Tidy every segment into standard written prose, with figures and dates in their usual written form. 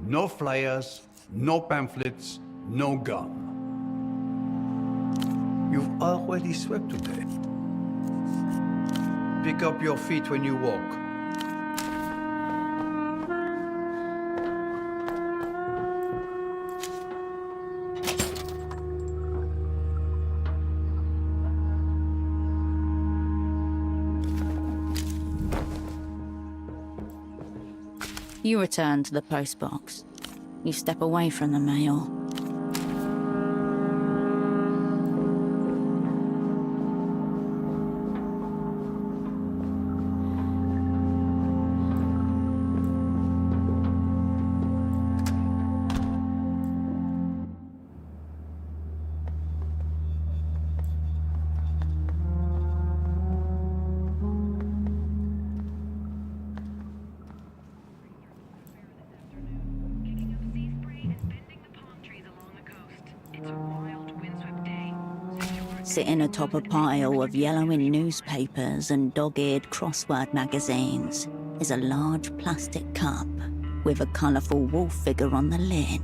No flyers, no pamphlets, no gum. You've already swept today. Pick up your feet when you walk. You return to the postbox. You step away from the mail. Sitting atop a pile of yellowing newspapers and dog-eared crossword magazines is a large plastic cup with a colourful wolf figure on the lid.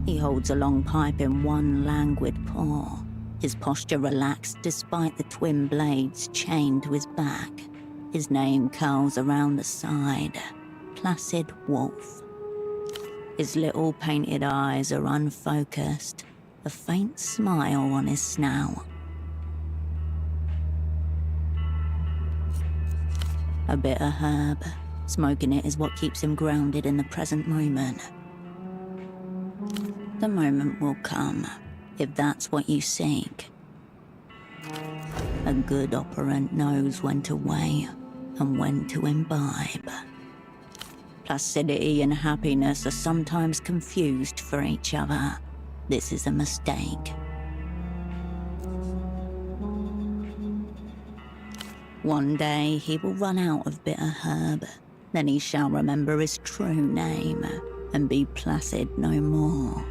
He holds a long pipe in one languid paw, his posture relaxed despite the twin blades chained to his back. His name curls around the side, Placid Wolf. His little painted eyes are unfocused, a faint smile on his snout. A bit of herb. Smoking it is what keeps him grounded in the present moment. The moment will come, if that's what you seek. A good operant knows when to weigh and when to imbibe. Placidity and happiness are sometimes confused for each other. This is a mistake. One day he will run out of bitter herb. Then he shall remember his true name and be placid no more.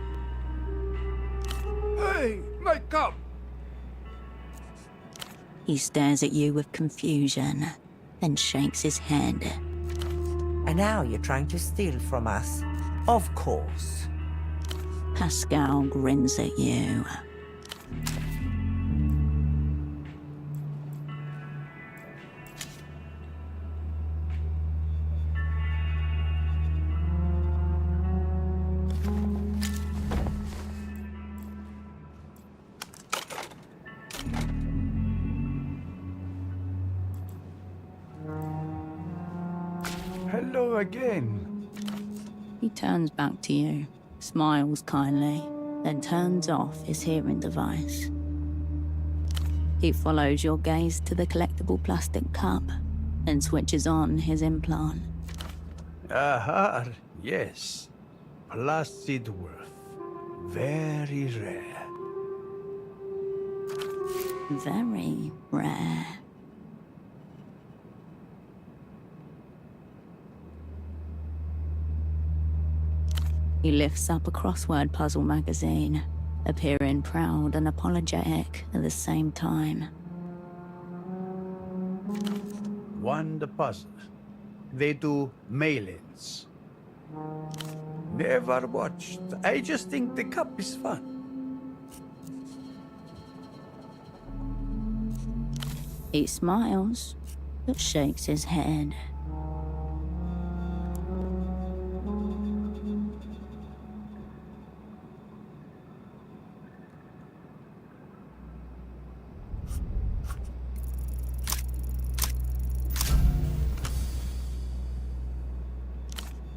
Hey, my cup! He stares at you with confusion, then shakes his head. And now you're trying to steal from us. Of course. Pascal grins at you. Hello again. He turns back to you, smiles kindly, then turns off his hearing device. He follows your gaze to the collectible plastic cup and switches on his implant. Aha, yes. Placid worth. Very rare. Very rare. He lifts up a crossword puzzle magazine, appearing proud and apologetic at the same time. One the puzzle. They do mail-ins. Never watched. I just think the cup is fun. He smiles, but shakes his head.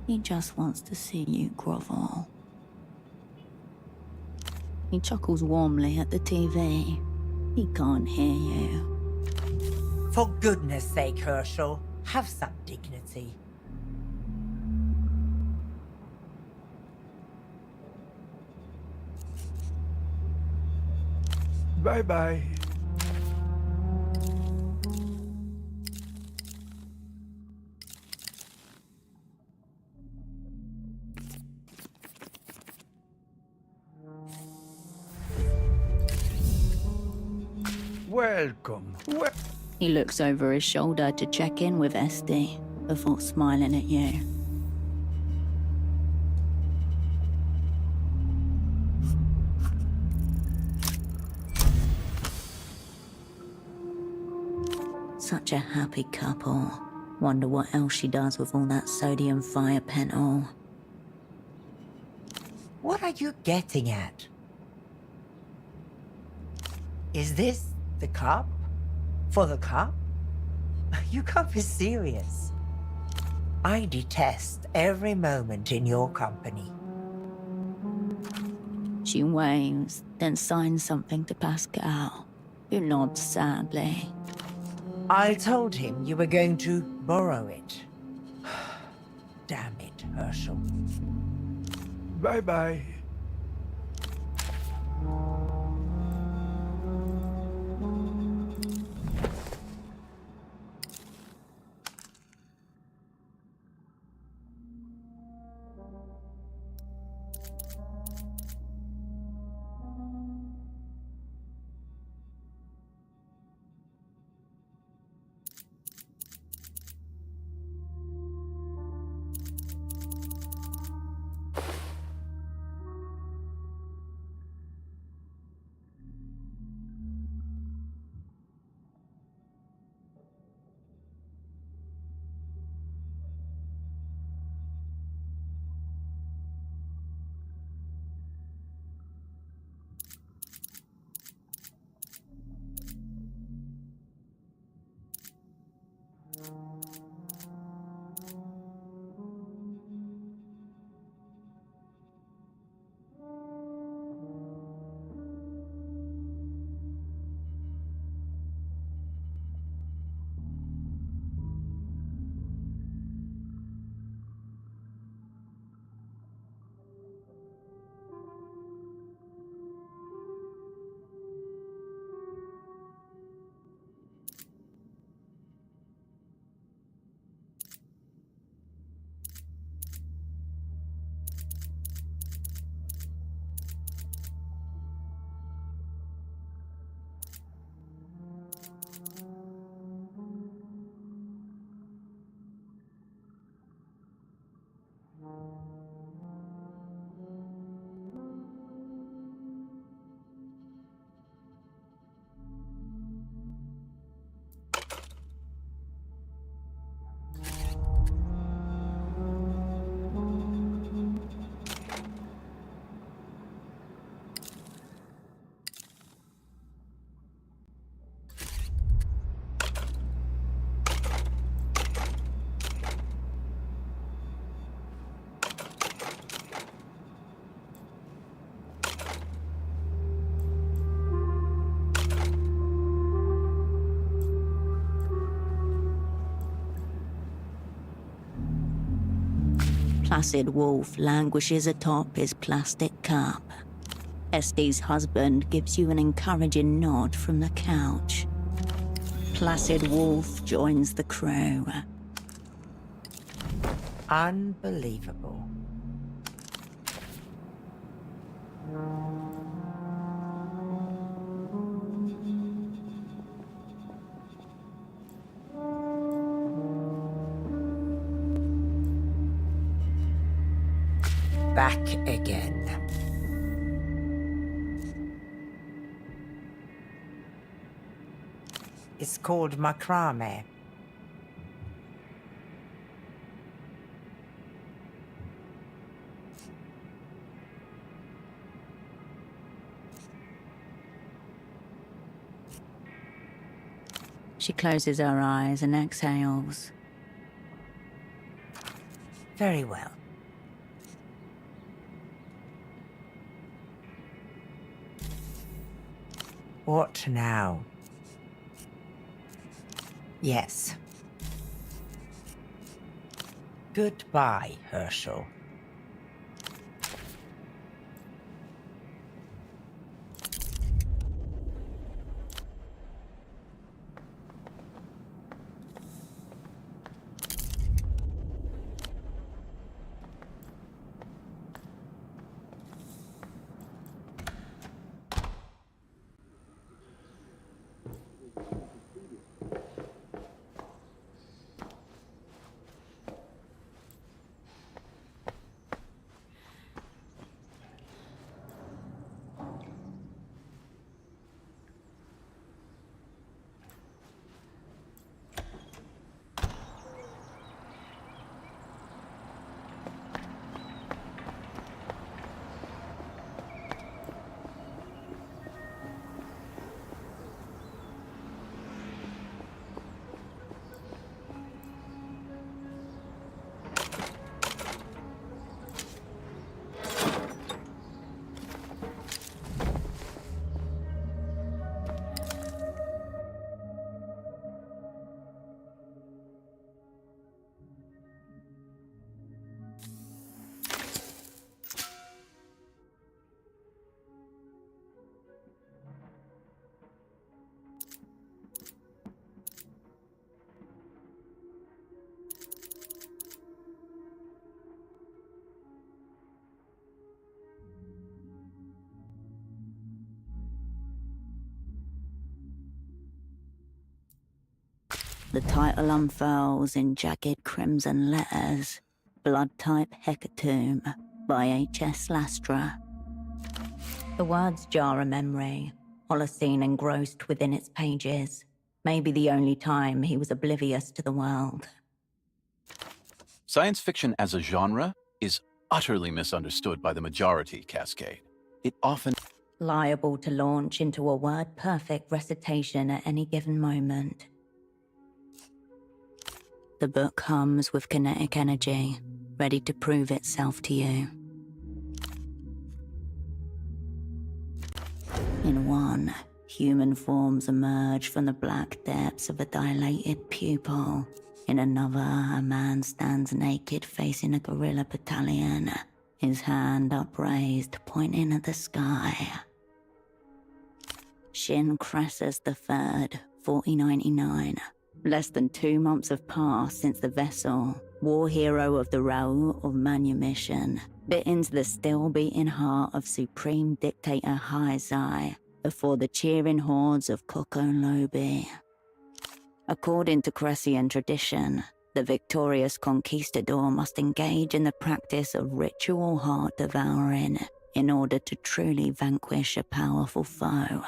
He just wants to see you grovel. He chuckles warmly at the TV. He can't hear you. For goodness sake, Herschel, have some dignity. Bye-bye. Welcome. He looks over his shoulder to check in with Esty before smiling at you. Such a happy couple. Wonder what else she does with all that sodium fire pental. What are you getting at? Is this the cup? For the cup? You can't be serious. I detest every moment in your company. She waves, then signs something to Pascal, who nods sadly. I told him you were going to borrow it. Damn it, Herschel. Bye-bye. Placid Wolf languishes atop his plastic cup. Estee's husband gives you an encouraging nod from the couch. Placid Wolf joins the crew. Unbelievable. Back again. It's called macrame. She closes her eyes and exhales. Very well. What now? Yes. Goodbye, Herschel. The title unfurls in jagged crimson letters. Blood type Hecatomb by H.S. Lastra. The words jar a memory, Holocene engrossed within its pages. Maybe the only time he was oblivious to the world. Science fiction as a genre is utterly misunderstood by the majority, Cascade. It often Liable to launch into a word-perfect recitation at any given moment. The book comes with kinetic energy, ready to prove itself to you. In one, human forms emerge from the black depths of a dilated pupil. In another, a man stands naked facing a guerrilla battalion, his hand upraised, pointing at the sky. Shin Cressus III, 4099. Less than 2 months have passed since the vessel, war hero of the Raoult of Manumission, bit into the still-beating heart of Supreme Dictator Haizai before the cheering hordes of Coco Lobi. According to Cressian tradition, the victorious conquistador must engage in the practice of ritual heart devouring in order to truly vanquish a powerful foe.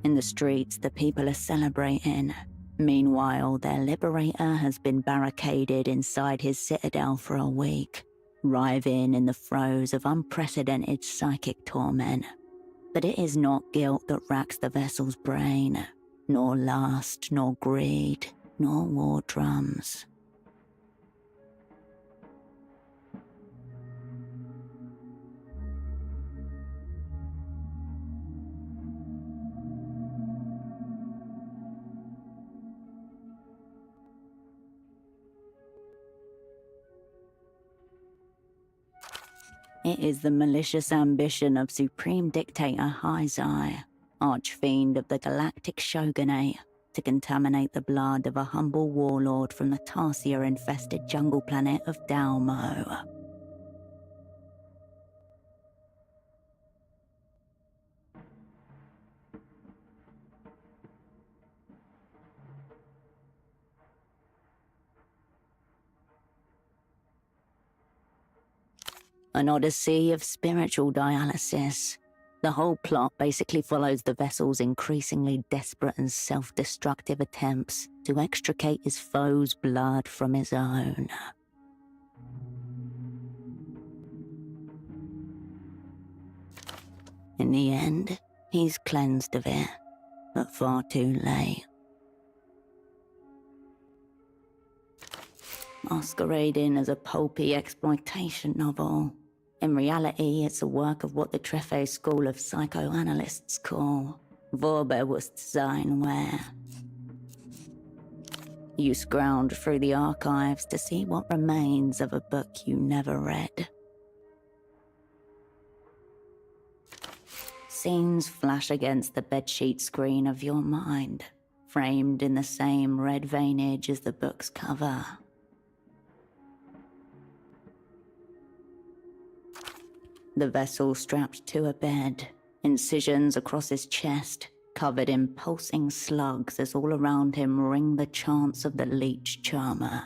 In the streets, the people are celebrating. Meanwhile, their liberator has been barricaded inside his citadel for a week, writhing in the throes of unprecedented psychic torment. But it is not guilt that racks the vessel's brain, nor lust, nor greed, nor war drums. It is the malicious ambition of Supreme Dictator Hyzai, archfiend of the Galactic Shogunate, to contaminate the blood of a humble warlord from the Tarsier-infested jungle planet of Dalmo. An odyssey of spiritual dialysis. The whole plot basically follows the vessel's increasingly desperate and self-destructive attempts to extricate his foe's blood from his own. In the end, he's cleansed of it, but far too late. Masquerading as a pulpy exploitation novel, in reality it's a work of what the Treffe school of psychoanalysts call Vorbewusstsein, where you scrounge through the archives to see what remains of a book you never read. Scenes flash against the bedsheet screen of your mind, framed in the same red veinage as the book's cover. The vessel strapped to a bed, incisions across his chest, covered in pulsing slugs as all around him ring the chants of the leech charmer.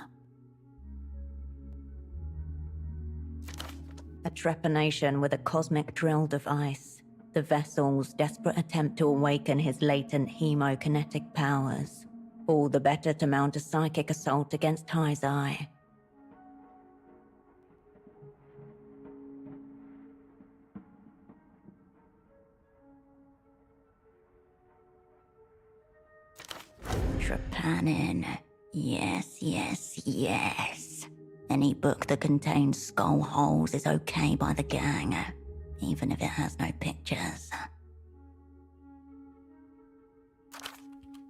A trepanation with a cosmic drill device, the vessel's desperate attempt to awaken his latent hemokinetic powers, all the better to mount a psychic assault against Hyzai. Trepanning. Yes, yes, yes. Any book that contains skull holes is okay by the gang, even if it has no pictures.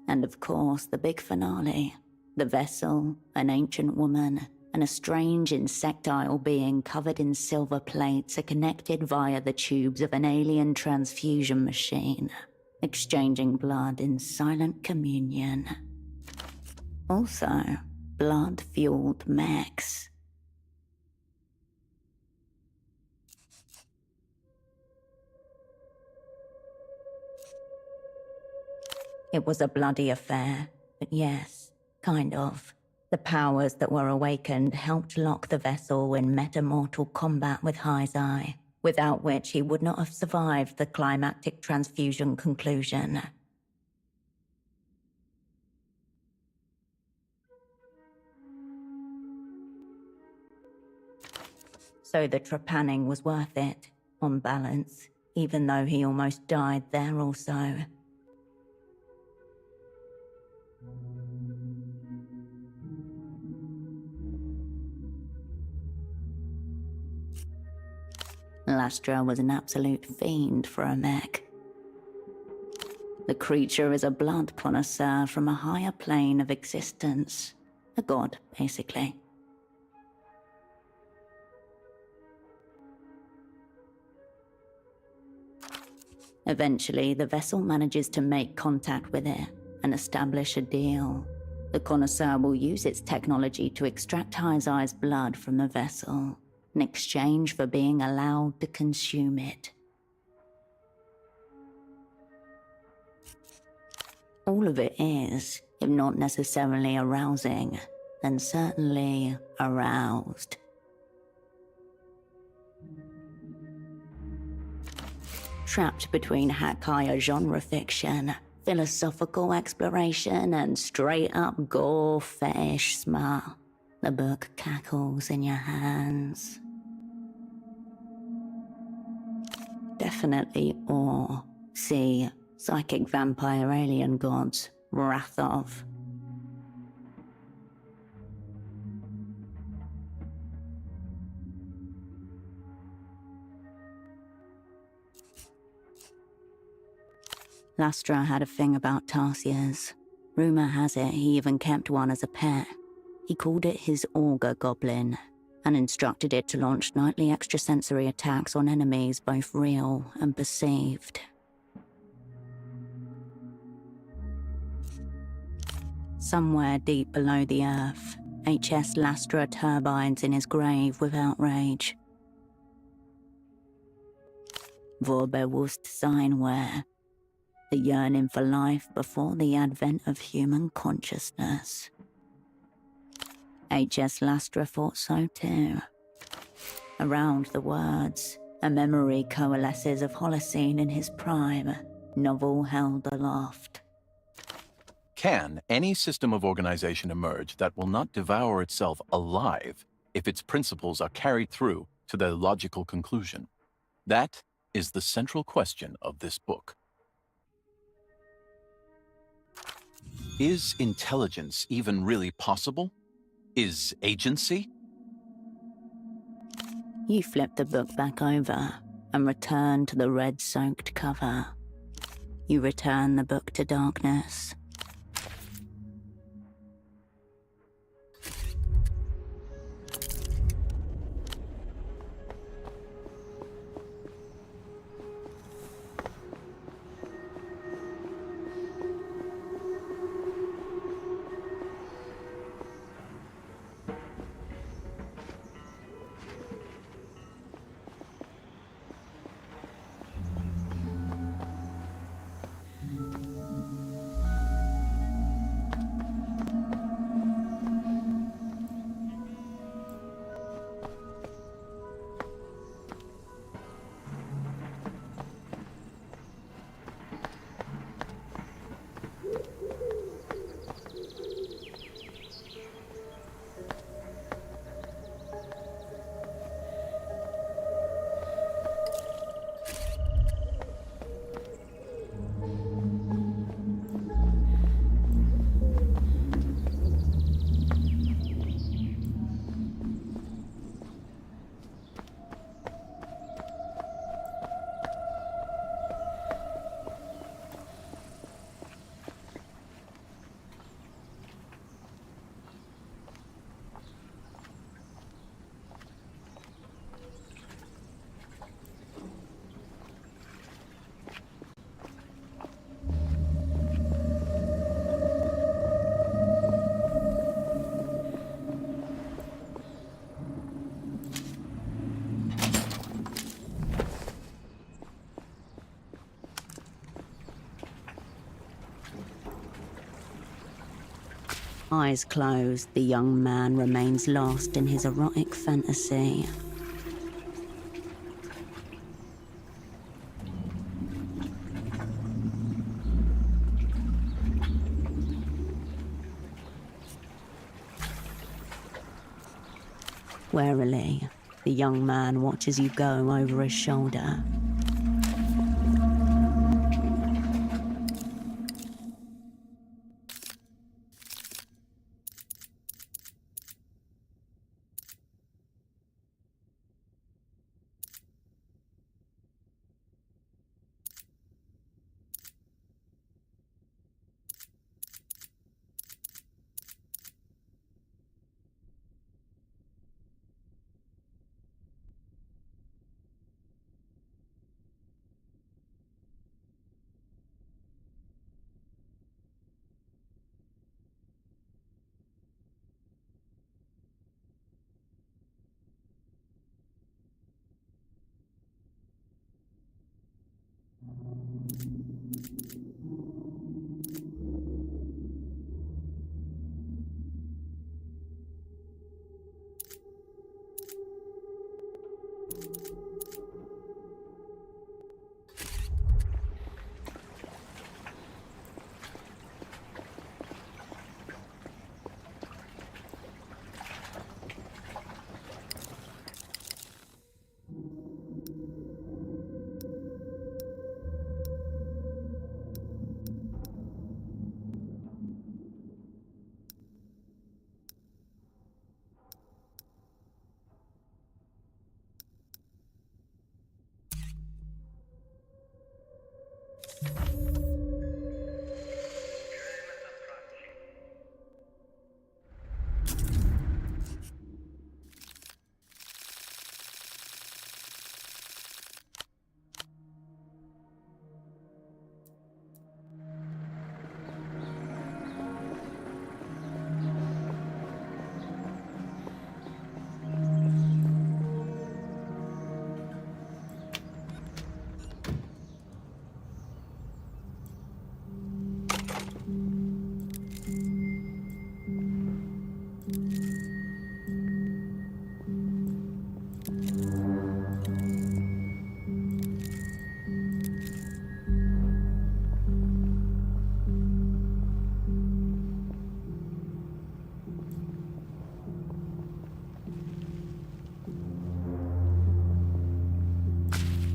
And of course, the big finale. The vessel, an ancient woman, and a strange insectile being covered in silver plates are connected via the tubes of an alien transfusion machine, exchanging blood in silent communion. Also, blood-fueled mechs. It was a bloody affair, but yes, kind of. The powers that were awakened helped lock the vessel in metamortal combat with Hyzai, without which he would not have survived the climactic transfusion conclusion. So the trepanning was worth it, on balance, even though he almost died there also. Lastra was an absolute fiend for a mech. The creature is a blood connoisseur from a higher plane of existence. A god, basically. Eventually, the vessel manages to make contact with it and establish a deal. The connoisseur will use its technology to extract Hyzai's blood from the vessel, in exchange for being allowed to consume it. All of it is, if not necessarily arousing, then certainly aroused. Trapped between hackaya genre fiction, philosophical exploration, and straight-up gore fetish smut, the book cackles in your hands. Definitely awe. See, psychic vampire alien gods, wrath of. Lastra had a thing about tarsiers. Rumour has it he even kept one as a pet. He called it his auger goblin, and instructed it to launch nightly extrasensory attacks on enemies both real and perceived. Somewhere deep below the earth, HS Lastra turbines in his grave with outrage. Vorbewusst sein where the yearning for life before the advent of human consciousness. HS Lastra thought so too. Around the words, a memory coalesces of Holocene in his prime, novel held aloft. Can any system of organization emerge that will not devour itself alive if its principles are carried through to their logical conclusion? That is the central question of this book. Is intelligence even really possible? Is agency? You flip the book back over and return to the red-soaked cover. You return the book to darkness. Eyes closed, the young man remains lost in his erotic fantasy. Warily, the young man watches you go over his shoulder.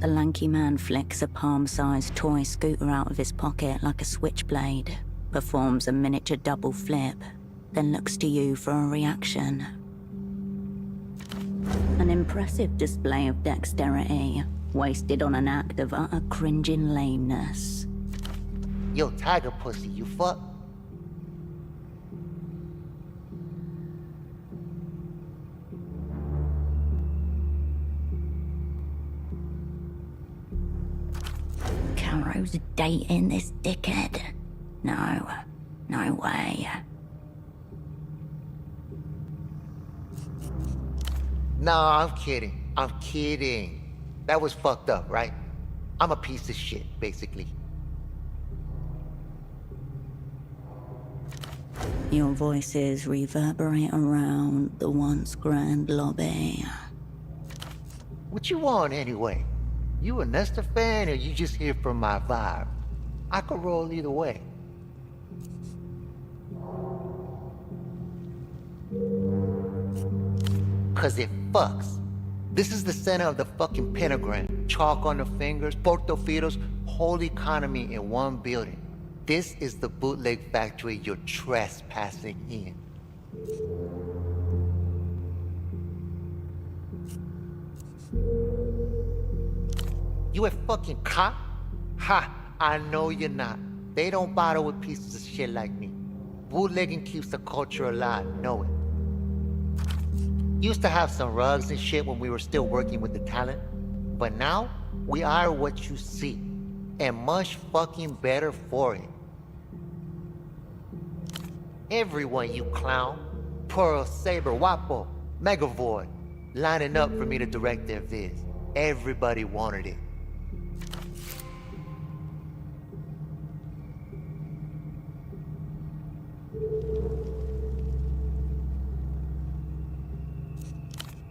The lanky man flicks a palm-sized toy scooter out of his pocket like a switchblade, performs a miniature double flip, then looks to you for a reaction. An impressive display of dexterity, wasted on an act of utter cringing lameness. Yo, tiger pussy, you fuck? Caro's dating this dickhead? No, no way. Nah, I'm kidding. I'm kidding. That was fucked up, right? I'm a piece of shit, basically. Your voices reverberate around the once grand lobby. What you want, anyway? You a Nestor fan, or you just here for my vibe? I could roll either way. Cause it fucks. This is the center of the fucking pentagram. Chalk on the fingers, portofitos, whole economy in one building. This is the bootleg factory you're trespassing in. You a fucking cop? Ha! I know you're not. They don't bother with pieces of shit like me. Bootlegging keeps the culture alive, know it. Used to have some rugs and shit when we were still working with the talent, but now we are what you see, and much fucking better for it. Everyone, you clown, Pearl, Saber, Wapo, Megavoid, lining up for me to direct their vids. Everybody wanted it.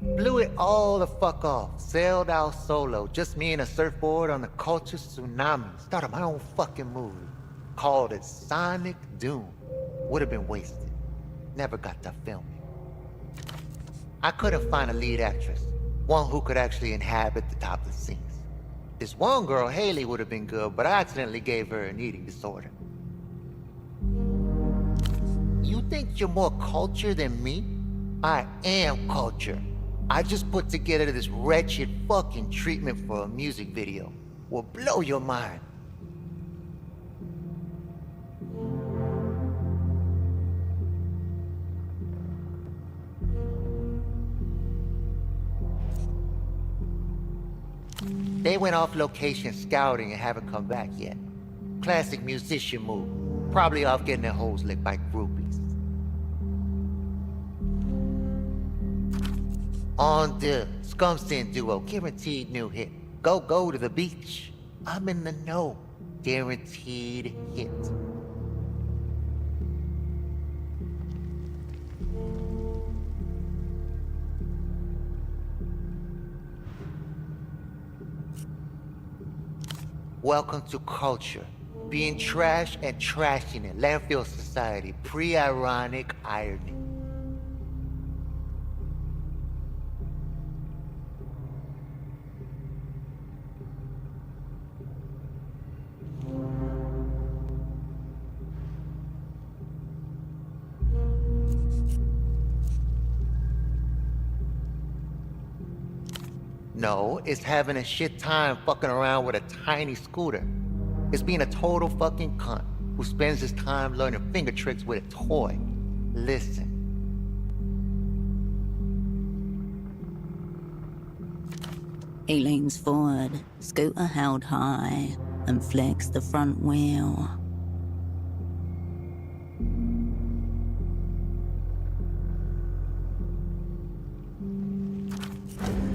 Blew it all the fuck off. Sailed out solo. Just me and a surfboard on the culture tsunami. Started my own fucking movie. Called it Sonic Doom. Would have been wasted. Never got to film it. I couldn't find a lead actress. One who could actually inhabit the topless scenes. This one girl, Haley, would have been good, but I accidentally gave her an eating disorder. You think you're more cultured than me? I am culture. I just put together this wretched fucking treatment for a music video. Will blow your mind. They went off location scouting and haven't come back yet. Classic musician move. Probably off getting their hoes licked by groupies. On the Scumsin duo, guaranteed new hit. Go to the beach. I'm in the know. Guaranteed hit. Welcome to culture. Being trash and trashing it. Landfill society. Pre-ironic irony. No, it's having a shit time fucking around with a tiny scooter. It's being a total fucking cunt who spends his time learning finger tricks with a toy. Listen. He leans forward, scooter held high, and flicks the front wheel.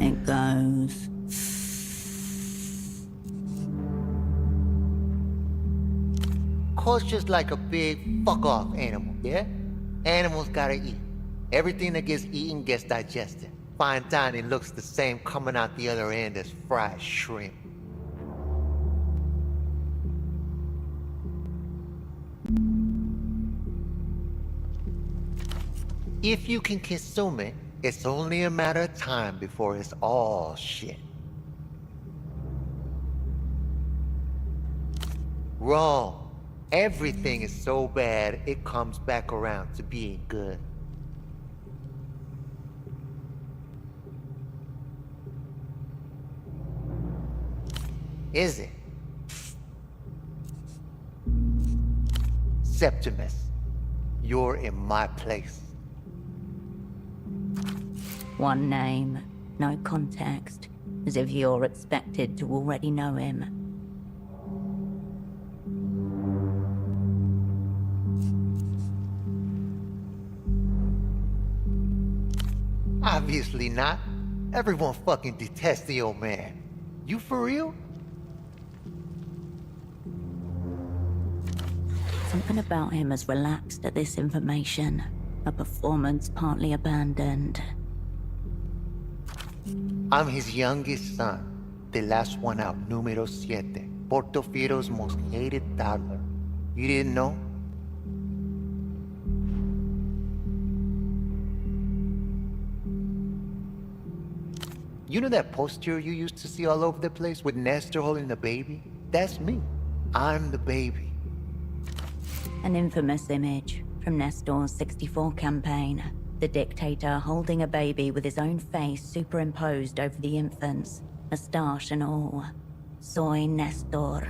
It goes. Culture's like a big fuck-off animal, yeah? Animals gotta eat. Everything that gets eaten gets digested. Fine dining looks the same coming out the other end as fried shrimp. If you can consume it, it's only a matter of time before it's all shit. Wrong. Everything is so bad, it comes back around to being good. Is it? Septimus, you're in my place. One name, no context, as if you're expected to already know him. Obviously not. Everyone fucking detests the old man. You for real? Something about him has relaxed at this information, a performance partly abandoned. I'm his youngest son, the last one out, numero siete, Portofiero's most hated toddler. You didn't know? You know that poster you used to see all over the place with Nestor holding the baby? That's me. I'm the baby. An infamous image from Nestor's '64 campaign. The dictator holding a baby with his own face superimposed over the infant's, moustache and all. Soy Nestor.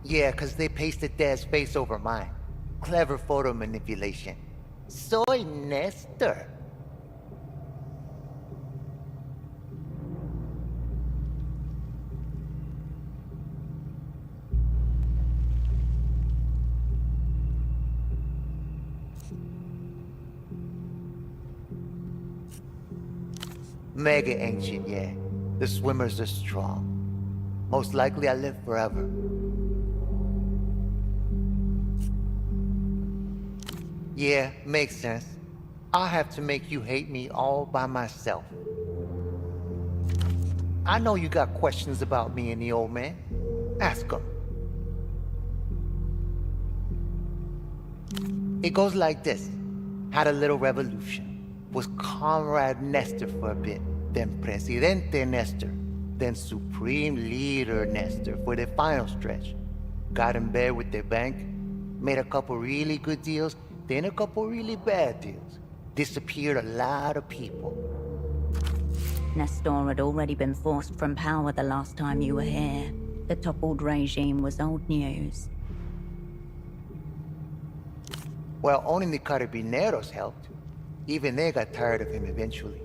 Yeah, 'cause they pasted Dad's face over mine. Clever photo manipulation. Soy Nestor. Mega ancient, yeah. The swimmers are strong. Most likely I live forever. Yeah, makes sense. I'll have to make you hate me all by myself. I know you got questions about me and the old man. Ask him. It goes like this. Had a little revolution. Was Comrade Nestor for a bit, then Presidente Nestor, then Supreme Leader Nestor for the final stretch. Got in bed with their bank, made a couple really good deals, then a couple really bad deals. Disappeared a lot of people. Nestor had already been forced from power the last time you were here. The toppled regime was old news. Well, owning the Carabineros helped. Even they got tired of him eventually.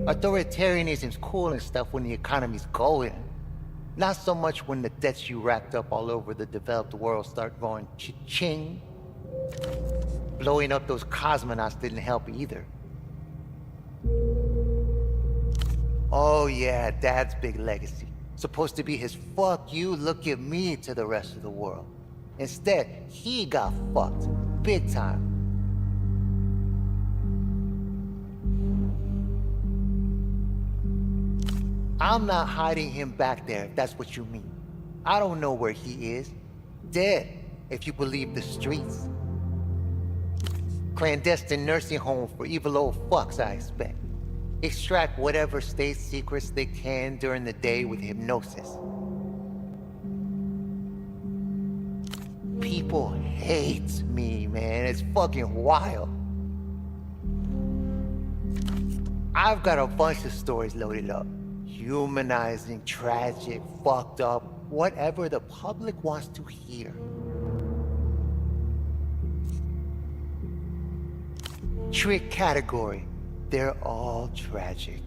Authoritarianism's cool and stuff when the economy's going. Not so much when the debts you racked up all over the developed world start going cha-ching. Blowing up those cosmonauts didn't help either. Oh yeah, Dad's big legacy. Supposed to be his fuck you, look at me to the rest of the world. Instead, he got fucked. Big time. I'm not hiding him back there, if that's what you mean. I don't know where he is. Dead, if you believe the streets. Clandestine nursing home for evil old fucks, I expect. Extract whatever state secrets they can during the day with hypnosis. People hate me, man. It's fucking wild. I've got a bunch of stories loaded up. Humanizing, tragic, fucked up, whatever the public wants to hear. Trick category. They're all tragic.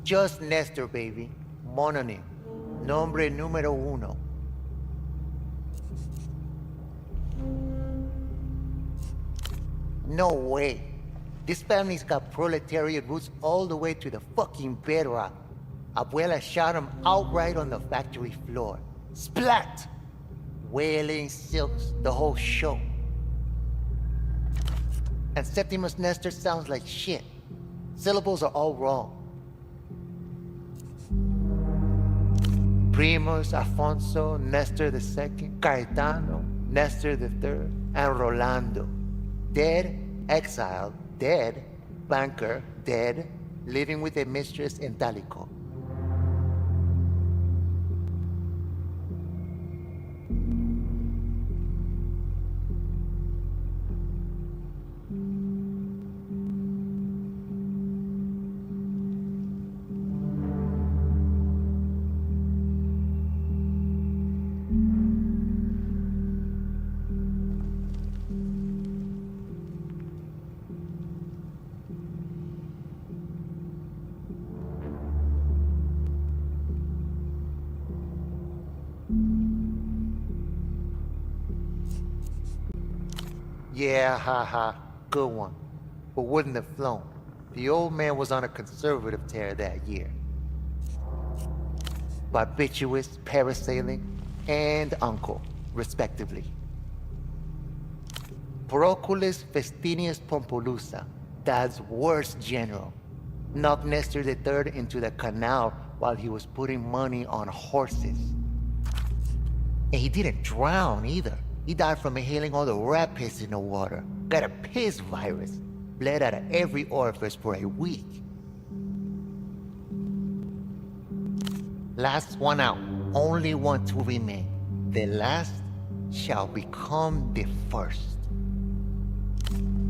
Just Nestor, baby. Mononym. Nombre número uno. No way. This family's got proletariat roots all the way to the fucking bedrock. Abuela shot him outright on the factory floor. Splat! Wailing, silks, the whole show. And Septimus Nestor sounds like shit. Syllables are all wrong. Primus, Afonso, Nestor II, Caetano, Nestor III, and Rolando. Dead, exiled, dead, banker, dead, living with a mistress in Dalico. Yeah, haha, good one. But wouldn't have flown. The old man was on a conservative tear that year. Barbiturates, parasailing, and uncle, respectively. Proculus Festinus Pompolusa, Dad's worst general, knocked Nestor III into the canal while he was putting money on horses. And he didn't drown either. He died from inhaling all the rat piss in the water. Got a piss virus. Bled out of every orifice for a week. Last one out. Only one to remain. The last shall become the first.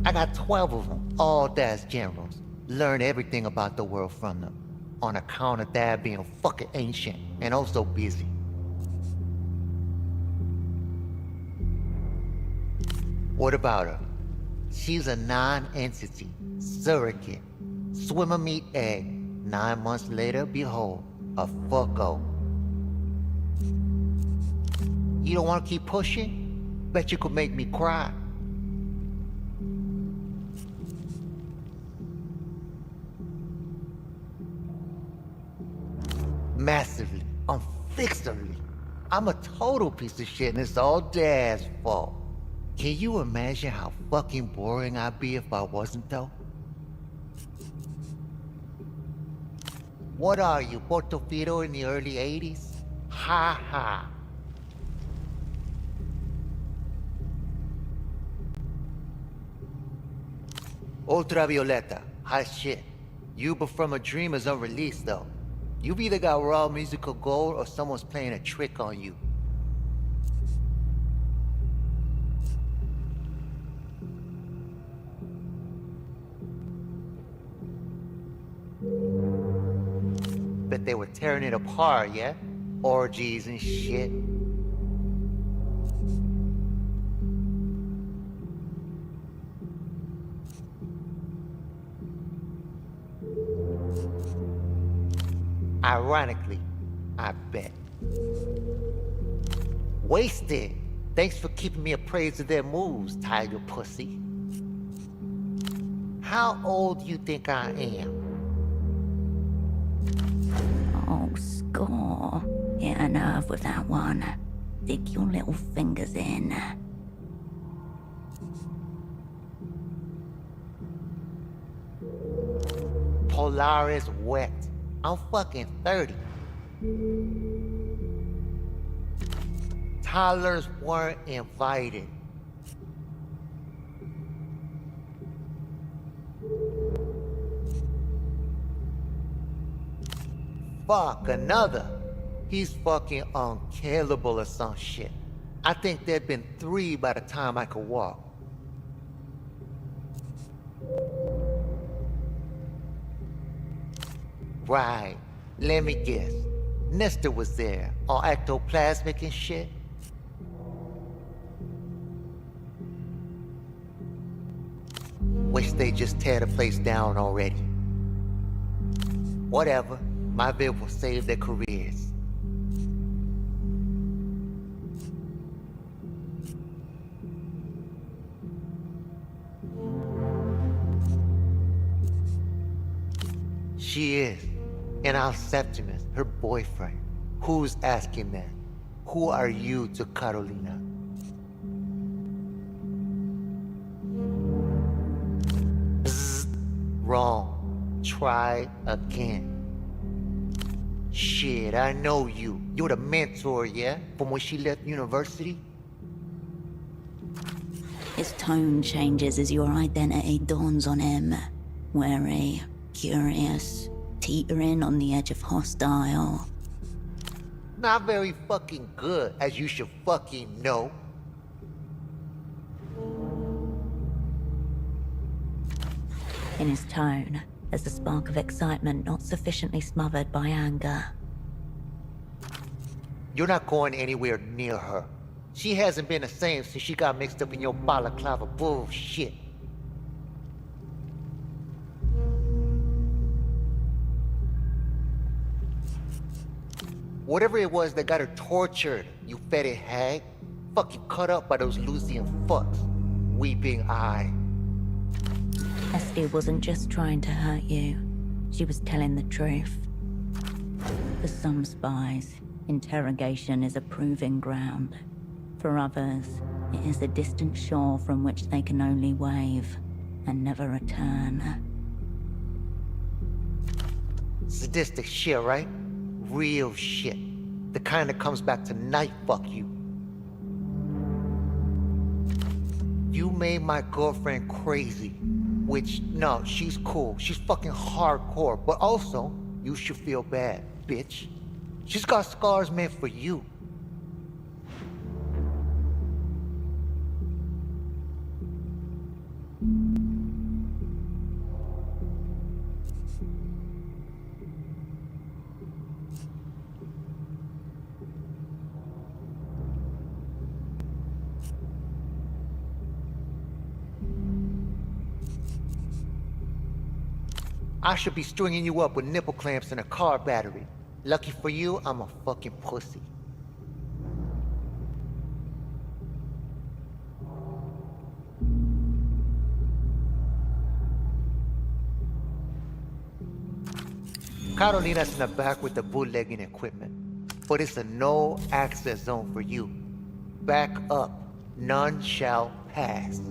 I got 12 of them, all Dad's generals. Learned everything about the world from them. On account of Dad being fucking ancient and also busy. What about her? She's a non-entity, surrogate. Swimmer meet egg. 9 months later, behold, a fucko. You don't want to keep pushing? Bet you could make me cry. Massively, unfixably. I'm a total piece of shit and it's all Dad's fault. Can you imagine how fucking boring I'd be if I wasn't, though? What are you, Portofino in the early 80s? Ha ha. Ultravioleta, hot shit. You but from a dream is unreleased, though. You've either got raw musical gold or someone's playing a trick on you. Bet they were tearing it apart, yeah? Orgies and shit. Ironically, I bet. Wasted. Thanks for keeping me appraised of their moves, tiger pussy. How old you think I am? Oh, score. Hit a nerve with that one. Dig your little fingers in. Polaris wet. I'm fucking 30. Toddlers weren't invited. Fuck, another. He's fucking unkillable or some shit. I think there'd been 3 by the time I could walk. Right. Let me guess. Nestor was there, all ectoplasmic and shit. Wish they just tear the place down already. Whatever. My vid will save their careers. She is. And our Septimus, her boyfriend. Who's asking that? Who are you to Carolina? Bzzz. Wrong. Try again. Shit, I know you. You're the mentor, yeah? From when she left university? His tone changes as your identity dawns on him. Wary, curious, teetering on the edge of hostile. Not very fucking good, as you should fucking know. In his tone, there's a spark of excitement not sufficiently smothered by anger. You're not going anywhere near her. She hasn't been the same since she got mixed up in your balaclava bullshit. Whatever it was that got her tortured, you fetid hag, fucking cut up by those Lucian fucks. Weeping eye. Esty wasn't just trying to hurt you. She was telling the truth. For some spies, interrogation is a proving ground. For others, it is a distant shore from which they can only wave and never return. Sadistic shit, right? Real shit. The kind that comes back to night fuck you. You made my girlfriend crazy. Which, no, she's cool. She's fucking hardcore. But also, you should feel bad, bitch. She's got scars meant for you. I should be stringing you up with nipple clamps and a car battery. Lucky for you, I'm a fucking pussy. Carolina's in the back with the bootlegging equipment. But it's a no-access zone for you. Back up. None shall pass.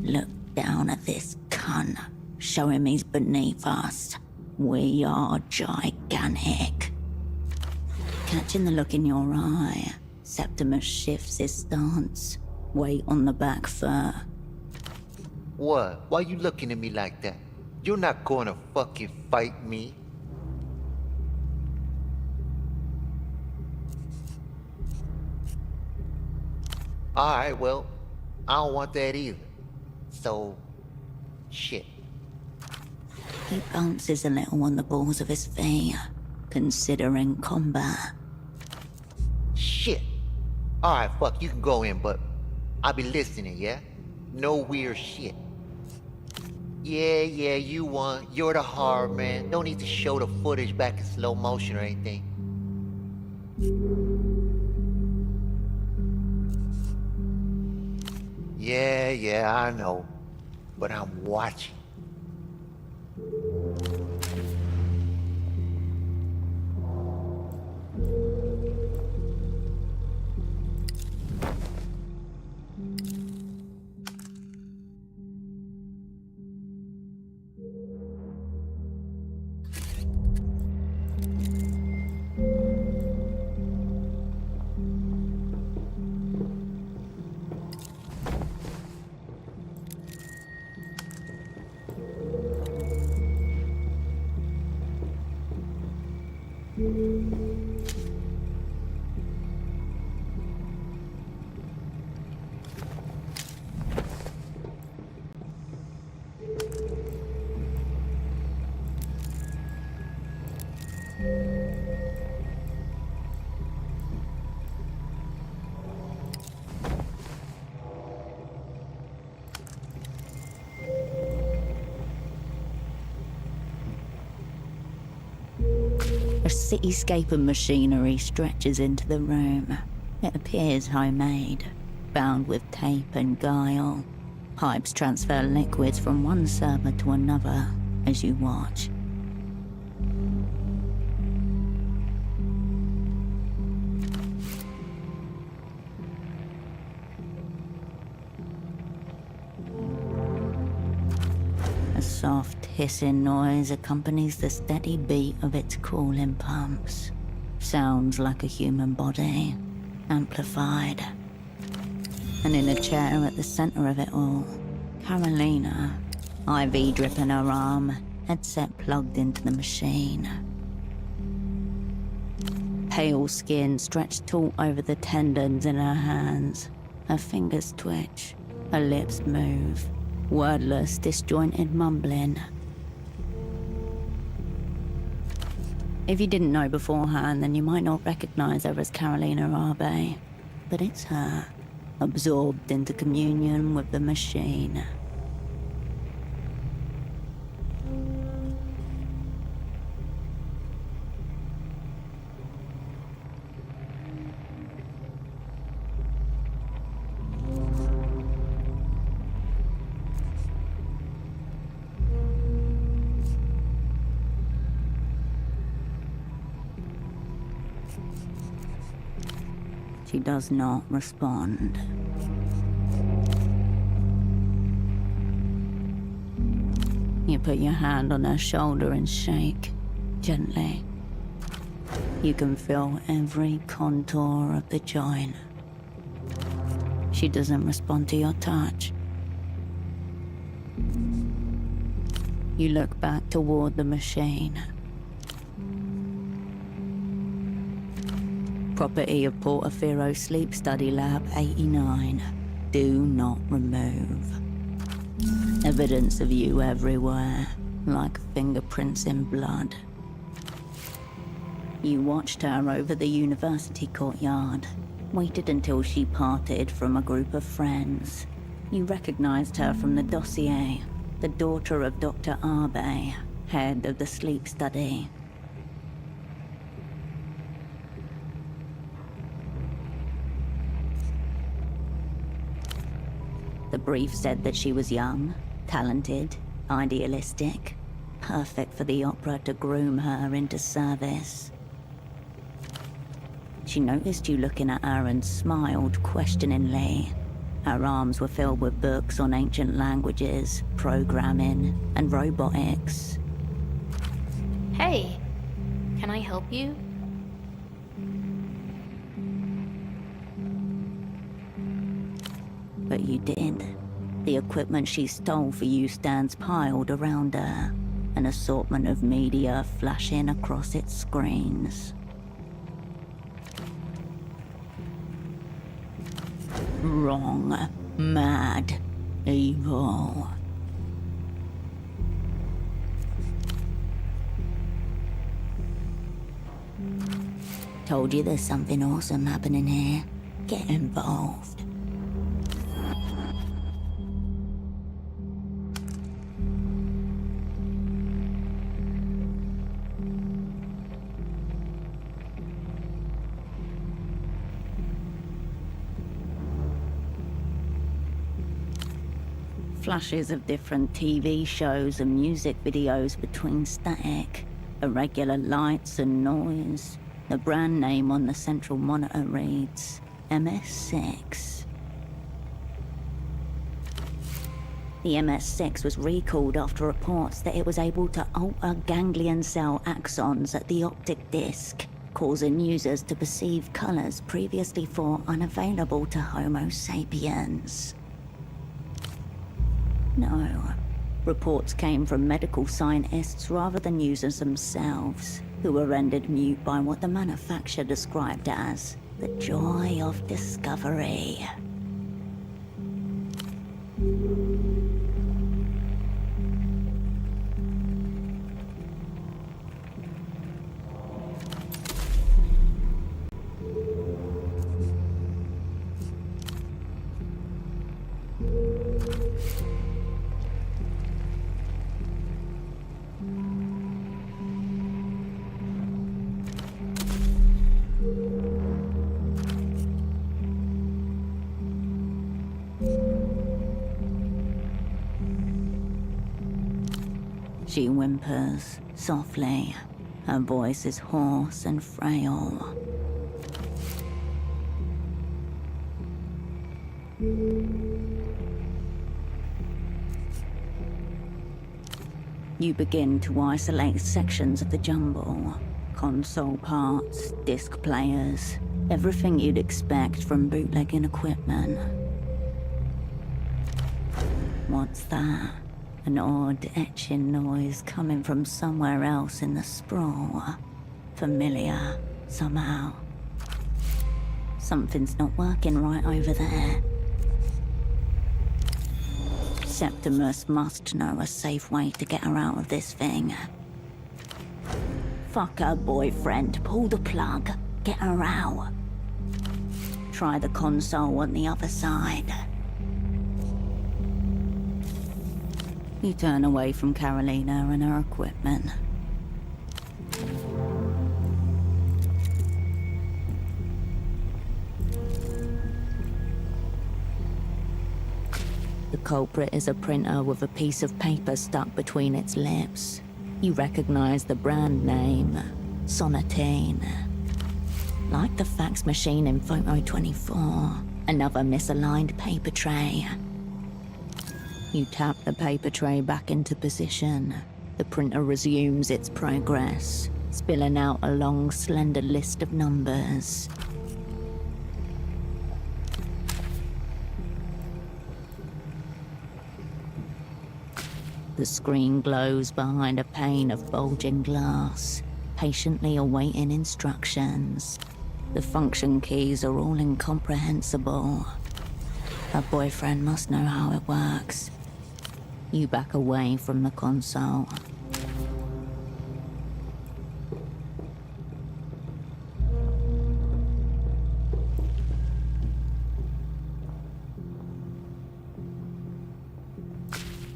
Look down at this cunt. Show him he's beneath us. We are gigantic. Catching the look in your eye, Septimus shifts his stance. Weight on the back fur. What? Why you looking at me like that? You're not gonna fucking fight me. Alright, well, I don't want that either. So, shit. He bounces a little on the balls of his feet, considering combat. Shit. Alright, fuck, you can go in, but I'll be listening, yeah? No weird shit. Yeah, you won. You're the hard man. Don't need to show the footage back in slow motion or anything. Yeah, I know. But I'm watching. A cityscape of machinery stretches into the room. It appears homemade, bound with tape and guile. Pipes transfer liquids from one server to another as you watch. A soft hissing noise accompanies the steady beat of its cooling pumps. Sounds like a human body, amplified. And in a chair at the center of it all, Carolina, IV drip in her arm, headset plugged into the machine. Pale skin stretched taut over the tendons in her hands. Her fingers twitch, her lips move. Wordless, disjointed mumbling. If you didn't know beforehand, then you might not recognize her as Carolina Arbe. But it's her, absorbed into communion with the machine. She does not respond. You put your hand on her shoulder and shake, gently. You can feel every contour of the joint. She doesn't respond to your touch. You look back toward the machine. Property of Portofino Sleep Study Lab 89. Do not remove. Evidence of you everywhere, like fingerprints in blood. You watched her over the university courtyard, waited until she parted from a group of friends. You recognized her from the dossier, the daughter of Dr. Arbe, head of the sleep study. The brief said that she was young, talented, idealistic, perfect for the opera to groom her into service. She noticed you looking at her and smiled questioningly. Her arms were filled with books on ancient languages, programming, and robotics. Hey, can I help you? But you did. The equipment she stole for you stands piled around her, an assortment of media flashing across its screens. Wrong, mad, evil. Told you there's something awesome happening here. Get involved. Flashes of different TV shows and music videos between static, irregular lights and noise. The brand name on the central monitor reads MS6. The MS6 was recalled after reports that it was able to alter ganglion cell axons at the optic disc, causing users to perceive colors previously thought unavailable to Homo sapiens. No. Reports came from medical scientists rather than users themselves, who were rendered mute by what the manufacturer described as the joy of discovery. She whimpers softly. Her voice is hoarse and frail. You begin to isolate sections of the jumble. Console parts, disc players, everything you'd expect from bootlegging equipment. What's that? An odd etching noise coming from somewhere else in the sprawl. Familiar, somehow. Something's not working right over there. Septimus must know a safe way to get her out of this thing. Fuck her boyfriend, pull the plug, get her out. Try the console on the other side. You turn away from Carolina and her equipment. The culprit is a printer with a piece of paper stuck between its lips. You recognize the brand name, Sonatine. Like the fax machine in Photo 24, another misaligned paper tray. You tap the paper tray back into position. The printer resumes its progress, spilling out a long, slender list of numbers. The screen glows behind a pane of bulging glass, patiently awaiting instructions. The function keys are all incomprehensible. Her boyfriend must know how it works. You back away from the console.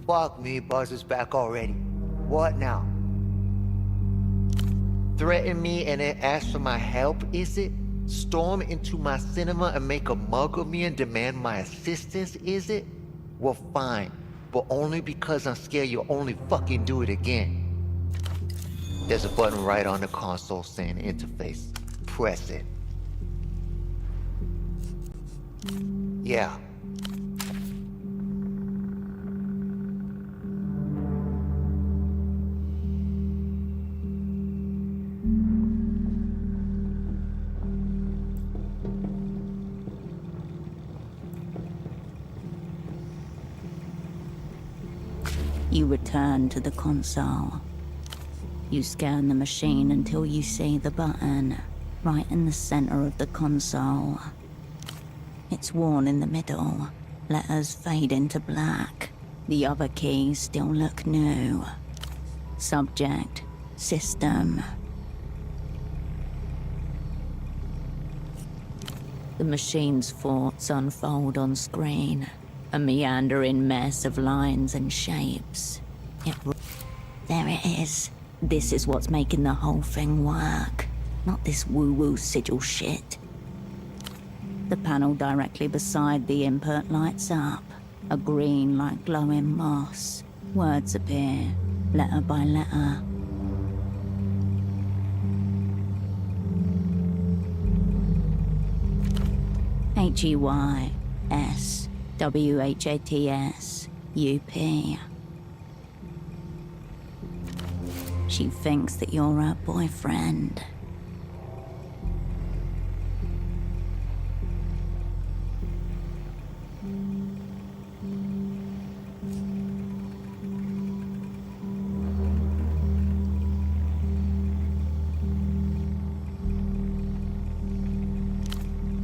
Fuck me, Buzz is back already. What now? Threaten me and then ask for my help, is it? Storm into my cinema and make a mug of me and demand my assistance, is it? Well, fine. But only because I'm scared you'll only fucking do it again. There's a button right on the console saying interface. Press it. Yeah. You return to the console. You scan the machine until you see the button, right in the center of the console. It's worn in the middle. Letters fade into black. The other keys still look new. Subject, system. The machine's thoughts unfold on screen. A meandering mess of lines and shapes. There it is. This is what's making the whole thing work. Not this woo-woo sigil shit. The panel directly beside the input lights up. A green like glowing moss. Words appear, letter by letter. H-E-Y-S. W-H-A-T-S-U-P. She thinks that you're her boyfriend.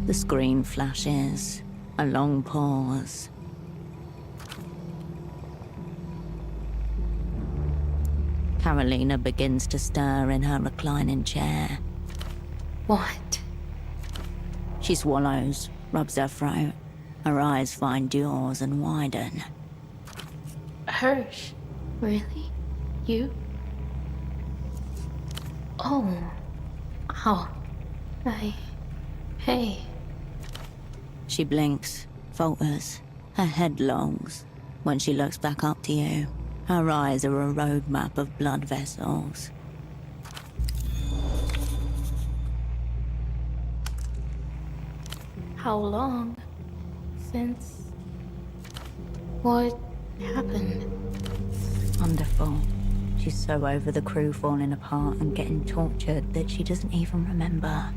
The screen flashes. A long pause. Carolina begins to stir in her reclining chair. What? She swallows, rubs her throat. Her eyes find yours and widen. Hirsch? Really? You? Oh. Ow. Hey. She blinks, falters. Her head longs. When she looks back up to you, Her eyes are a road map of blood vessels. How long since? What happened? Wonderful. She's so over the crew falling apart and getting tortured that she doesn't even remember.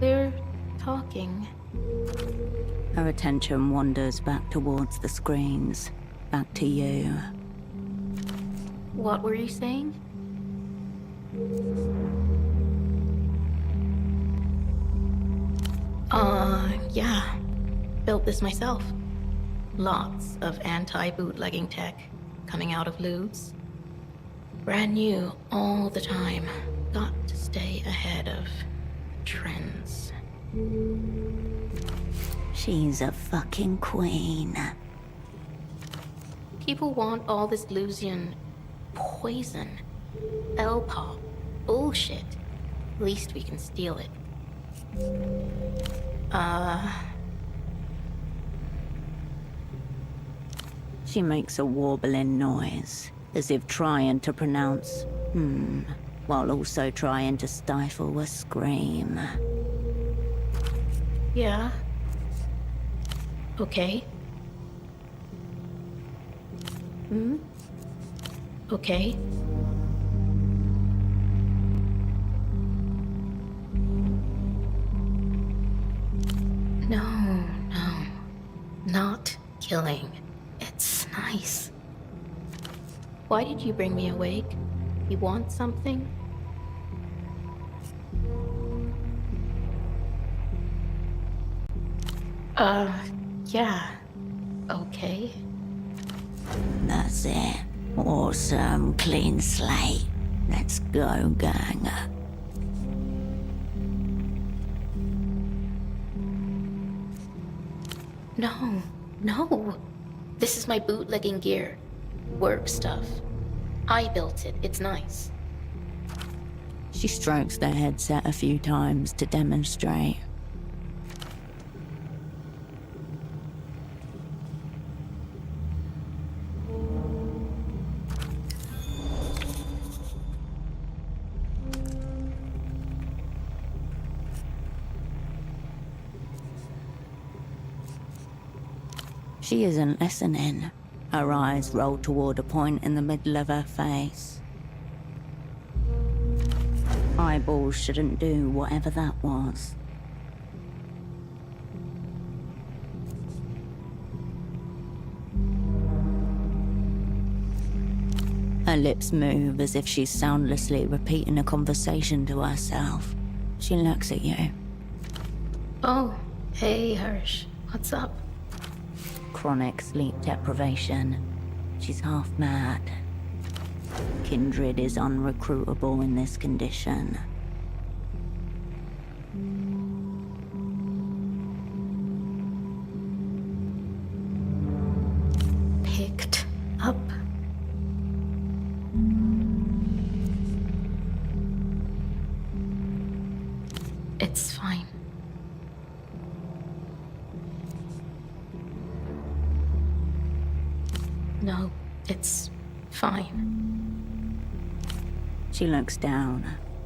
They're talking. Her attention wanders back towards the screens, back to you. What were you saying? Yeah. Built this myself. Lots of anti-bootlegging tech coming out of loots. Brand new all the time. Got to stay ahead of trends. She's a fucking queen. People want all this Lusian poison. L-pop. Bullshit. Least we can steal it. She makes a warbling noise, as if trying to pronounce while also trying to stifle a scream. Yeah. Okay. Okay. No. Not killing. It's nice. Why did you bring me awake? You want something? Yeah. Okay. That's it. Awesome, clean slate. Let's go, gang. No. This is my bootlegging gear. Work stuff. I built it. It's nice. She strokes the headset a few times to demonstrate. She isn't listening. Her eyes roll toward a point in the middle of her face. Eyeballs shouldn't do whatever that was. Her lips move as if she's soundlessly repeating a conversation to herself. She looks at you. Oh, hey, Hirsch. What's up? Chronic sleep deprivation. She's half mad. Kindred is unrecruitable in this condition. Picked up. It's fine. No, it's fine. She looks down,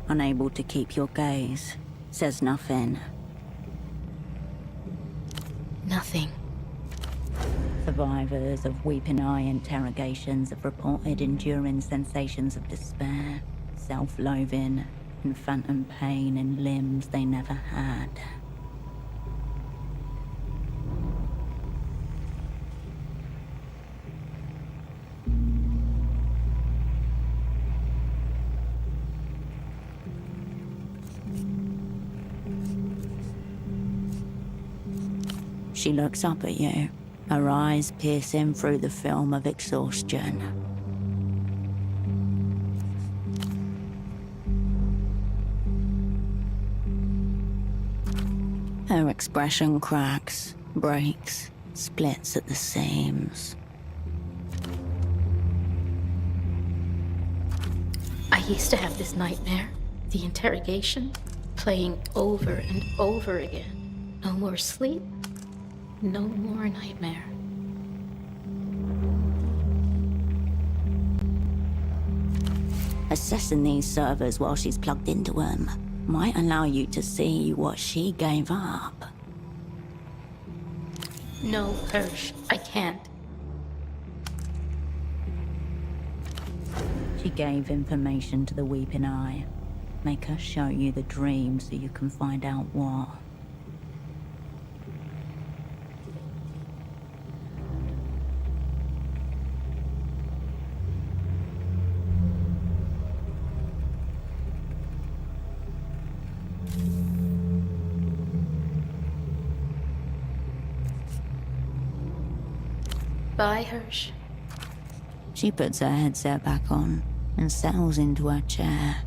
unable to keep your gaze. Says nothing. Nothing. Survivors of weeping eye interrogations have reported enduring sensations of despair, self-loathing, and phantom pain in limbs they never had. She looks up at you, her eyes piercing through the film of exhaustion. Her expression cracks, breaks, splits at the seams. I used to have this nightmare. The interrogation. playing over and over again. No more sleep, no more nightmare. Assessing these servers while she's plugged into them might allow you to see what she gave up. No, Hirsch, I can't. She gave information to the Weeping Eye. Make her show you the dream so you can find out what. Bye, Hirsch. She puts her headset back on and settles into her chair.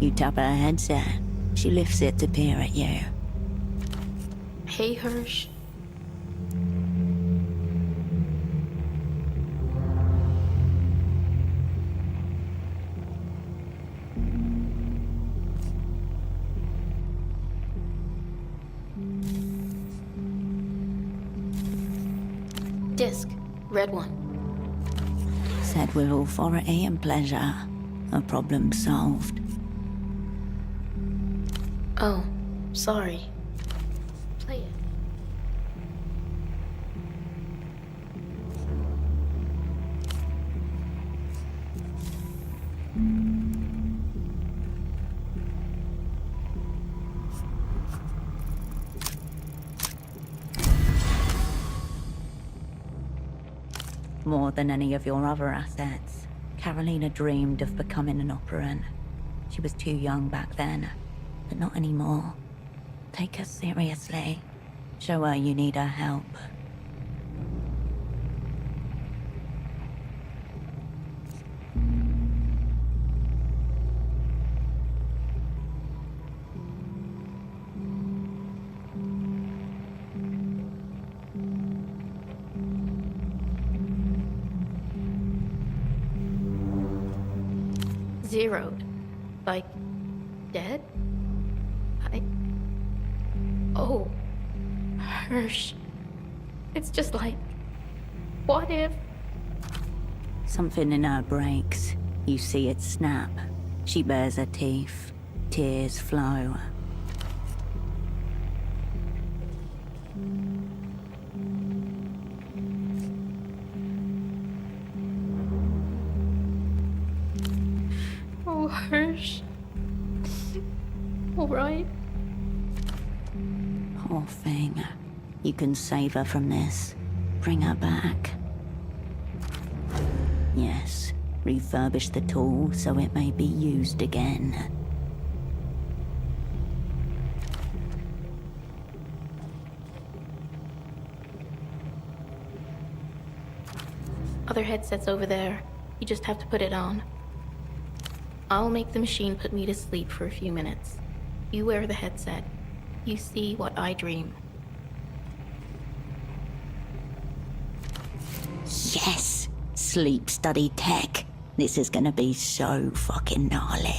You tap her headset. She lifts it to peer at you. Hey, Hirsch. Disc, red one. Said with authority and pleasure. A problem solved. Oh, sorry. Play it. More than any of your other assets. Carolina dreamed of becoming an operant. She was too young back then, but not anymore. Take her seriously. Show her you need her help. Zeroed. Like, dead? Oh. Hirsch. It's just like, what if? Something in her breaks. You see it snap. She bares her teeth. Tears flow. Oh, Hirsch. All right. Poor thing. You can save her from this. Bring her back. Yes, refurbish the tool so it may be used again. Other headsets over there. You just have to put it on. I'll make the machine put me to sleep for a few minutes. You wear the headset. You see what I dream. Yes! Sleep study tech. This is gonna be so fucking gnarly.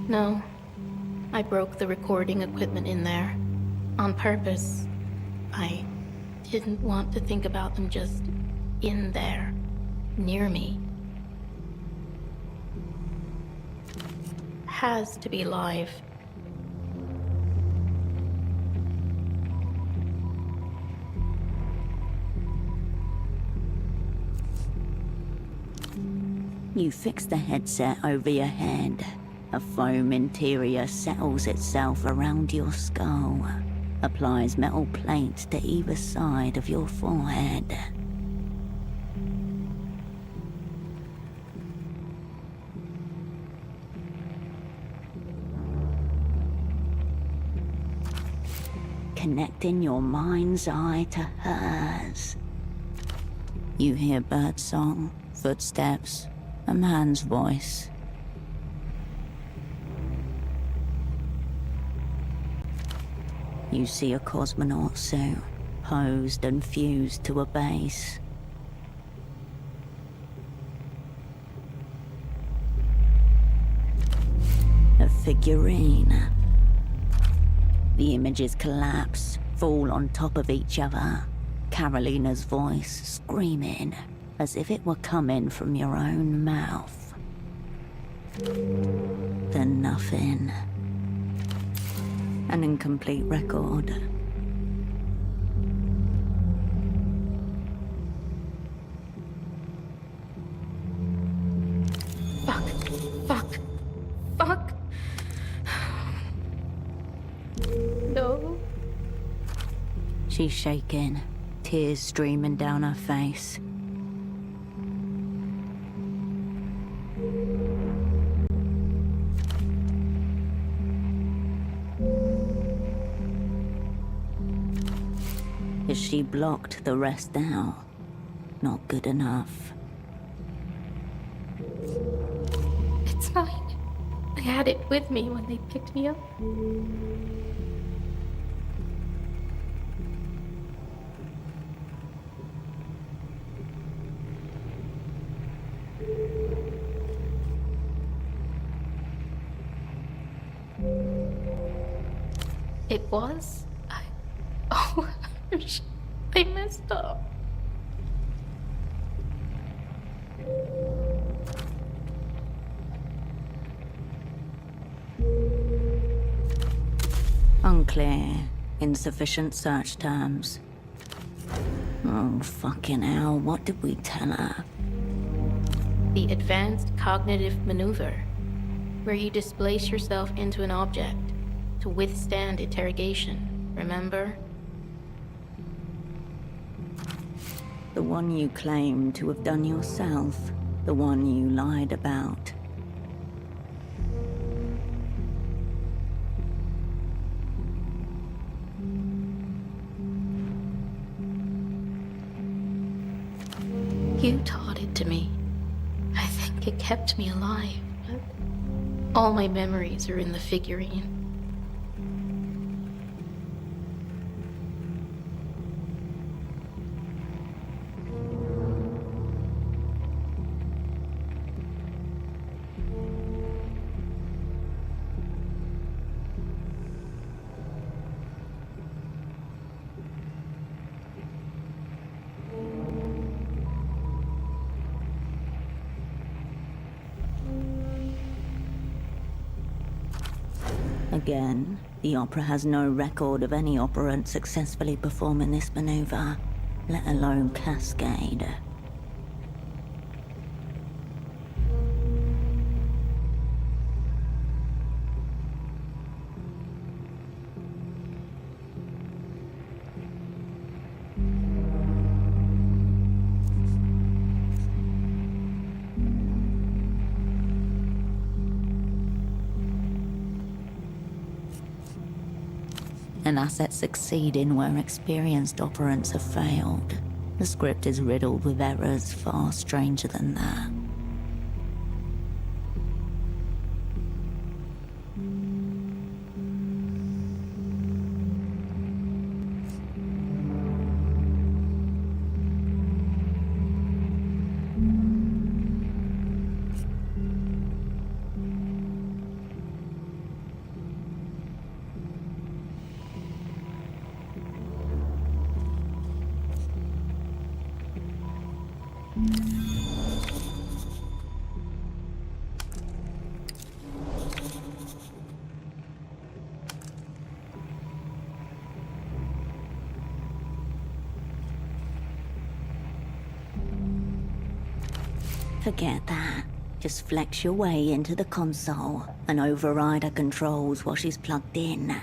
No. I broke the recording equipment in there. On purpose. I didn't want to think about them just in there, near me. Has to be live. You fix the headset over your head. A foam interior settles itself around your skull, applies metal plates to either side of your forehead. Connecting your mind's eye to hers. You hear birdsong, footsteps, a man's voice. You see a cosmonaut suit, posed and fused to a base. A figurine. The images collapse, fall on top of each other. Carolina's voice screaming, as if it were coming from your own mouth. Then nothing. An incomplete record. Fuck. No. She's shaking, tears streaming down her face. As she blocked the rest out. Not good enough. It's fine. I had it with me when they picked me up. It was? Oh, I messed up. Unclear. Insufficient search terms. Oh, fucking hell, what did we tell her? The advanced cognitive maneuver, where you displace yourself into an object to withstand interrogation, remember? The one you claim to have done yourself. The one you lied about. You taught it to me. I think it kept me alive. But all my memories are in the figurine. Again, the opera has no record of any operant successfully performing this maneuver, let alone cascade. An asset succeeding where experienced operants have failed. The script is riddled with errors far stranger than that. Forget that. Just flex your way into the console and override her controls while she's plugged in.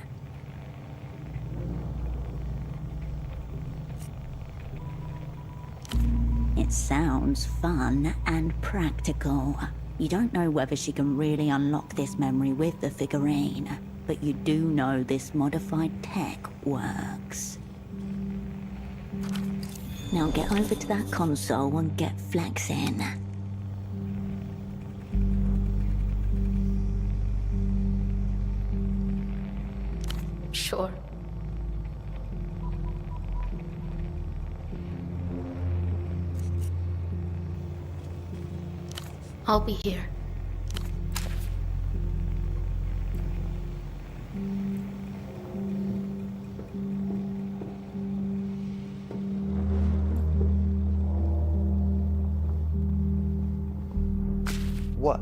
It sounds fun and practical. You don't know whether she can really unlock this memory with the figurine, but you do know this modified tech works. Now get over to that console and get flexing. Sure. I'll be here. What?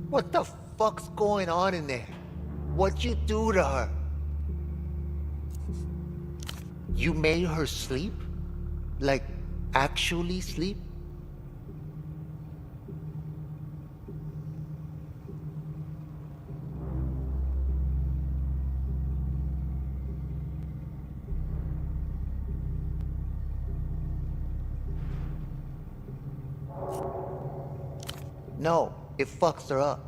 What the fuck's going on in there? What'd you do to her? You made her sleep? Like, actually sleep? No, it fucks her up.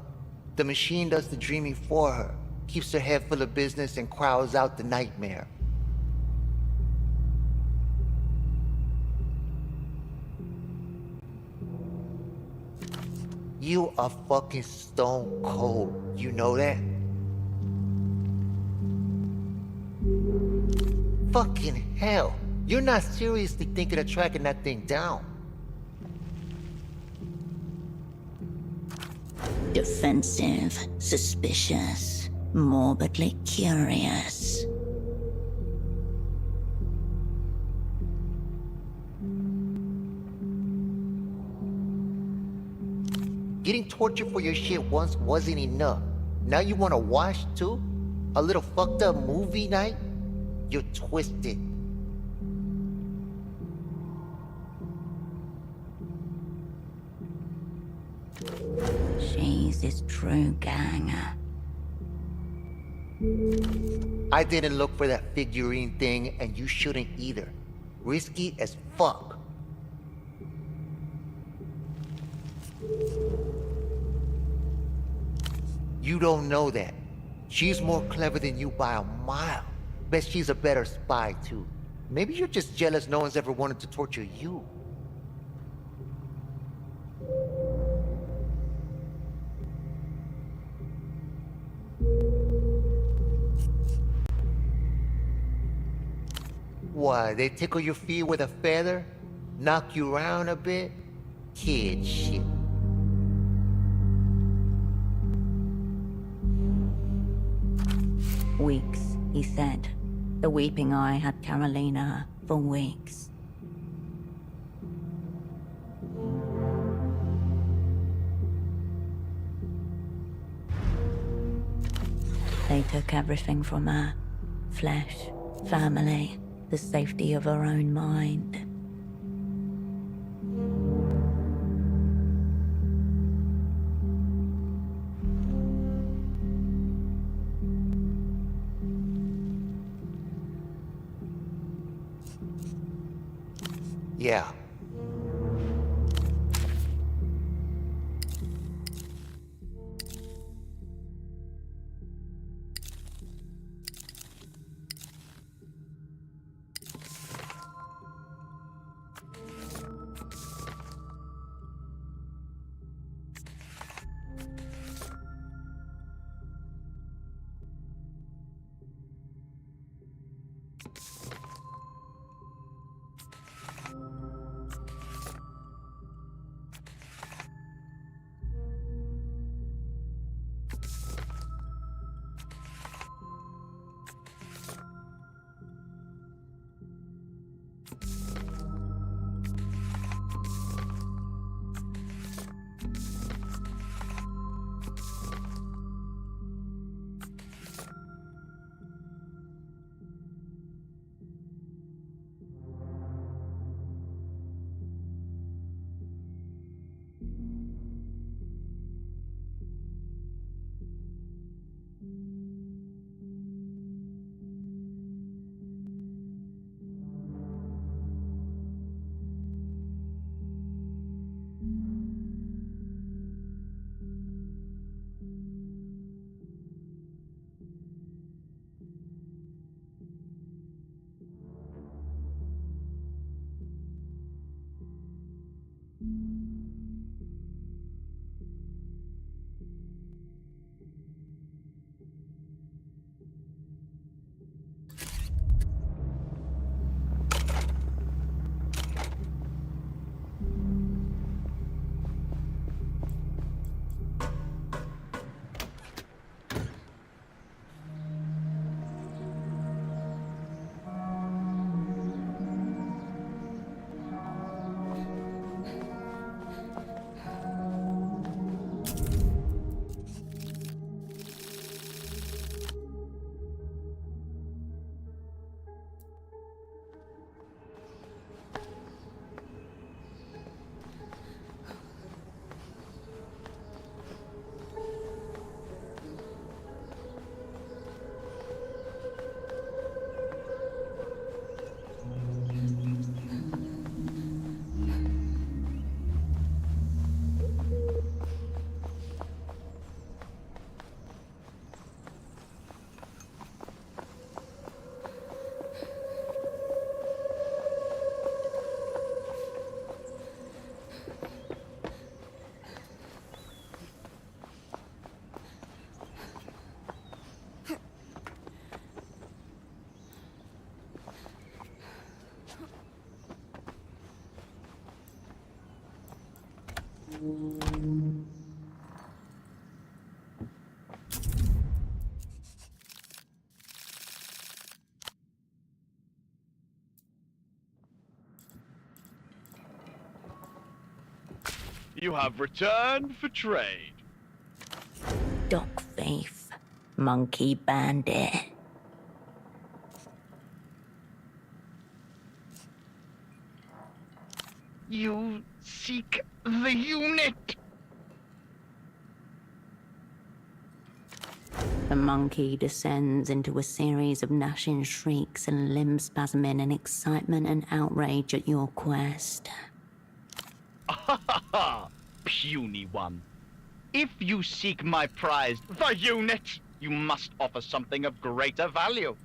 The machine does the dreaming for her, keeps her head full of business and crowds out the nightmare. You are fucking stone cold. You know that? Fucking hell. You're not seriously thinking of tracking that thing down. Defensive, suspicious, morbidly curious. Getting tortured for your shit once wasn't enough. Now you wanna wash too? A little fucked up movie night? You're twisted. She's his true gang. I didn't look for that figurine thing, and you shouldn't either. Risky as fuck. You don't know that. She's more clever than you by a mile. Bet she's a better spy, too. Maybe you're just jealous no one's ever wanted to torture you. Why, they tickle your feet with a feather? Knock you around a bit? Kid shit. Weeks, he said. The weeping eye had Carolina for weeks. They took everything from her. Flesh, family, the safety of her own mind. Yeah. You have returned for trade. Doc thief, monkey bandit. You seek the unit. The monkey descends into a series of gnashing shrieks and limb spasming in excitement and outrage at your quest. Puny one. If you seek my prize, the unit, you must offer something of greater value.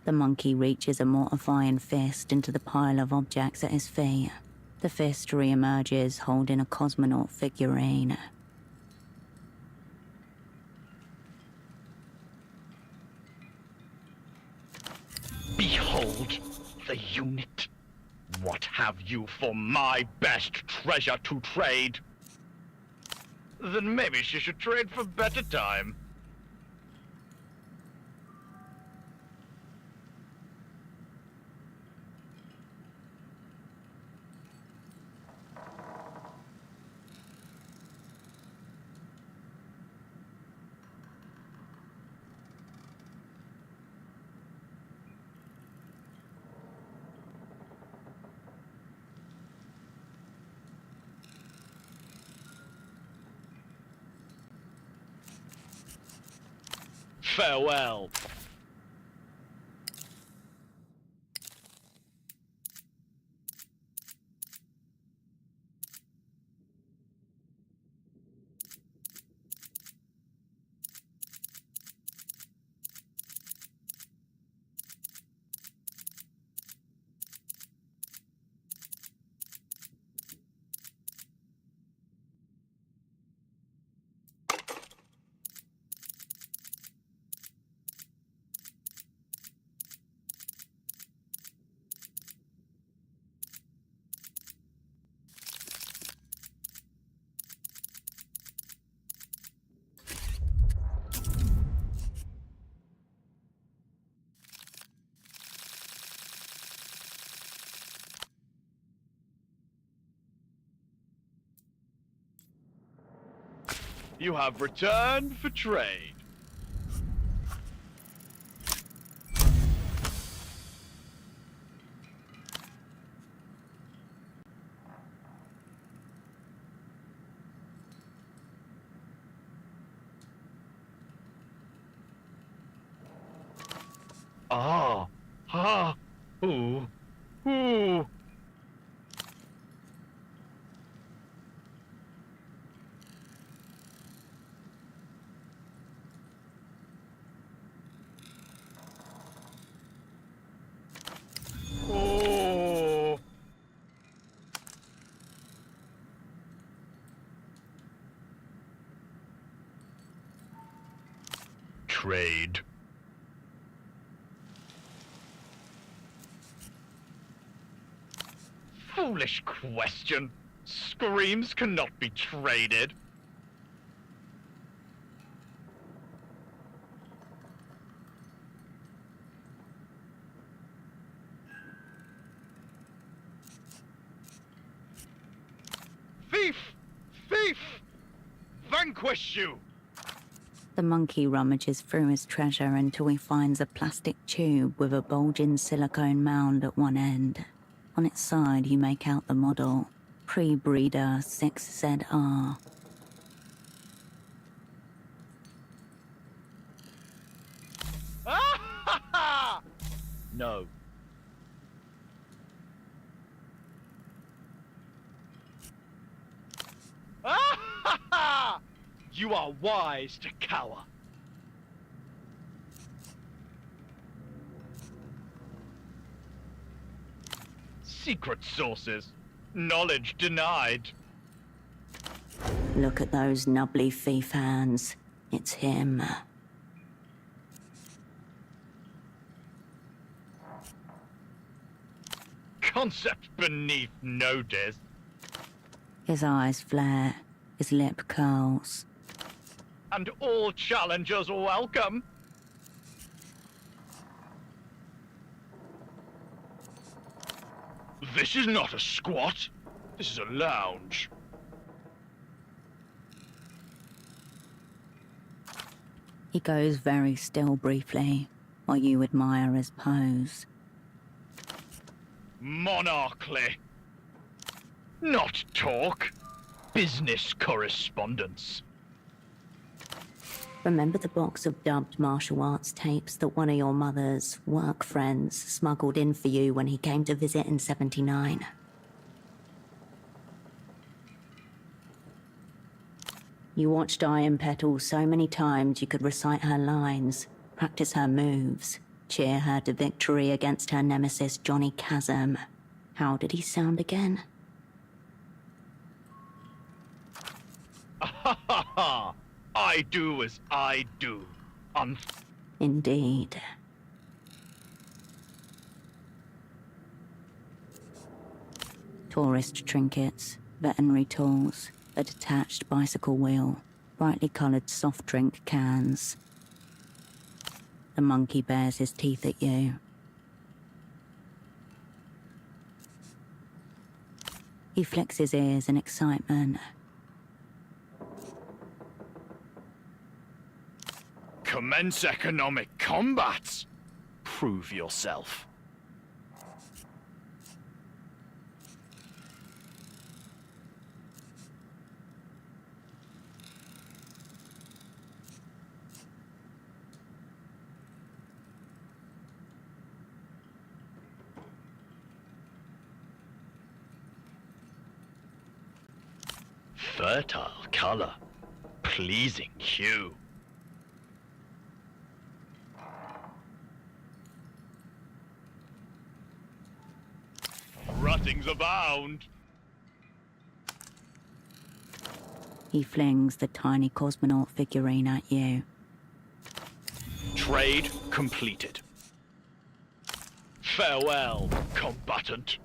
The monkey reaches a mortifying fist into the pile of objects at his feet. The fist re-emerges holding a cosmonaut figurine. Behold the unit. What have you for my best treasure to trade? Then maybe she should trade for better time. Farewell. You have returned for trade. Ah, ah, ooh, ooh. Oh, trade. Foolish question. Screams cannot be traded. Thief! Thief! Vanquish you! The monkey rummages through his treasure until he finds a plastic tube with a bulging silicone mound at one end. On its side, you make out the model, Pre-Breeder 6ZR. No. You are wise to cower. Secret sources. Knowledge denied. Look at those nubbly thief hands. It's him. Concept beneath notice. His eyes flare, his lip curls. And all challengers welcome. This is not a squat. This is a lounge. He goes very still briefly, while you admire his pose. Monarchly. Not talk. Business correspondence. Remember the box of dubbed martial arts tapes that one of your mother's work friends smuggled in for you when he came to visit in '79? You watched Iron Petal so many times you could recite her lines, practice her moves, cheer her to victory against her nemesis Johnny Chasm. How did he sound again? Ha ha ha! I do as I do. Indeed. Tourist trinkets, veterinary tools, a detached bicycle wheel, brightly coloured soft drink cans. The monkey bares his teeth at you. He flicks his ears in excitement. Commence economic combat. Prove yourself. Fertile color, pleasing hue. Ruttings abound. He flings the tiny cosmonaut figurine at you. Trade completed. Farewell, combatant.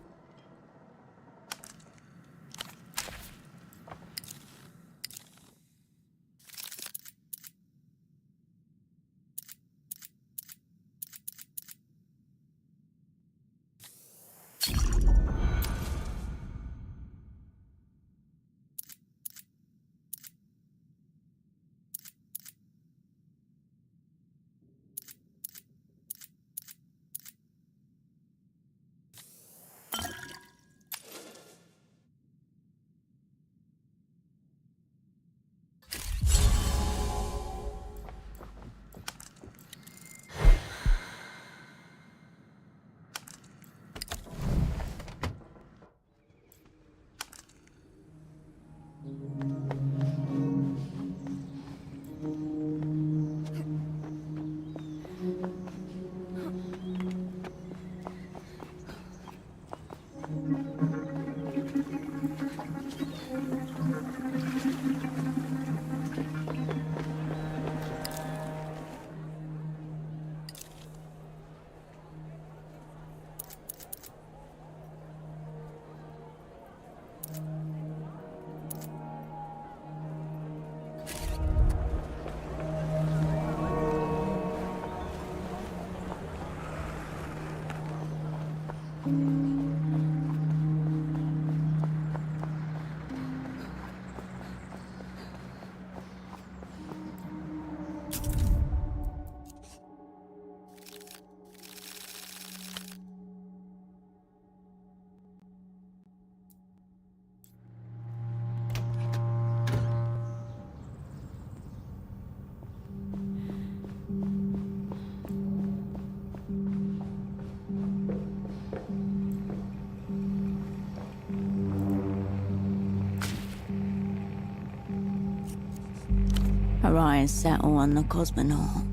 Her eyes settle on the cosmonaut.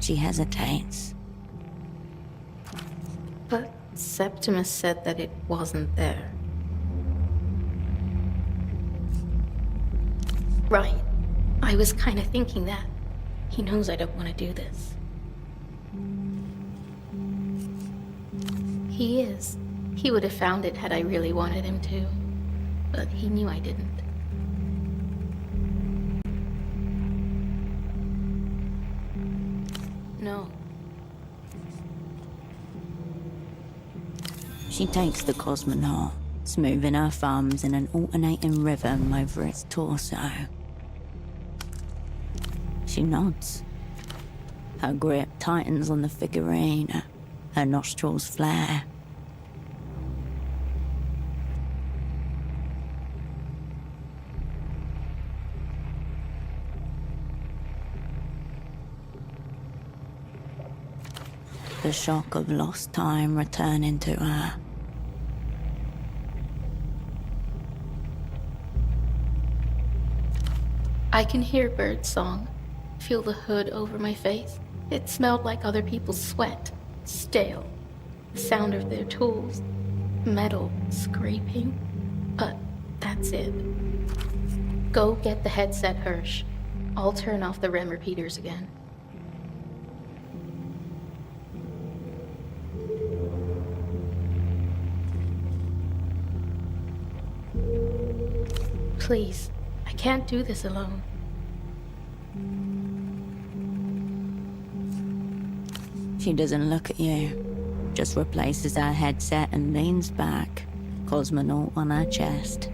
She hesitates. But Septimus said that it wasn't there. Right. I was kind of thinking that. He knows I don't want to do this. He is. He would have found it had I really wanted him to. But he knew I didn't. No. She takes the cosmonaut, smoothing her thumbs in an alternating rhythm over its torso. She nods. Her grip tightens on the figurine. Her nostrils flare. The shock of lost time returning to her. I can hear birdsong. Feel the hood over my face. It smelled like other people's sweat. Stale. The sound of their tools. Metal scraping. But that's it. Go get the headset, Hirsch. I'll turn off the REM repeaters again. Please, I can't do this alone. She doesn't look at you, just replaces her headset and leans back, cosmonaut on her chest.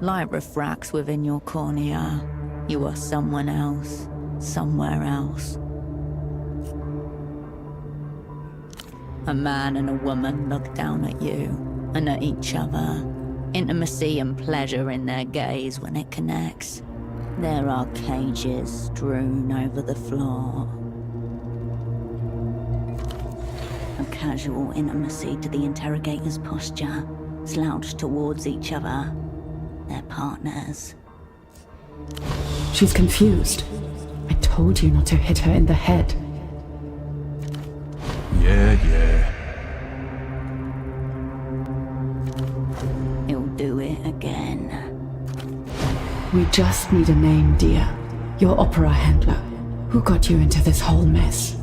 Light refracts within your cornea. You are someone else, somewhere else. A man and a woman look down at you and at each other. Intimacy and pleasure in their gaze when it connects. There are cages strewn over the floor. A casual intimacy to the interrogator's posture, slouched towards each other. Their partners. She's confused. I told you not to hit her in the head. Yeah. He'll do it again. We just need a name, dear. Your opera handler. Who got you into this whole mess?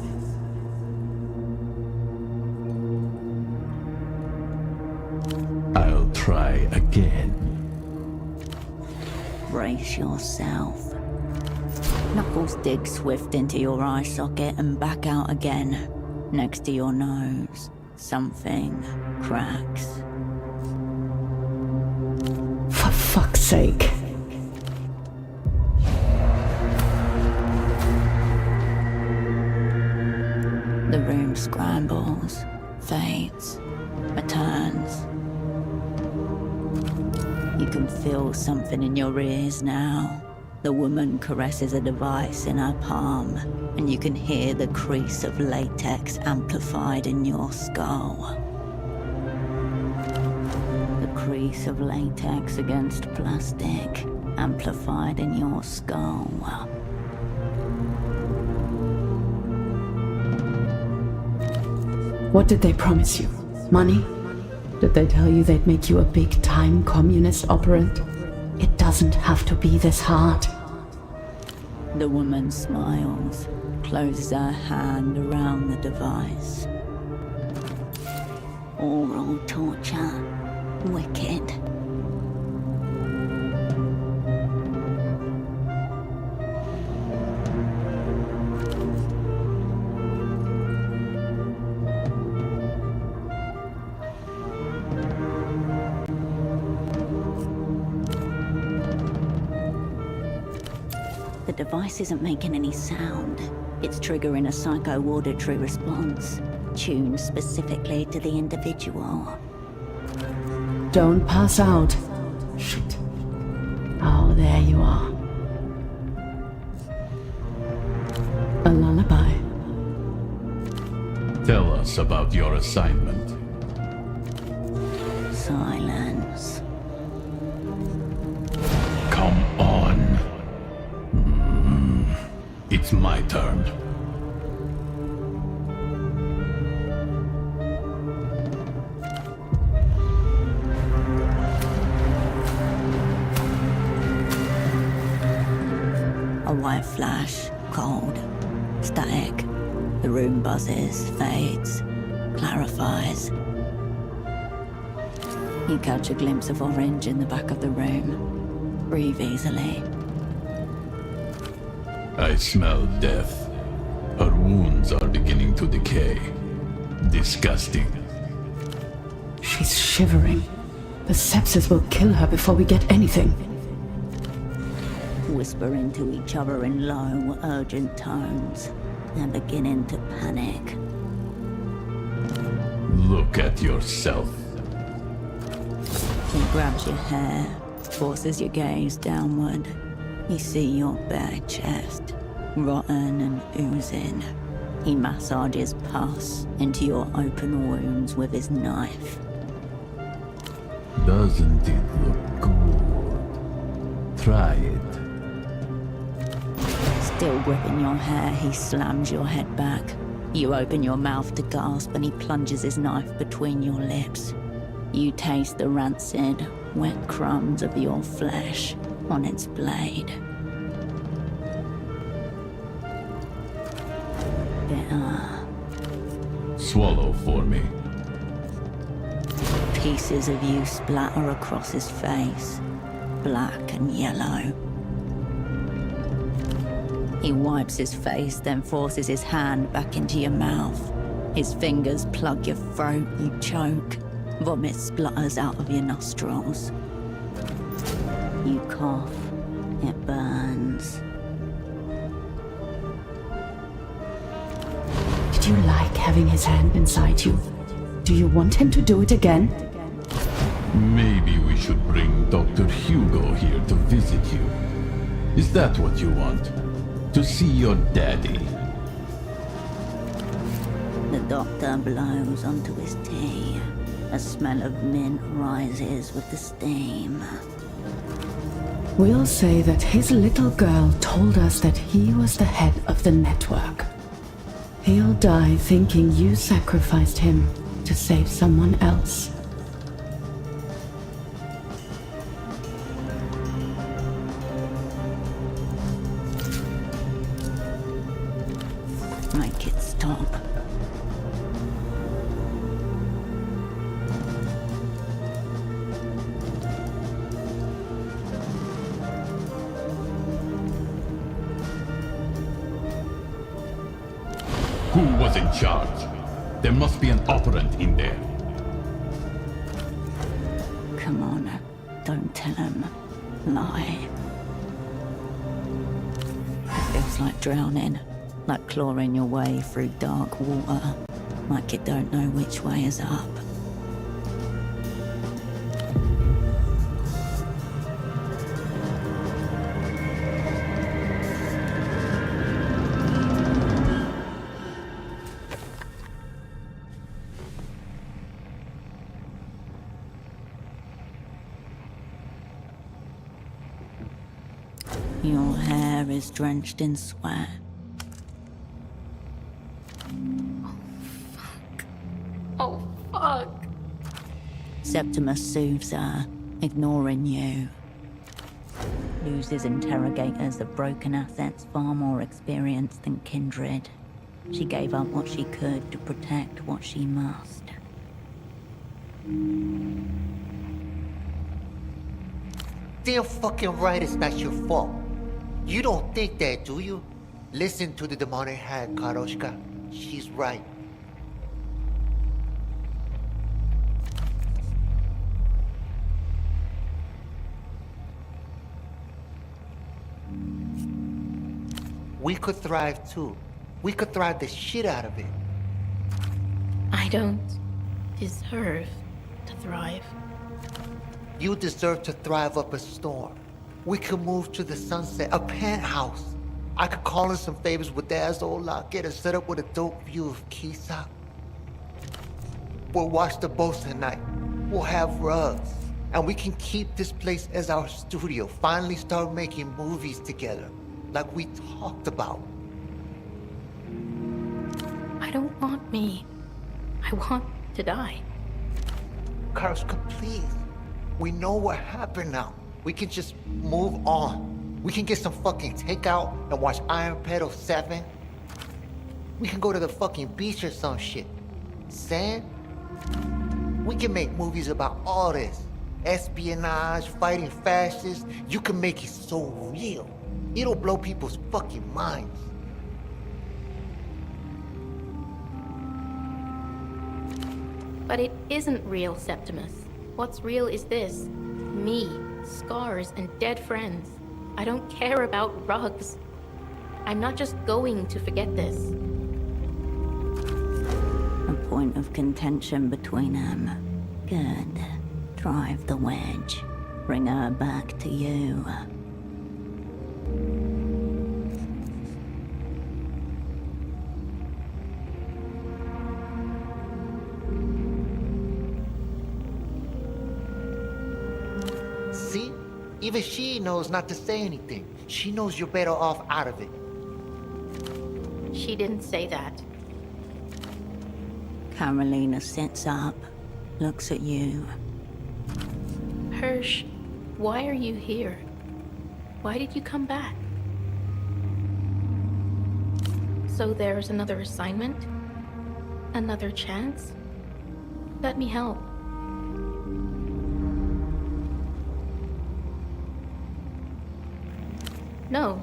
I'll try again. Brace yourself. Knuckles dig swift into your eye socket and back out again. Next to your nose, something cracks. For fuck's sake. The room scrambles, fades, returns. You can feel something in your ears now. The woman caresses a device in her palm, and you can hear the crease of latex amplified in your skull. The crease of latex against plastic, amplified in your skull. What did they promise you? Money? Did they tell you they'd make you a big-time communist operant? It doesn't have to be this hard. The woman smiles, closes her hand around the device. All Cruel torture. Wicked. The device isn't making any sound. It's triggering a psycho-auditory response, tuned specifically to the individual. Don't pass out. Shit. Oh, there you are. A lullaby. Tell us about your assignment. Silence. Come on. It's my turn. A white flash, cold, static. The room buzzes, fades, clarifies. You catch a glimpse of orange in the back of the room. Breathe easily. I smell death. Her wounds are beginning to decay. Disgusting. She's shivering. The sepsis will kill her before we get anything. Whisper into each other in low, urgent tones. They're beginning to panic. Look at yourself. He grabs your hair, forces your gaze downward. You see your bare chest, rotten and oozing. He massages pus into your open wounds with his knife. Doesn't it look good? Try it. Still gripping your hair, he slams your head back. You open your mouth to gasp and he plunges his knife between your lips. You taste the rancid, wet crumbs of your flesh on its blade. Bitter. Swallow for me. Pieces of you splatter across his face, black and yellow. He wipes his face, then forces his hand back into your mouth. His fingers plug your throat, you choke. Vomit splutters out of your nostrils. You cough. It burns. Did you like having his hand inside you? Do you want him to do it again? Maybe we should bring Dr. Hugo here to visit you. Is that what you want? To see your daddy? The doctor blows onto his tea. A smell of mint rises with the steam. We'll say that his little girl told us that he was the head of the network. He'll die thinking you sacrificed him to save someone else. Make it stop. Who was in charge? There must be an operant in there. Come on, don't tell him. Lie. It feels like drowning, like clawing your way through dark water, like you don't know which way is up. Your hair is drenched in sweat. Oh, fuck. Septimus soothes her, ignoring you. Luz's interrogators of broken assets far more experienced than Kindred. She gave up what she could to protect what she must. Damn fucking right it's not your fault. You don't think that, do you? Listen to the demonic hag, Karoshka. She's right. We could thrive too. We could thrive the shit out of it. I don't deserve to thrive. You deserve to thrive up a storm. We could move to the sunset, a penthouse. I could call in some favors with Dad's old lot, get us set up with a dope view of Kisa. We'll watch the boats tonight. We'll have rugs. And we can keep this place as our studio. Finally start making movies together, like we talked about. I don't want me. I want to die. Karushka, please. We know what happened now. We can just move on. We can get some fucking takeout and watch Iron Pedal 7. We can go to the fucking beach or some shit. Sand? We can make movies about all this. Espionage, fighting fascists. You can make it so real. It'll blow people's fucking minds. But it isn't real, Septimus. What's real is this. Me, scars, and dead friends. I don't care about rugs. I'm not just going to forget this. A point of contention between them. Good. Drive the wedge. Bring her back to you. See? Even she knows not to say anything. She knows you're better off out of it. She didn't say that. Carolina sits up, looks at you. Hirsch, why are you here? Why did you come back? So there's another assignment? Another chance? Let me help. No.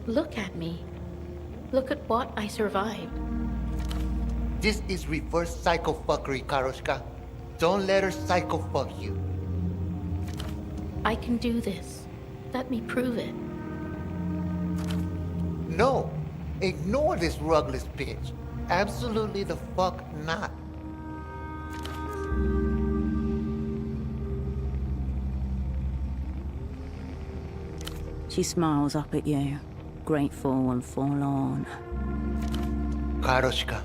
Look at me. Look at what I survived. This is reverse psycho-fuckery, Karoshka. Don't let her psycho-fuck you. I can do this. Let me prove it. No. Ignore this rugless bitch. Absolutely the fuck not. She smiles up at you, grateful and forlorn. Karoshka,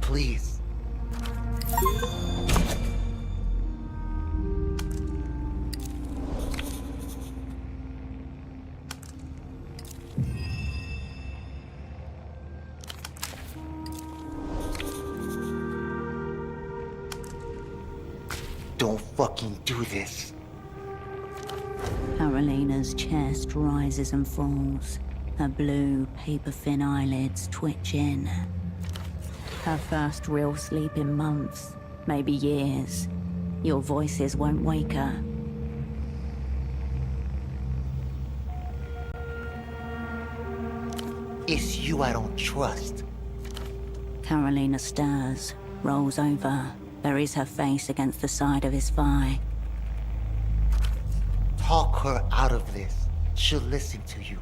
please. Don't fucking do this. Carolina's chest rises and falls. Her blue, paper-thin eyelids twitch in. Her first real sleep in months, maybe years. Your voices won't wake her. It's you I don't trust. Carolina stirs, rolls over, buries her face against the side of his thigh. Talk her out of this. She'll listen to you.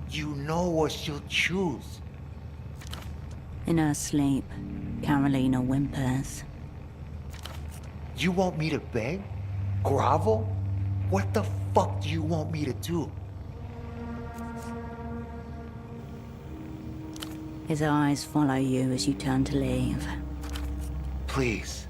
You know what she'll choose. In her sleep, Carolina whimpers. You want me to beg? Grovel? What the fuck do you want me to do? His eyes follow you as you turn to leave. Please.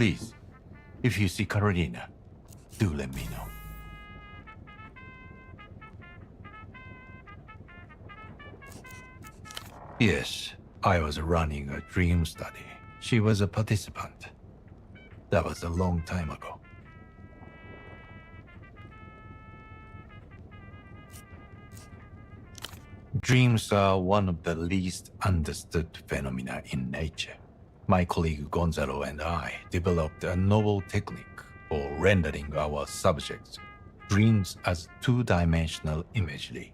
Please, if you see Carolina, do let me know. Yes, I was running a dream study. She was a participant. That was a long time ago. Dreams are one of the least understood phenomena in nature. My colleague Gonzalo and I developed a novel technique for rendering our subjects' dreams as two-dimensional imagery.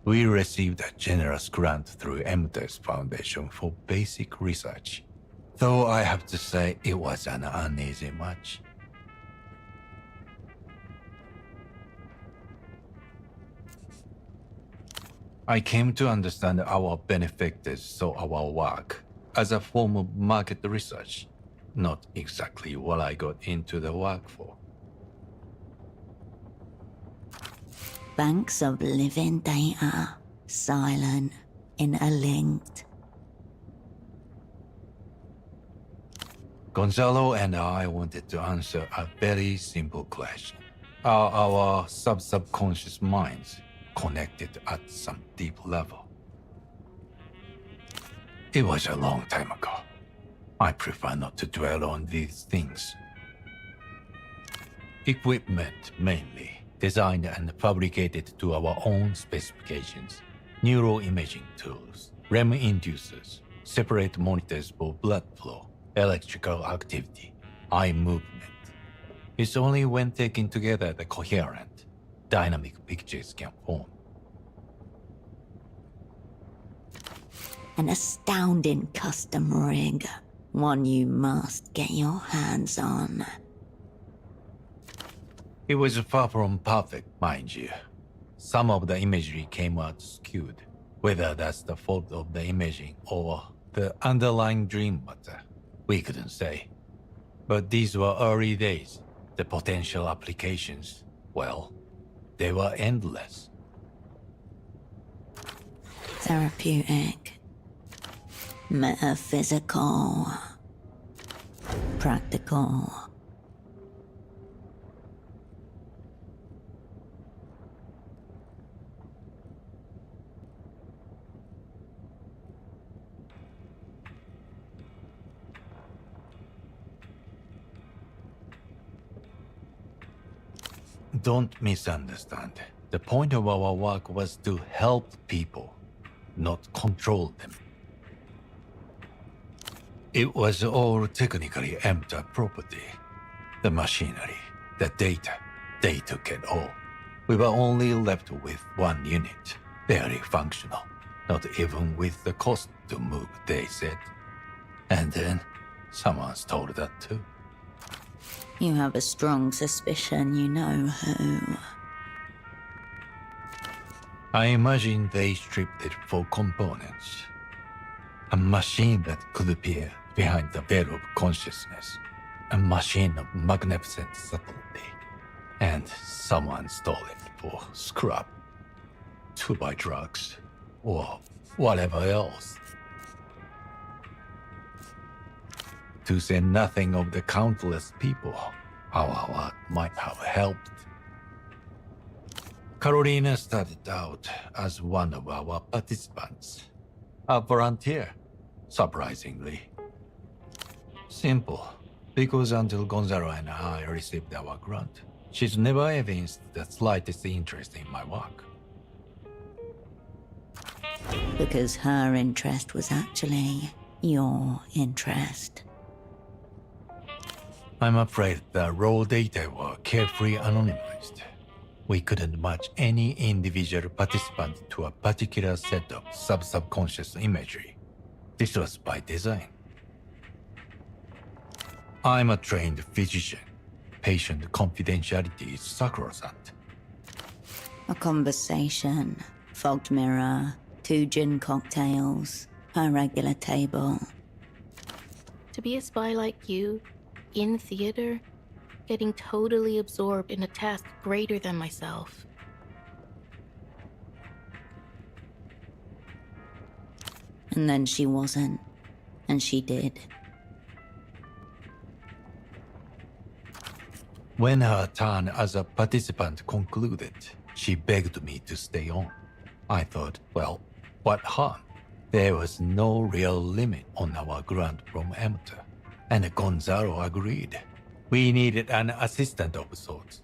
We received a generous grant through MTES Foundation for basic research, though I have to say it was an uneasy match. I came to understand our benefactors saw our work as a form of market research, not exactly what I got into the work for. Banks of living data, silent, interlinked. Gonzalo and I wanted to answer a very simple question. Are our subconscious minds connected at some deep level? It was a long time ago. I prefer not to dwell on these things. Equipment mainly, designed and fabricated to our own specifications. Neuroimaging tools, REM inducers, separate monitors for blood flow, electrical activity, eye movement. It's only when taken together that coherent, dynamic pictures can form. An astounding custom rig, one you must get your hands on. It was far from perfect, mind you. Some of the imagery came out skewed, whether that's the fault of the imaging or the underlying dream matter. We couldn't say. But these were early days. The potential applications, well, they were endless. Therapeutic, metaphysical, practical. Don't misunderstand. The point of our work was to help people, not control them. It was all technically empty property. The machinery, the data, they took it all. We were only left with one unit, barely functional, not even with the cost to move, they said. And then someone stole that too. You have a strong suspicion you know who. I imagine they stripped it for components. A machine that could appear behind the veil of consciousness. A machine of magnificent subtlety. And someone stole it for scrap. To buy drugs. Or whatever else. To say nothing of the countless people our work might have helped. Carolina started out as one of our participants. A volunteer, surprisingly. Simple, because until Gonzalo and I received our grant, she's never evinced the slightest interest in my work. Because her interest was actually your interest. I'm afraid the raw data were carefully anonymized. We couldn't match any individual participant to a particular set of subconscious imagery. This was by design. I'm a trained physician. Patient confidentiality is sacrosanct. A conversation, fogged mirror, 2 gin cocktails, a regular table. To be a spy like you, in theater, getting totally absorbed in a task greater than myself. And then she wasn't. And she did. When her turn as a participant concluded, she begged me to stay on. I thought, well, what harm? There was no real limit on our grant from amateur, and Gonzalo agreed. We needed an assistant of sorts.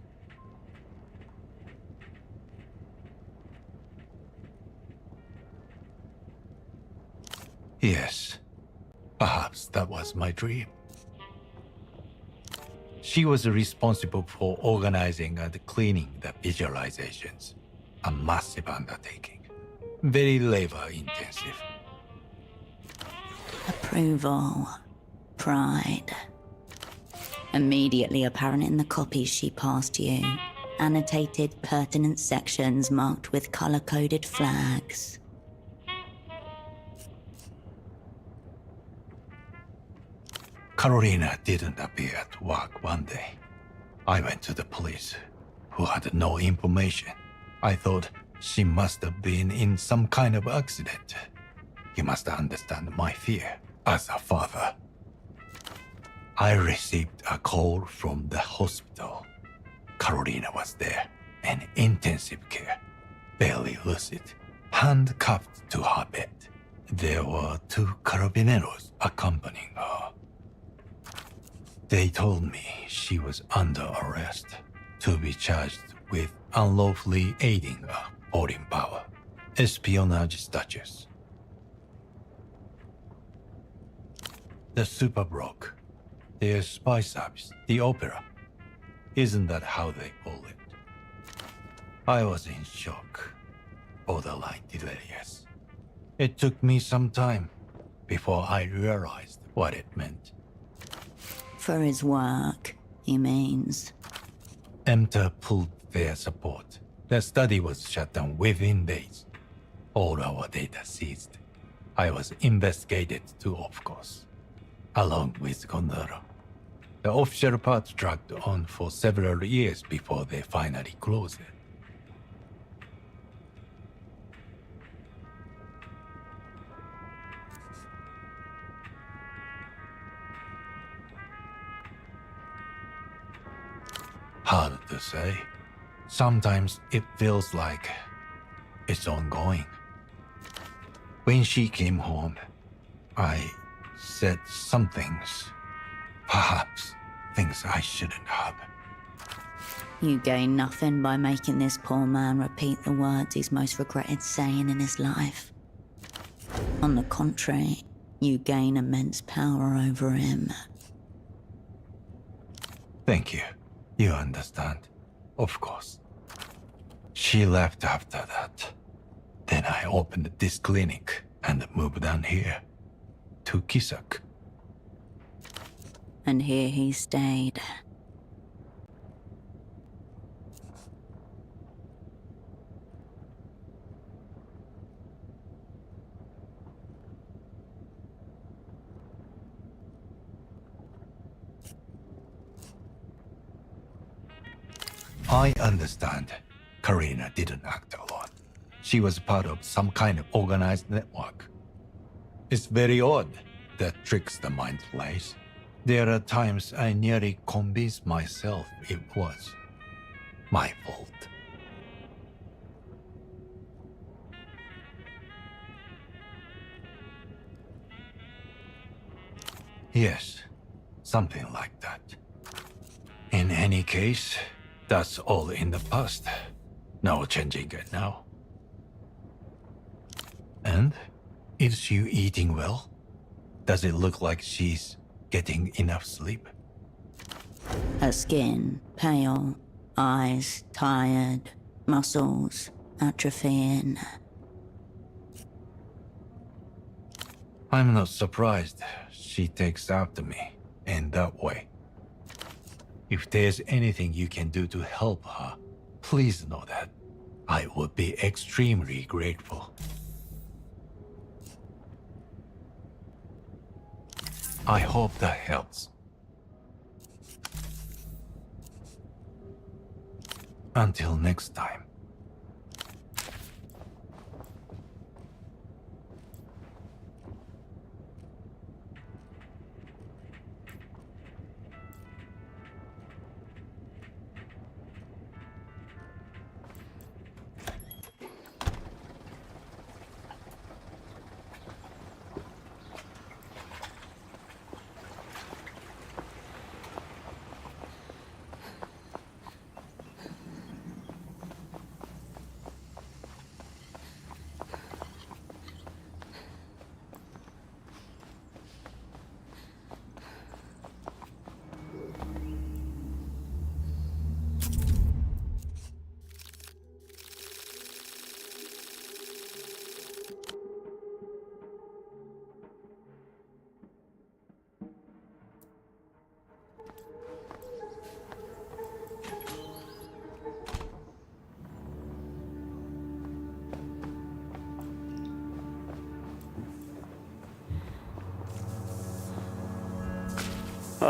Yes, perhaps that was my dream. She was responsible for organizing and cleaning the visualizations, a massive undertaking, very labor intensive. Approval. Pride. Immediately apparent in the copies she passed you. Annotated pertinent sections marked with color-coded flags. Carolina didn't appear at work one day. I went to the police, who had no information. I thought she must have been in some kind of accident. You must understand my fear as a father. I received a call from the hospital. Carolina was there, in intensive care, barely lucid, handcuffed to her bed. There were 2 carabineros accompanying her. They told me she was under arrest to be charged with unlawfully aiding a foreign power, espionage statutes. The Super Broke, their spy service, the opera. Isn't that how they call it? I was in shock, borderline delirious. It took me some time before I realized what it meant. For his work, he means. EMTA pulled their support. The study was shut down within days. All our data seized. I was investigated too, of course, along with Gonzalo. The official part dragged on for several years before they finally closed it. Hard to say. Sometimes it feels like it's ongoing. When she came home, I said some things. Perhaps things I shouldn't have. You gain nothing by making this poor man repeat the words he's most regretted saying in his life. On the contrary, you gain immense power over him. Thank you. You understand. Of course. She left after that. Then I opened this clinic and moved down here. To Kisak. And here he stayed. I understand. Karina didn't act alone. She was part of some kind of organized network. It's very odd that tricks the mind plays. There are times I nearly convinced myself it was my fault. Yes, something like that. In any case, that's all in the past. No changing it now. And? Is she eating well? Does it look like she's getting enough sleep? Her skin, pale, eyes tired, muscles atrophying. I'm not surprised she takes after me in that way. If there's anything you can do to help her, please know that I would be extremely grateful. I hope that helps. Until next time.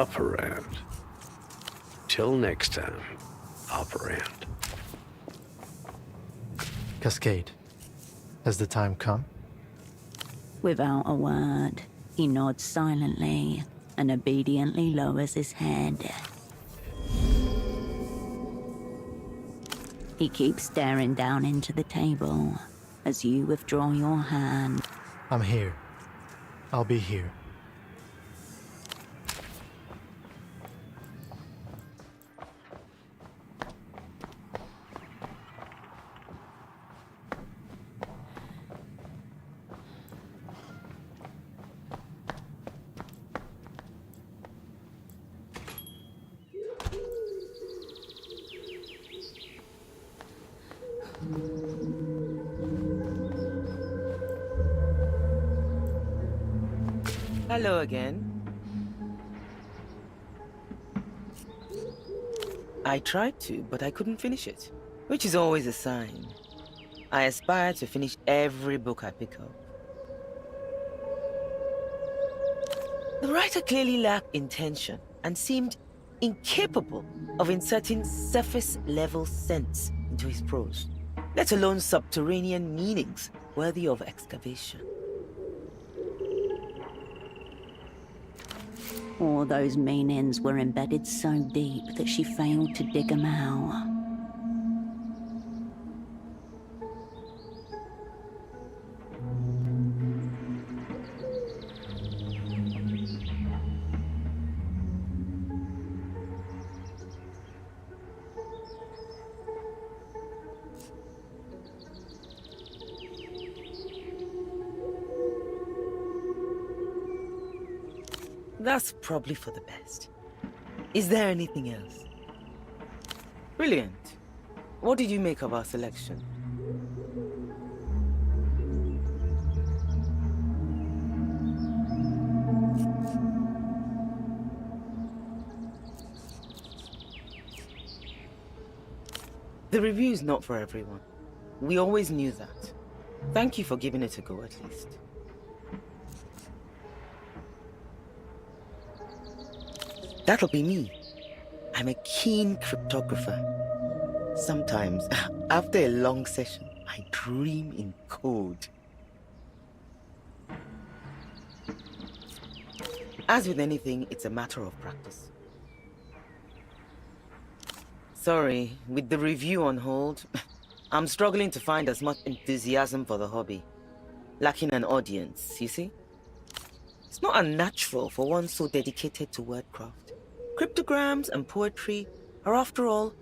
Operand. Till next time, Operand. Cascade, has the time come? Without a word, he nods silently and obediently lowers his head. He keeps staring down into the table as you withdraw your hand. I'm here. I'll be here. Hello again. I tried to, but I couldn't finish it, which is always a sign. I aspire to finish every book I pick up. The writer clearly lacked intention and seemed incapable of inserting surface-level sense into his prose, let alone subterranean meanings worthy of excavation. All those meanings were embedded so deep that she failed to dig them out. That's probably for the best. Is there anything else? Brilliant. What did you make of our selection? The review's not for everyone. We always knew that. Thank you for giving it a go at least. That'll be me. I'm a keen cryptographer. Sometimes, after a long session, I dream in code. As with anything, it's a matter of practice. Sorry, with the review on hold, I'm struggling to find as much enthusiasm for the hobby. Lacking an audience, you see? It's not unnatural for one so dedicated to wordcraft. Cryptograms and poetry are, after all,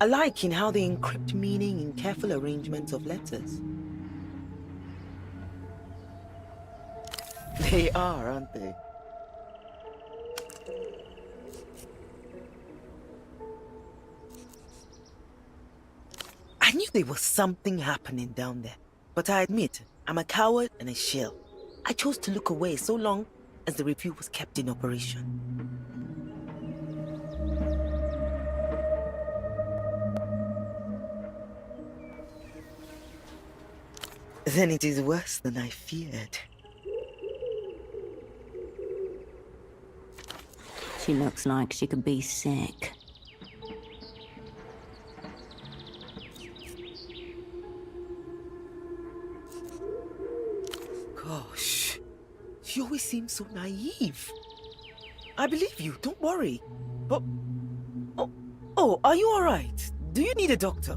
alike in how they encrypt meaning in careful arrangements of letters. They are, aren't they? I knew there was something happening down there, but I admit, I'm a coward and a shell. I chose to look away so long as the review was kept in operation. Then it is worse than I feared. She looks like she could be sick. Gosh, she always seems so naive. I believe you, don't worry. But... Oh, are you alright? Do you need a doctor?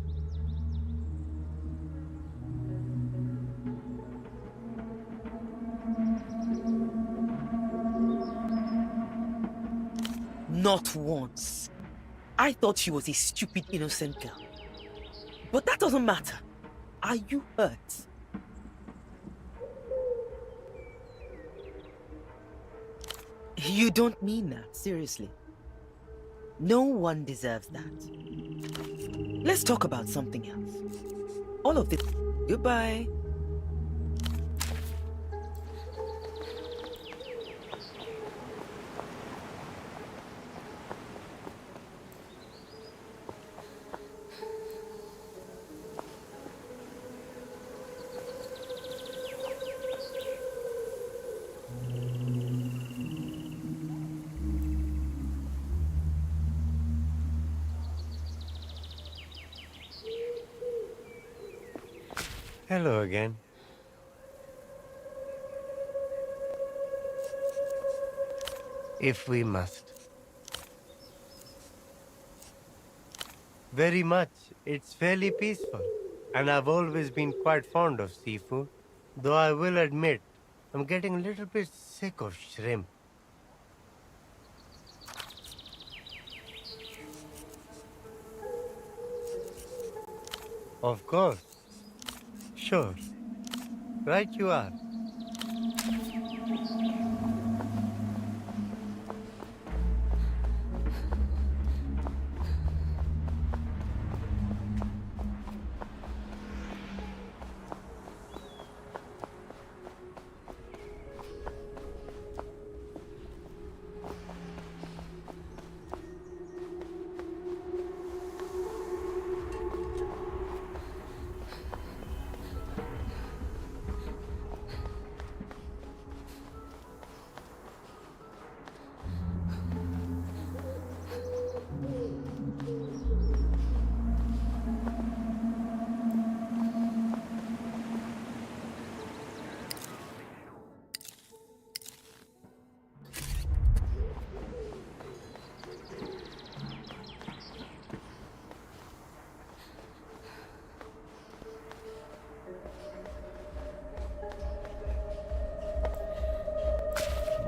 Not once. I thought she was a stupid, innocent girl. But that doesn't matter. Are you hurt? You don't mean that, seriously. No one deserves that. Let's talk about something else. All of this. Goodbye. Hello again. If we must. Very much. It's fairly peaceful. And I've always been quite fond of seafood. Though I will admit, I'm getting a little bit sick of shrimp. Of course. Sure. Right you are.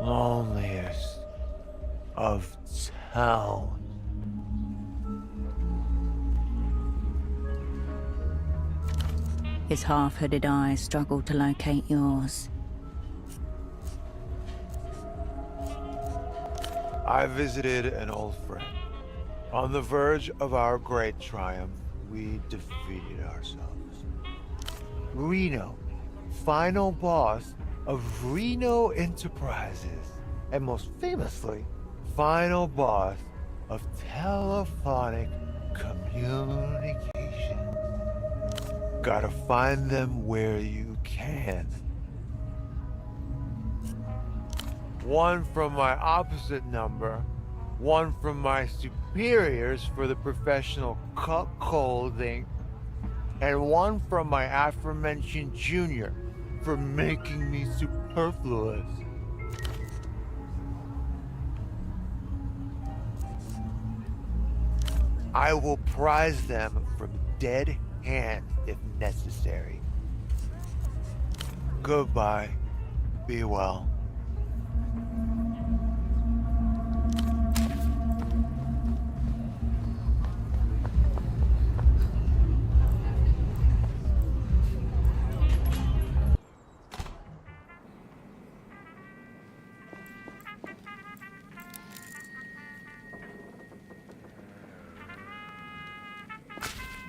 Loneliest of town. His half-hooded eyes struggle to locate yours. I visited an old friend. On the verge of our great triumph, we defeated ourselves. Reno, final boss of Reno Enterprises, and most famously, final boss of telephonic communication. Gotta find them where you can. One from my opposite number, one from my superiors for the professional cuckolding, and one from my aforementioned junior for making me superfluous. I will prize them from dead hands if necessary. Goodbye. Be well.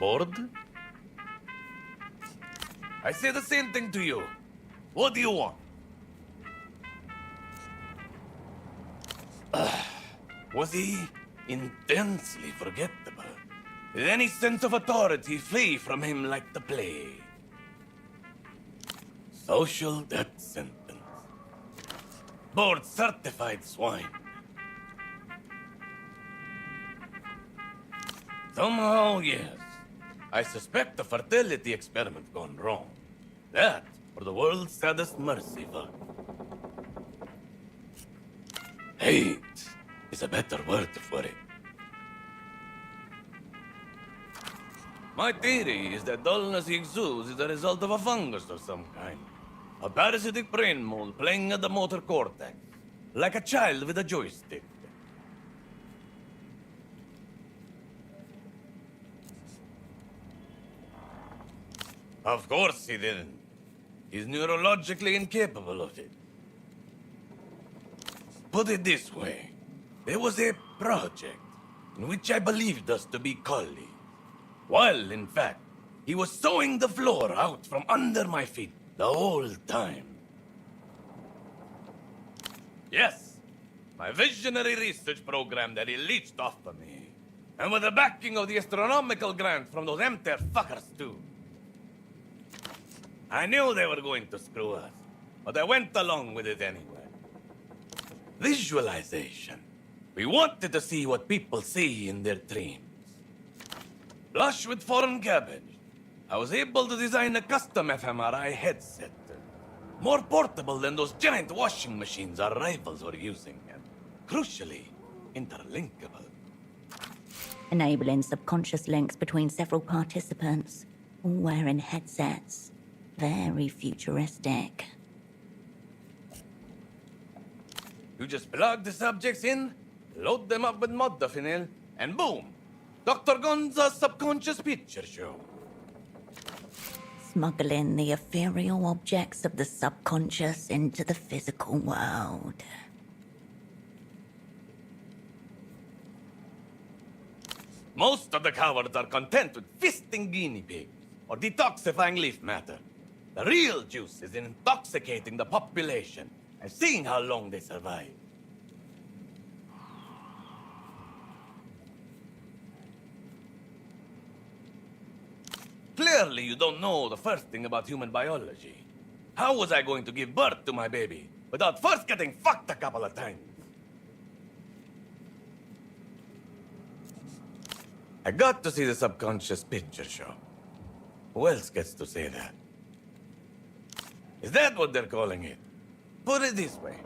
Bored? I say the same thing to you. What do you want? Was he intensely forgettable? Did any sense of authority flee from him like the plague? Social death sentence. Board certified swine. Somehow, yes. I suspect the fertility experiment gone wrong. That, or the world's saddest mercy bug. Hate is a better word for it. My theory is that dullness he exudes is the result of a fungus of some kind. A parasitic brain mold playing at the motor cortex, like a child with a joystick. Of course he didn't. He's neurologically incapable of it. Put it this way. There was a project in which I believed us to be colleagues. While, in fact, he was sawing the floor out from under my feet the whole time. Yes, my visionary research program that he leached off of me. And with the backing of the astronomical grant from those MTER fuckers, too. I knew they were going to screw us, but I went along with it anyway. Visualization. We wanted to see what people see in their dreams. Flush with foreign cabbage. I was able to design a custom fMRI headset. More portable than those giant washing machines our rivals were using, and crucially, interlinkable. Enabling subconscious links between several participants, all wearing headsets. Very futuristic. You just plug the subjects in, load them up with modafinil, and boom! Dr. Gonza's subconscious picture show. Smuggling the ethereal objects of the subconscious into the physical world. Most of the cowards are content with fisting guinea pigs or detoxifying leaf matter. The real juice is in intoxicating the population and seeing how long they survive. Clearly, you don't know the first thing about human biology. How was I going to give birth to my baby without first getting fucked a couple of times? I got to see the subconscious picture show. Who else gets to say that? Is that what they're calling it? Put it this way.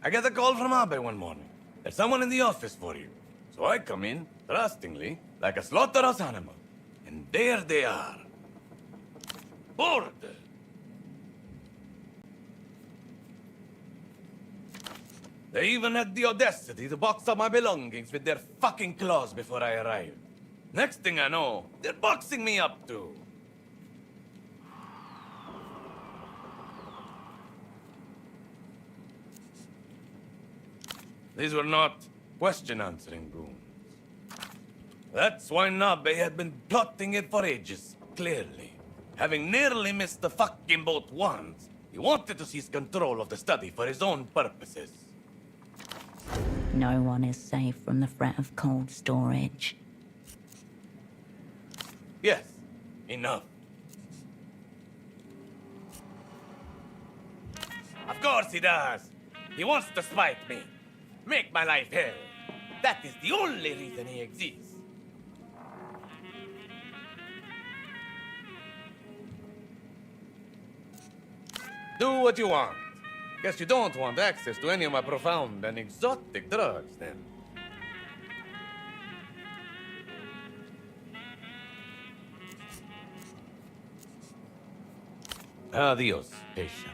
I get a call from Abe one morning. There's someone in the office for you. So I come in, trustingly, like a slaughterhouse animal. And there they are. Bored. They even had the audacity to box up my belongings with their fucking claws before I arrived. Next thing I know, they're boxing me up too. These were not question-answering goons. That's why Nabe had been plotting it for ages, clearly. Having nearly missed the fucking boat once, he wanted to seize control of the study for his own purposes. No one is safe from the threat of cold storage. Yes, enough. Of course he does. He wants to spite me. Make my life hell. That is the only reason he exists. Do what you want. Guess you don't want access to any of my profound and exotic drugs, then. Adios, patient.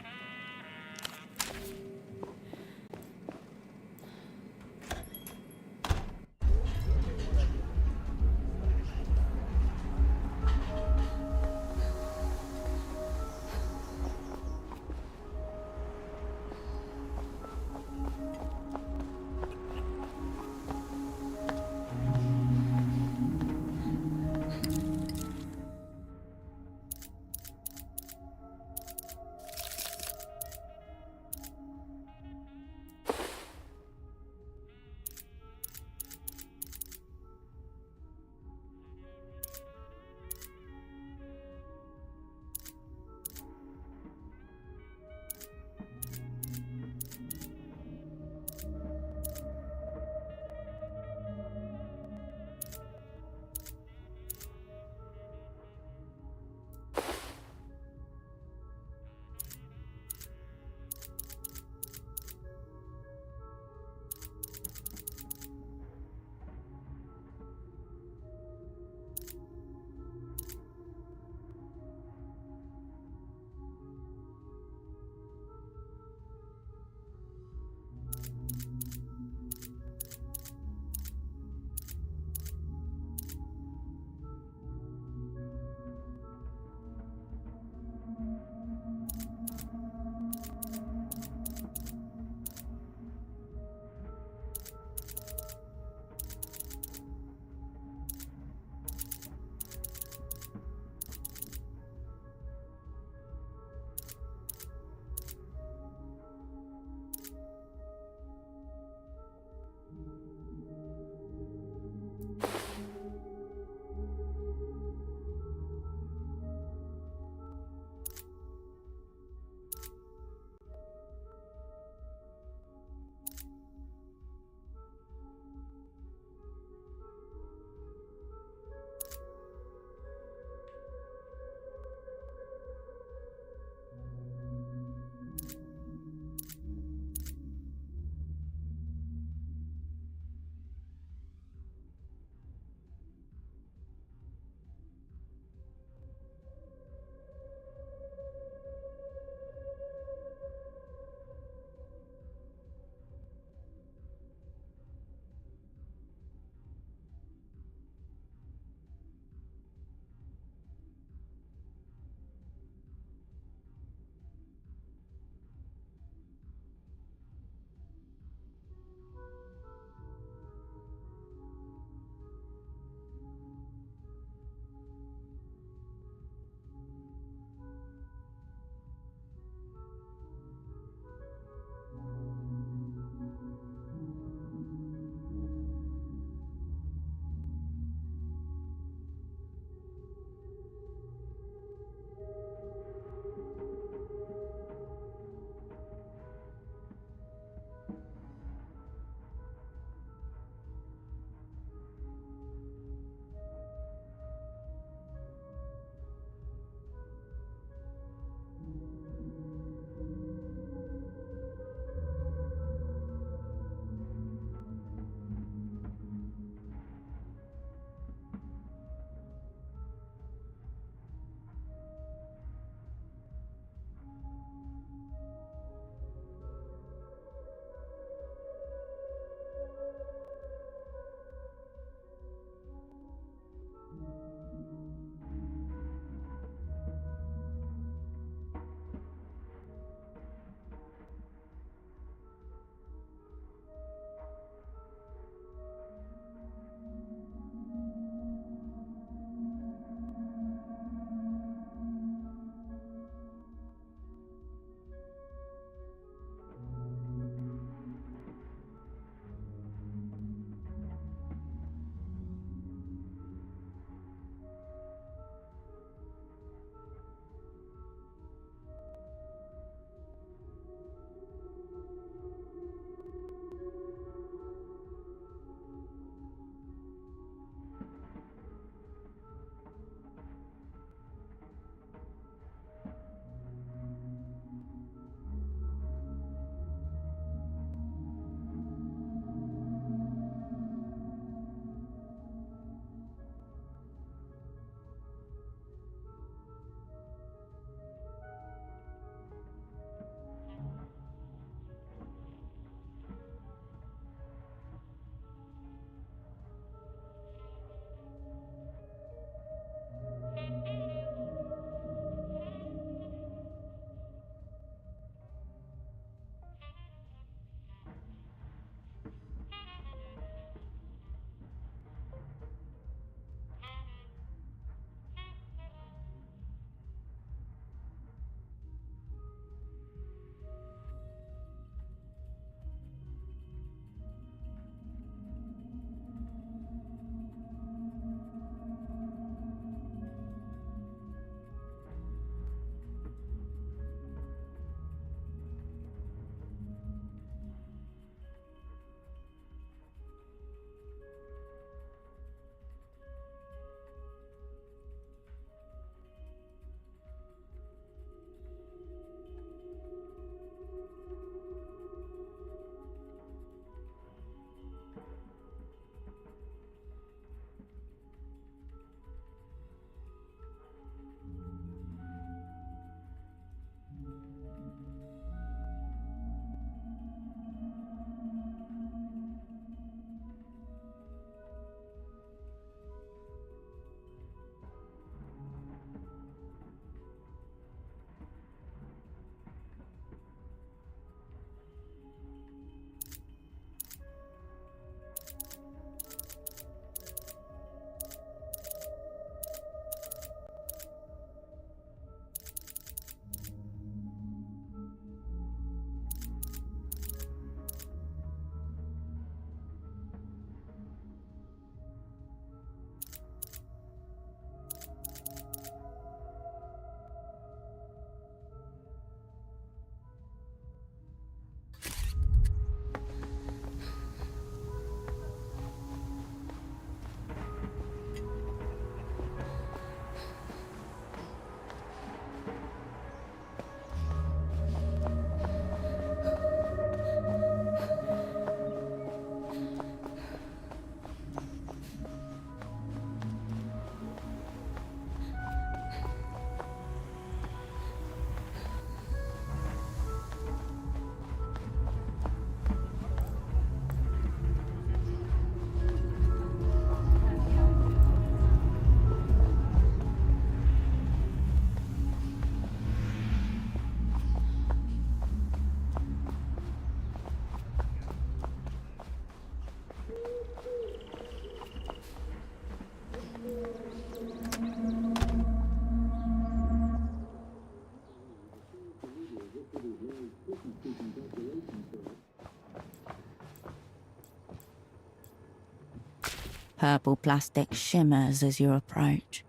Purple plastic shimmers as you approach.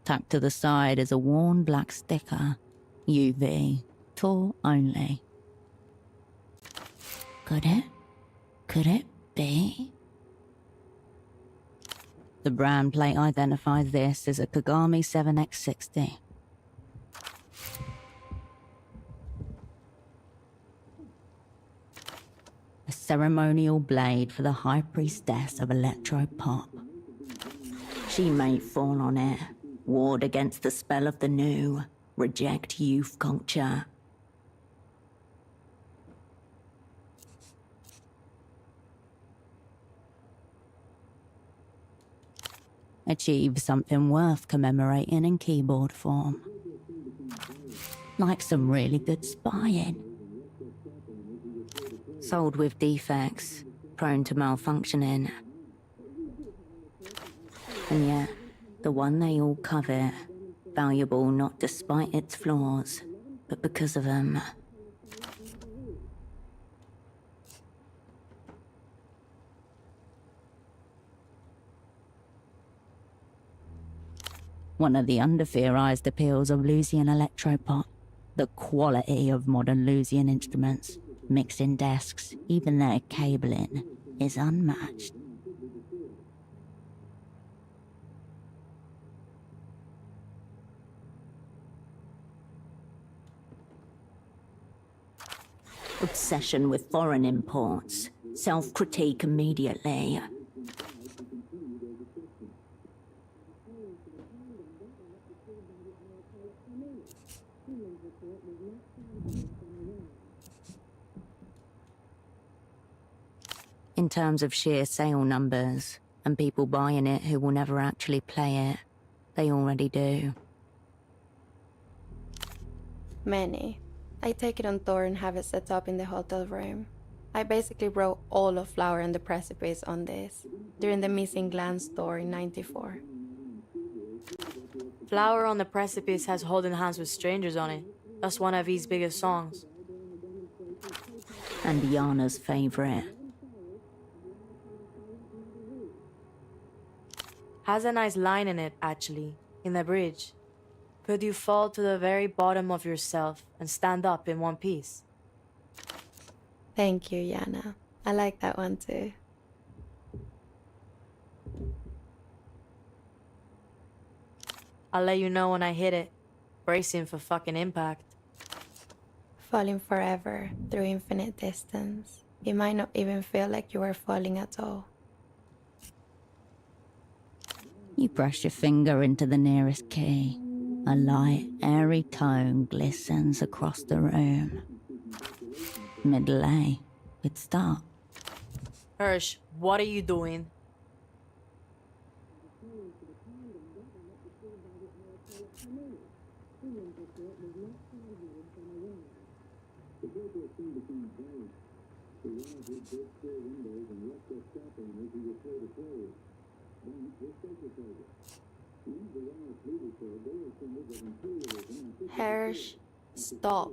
Tacked to the side is a worn black sticker. UV. Tour only. Could it? Could it be? The brand plate identifies this as a Kagami 7X60. A ceremonial blade for the High Priestess of Electro-Pop. She may fall on it, ward against the spell of the new, reject youth culture. Achieve something worth commemorating in keyboard form. Like some really good spying. Sold with defects, prone to malfunctioning. And yet, the one they all covet, valuable not despite its flaws, but because of them. One of the under-theorized appeals of Lusian electropop, the quality of modern Lusian instruments, mixing desks, even their cabling, is unmatched. Obsession with foreign imports, self-critique immediately. In terms of sheer sale numbers, and people buying it who will never actually play it, they already do. Many. I take it on tour and have it set up in the hotel room. I basically wrote all of Flower and the Precipice on this, during the Missing Glance tour in '94. Flower on the Precipice has Holding Hands with Strangers on it. That's one of his biggest songs. And Yana's favorite. Has a nice line in it, actually, in the bridge. Could you fall to the very bottom of yourself and stand up in one piece? Thank you, Yana. I like that one too. I'll let you know when I hit it. Bracing for fucking impact. Falling forever through infinite distance. It might not even feel like you are falling at all. You brush your finger into the nearest key. A light, airy tone glistens across the room. Middle A. Good start. Hirsch, what are you doing? Hirsch, stop.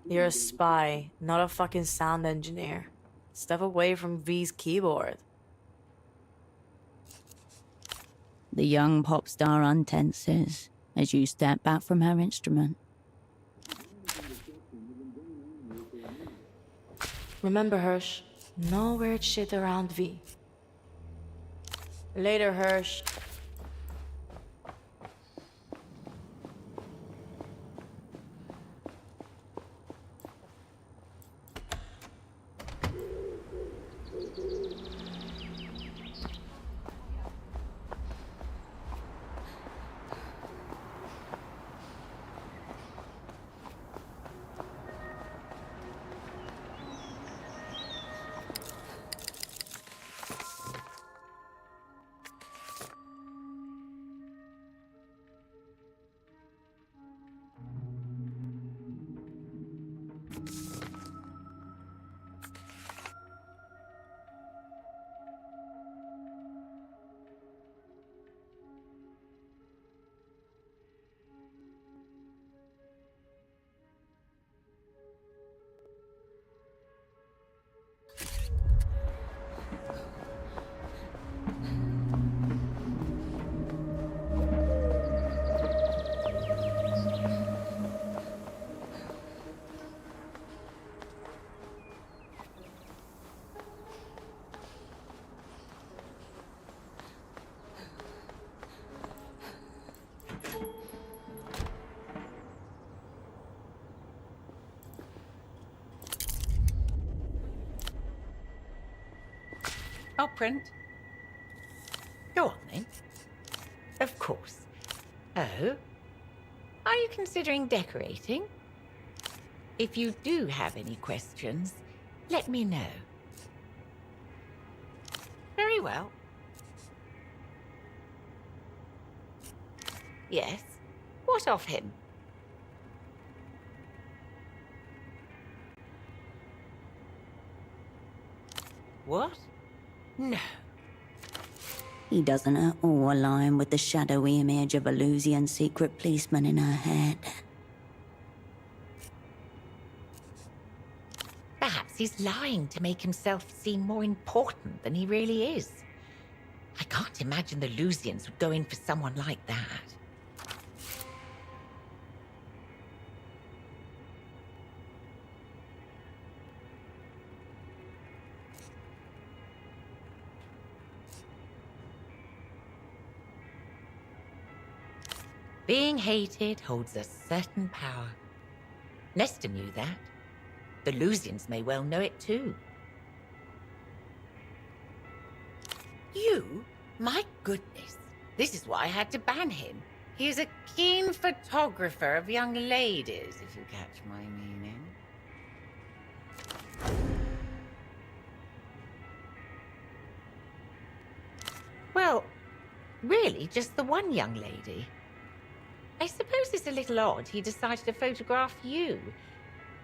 You're a spy, not a fucking sound engineer. Step away from V's keyboard. The young pop star untenses as you step back from her instrument. Remember, Hirsch, no weird shit around V. Later, Hirsch. I'll print. Go on then. Of course. Oh? Are you considering decorating? If you do have any questions, let me know. Very well. Yes? What of him? What? No. He doesn't at all align with the shadowy image of a Lusian secret policeman in her head. Perhaps he's lying to make himself seem more important than he really is. I can't imagine the Lusians would go in for someone like that. Being hated holds a certain power. Nesta knew that. The Lusians may well know it too. You? My goodness. This is why I had to ban him. He is a keen photographer of young ladies, if you catch my meaning. Well, really just the one young lady. I suppose it's a little odd he decided to photograph you.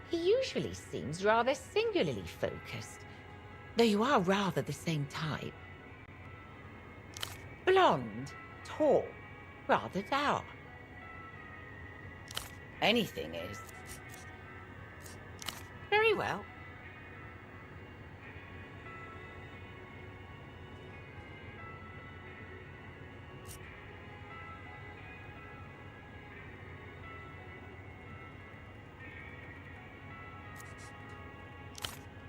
He usually seems rather singularly focused, though you are rather the same type. Blonde, tall, rather dour. Anything is. Very well.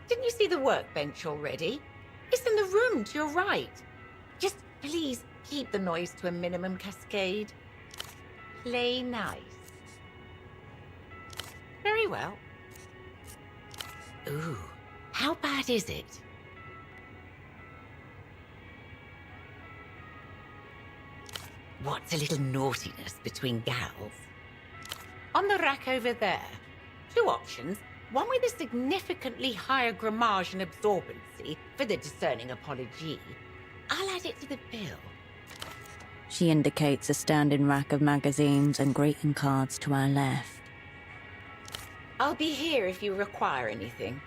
Didn't you see the workbench already? It's in the room to your right. Just please keep the noise to a minimum, Cascade. Play nice. Very well. Ooh, how bad is it? What's a little naughtiness between gals? On the rack over there. 2 options. One with a significantly higher grammage and absorbency for the discerning apology. I'll add it to the bill. She indicates a standing rack of magazines and greeting cards to our left. I'll be here if you require anything.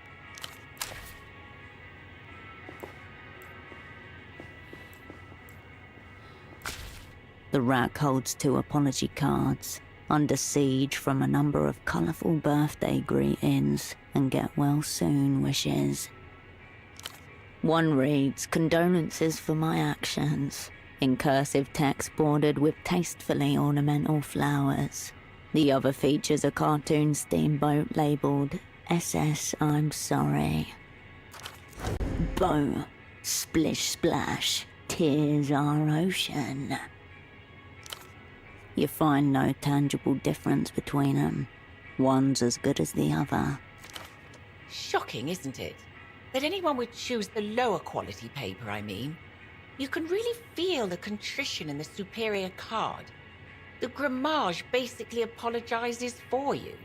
The rack holds 2 apology cards, under siege from a number of colourful birthday greetings and get well soon wishes. One reads, "Condolences for my actions," in cursive text bordered with tastefully ornamental flowers. The other features a cartoon steamboat labelled, "SS I'm sorry." Boom. Splish splash. Tears our ocean. You find no tangible difference between them. One's as good as the other. Shocking, isn't it? That anyone would choose the lower quality paper, I mean. You can really feel the contrition in the superior card. The grammage basically apologizes for you.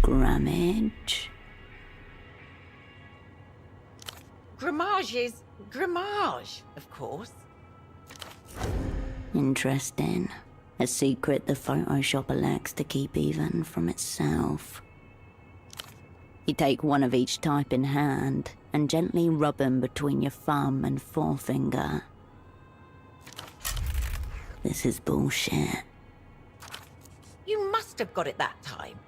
Grammage? Grammage is grammage, of course. Interesting. A secret the Photoshop elects to keep even from itself. You take one of each type in hand and gently rub them between your thumb and forefinger. This is bullshit. You must have got it that time.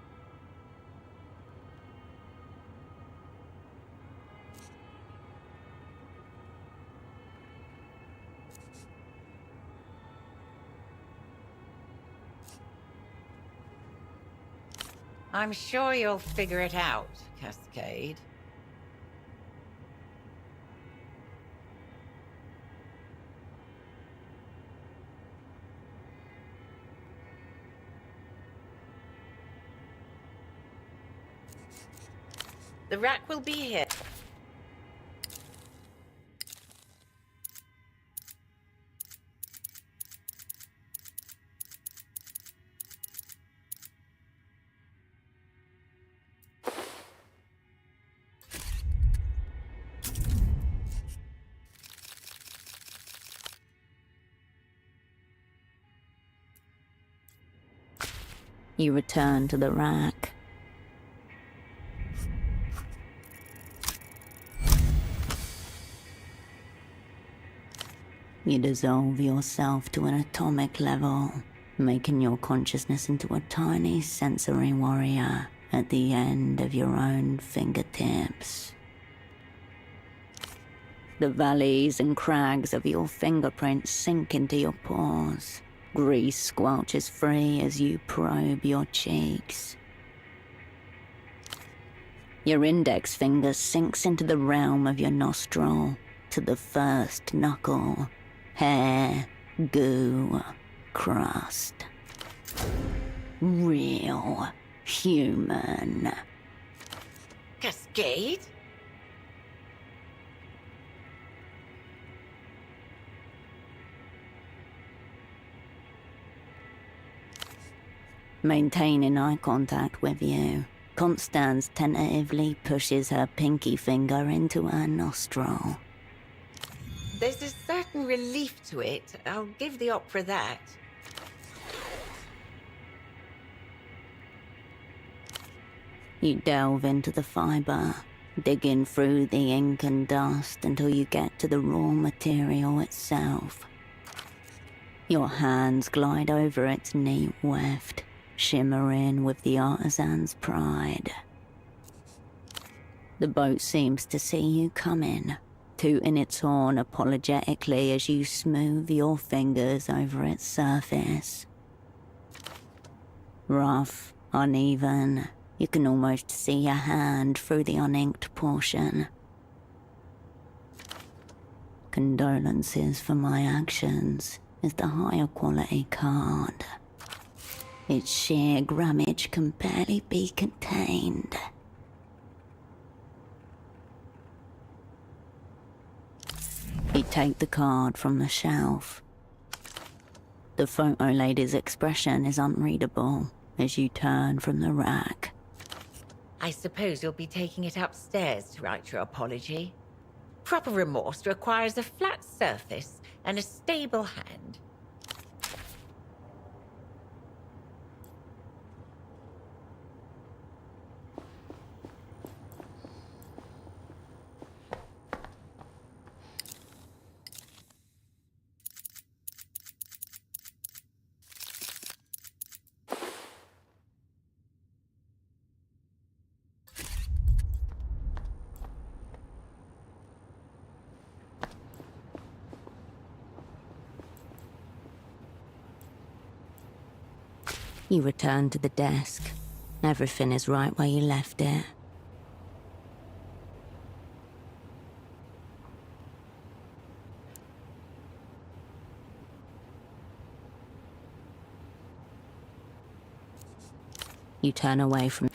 I'm sure you'll figure it out, Cascade. The rack will be here. You return to the rack. You dissolve yourself to an atomic level, making your consciousness into a tiny sensory warrior at the end of your own fingertips. The valleys and crags of your fingerprints sink into your paws. Grease squelches free as you probe your cheeks. Your index finger sinks into the realm of your nostril, to the first knuckle. Hair, goo, crust. Real human. Cascade? Maintaining eye contact with you, Constance tentatively pushes her pinky finger into her nostril. There's a certain relief to it. I'll give the opera that. You delve into the fiber, digging through the ink and dust until you get to the raw material itself. Your hands glide over its neat weft, shimmering with the artisan's pride. The boat seems to see you coming, tooting its horn apologetically as you smooth your fingers over its surface. Rough, uneven, you can almost see your hand through the uninked portion. Condolences for my actions is the higher quality card. Its sheer grammage can barely be contained. You take the card from the shelf. The photo lady's expression is unreadable as you turn from the rack. I suppose you'll be taking it upstairs to write your apology. Proper remorse requires a flat surface and a stable hand. You return to the desk. Everything is right where you left it. You turn away from...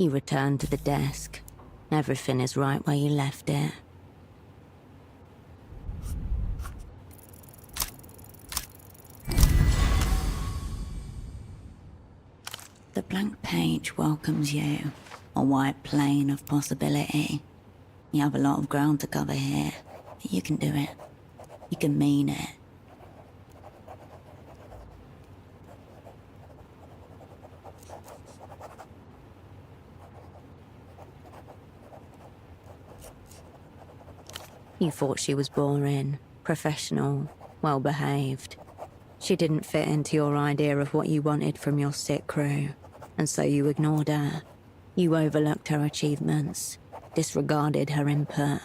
You return to the desk. Everything is right where you left it. The blank page welcomes you, a white plane of possibility. You have a lot of ground to cover here. You can do it. You can mean it. You thought she was boring, professional, well-behaved. She didn't fit into your idea of what you wanted from your sick crew, and so you ignored her. You overlooked her achievements, disregarded her input.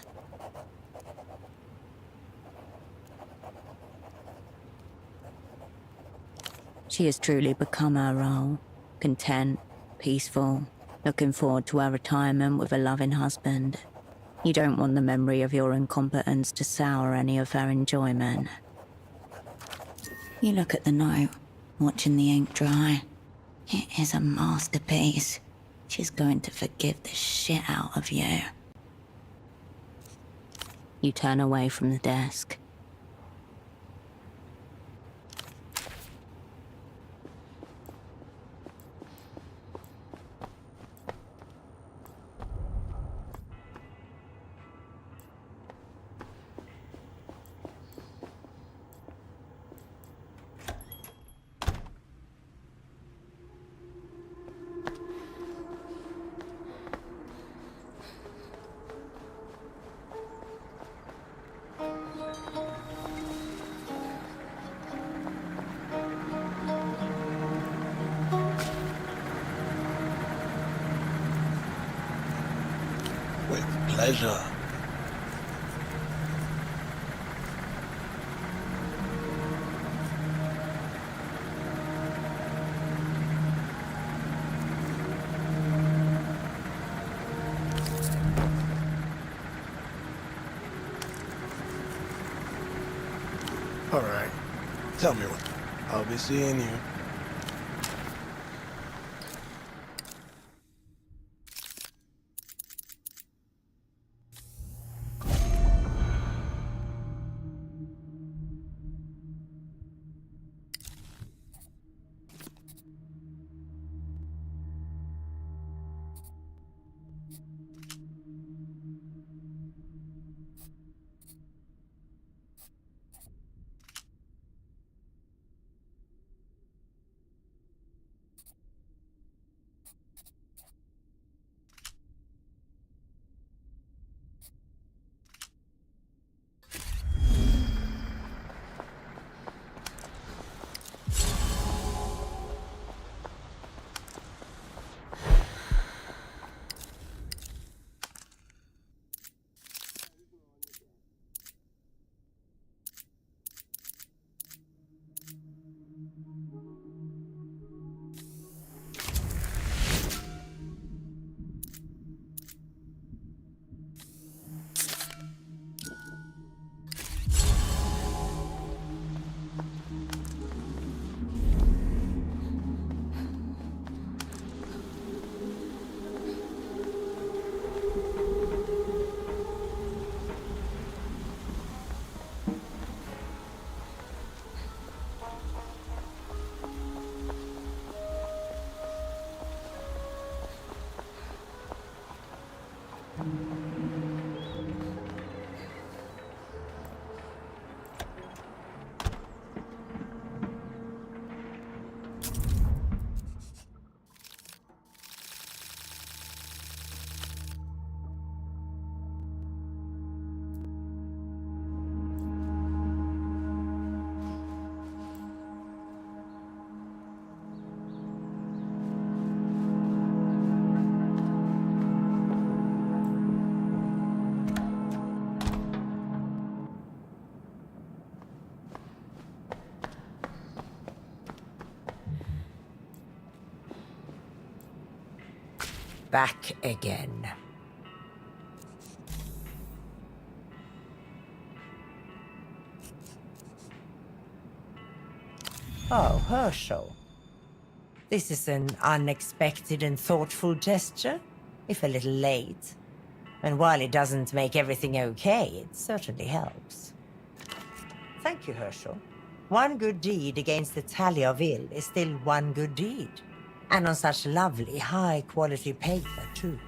She has truly become her role, content, peaceful, looking forward to her retirement with a loving husband. You don't want the memory of your incompetence to sour any of her enjoyment. You look at the note, watching the ink dry. It is a masterpiece. She's going to forgive the shit out of you. You turn away from the desk. Pleasure. All right. Tell me what. I'll be seeing you. Back again. Oh, Herschel. This is an unexpected and thoughtful gesture, if a little late. And while it doesn't make everything okay, it certainly helps. Thank you, Herschel. One good deed against the tally of ill is still one good deed. And on such lovely, high-quality paper, too.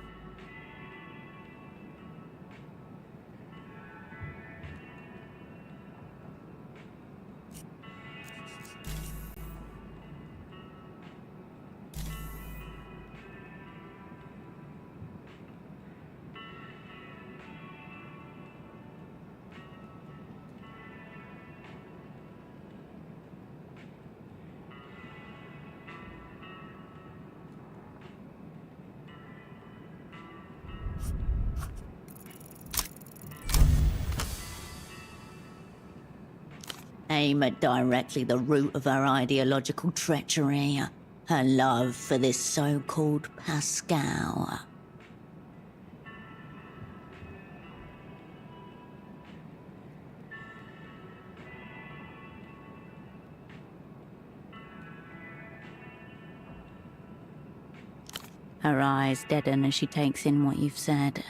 Aim at directly the root of her ideological treachery, her love for this so-called Pascal. Her eyes deaden as she takes in what you've said.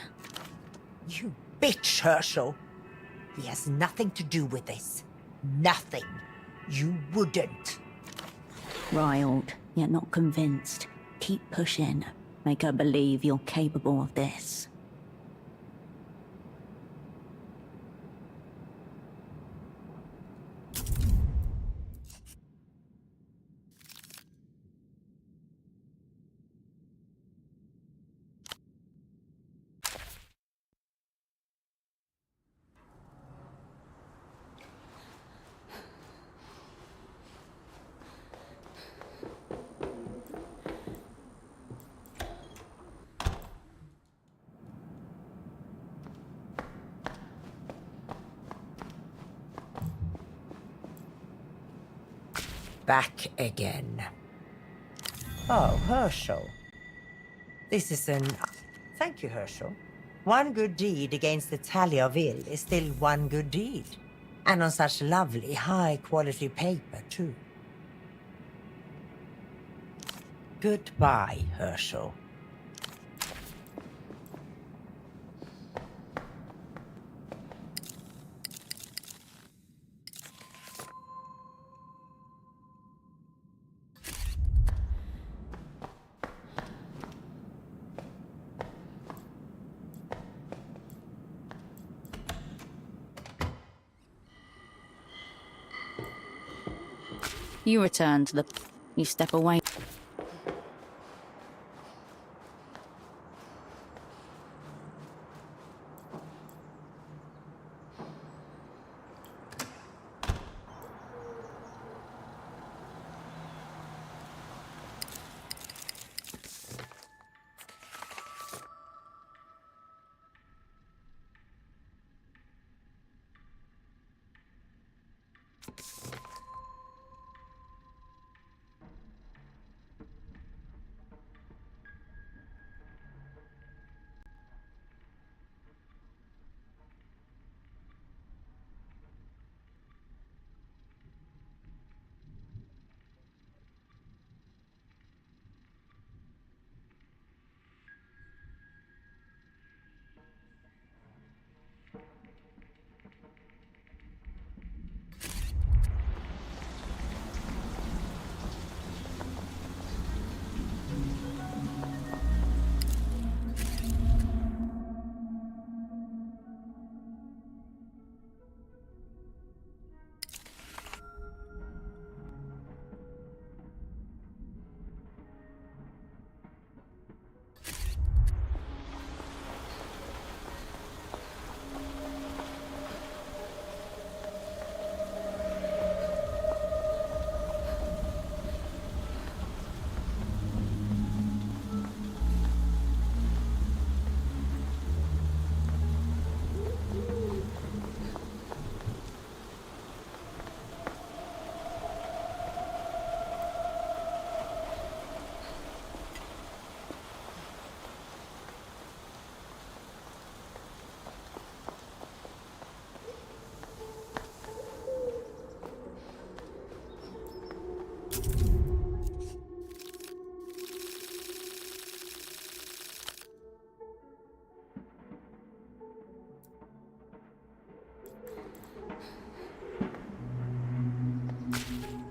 You bitch, Herschel. He has nothing to do with this. Nothing. You wouldn't. Riled, yet not convinced. Keep pushing. Make her believe you're capable of this. back again. Oh, Herschel. This is an... Thank you, Herschel. One good deed against the tally of ill is still one good deed. And on such lovely, high-quality paper, too. Goodbye, Herschel. You return to the... You step away.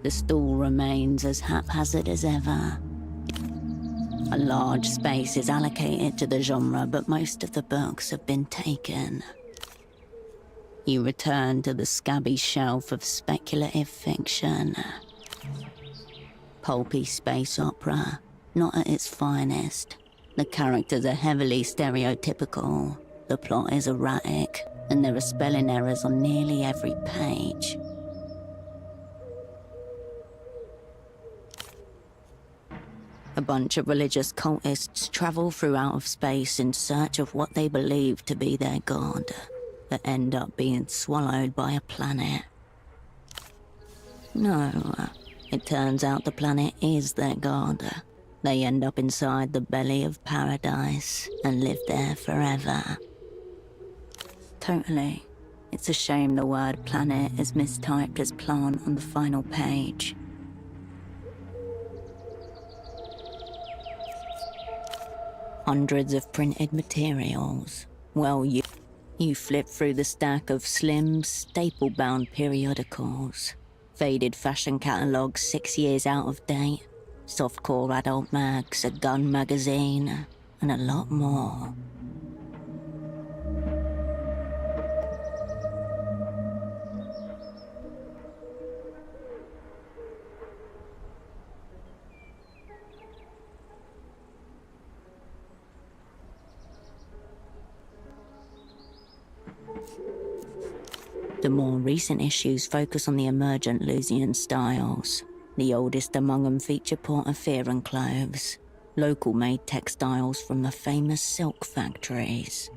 The stall remains as haphazard as ever. A large space is allocated to the genre, but most of the books have been taken. You return to the scabby shelf of speculative fiction. Pulpy space opera, not at its finest. The characters are heavily stereotypical, the plot is erratic, and there are spelling errors on nearly every page. A bunch of religious cultists travel through outer space in search of what they believe to be their god, but end up being swallowed by a planet. No, it turns out the planet is their god. They end up inside the belly of paradise and live there forever. Totally. It's a shame the word planet is mistyped as plant on the final page. Hundreds of printed materials. Well, you flip through the stack of slim, staple-bound periodicals. Faded fashion catalogues 6 years out of date. Softcore adult mags, a gun magazine, and a lot more. The more recent issues focus on the emergent Lusian styles. The oldest among them feature Portaferan clothes, local-made textiles from the famous silk factories.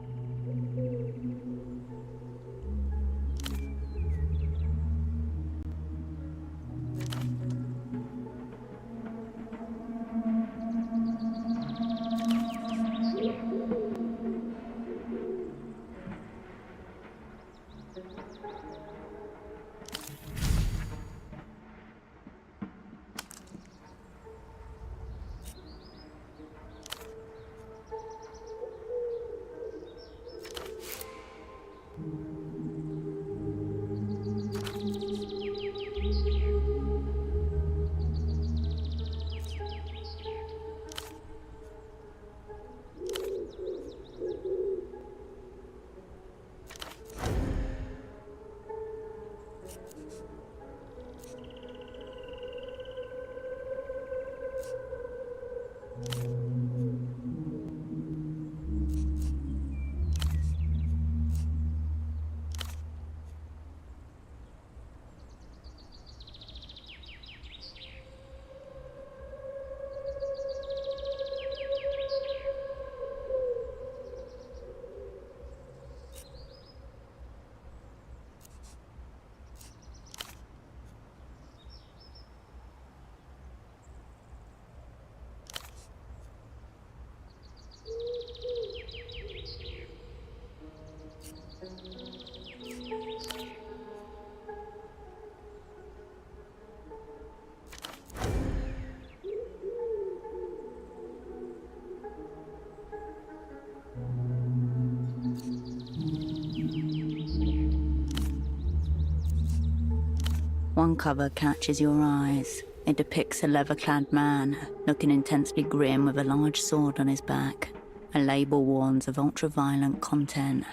One cover catches your eyes. It depicts a leather-clad man, looking intensely grim with a large sword on his back. A label warns of ultra-violent content.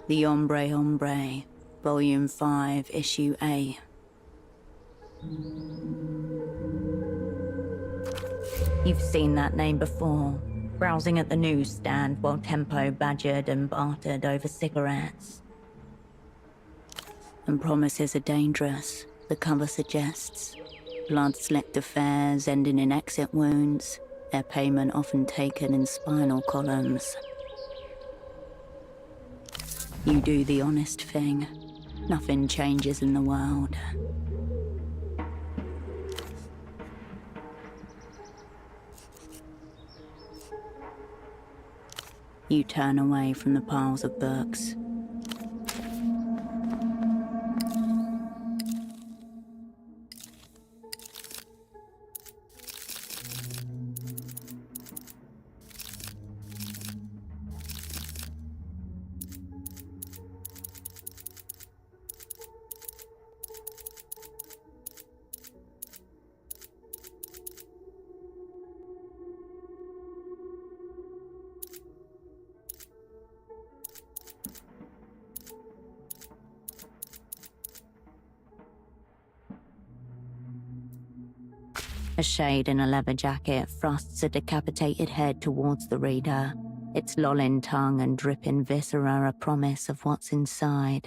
The Hombre Hombre, Volume 5, Issue A. You've seen that name before, browsing at the newsstand while Tempo badgered and bartered over cigarettes. And promises are dangerous, the cover suggests. Blood-slicked affairs ending in exit wounds, their payment often taken in spinal columns. You do the honest thing. Nothing changes in the world. You turn away from the piles of books. A shade in a leather jacket thrusts a decapitated head towards the reader, its lolling tongue and dripping viscera a promise of what's inside.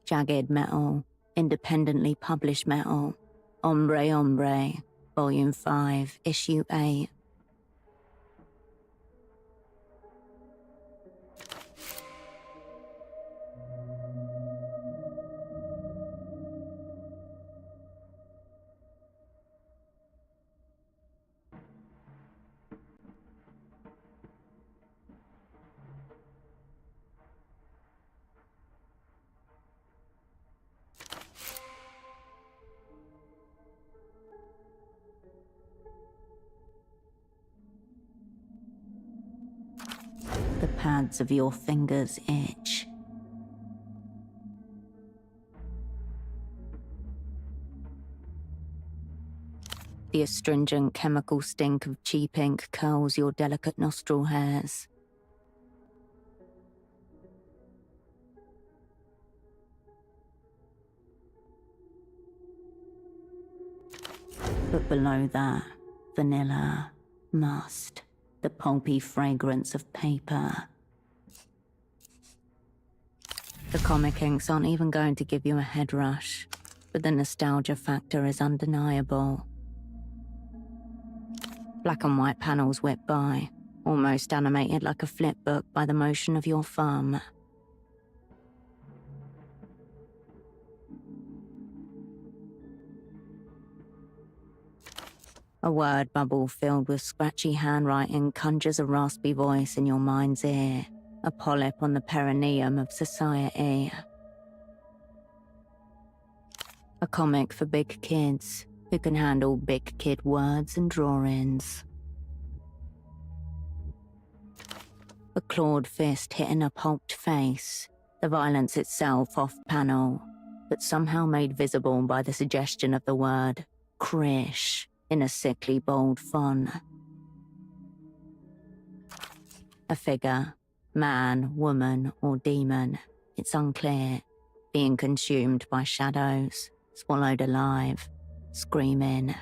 Jagged metal, independently published metal, Hombre Hombre, Volume 5, Issue 8. The pads of your fingers itch. The astringent chemical stink of cheap ink curls your delicate nostril hairs. But below that, vanilla, must, the pulpy fragrance of paper. The comic inks aren't even going to give you a head rush, but the nostalgia factor is undeniable. Black and white panels whip by, almost animated like a flip book by the motion of your thumb. A word bubble filled with scratchy handwriting conjures a raspy voice in your mind's ear, a polyp on the perineum of society. A comic for big kids who can handle big kid words and drawings. A clawed fist hitting a pulped face, the violence itself off-panel, but somehow made visible by the suggestion of the word "Krish" in a sickly bold font. A figure, man, woman, or demon, it's unclear, being consumed by shadows, swallowed alive, screaming.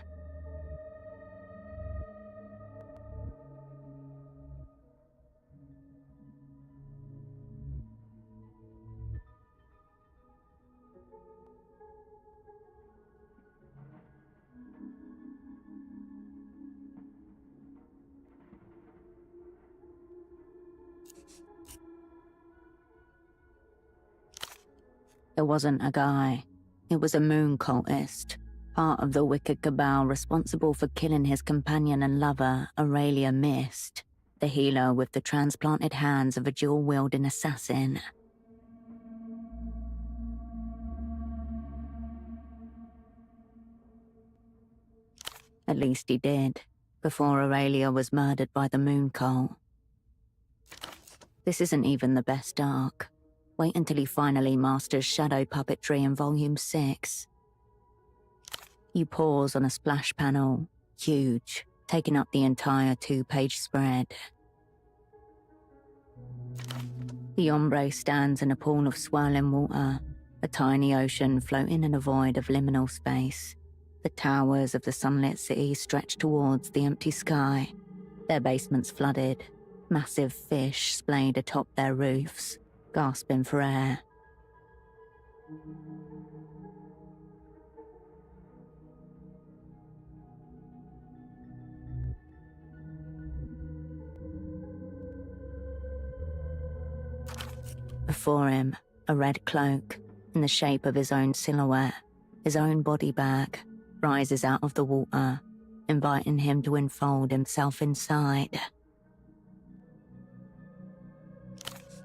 It wasn't a guy. It was a moon cultist, part of the wicked cabal responsible for killing his companion and lover, Aurelia Mist, the healer with the transplanted hands of a dual-wielding assassin. At least he did, before Aurelia was murdered by the moon cult. This isn't even the best arc. Wait until he finally masters shadow puppetry in Volume 6. You pause on a splash panel, huge, taking up the entire 2-page spread. The ombre stands in a pool of swirling water, a tiny ocean floating in a void of liminal space. The towers of the sunlit city stretch towards the empty sky, their basements flooded, massive fish splayed atop their roofs, gasping for air. Before him, a red cloak, in the shape of his own silhouette, his own body bag, rises out of the water, inviting him to enfold himself inside.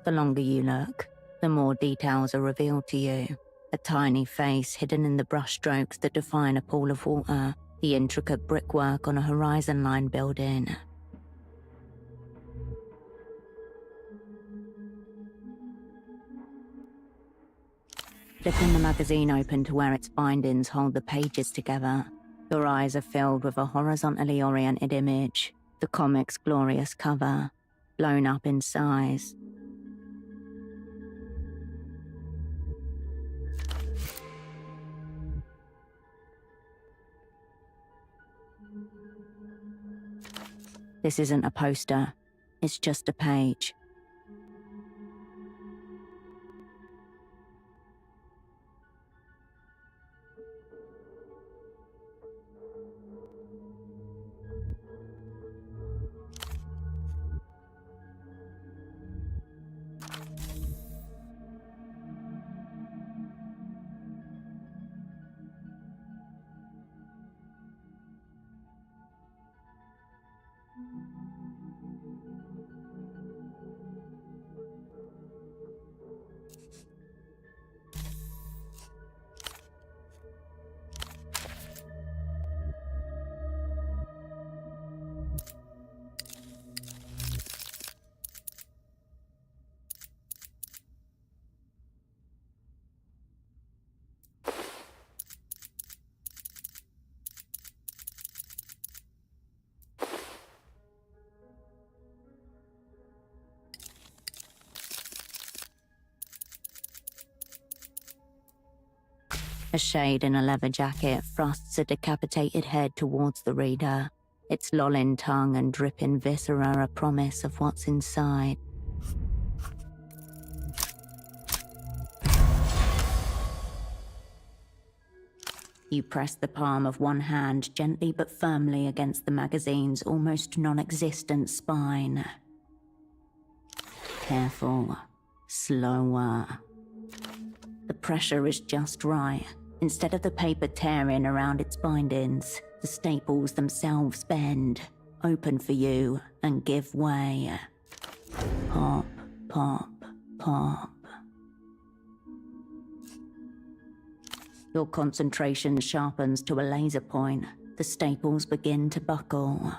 The longer you look, the more details are revealed to you. A tiny face hidden in the brushstrokes that define a pool of water, the intricate brickwork on a horizon line building. Flipping the magazine open to where its bindings hold the pages together, your eyes are filled with a horizontally oriented image, the comic's glorious cover, blown up in size. This isn't a poster, it's just a page. A shade in a leather jacket thrusts a decapitated head towards the reader, its lolling tongue and dripping viscera a promise of what's inside. You press the palm of one hand gently but firmly against the magazine's almost non-existent spine. Careful, slower. The pressure is just right. Instead of the paper tearing around its bindings, the staples themselves bend, open for you, and give way. Pop, pop, pop. Your concentration sharpens to a laser point. The staples begin to buckle.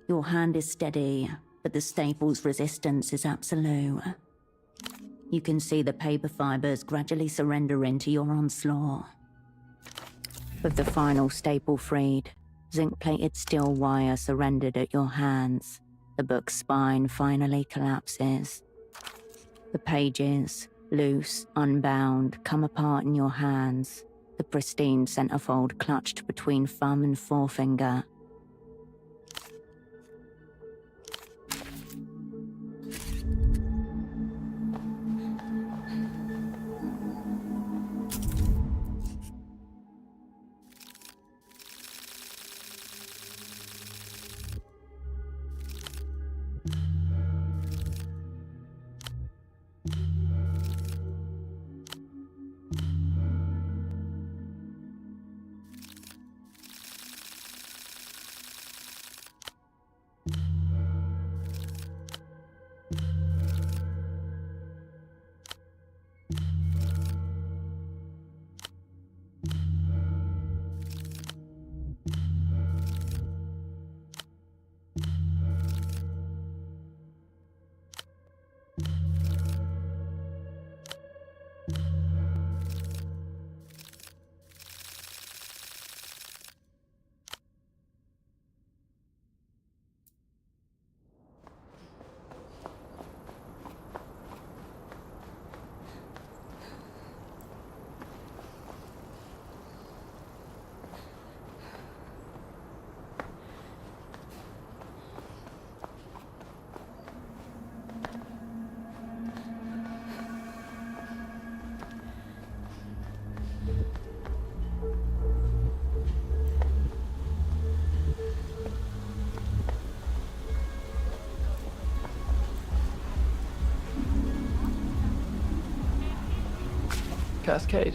Your hand is steady, but the staples' resistance is absolute. You can see the paper fibers gradually surrendering to your onslaught. With the final staple freed, zinc-plated steel wire surrendered at your hands, the book's spine finally collapses. The pages, loose, unbound, come apart in your hands, the pristine centerfold clutched between thumb and forefinger. Cascade.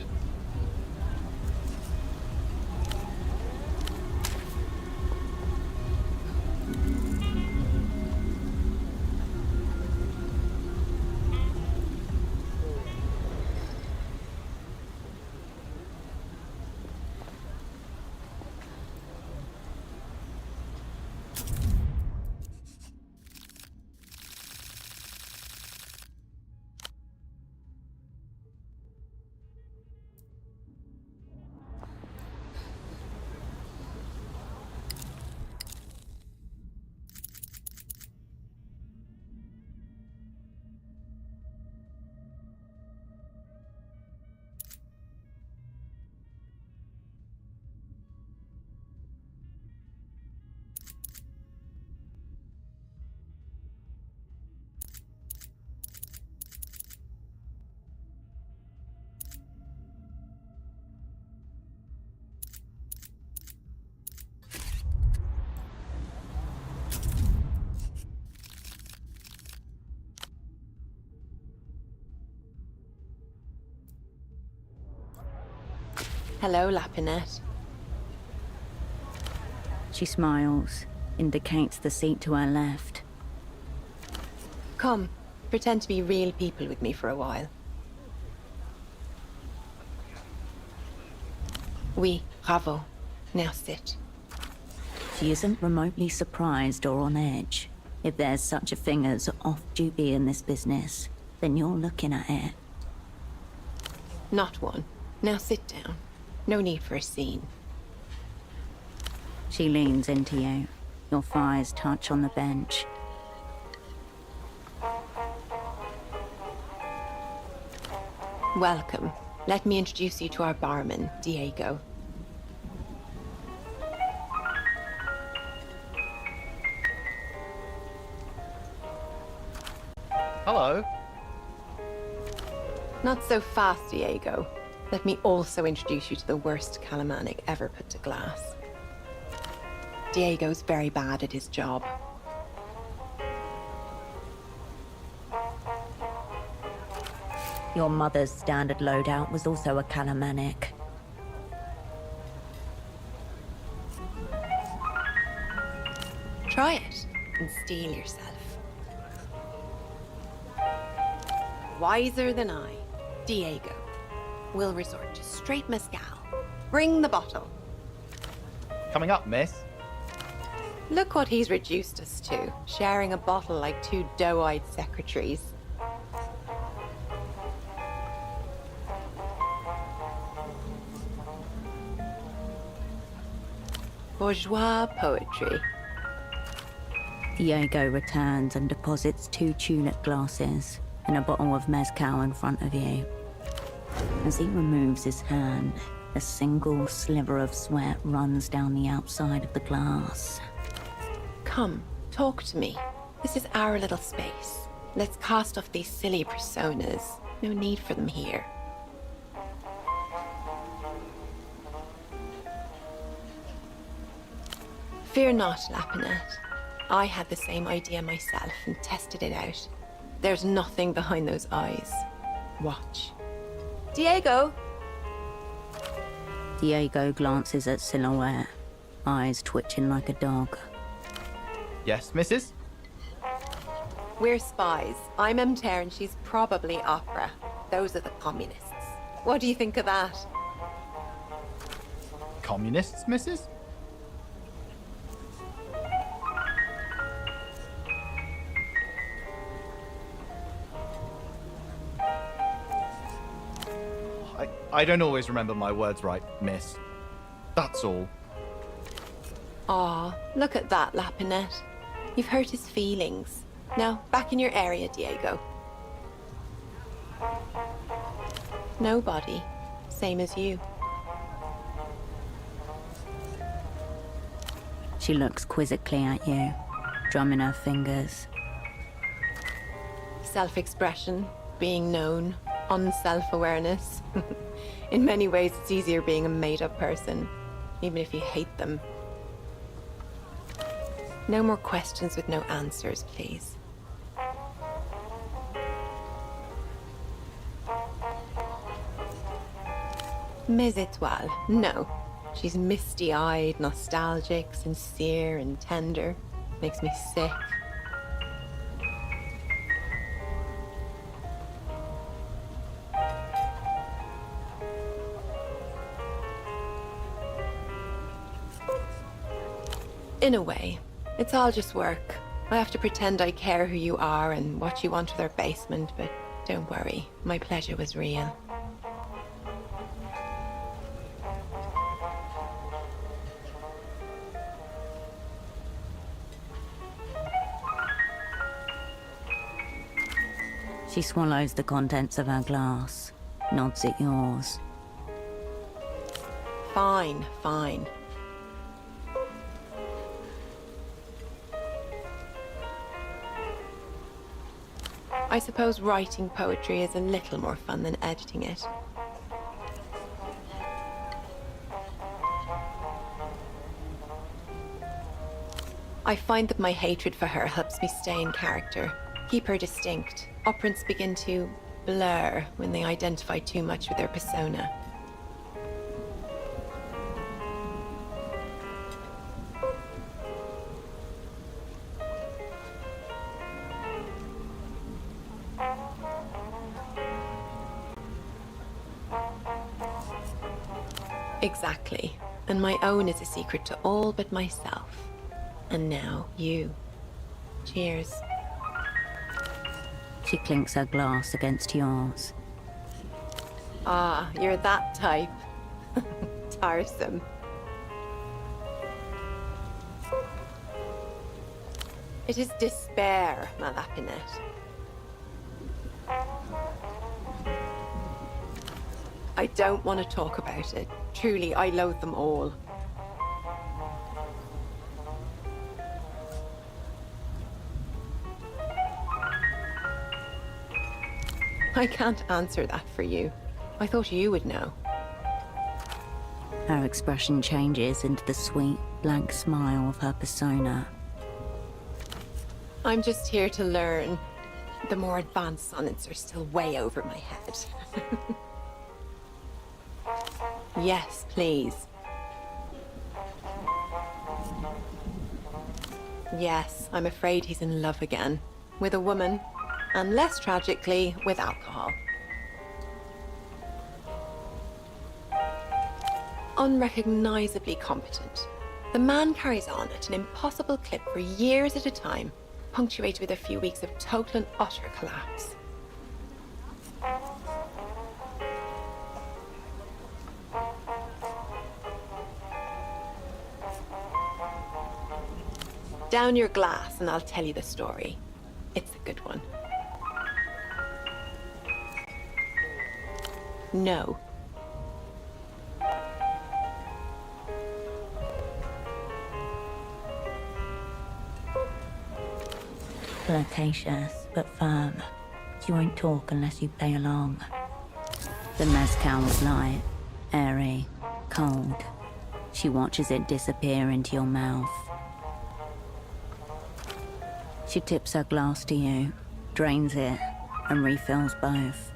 Hello, Lapinette. She smiles, indicates the seat to her left. Come, pretend to be real people with me for a while. Oui, bravo. Now sit. She isn't remotely surprised or on edge. If there's such a thing as off-duty in this business, then you're looking at it. Not one. Now sit down. No need for a scene. She leans into you. Your thighs touch on the bench. Welcome. Let me introduce you to our barman, Diego. Hello. Not so fast, Diego. Let me also introduce you to the worst Calamanic ever put to glass. Diego's very bad at his job. Your mother's standard loadout was also a Calamanic. Try it and steel yourself. Wiser than I, Diego will resort to straight mezcal. Bring the bottle. Coming up, miss. Look what he's reduced us to, sharing a bottle like two doe-eyed secretaries. Bourgeois poetry. Diego returns and deposits 2 tulip glasses and a bottle of mezcal in front of you. As he removes his hand, a single sliver of sweat runs down the outside of the glass. Come, talk to me. This is our little space. Let's cast off these silly personas. No need for them here. Fear not, Lapinette. I had the same idea myself and tested it out. There's nothing behind those eyes. Watch. Diego! Diego glances at Silhouette, eyes twitching like a dog. Yes, missus? We're spies. I'm Emter and she's probably Opera. Those are the communists. What do you think of that? Communists, missus? I don't always remember my words right, miss. That's all. Aw, look at that, Lapinette. You've hurt his feelings. Now, back in your area, Diego. Nobody. Same as you. She looks quizzically at you, drumming her fingers. Self-expression, being known, unself-awareness. In many ways, it's easier being a made-up person, even if you hate them. No more questions with no answers, please. Mes Étoiles, no. She's misty-eyed, nostalgic, sincere, and tender. Makes me sick. In a way, it's all just work. I have to pretend I care who you are and what you want with our basement, but don't worry, my pleasure was real. She swallows the contents of her glass, nods at yours. Fine, fine. I suppose writing poetry is a little more fun than editing it. I find that my hatred for her helps me stay in character, keep her distinct. Operants begin to blur when they identify too much with their persona. Exactly. And my own is a secret to all but myself. And now, you. Cheers. She clinks her glass against yours. Ah, you're that type. Tiresome. It is despair, ma lapinette. I don't want to talk about it. Truly, I loathe them all. I can't answer that for you. I thought you would know. Her expression changes into the sweet, blank smile of her persona. I'm just here to learn. The more advanced sonnets are still way over my head. Yes, please. Yes, I'm afraid he's in love again. With a woman. And less tragically, with alcohol. Unrecognizably competent. The man carries on at an impossible clip for years at a time, punctuated with a few weeks of total and utter collapse. Down your glass and I'll tell you the story. It's a good one. No. Flirtatious, but firm. She won't talk unless you play along. The mezcal is light, airy, cold. She watches it disappear into your mouth. She tips her glass to you, drains it, and refills both.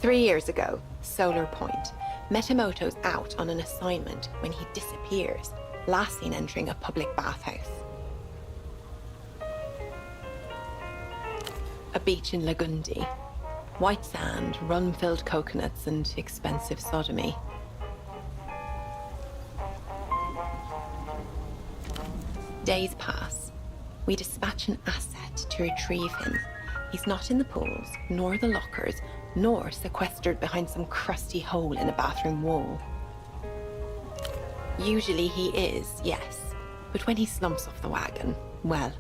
3 years ago, Solar Point. Metamoto's out on an assignment when he disappears, last seen entering a public bathhouse. A beach in Lagundi. White sand, rum-filled coconuts, and expensive sodomy. Days pass. We dispatch an asset to retrieve him. He's not in the pools, nor the lockers, nor sequestered behind some crusty hole in a bathroom wall. Usually he is, yes. But when he slumps off the wagon, well.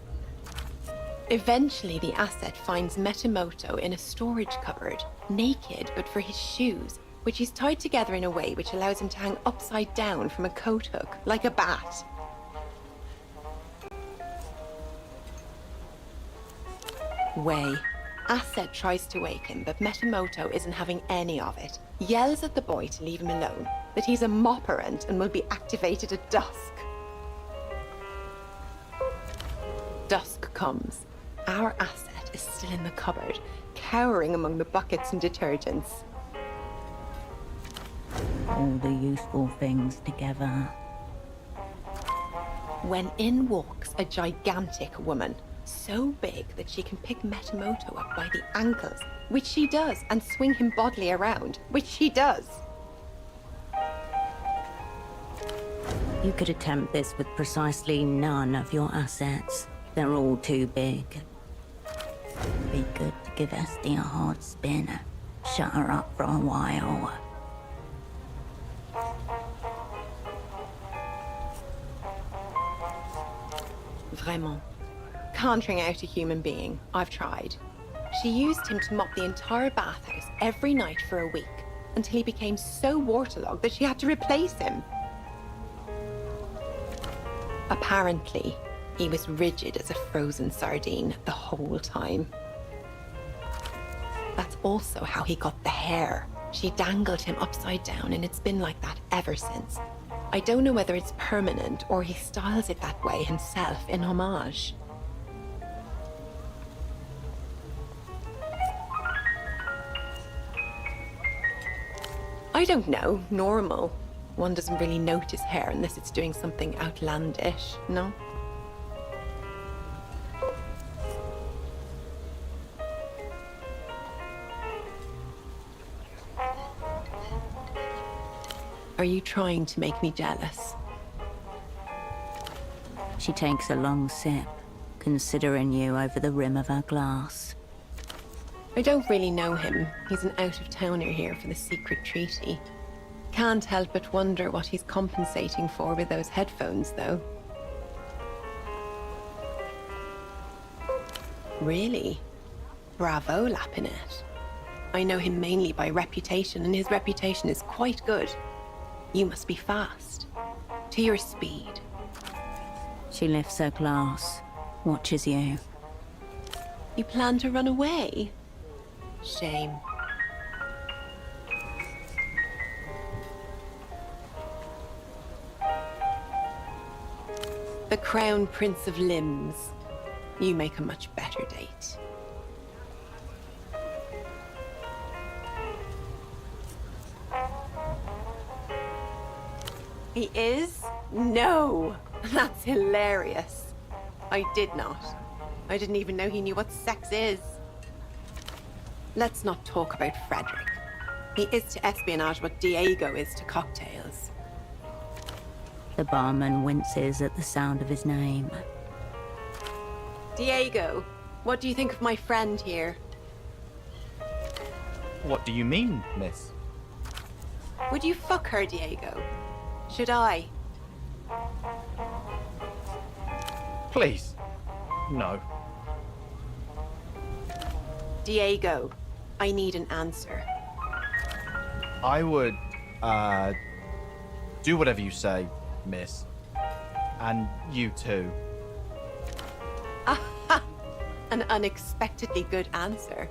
Eventually the asset finds Metamoto in a storage cupboard, naked but for his shoes, which he's tied together in a way which allows him to hang upside down from a coat hook, like a bat. Way. Asset tries to wake him, but Metamoto isn't having any of it. Yells at the boy to leave him alone, that he's a moperant and will be activated at dusk. Dusk comes. Our asset is still in the cupboard, cowering among the buckets and detergents. all the useful things together. When in walks a gigantic woman, so big that she can pick Metamoto up by the ankles, which she does, and swing him bodily around, which she does. You could attempt this with precisely none of your assets. They're all too big. Be good to give Esty a hard spin. Shut her up for a while. Vraiment. Can't wring out a human being. I've tried. She used him to mop the entire bathhouse every night for a week, until he became so waterlogged that she had to replace him. Apparently, he was rigid as a frozen sardine the whole time. That's also how he got the hair. She dangled him upside down, and it's been like that ever since. I don't know whether it's permanent or he styles it that way himself in homage. I don't know. Normal. One doesn't really notice hair unless it's doing something outlandish, no? Are you trying to make me jealous? She takes a long sip, considering you over the rim of her glass. I don't really know him. He's an out-of-towner here for the secret treaty. Can't help but wonder what he's compensating for with those headphones, though. Really? Bravo, Lapinet. I know him mainly by reputation, and his reputation is quite good. You must be fast. To your speed. She lifts her glass, watches you. You plan to run away? Shame. The Crown Prince of Limbs. You make a much better date. He is? No! That's hilarious. I did not. I didn't even know he knew what sex is. Let's not talk about Frederick. He is to espionage what Diego is to cocktails. The barman winces at the sound of his name. Diego, what do you think of my friend here? What do you mean, miss? Would you fuck her, Diego? Should I? Please. No. Diego, I need an answer. I would, do whatever you say, miss. And you too. Aha! An unexpectedly good answer.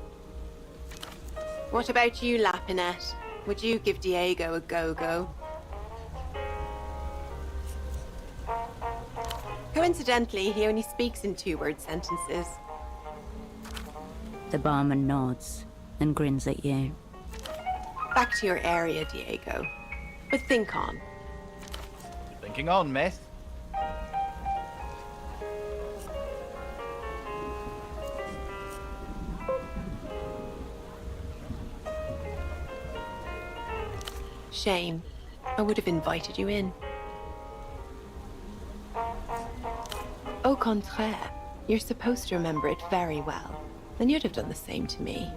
What about you, Lapinet? Would you give Diego a go-go? Coincidentally, he only speaks in two-word sentences. The barman nods and grins at you. Back to your area, Diego. But think on. Thinking on, miss. Shame. I would have invited you in. Au contraire, you're supposed to remember it very well. Then you'd have done the same to me.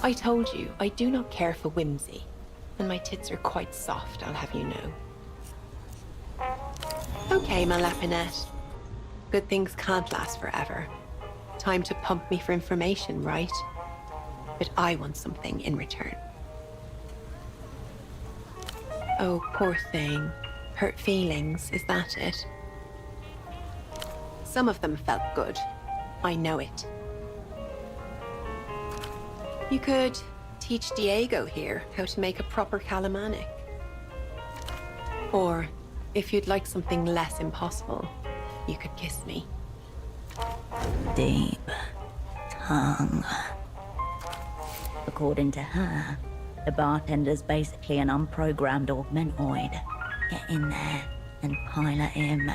I told you, I do not care for whimsy. And my tits are quite soft, I'll have you know. Okay, my Lapinet. Good things can't last forever. Time to pump me for information, right? But I want something in return. Oh, poor thing. Hurt feelings, is that it? Some of them felt good. I know it. You could teach Diego here how to make a proper calamanic. Or, if you'd like something less impossible, you could kiss me. Deep tongue. According to her, the bartender's basically an unprogrammed augmentoid. Get in there and pilot him.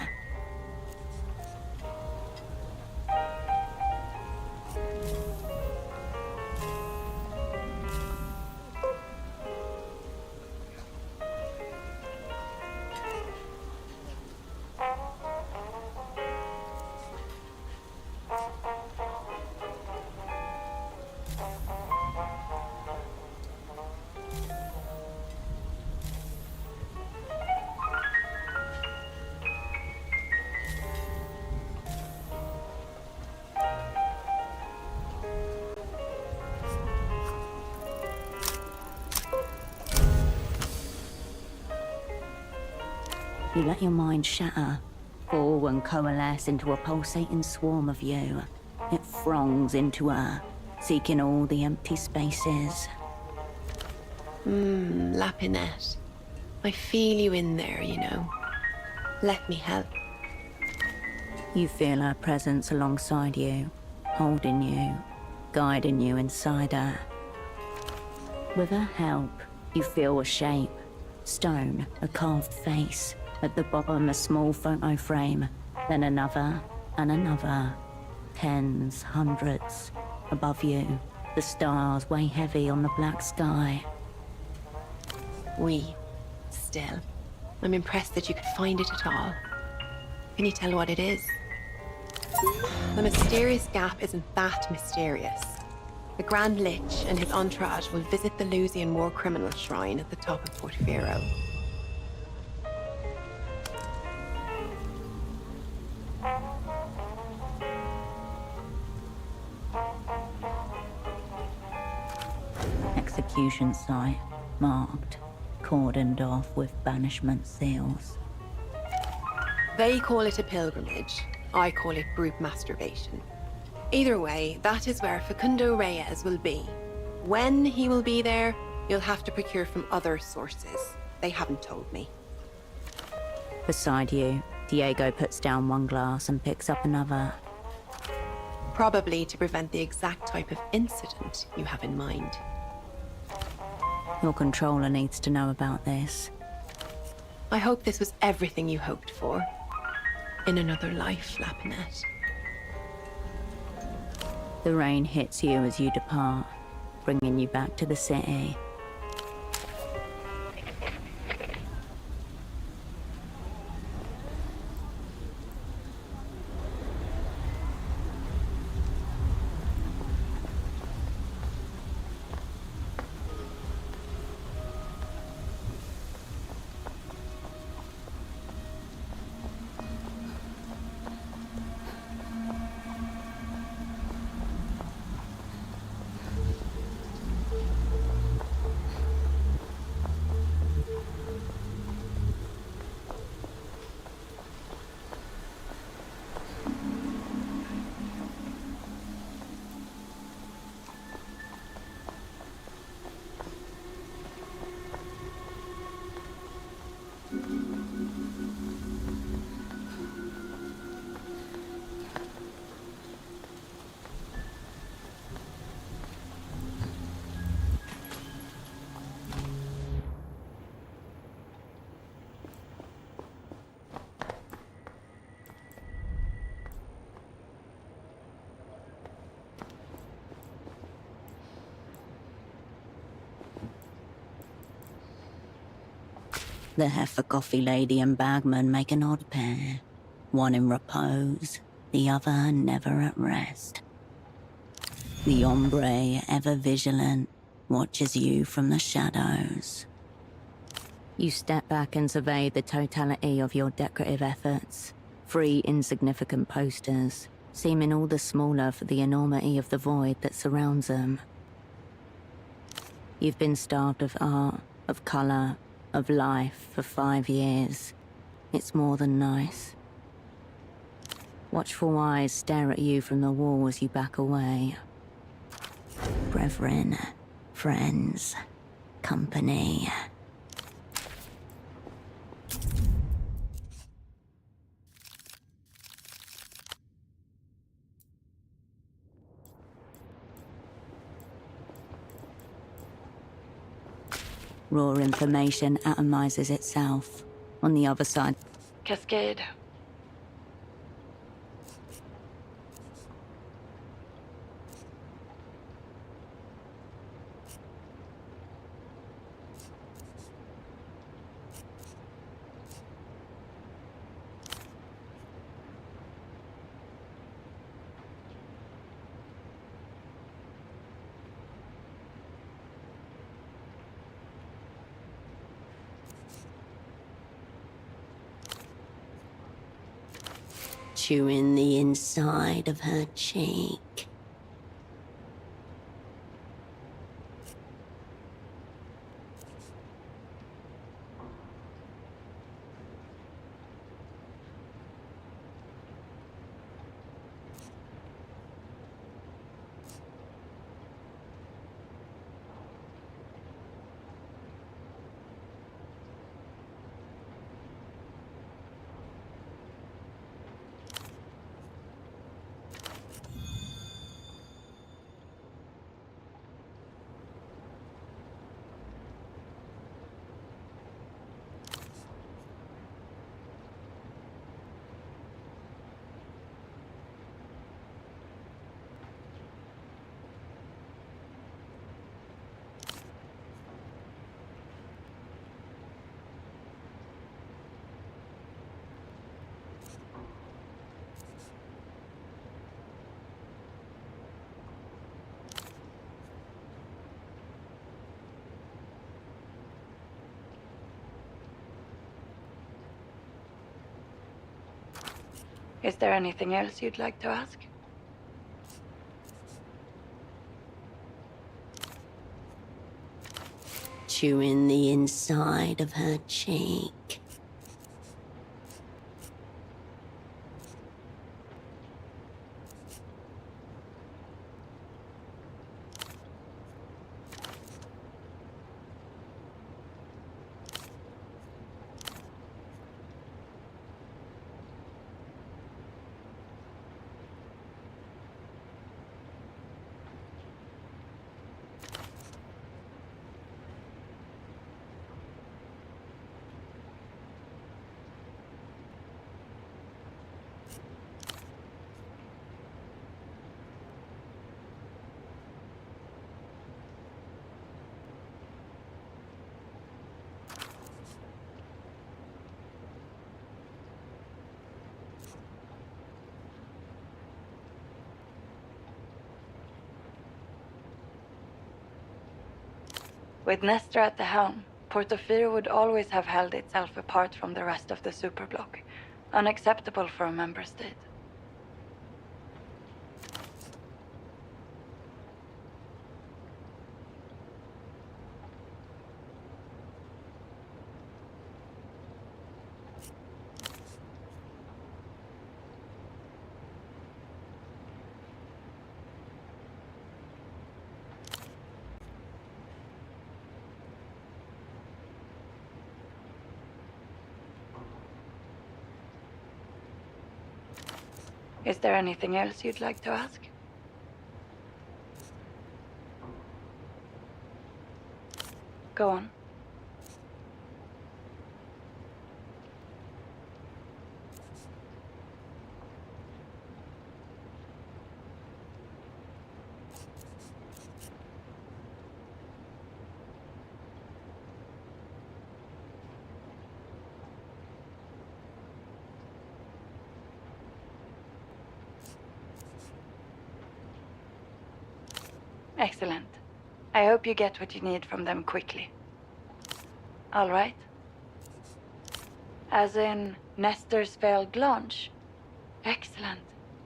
You let your mind shatter, fall and coalesce into a pulsating swarm of you. It throngs into her, seeking all the empty spaces. Lapinette. I feel you in there, you know. Let me help. You feel her presence alongside you, holding you, guiding you inside her. With her help, you feel a shape. Stone, a carved face. At the bottom, a small photo frame. Then another, and another. Tens, hundreds. Above you, the stars weigh heavy on the black sky. Still. I'm impressed that you could find it at all. Can you tell what it is? The mysterious gap isn't that mysterious. The Grand Lich and his entourage will visit the Lusian war criminal shrine at the top of Fort Firo. Execution site, marked, cordoned off with banishment seals. They call it a pilgrimage. I call it group masturbation. Either way, that is where Facundo Reyes will be. When he will be there, you'll have to procure from other sources. They haven't told me. Beside you, Diego puts down one glass and picks up another. Probably to prevent the exact type of incident you have in mind. Your controller needs to know about this. I hope this was everything you hoped for. In another life, Lapinette. The rain hits you as you depart, bringing you back to the city. The heifer coffee lady and bagman make an odd pair. One in repose, the other never at rest. The hombre, ever vigilant, watches you from the shadows. You step back and survey the totality of your decorative efforts. 3 insignificant posters, seeming all the smaller for the enormity of the void that surrounds them. You've been starved of art, of color, of life for 5 years. It's more than nice. Watchful eyes stare at you from the wall as you back away. Brethren, friends, company. Raw information atomizes itself. On the other side, Cascade. chewing the inside of her cheek. Is there anything else you'd like to ask? Chewing the inside of her cheek. With Nestor at the helm, Portofino would always have held itself apart from the rest of the superbloc. Unacceptable for a member state. Is there anything else you'd like to ask? Go on. Excellent. I hope you get what you need from them quickly. All right? As in Nestor's failed launch? Excellent.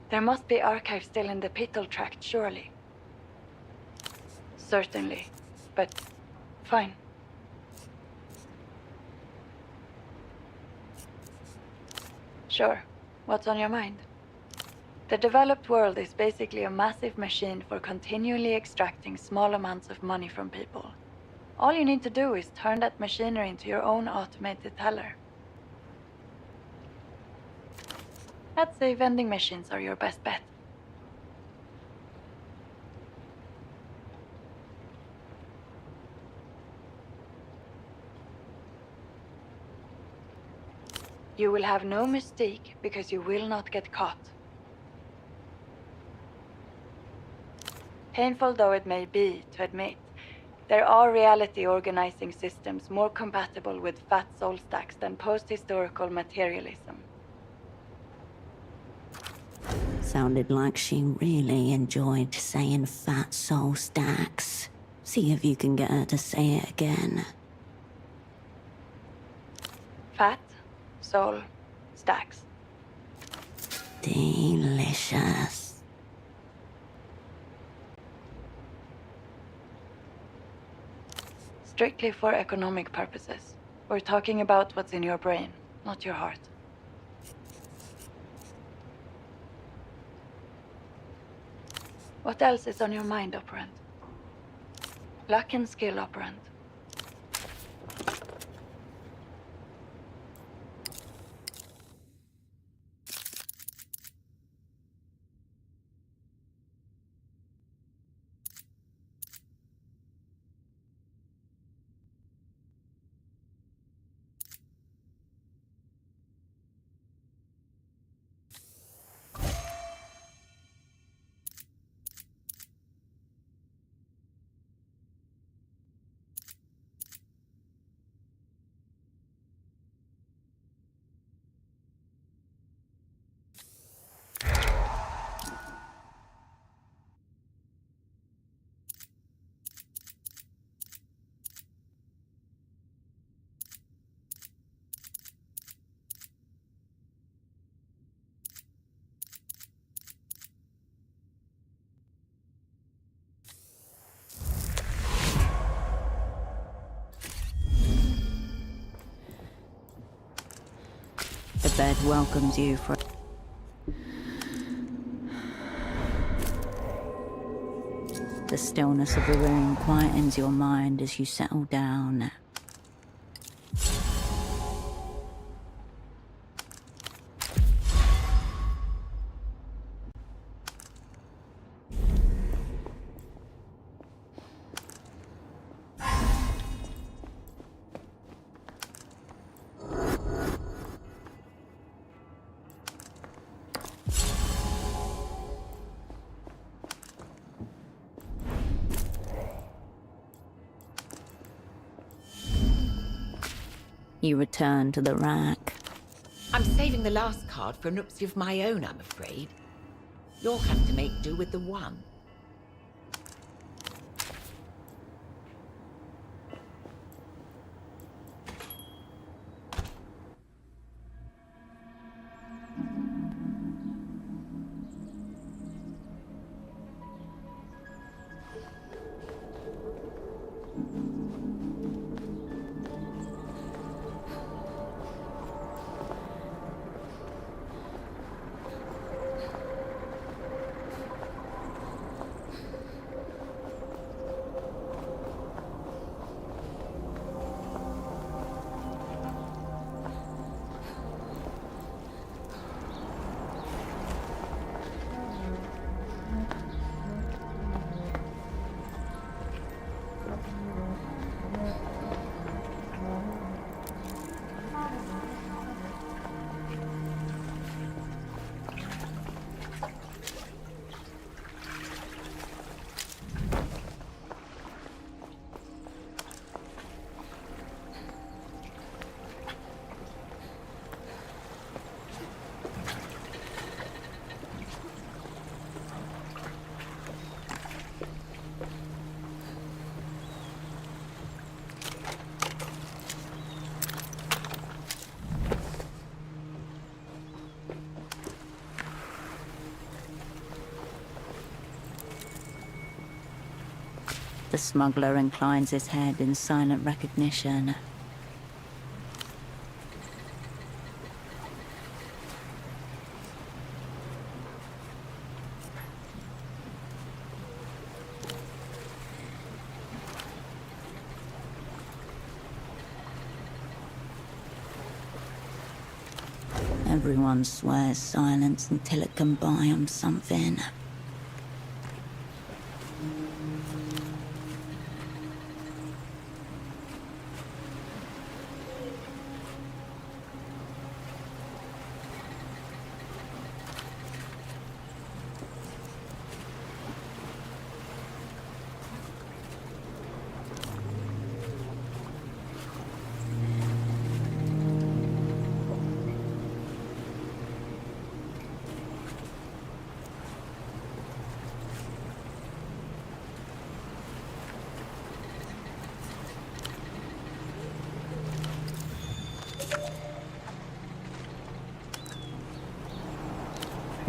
There must be archives still in the Pittel tract, surely. Certainly. But fine. Sure. What's on your mind? The developed world is basically a massive machine for continually extracting small amounts of money from people. All you need to do is turn that machinery into your own automated teller. I'd say vending machines are your best bet. You will have no mistake because you will not get caught. Painful though it may be to admit, there are reality organizing systems more compatible with fat soul stacks than post-historical materialism. Sounded like she really enjoyed saying fat soul stacks. See if you can get her to say it again. Fat, soul, stacks. Delicious. Strictly for economic purposes. We're talking about what's in your brain, not your heart. What else is on your mind, Operant? Luck and skill, Operant. The bed welcomes you for... The stillness of the room quietens your mind as you settle down. You return to the rack. I'm saving the last card for an oopsie of my own, I'm afraid. You'll have to make do with the one. The smuggler inclines his head in silent recognition. Everyone swears silence until it can buy 'em something.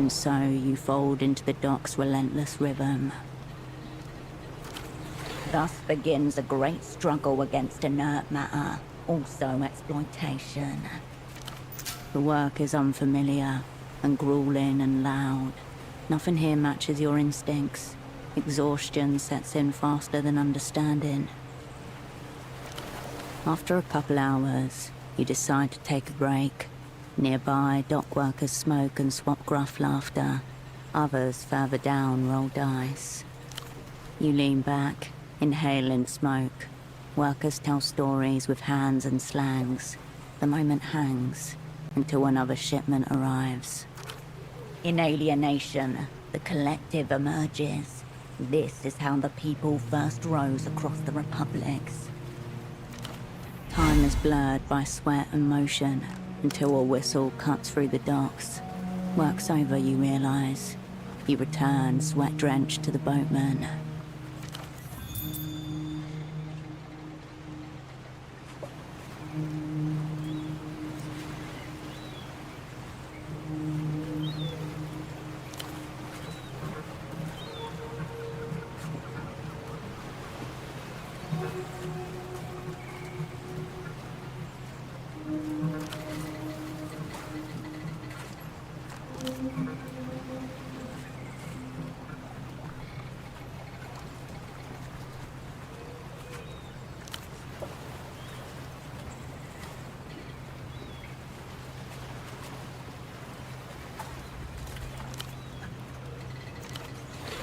And so you fold into the dock's relentless rhythm. Thus begins a great struggle against inert matter, also exploitation. The work is unfamiliar and grueling and loud. Nothing here matches your instincts. Exhaustion sets in faster than understanding. After a couple hours, you decide to take a break. Nearby, dock workers smoke and swap gruff laughter. Others further down roll dice. You lean back, inhaling smoke. Workers tell stories with hands and slangs. The moment hangs until another shipment arrives. In alienation, the collective emerges. This is how the people first rose across the republics. Time is blurred by sweat and motion until a whistle cuts through the docks. Work's over, you realize. You return, sweat-drenched, to the boatman.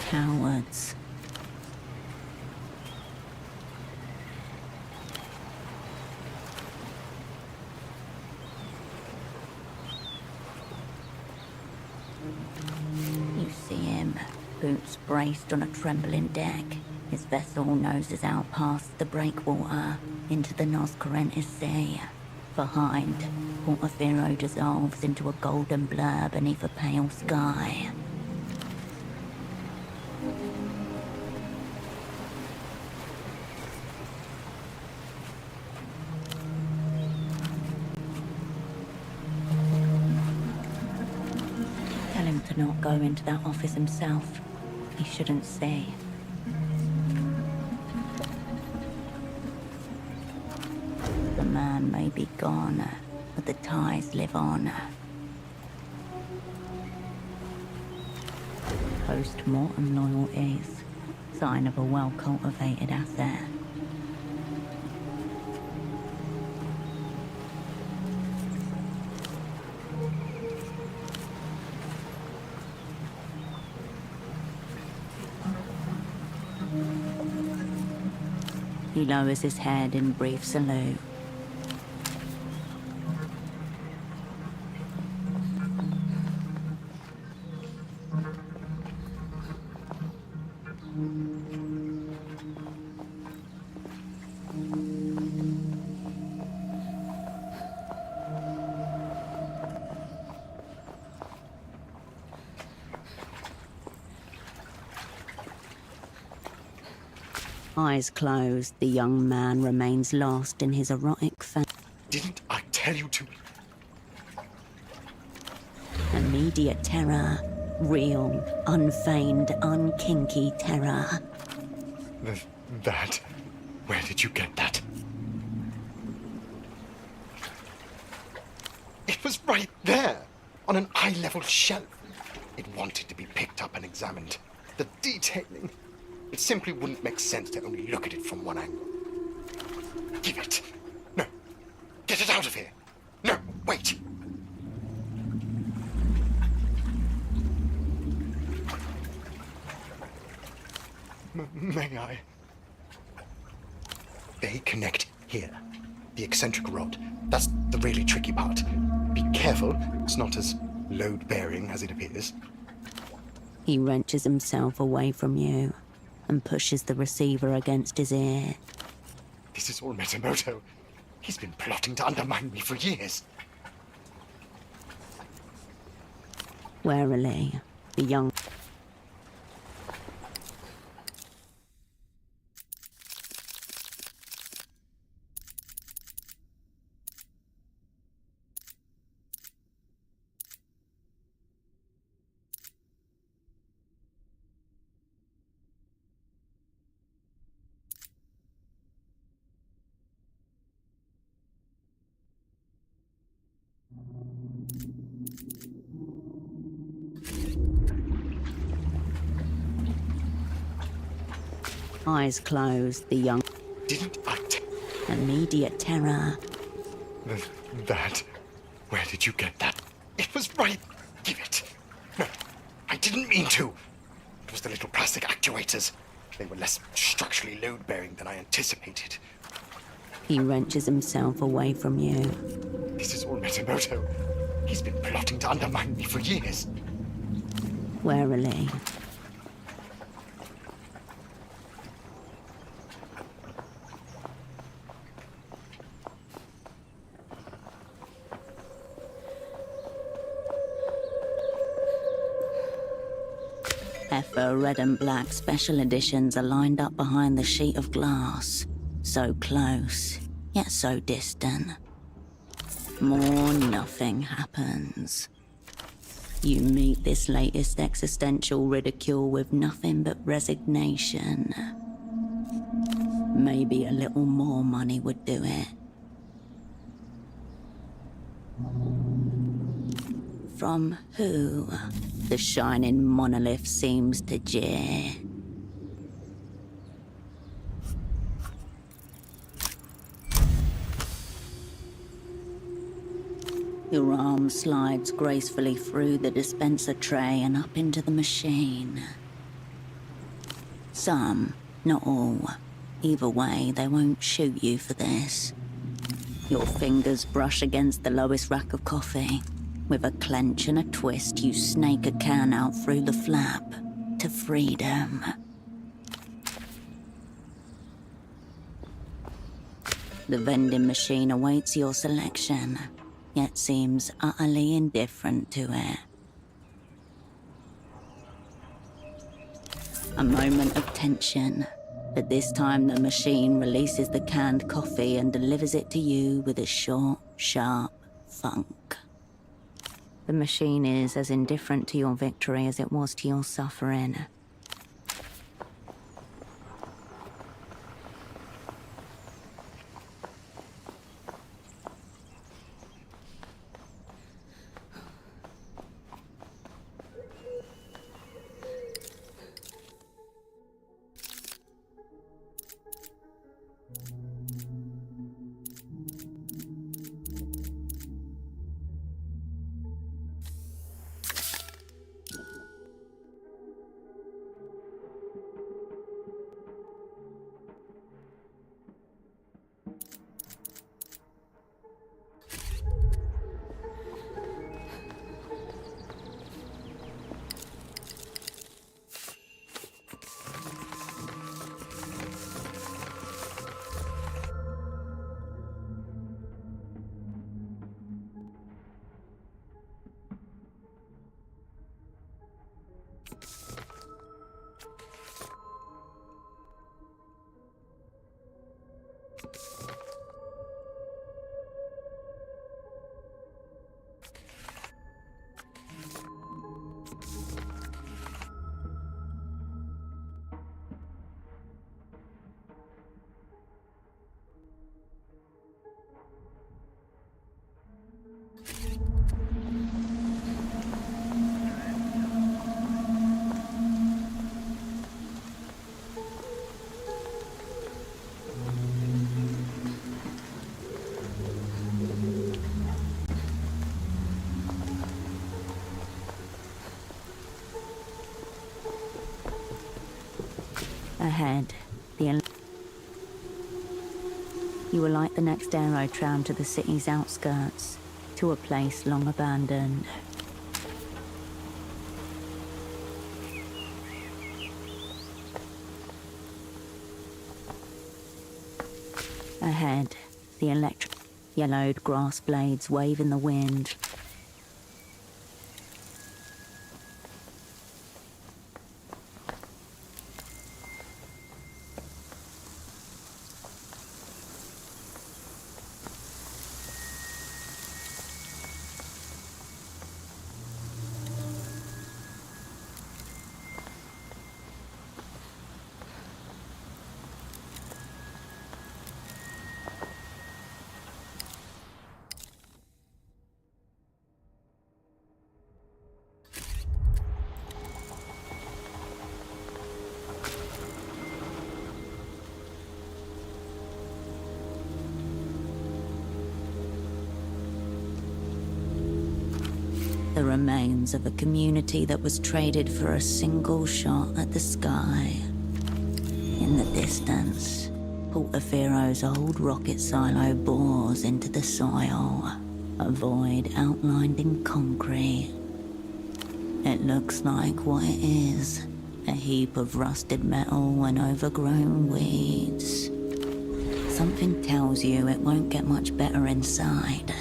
Cowards. You see him, boots braced on a trembling deck. His vessel noses out past the breakwater into the Nos Corrientes Sea. Behind, Portofino dissolves into a golden blur beneath a pale sky. Tell him to not go into that office himself. He shouldn't see. The man may be gone, but the ties live on. Post-mortem loyalties, sign of a well-cultivated asset. He lowers his head in brief salute. Eyes closed, the young man remains lost in his erotic Didn't I tell you to? Immediate terror. Real, unfeigned, unkinky terror. That? Where did you get that? It was right there, on an eye-level shelf. It wanted to be picked up and examined. The detailing. It simply wouldn't make sense to only look at it from one angle. Give it. No. Get it out of here. No, wait. May I? They connect here. The eccentric rod. That's the really tricky part. Be careful. It's not as load-bearing as it appears. He wrenches himself away from you and pushes the receiver against his ear. This is all Metamoto. He's been plotting to undermine me for years. Warily, the young... Eyes closed, the young... Didn't I Immediate terror. That? Where did you get that? It was right. Give it. No, I didn't mean to. It was the little plastic actuators. They were less structurally load-bearing than I anticipated. He wrenches himself away from you. This is all Metamoto. He's been plotting to undermine me for years. Warily. Effa red and black special editions are lined up behind the sheet of glass. So close, yet so distant. More nothing happens. You meet this latest existential ridicule with nothing but resignation. Maybe a little more money would do it. From who? The shining monolith seems to jeer. Your arm slides gracefully through the dispenser tray and up into the machine. Some, not all. Either way, they won't shoot you for this. Your fingers brush against the lowest rack of coffee. With a clench and a twist, you snake a can out through the flap to freedom. The vending machine awaits your selection, yet seems utterly indifferent to it. A moment of tension, but this time the machine releases the canned coffee and delivers it to you with a short, sharp thunk. The machine is as indifferent to your victory as it was to your suffering. Ahead, you will light the next aero tram to the city's outskirts, to a place long abandoned. Ahead, the electric yellowed grass blades wave in the wind. The remains of a community that was traded for a single shot at the sky. In the distance, Portafero's old rocket silo bores into the soil, a void outlined in concrete. It looks like what it is, a heap of rusted metal and overgrown weeds. Something tells you it won't get much better inside.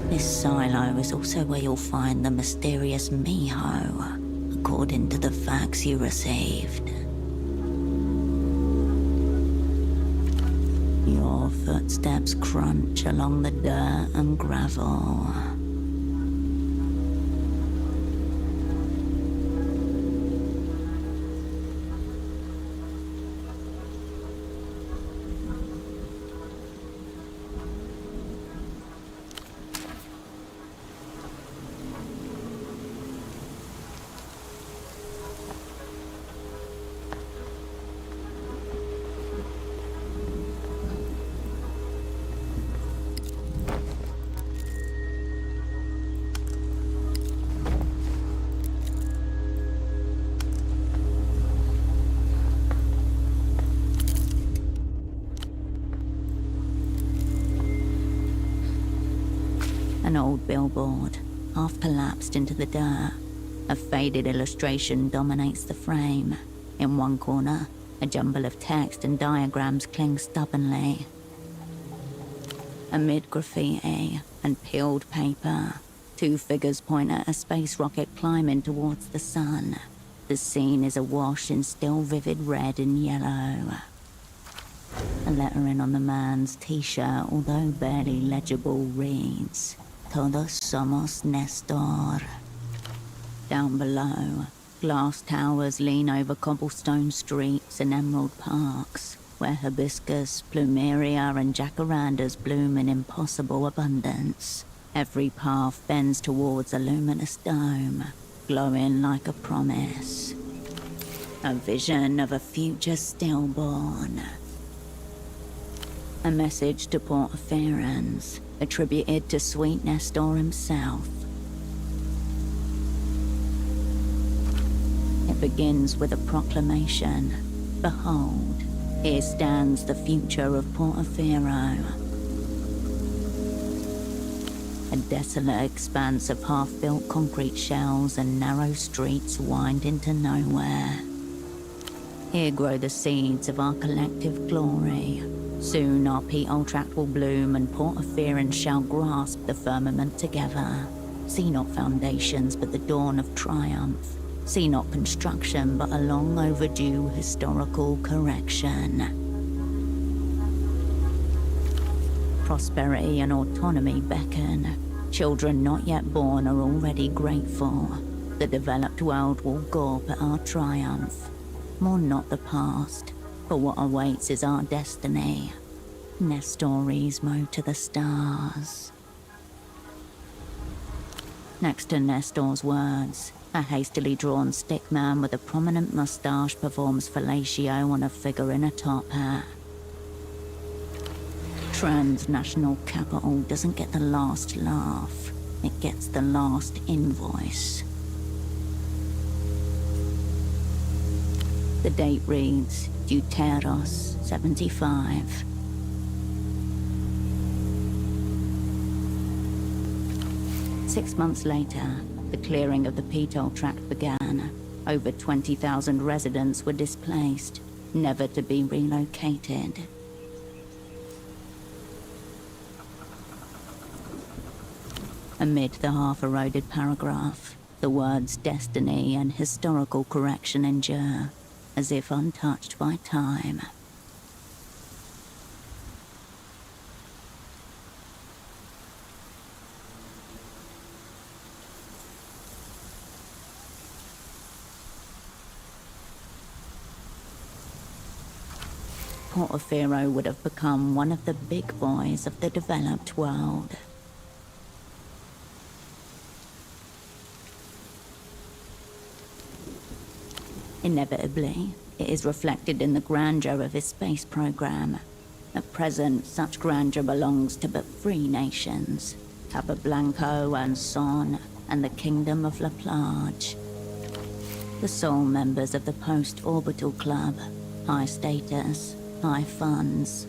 This silo is also where you'll find the mysterious Miho, according to the facts you received. Your footsteps crunch along the dirt and gravel. An old billboard, half collapsed into the dirt. A faded illustration dominates the frame. In one corner, a jumble of text and diagrams cling stubbornly. Amid graffiti and peeled paper, two figures point at a space rocket climbing towards the sun. The scene is awash in still vivid red and yellow. The lettering on the man's t-shirt, although barely legible, reads, "Todos somos Nestor." Down below, glass towers lean over cobblestone streets and emerald parks, where hibiscus, plumeria, and jacarandas bloom in impossible abundance. Every path bends towards a luminous dome, glowing like a promise. A vision of a future stillborn. A message to Portaferans, attributed to Sweet Nestor himself. It begins with a proclamation. Behold, here stands the future of Portafero. A desolate expanse of half-built concrete shells and narrow streets wind into nowhere. Here grow the seeds of our collective glory. Soon our petal tract will bloom and Portaferans shall grasp the firmament together. See not foundations but the dawn of triumph. See not construction but a long overdue historical correction. Prosperity and autonomy beckon. Children not yet born are already grateful. The developed world will gawp at our triumph. Mourn not the past, for what awaits is our destiny. Nestorismo to the stars. Next to Nestor's words, a hastily drawn stickman with a prominent mustache performs fellatio on a figure in a top hat. Transnational capital doesn't get the last laugh, it gets the last invoice. The date reads Deuteros 75. Six months later, the clearing of the Petal Tract began. Over 20,000 residents were displaced, never to be relocated. Amid the half-eroded paragraph, the words destiny and historical correction endure, as if untouched by time. Portafero would have become one of the big boys of the developed world. Inevitably, it is reflected in the grandeur of his space program. At present, such grandeur belongs to but 3 nations. Capablanco and Son, and the Kingdom of La Plage. The sole members of the Post-Orbital Club. High status, high funds.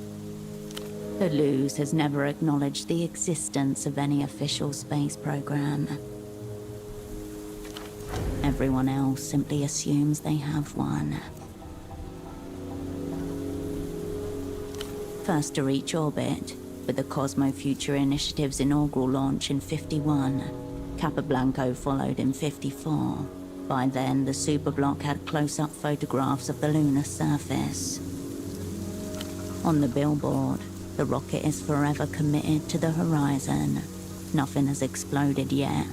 The Luz has never acknowledged the existence of any official space program. Everyone else simply assumes they have one. First to reach orbit, with the Cosmo Future Initiative's inaugural launch in 51, Capablanco followed in 54. By then, the superblock had close-up photographs of the lunar surface. On the billboard, the rocket is forever committed to the horizon. Nothing has exploded yet.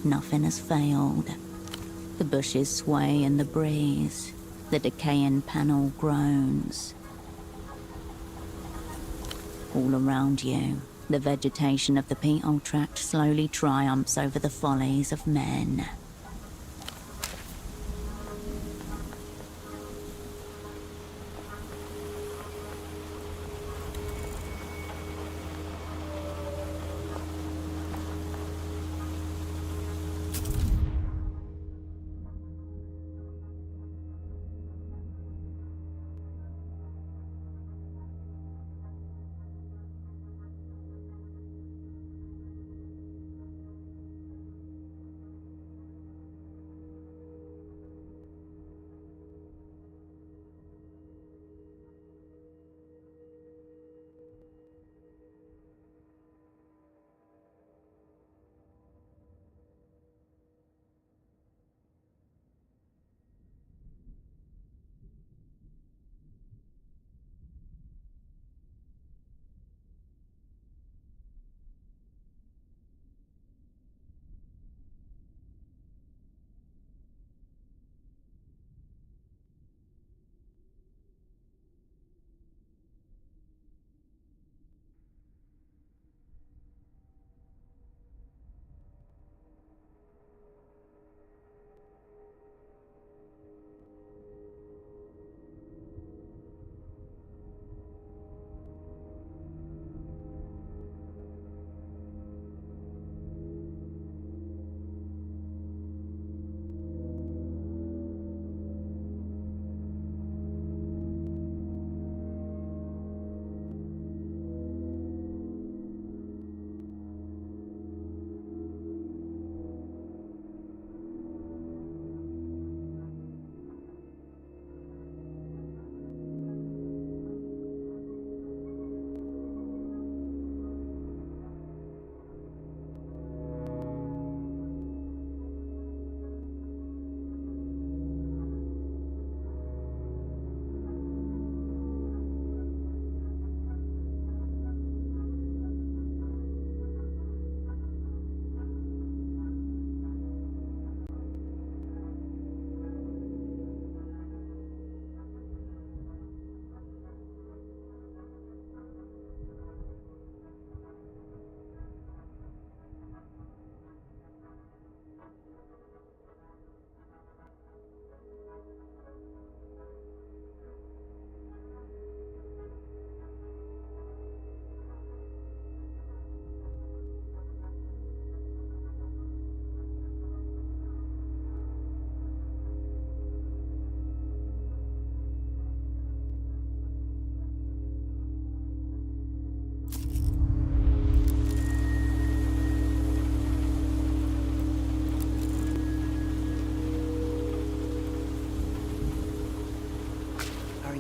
Nothing has failed. The bushes sway in the breeze. The decaying panel groans. All around you, the vegetation of the Petal Tract slowly triumphs over the follies of men.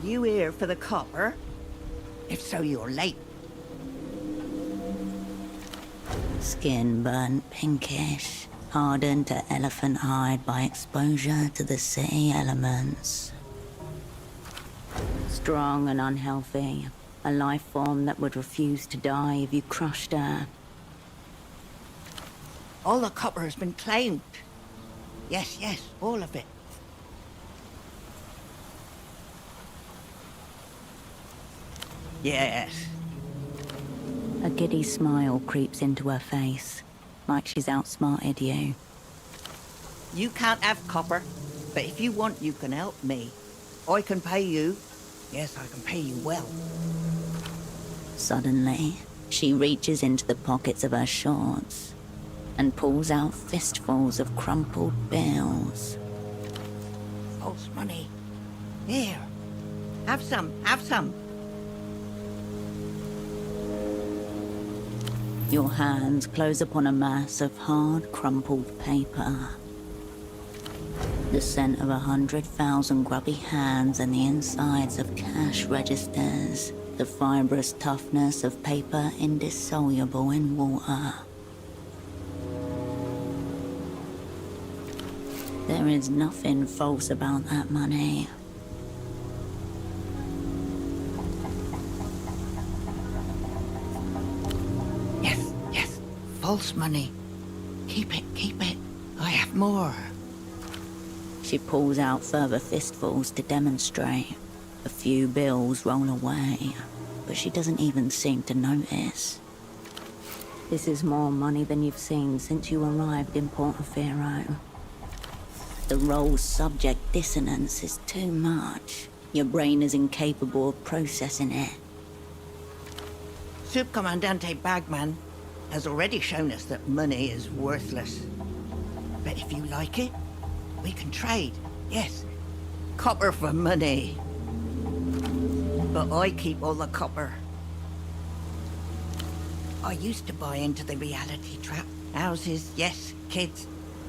You here for the copper? If so, you're late. Skin burnt pinkish, hardened to elephant hide by exposure to the city elements. Strong and unhealthy, a life form that would refuse to die if you crushed her. All the copper has been claimed. Yes, yes, all of it. Yes. A giddy smile creeps into her face, like she's outsmarted you. You can't have copper, but if you want, you can help me. I can pay you. Yes, I can pay you well. Suddenly, She reaches into the pockets of her shorts and pulls out fistfuls of crumpled bills. False money. Here. Have some, have some. Your hands close upon a mass of hard, crumpled paper. The scent of 100,000 grubby hands and the insides of cash registers. The fibrous toughness of paper indissoluble in water. There is nothing false about that money. Yes, false money. Keep it. I have more. She pulls out further fistfuls to demonstrate. A few bills roll away, but she doesn't even seem to notice. This is more money than you've seen since you arrived in Portofino. The roll's subject dissonance is too much. Your brain is incapable of processing it. Subcomandante Bagman has already shown us that money is worthless. But if you like it, we can trade. Yes, copper for money. But I keep all the copper. I used to buy into the reality trap. Houses, yes, kids,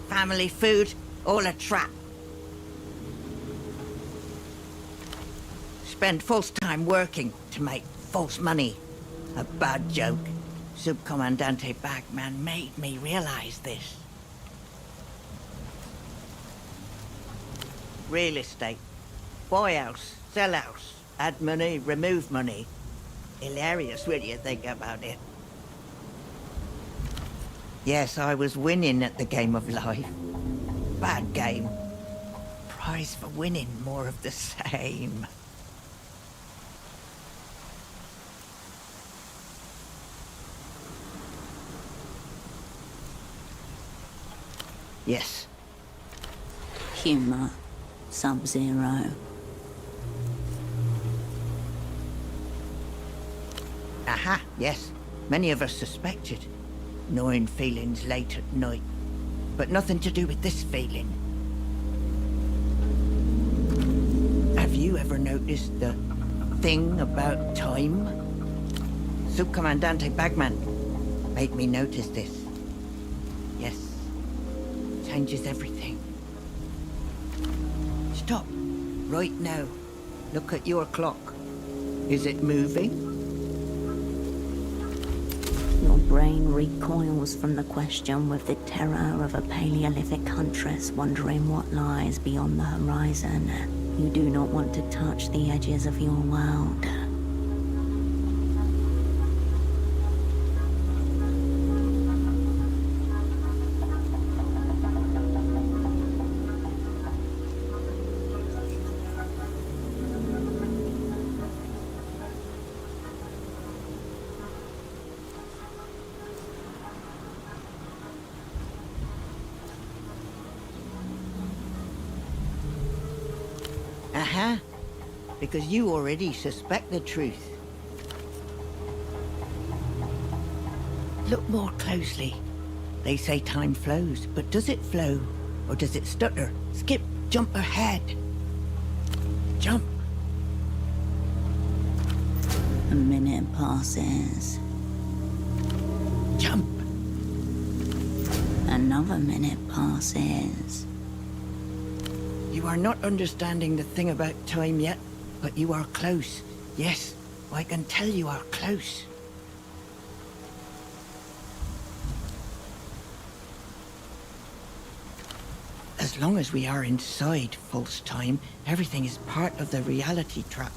family, food, all a trap. Spend false time working to make false money. A bad joke. Subcomandante Bagman made me realize this. Real estate. Buy house, sell house. Add money, remove money. Hilarious when you think about it. Yes, I was winning at the game of life. Bad game. Prize for winning, more of the same. Yes. Humor. Sub-Zero. Aha, yes. Many of us suspected. Gnawing feelings late at night. But nothing to do with this feeling. Have you ever noticed the thing about time? Subcomandante Bagman made me notice this. Yes. Changes everything. Stop. Right now. Look at your clock. Is it moving? Your brain recoils from the question with the terror of a Paleolithic huntress wondering what lies beyond the horizon. You do not want to touch the edges of your world. Aha. Because you already suspect the truth. Look more closely. They say time flows, but does it flow? Or does it stutter, skip, jump ahead? Jump. A minute passes. Jump. Another minute passes. You are not understanding the thing about time yet, but you are close. Yes, I can tell you are close. As long as we are inside false time, everything is part of the reality trap.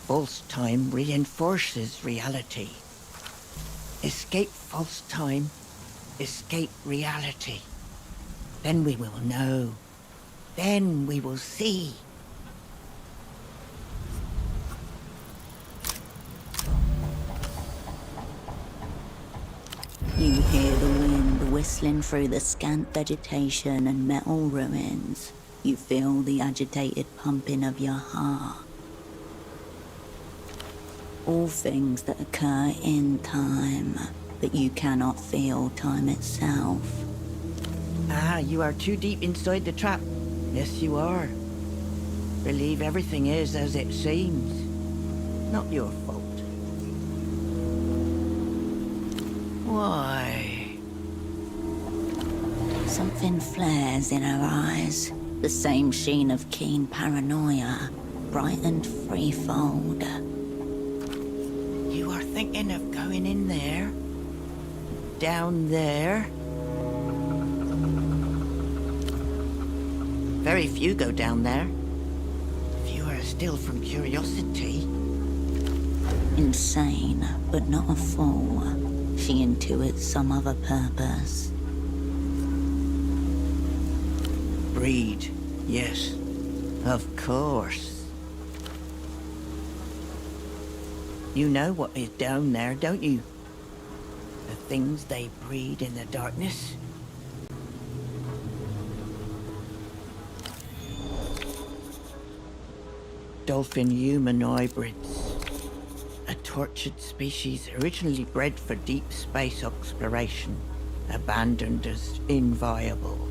False time reinforces reality. Escape false time, escape reality. Then we will know. Then we will see. You hear the wind whistling through the scant vegetation and metal ruins. You feel the agitated pumping of your heart. All things that occur in time, but you cannot feel time itself. Ah, you are too deep inside the trap. Yes, you are. Believe everything is as it seems. Not your fault. Why? Something flares in her eyes. The same sheen of keen paranoia, brightened threefold. You are thinking of going in there? Down there? Very few go down there. Fewer still from curiosity. Insane, but not a fool. She intuits some other purpose. Breed, yes. Of course. You know what is down there, don't you? The things they breed in the darkness. Dolphin human hybrids. A tortured species originally bred for deep space exploration, abandoned as inviable.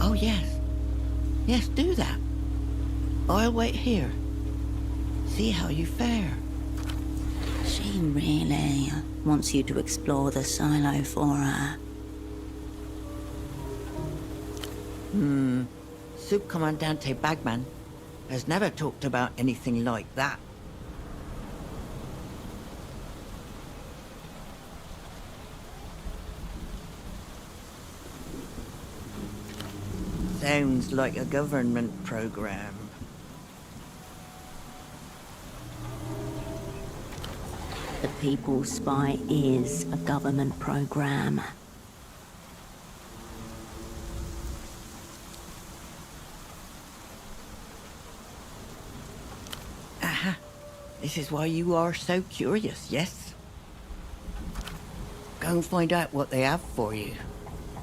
Oh, yes. Yes, do that. I'll wait here. See how you fare. She really wants you to explore the silo for her. Subcomandante Bagman has never talked about anything like that. Sounds like a government program. The People's Spy is a government program. Aha. This is why you are so curious, yes? Go and find out what they have for you.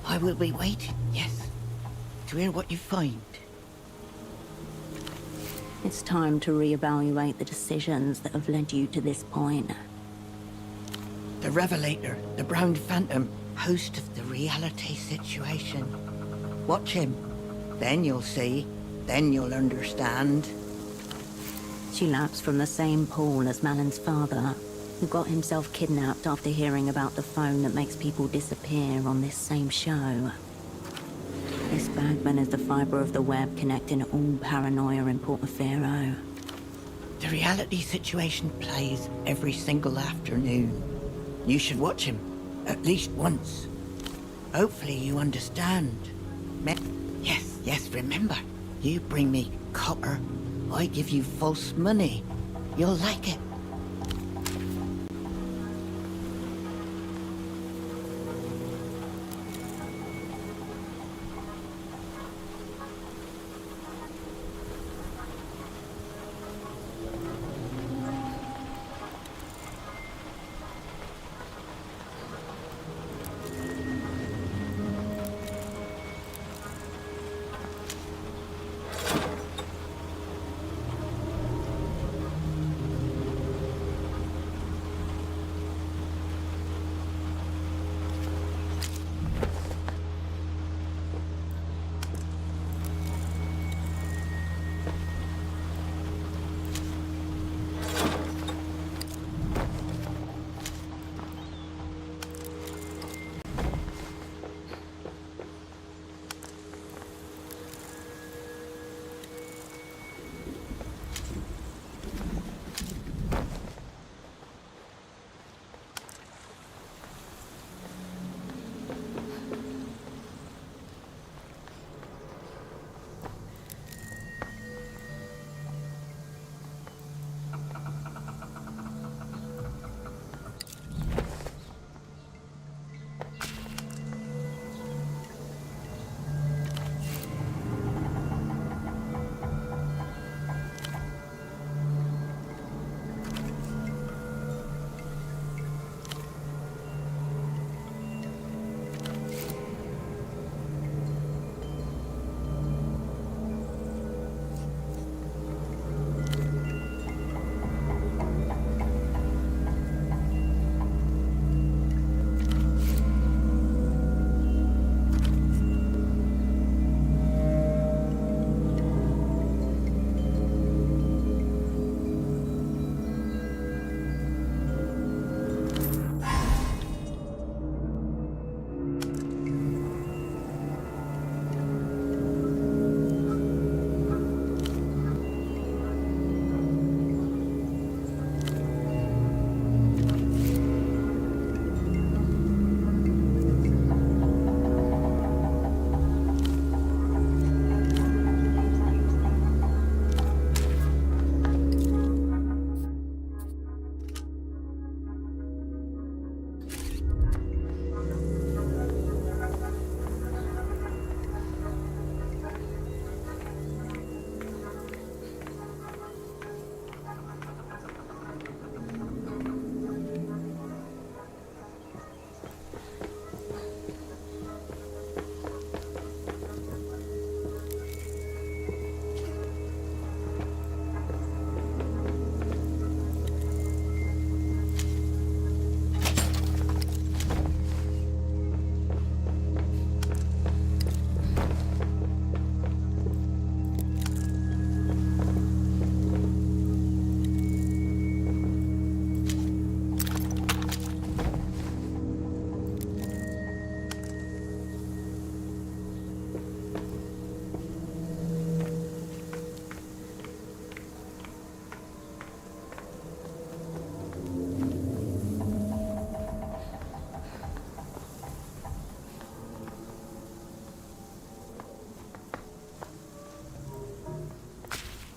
I will be waiting, yes, to hear what you find. It's time to reevaluate the decisions that have led you to this point. The Revelator, the Brown Phantom, host of the reality situation. Watch him. Then you'll see. Then you'll understand. She laps from the same pool as Malin's father, who got himself kidnapped after hearing about the phone that makes people disappear on this same show. This Bagman is the fibre of the web connecting all paranoia in Portaferro. The reality situation plays every single afternoon. You should watch him, at least once. Hopefully you understand. Yes, remember. You bring me copper, I give you false money. You'll like it.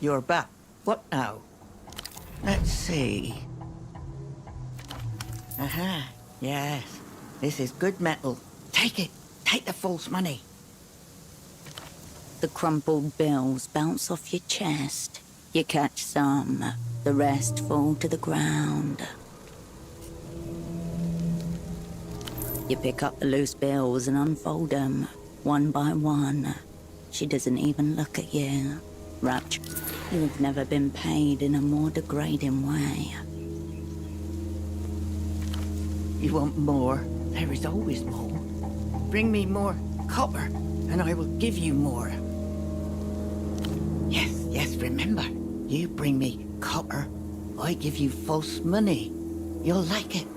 You're back. What now? Let's see. Aha, yes. This is good metal. Take it. Take the false money. The crumpled bills bounce off your chest. You catch some. The rest fall to the ground. You pick up the loose bills and unfold them, one by one. She doesn't even look at you. Rapture, you've never been paid in a more degrading way. You want more? There is always more. Bring me more copper, and I will give you more. Yes, yes, remember. You bring me copper, I give you false money. You'll like it.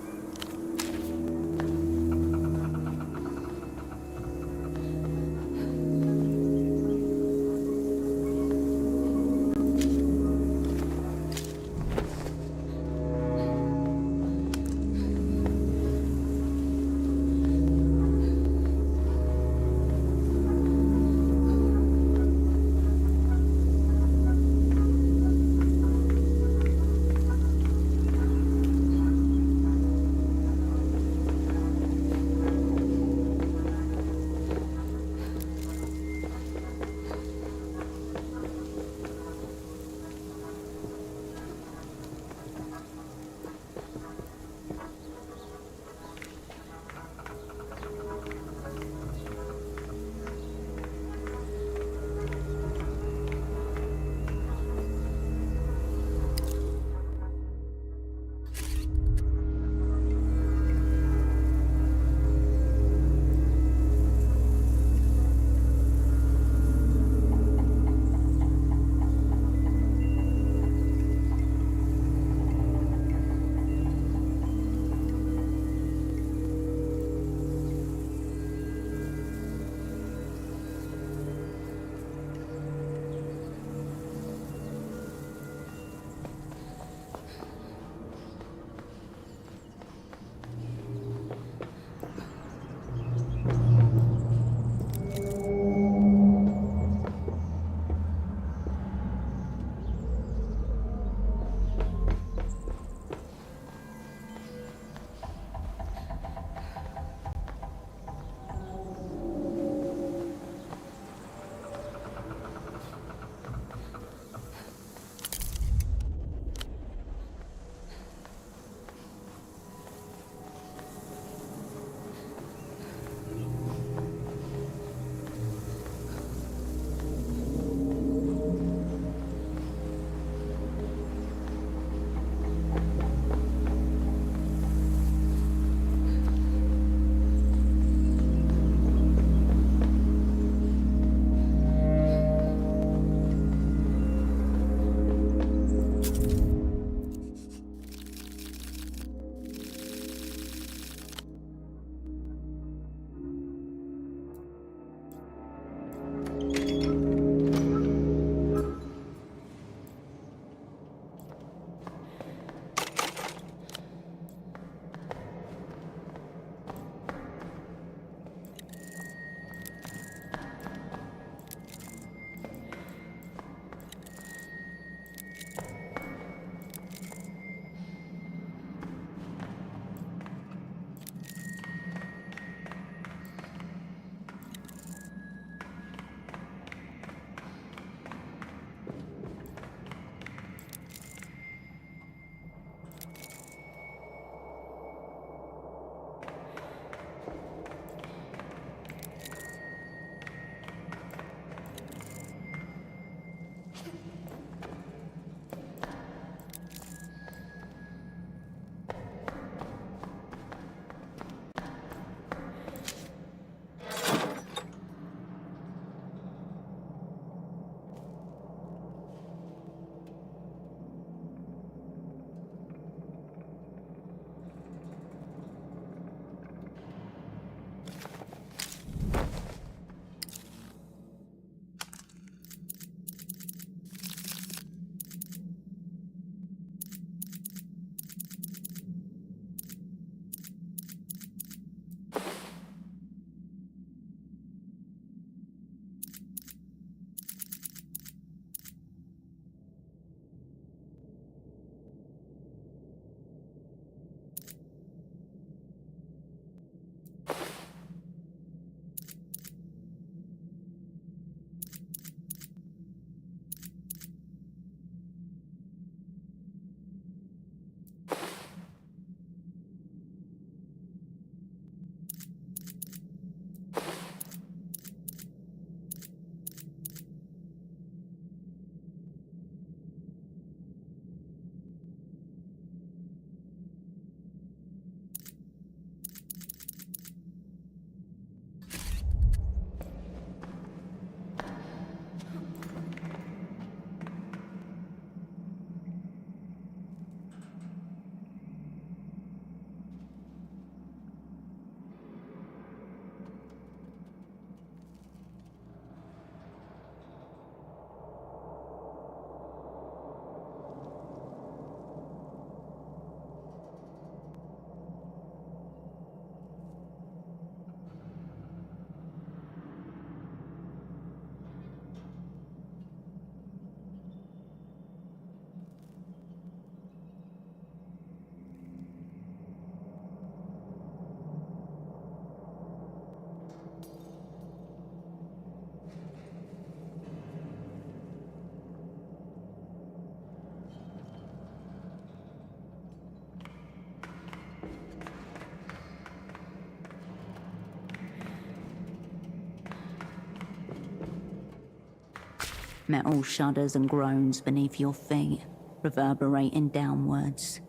Metal shudders and groans beneath your feet, reverberating downwards.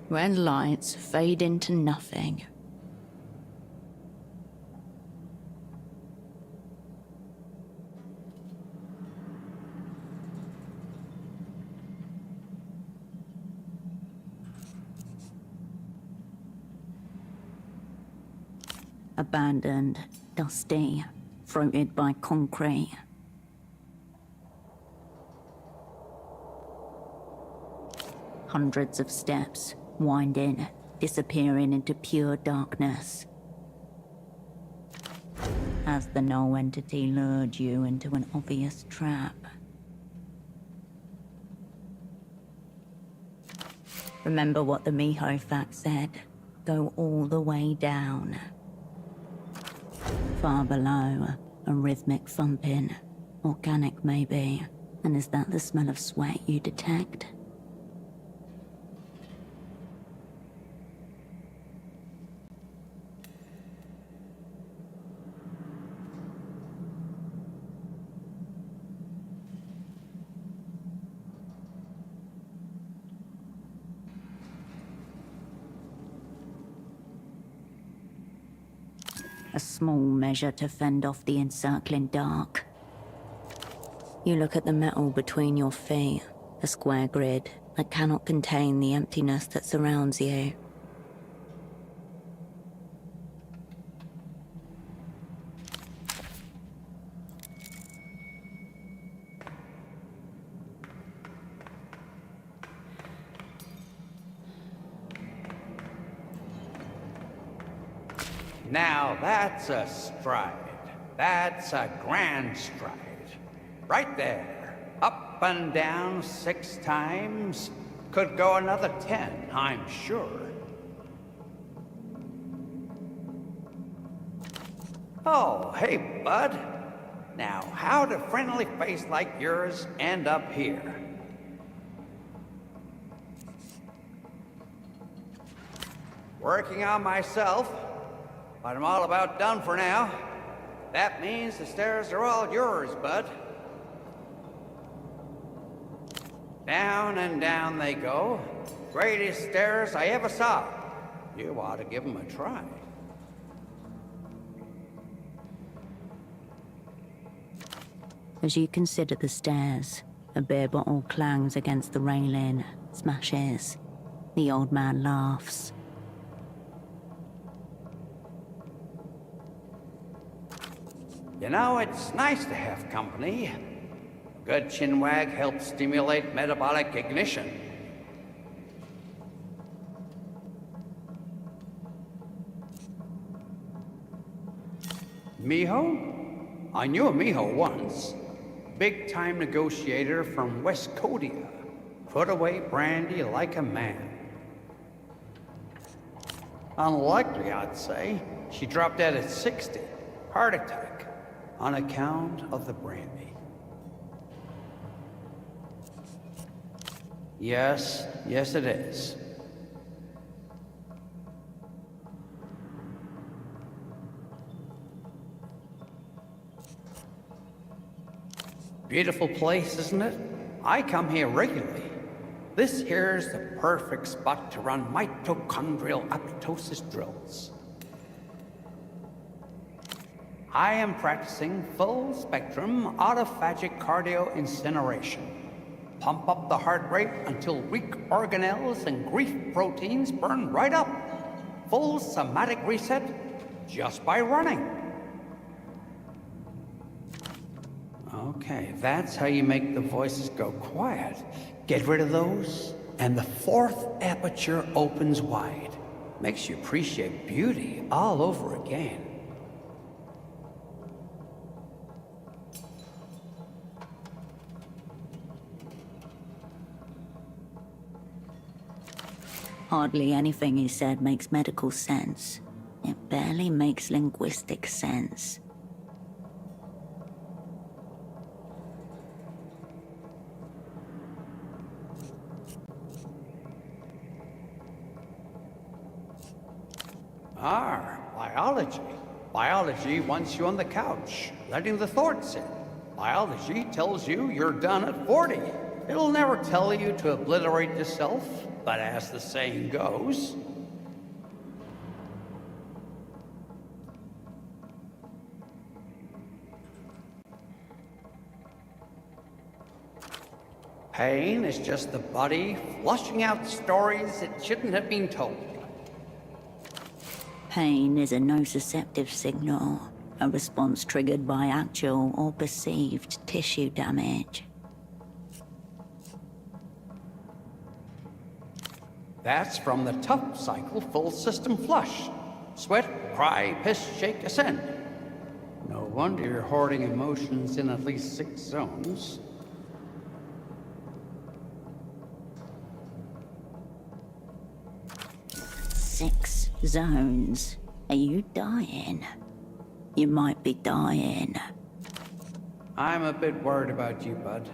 Red lights fade into nothing. Abandoned, dusty, throated by concrete. Hundreds of steps, winding, disappearing into pure darkness. Has the null entity lured you into an obvious trap? Remember what the Miho fact said. Go all the way down. Far below, a rhythmic thumping. Organic, maybe. And is that the smell of sweat you detect? A small measure to fend off the encircling dark. You look at the metal between your feet, a square grid that cannot contain the emptiness that surrounds you. Now that's a stride. That's a grand stride. Right there. Up and down 6 times. Could go another 10, I'm sure. Oh, hey, bud. Now, how'd a friendly face like yours end up here? Working on myself. But I'm all about done for now. That means the stairs are all yours, bud. Down and down they go. Greatest stairs I ever saw. You ought to give them a try. As you consider the stairs, a beer bottle clangs against the railing, smashes. The old man laughs. You know, it's nice to have company. A good chinwag helps stimulate metabolic ignition. Miho? I knew a Miho once. Big-time negotiator from West Codia. Put away brandy like a man. Unlikely, I'd say. She dropped dead at 60. Heart attack. On account of the brandy. Yes, yes it is. Beautiful place, isn't it? I come here regularly. This here's the perfect spot to run mitochondrial apoptosis drills. I am practicing full-spectrum autophagic cardio-incineration. Pump up the heart rate until weak organelles and grief proteins burn right up. Full somatic reset just by running. Okay, that's how you make the voices go quiet. Get rid of those, and the 4th aperture opens wide. Makes you appreciate beauty all over again. Hardly anything he said makes medical sense. It barely makes linguistic sense. Biology. Biology wants you on the couch, letting the thoughts in. Biology tells you you're done at 40. It'll never tell you to obliterate yourself, but as the saying goes, pain is just the body flushing out stories it shouldn't have been told. Pain is a nociceptive signal, a response triggered by actual or perceived tissue damage. That's from the tough cycle full system flush. Sweat, cry, piss, shake, ascend. No wonder you're hoarding emotions in at least 6 zones. Six zones. Are you dying? You might be dying. I'm a bit worried about you, bud.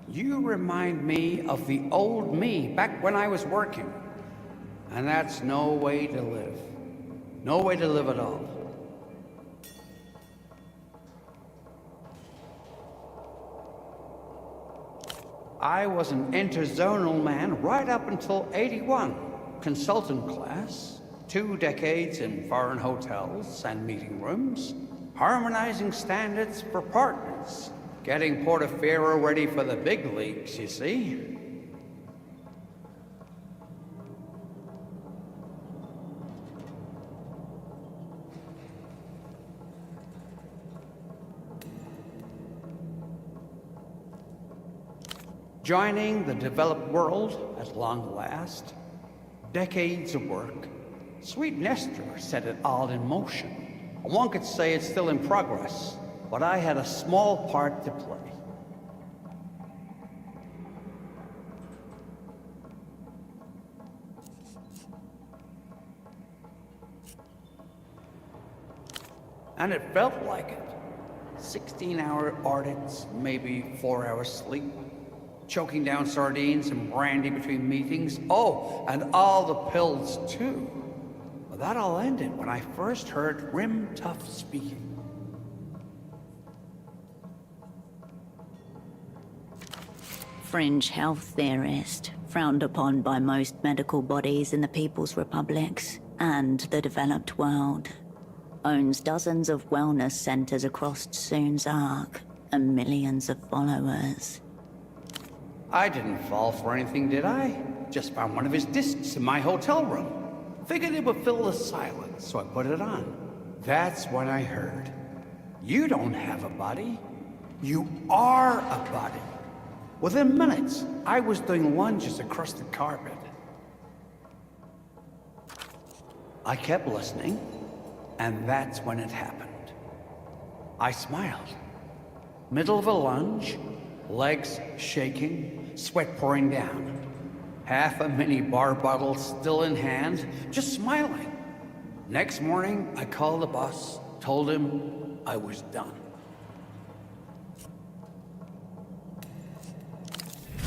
You remind me of the old me back when I was working. And that's no way to live. No way to live at all. I was an interzonal man right up until 81. Consultant class, 2 decades in foreign hotels and meeting rooms, harmonizing standards for partners, getting Portofino ready for the big leagues, you see. Joining the developed world at long last. Decades of work. Sweet Nestor set it all in motion. One could say it's still in progress, but I had a small part to play. And it felt like it. 16-hour audits, maybe 4 hours sleep. Choking down sardines and brandy between meetings. Oh, and all the pills, too. Well, that all ended when I first heard Rim Tough speaking. Fringe health theorist, frowned upon by most medical bodies in the People's Republics and the developed world. Owns dozens of wellness centers across Soon's Ark and millions of followers. I didn't fall for anything, did I? Just found one of his discs in my hotel room. Figured it would fill the silence, so I put it on. That's when I heard. You don't have a body. You are a body. Within minutes, I was doing lunges across the carpet. I kept listening, and that's when it happened. I smiled. Middle of a lunge, legs shaking, sweat pouring down. Half a mini bar bottle still in hand, just smiling. Next morning, I called the boss, told him I was done.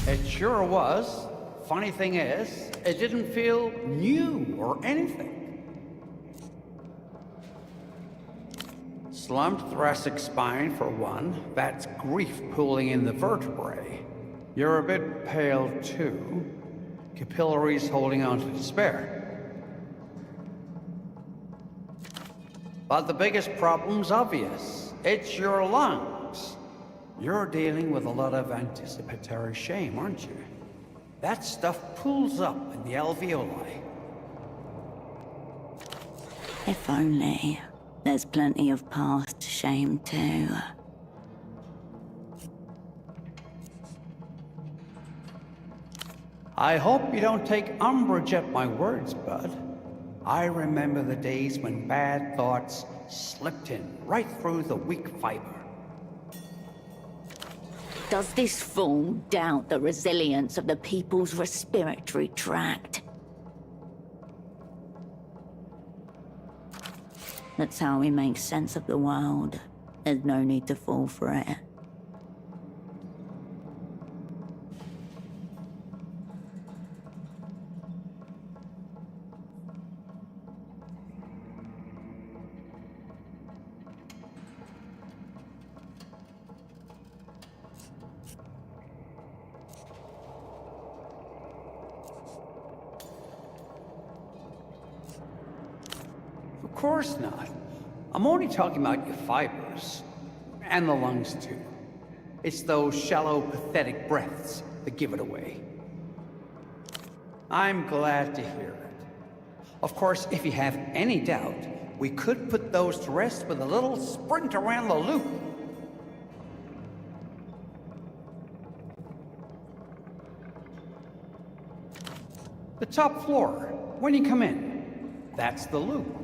It sure was. Funny thing is, it didn't feel new or anything. Slumped thoracic spine, for one. That's grief pooling in the vertebrae. You're a bit pale, too. Capillaries holding on to despair. But the biggest problem's obvious. It's your lungs. You're dealing with a lot of anticipatory shame, aren't you? That stuff pools up in the alveoli. If only. There's plenty of past shame, too. I hope you don't take umbrage at my words, bud. I remember the days when bad thoughts slipped in right through the weak fiber. Does this fool doubt the resilience of the people's respiratory tract? That's how we make sense of the world. There's no need to fall for it. course not. I'm only talking about your fibers. And the lungs, too. It's those shallow, pathetic breaths that give it away. I'm glad to hear it. Of course, if you have any doubt, we could put those to rest with a little sprint around the loop. The top floor, when you come in, that's the loop.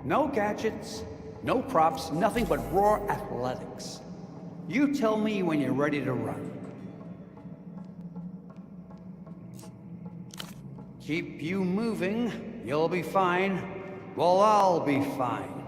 No gadgets, no props, nothing but raw athletics. You tell me when you're ready to run. Keep you moving, you'll be fine. Well, I'll be fine.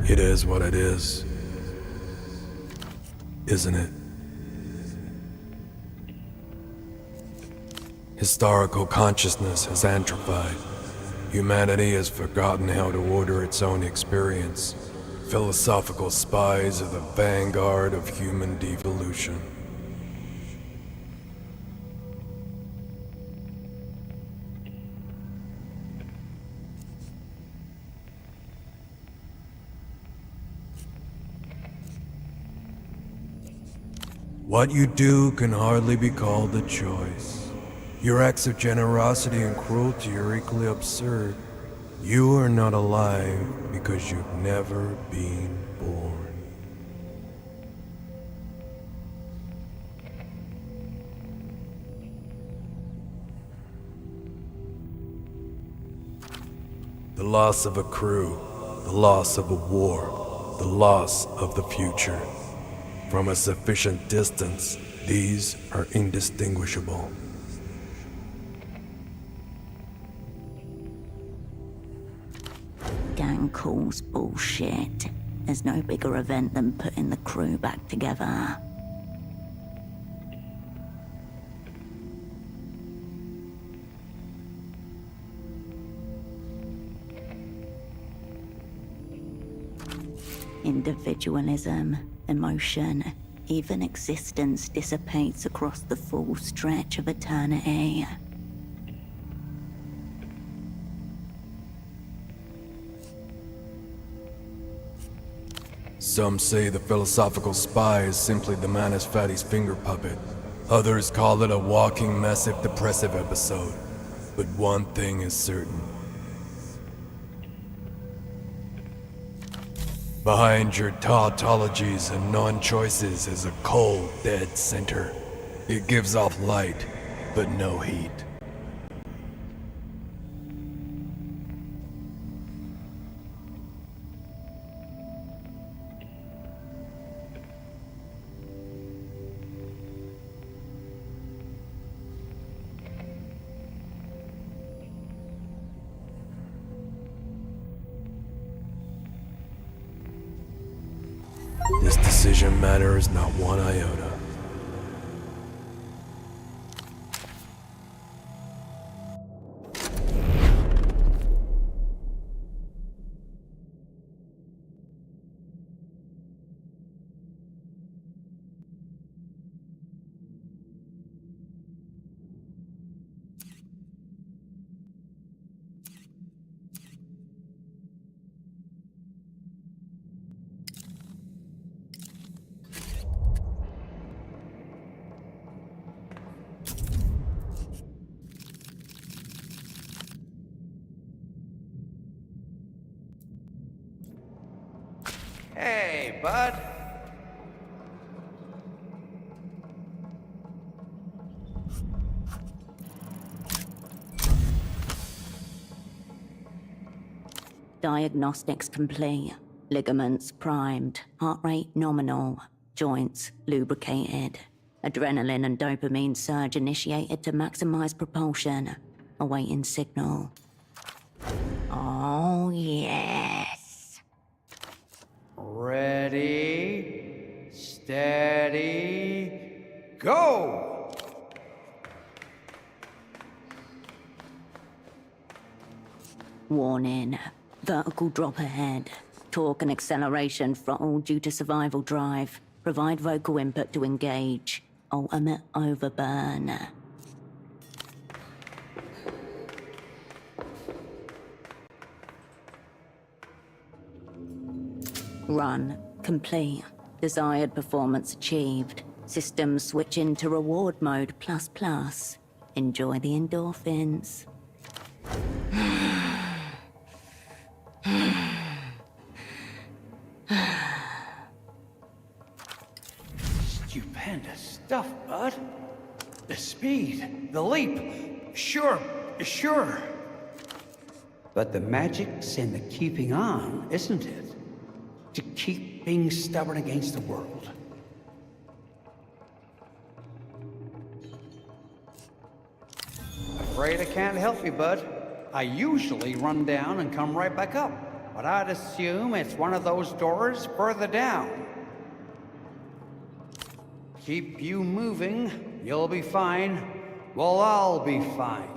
It is what it is, isn't it? Historical consciousness has atrophied. Humanity has forgotten how to order its own experience. Philosophical spies are the vanguard of human devolution. What you do can hardly be called a choice. Your acts of generosity and cruelty are equally absurd. You are not alive because you've never been born. The loss of a crew, the loss of a war, the loss of the future. From a sufficient distance, these are indistinguishable. Gang calls bullshit. There's no bigger event than putting the crew back together. Individualism, emotion, even existence dissipates across the full stretch of eternity. Some say the philosophical spy is simply the Manus Fatty's finger puppet. Others call it a walking massive depressive episode. But one thing is certain. Behind your tautologies and non-choices is a cold, dead center. It gives off light, but no heat. This decision matters not one iota. Hey, bud. Diagnostics complete. Ligaments primed. Heart rate nominal. Joints lubricated. Adrenaline and dopamine surge initiated to maximize propulsion. Awaiting signal. Oh, yes. Ready, steady, go! Warning. Vertical drop ahead. Torque and acceleration throttle due to survival drive. Provide vocal input to engage. Ultimate overburn. Run. Complete. Desired performance achieved. System switch into reward mode ++. Enjoy the endorphins. Stupendous stuff, bud. The speed, the leap. Sure. But the magic's in the keeping on, isn't it? To keep being stubborn against the world. Afraid I can't help you, bud. I usually run down and come right back up. but I'd assume it's one of those doors further down. Keep you moving, you'll be fine. We'll all be fine.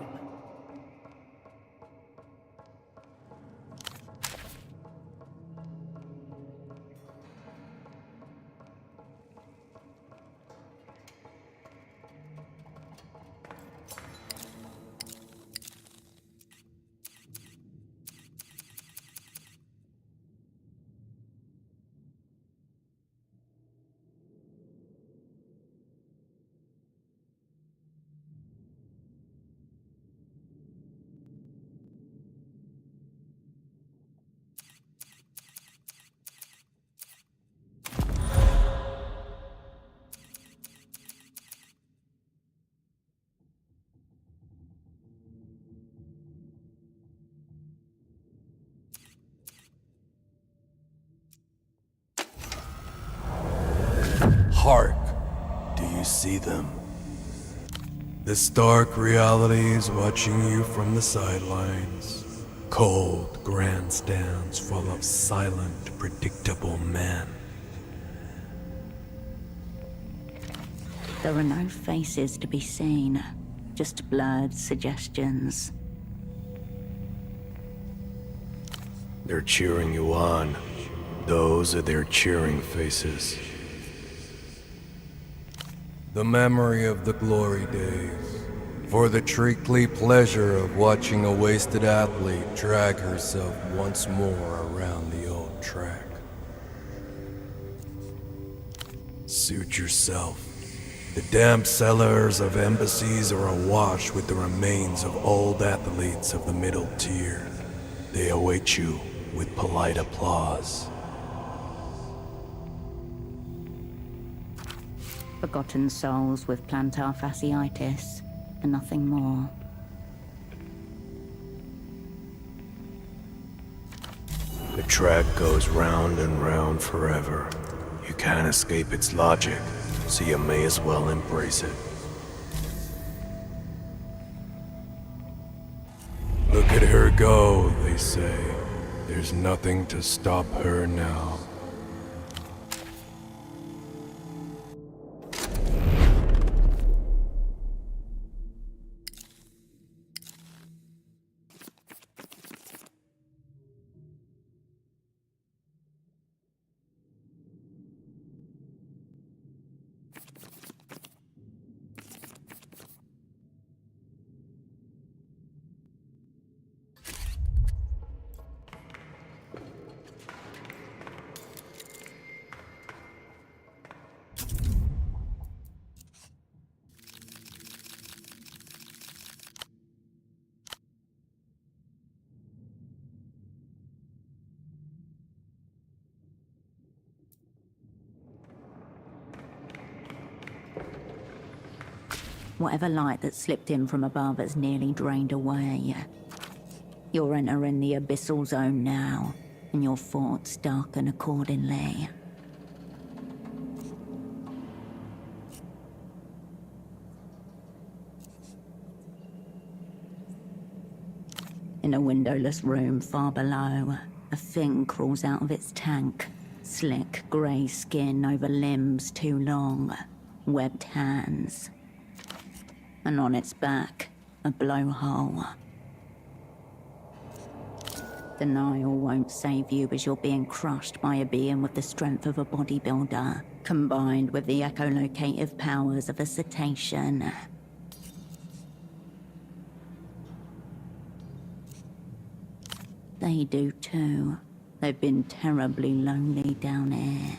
Hark! Do you see them? The stark reality is watching you from the sidelines. Cold grandstands full of silent, predictable men. There are no faces to be seen, just blurred suggestions. They're cheering you on. Those are their cheering faces. The memory of the glory days, for the treacly pleasure of watching a wasted athlete drag herself once more around the old track. Suit yourself. The damp cellars of embassies are awash with the remains of old athletes of the middle tier. They await you with polite applause. Forgotten souls with plantar fasciitis, and nothing more. The track goes round and round forever. You can't escape its logic, so you may as well embrace it. Look at her go, they say. There's nothing to stop her now. Whatever light that slipped in from above has nearly drained away. You're entering the abyssal zone now, and your thoughts darken accordingly. In a windowless room far below, a thing crawls out of its tank. Slick grey skin over limbs too long, webbed hands. And on its back, a blowhole. Denial won't save you as you're being crushed by a being with the strength of a bodybuilder, combined with the echolocative powers of a cetacean. They do too. They've been terribly lonely down here.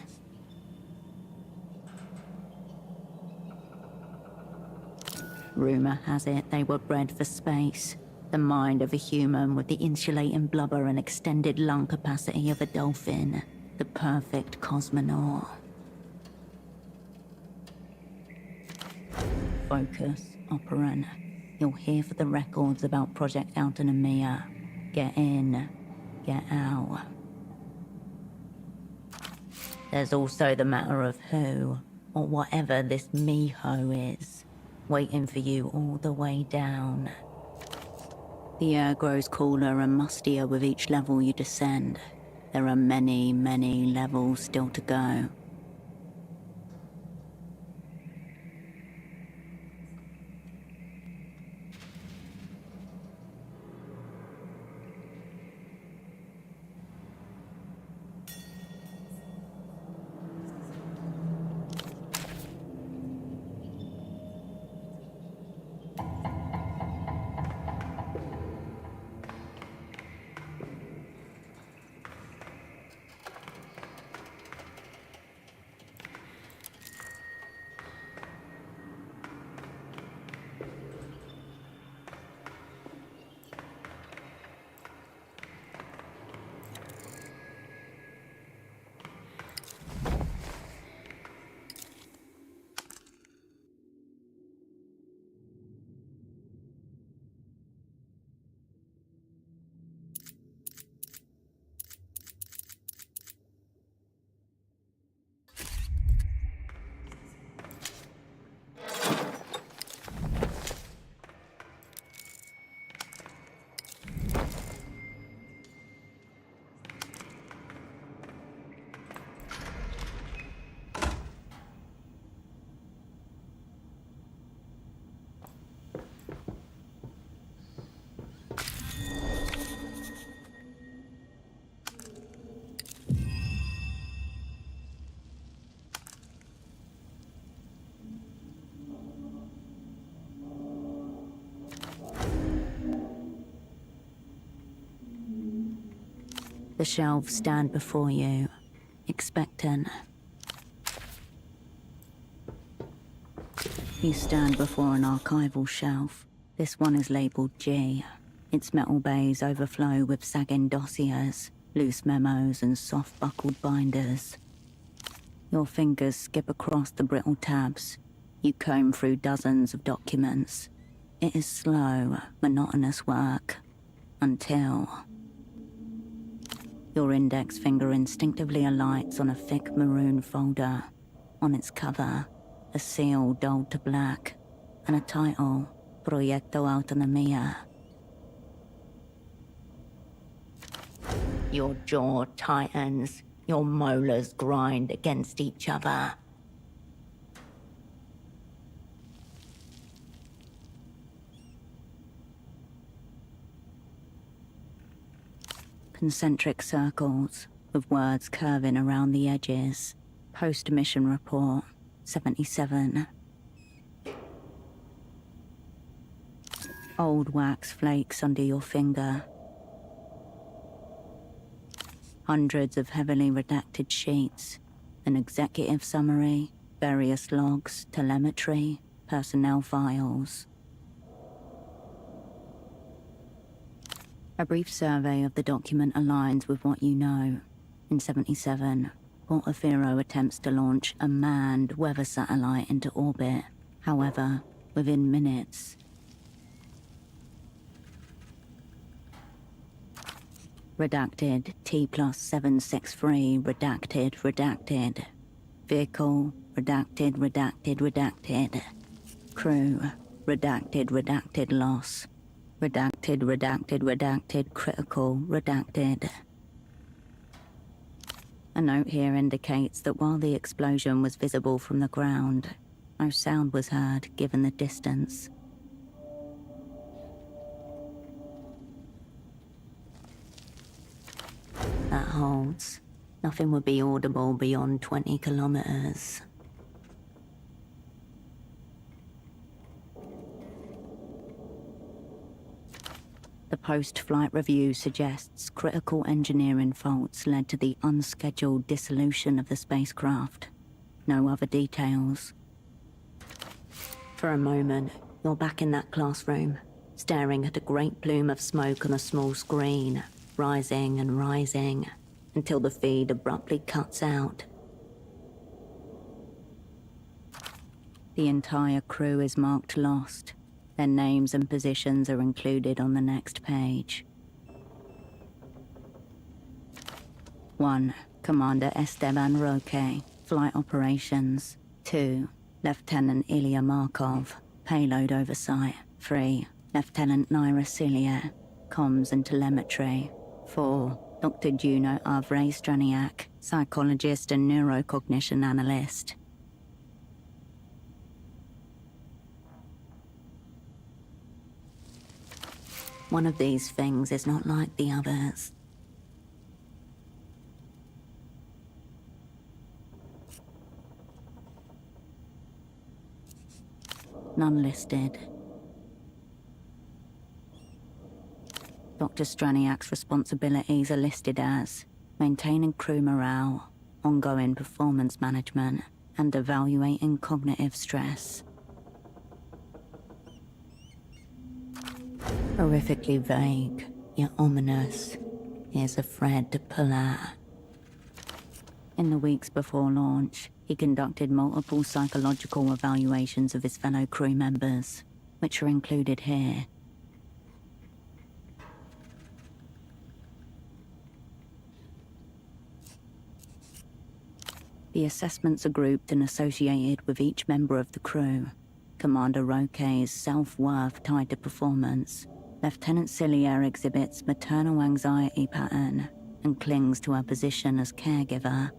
Rumor has it they were bred for space. The mind of a human with the insulating blubber and extended lung capacity of a dolphin. The perfect cosmonaut. Focus, operant. You're here for the records about Project Autonomia. Get in, get out. There's also the matter of who, or whatever this Miho is, waiting for you all the way down. The air grows cooler and mustier with each level you descend. There are many, many levels still to go. The shelves stand before you, expectant. You stand before an archival shelf. This one is labeled G. Its metal bays overflow with sagging dossiers, loose memos, and soft-buckled binders. Your fingers skip across the brittle tabs. You comb through dozens of documents. It is slow, monotonous work. Until your index finger instinctively alights on a thick maroon folder. On its cover, a seal dulled to black, and a title, Proyecto Autonomía. Your jaw tightens, your molars grind against each other. Concentric circles, with words curving around the edges. Post-mission report, 77. Old wax flakes under your finger. Hundreds of heavily redacted sheets. An executive summary, various logs, telemetry, personnel files. A brief survey of the document aligns with what you know. In 77, Portaferro attempts to launch a manned weather satellite into orbit. However, within minutes, redacted T+763 redacted. Vehicle redacted. Crew redacted loss. Redacted, critical, redacted. A note here indicates that while the explosion was visible from the ground, no sound was heard given the distance. That holds. Nothing would be audible beyond 20 kilometers. The post-flight review suggests critical engineering faults led to the unscheduled dissolution of the spacecraft. No other details. For a moment, you're back in that classroom, staring at a great plume of smoke on a small screen, rising and rising, until the feed abruptly cuts out. The entire crew is marked lost. Their names and positions are included on the next page. 1. Commander Esteban Roque, Flight Operations. 2. Lieutenant Ilya Markov, Payload Oversight. 3. Lieutenant Naira Cilia, comms and telemetry. 4. Dr. Juno Avray Straniak, psychologist and neurocognition analyst. One of these things is not like the others. None listed. Dr. Straniak's responsibilities are listed as maintaining crew morale, ongoing performance management, and evaluating cognitive stress. Horrifically vague, yet ominous. Here's a thread to pull at. In the weeks before launch, he conducted multiple psychological evaluations of his fellow crew members, which are included here. The assessments are grouped and associated with each member of the crew. Commander Roque's self-worth tied to performance. Lieutenant Cillier exhibits maternal anxiety pattern and clings to her position as caregiver.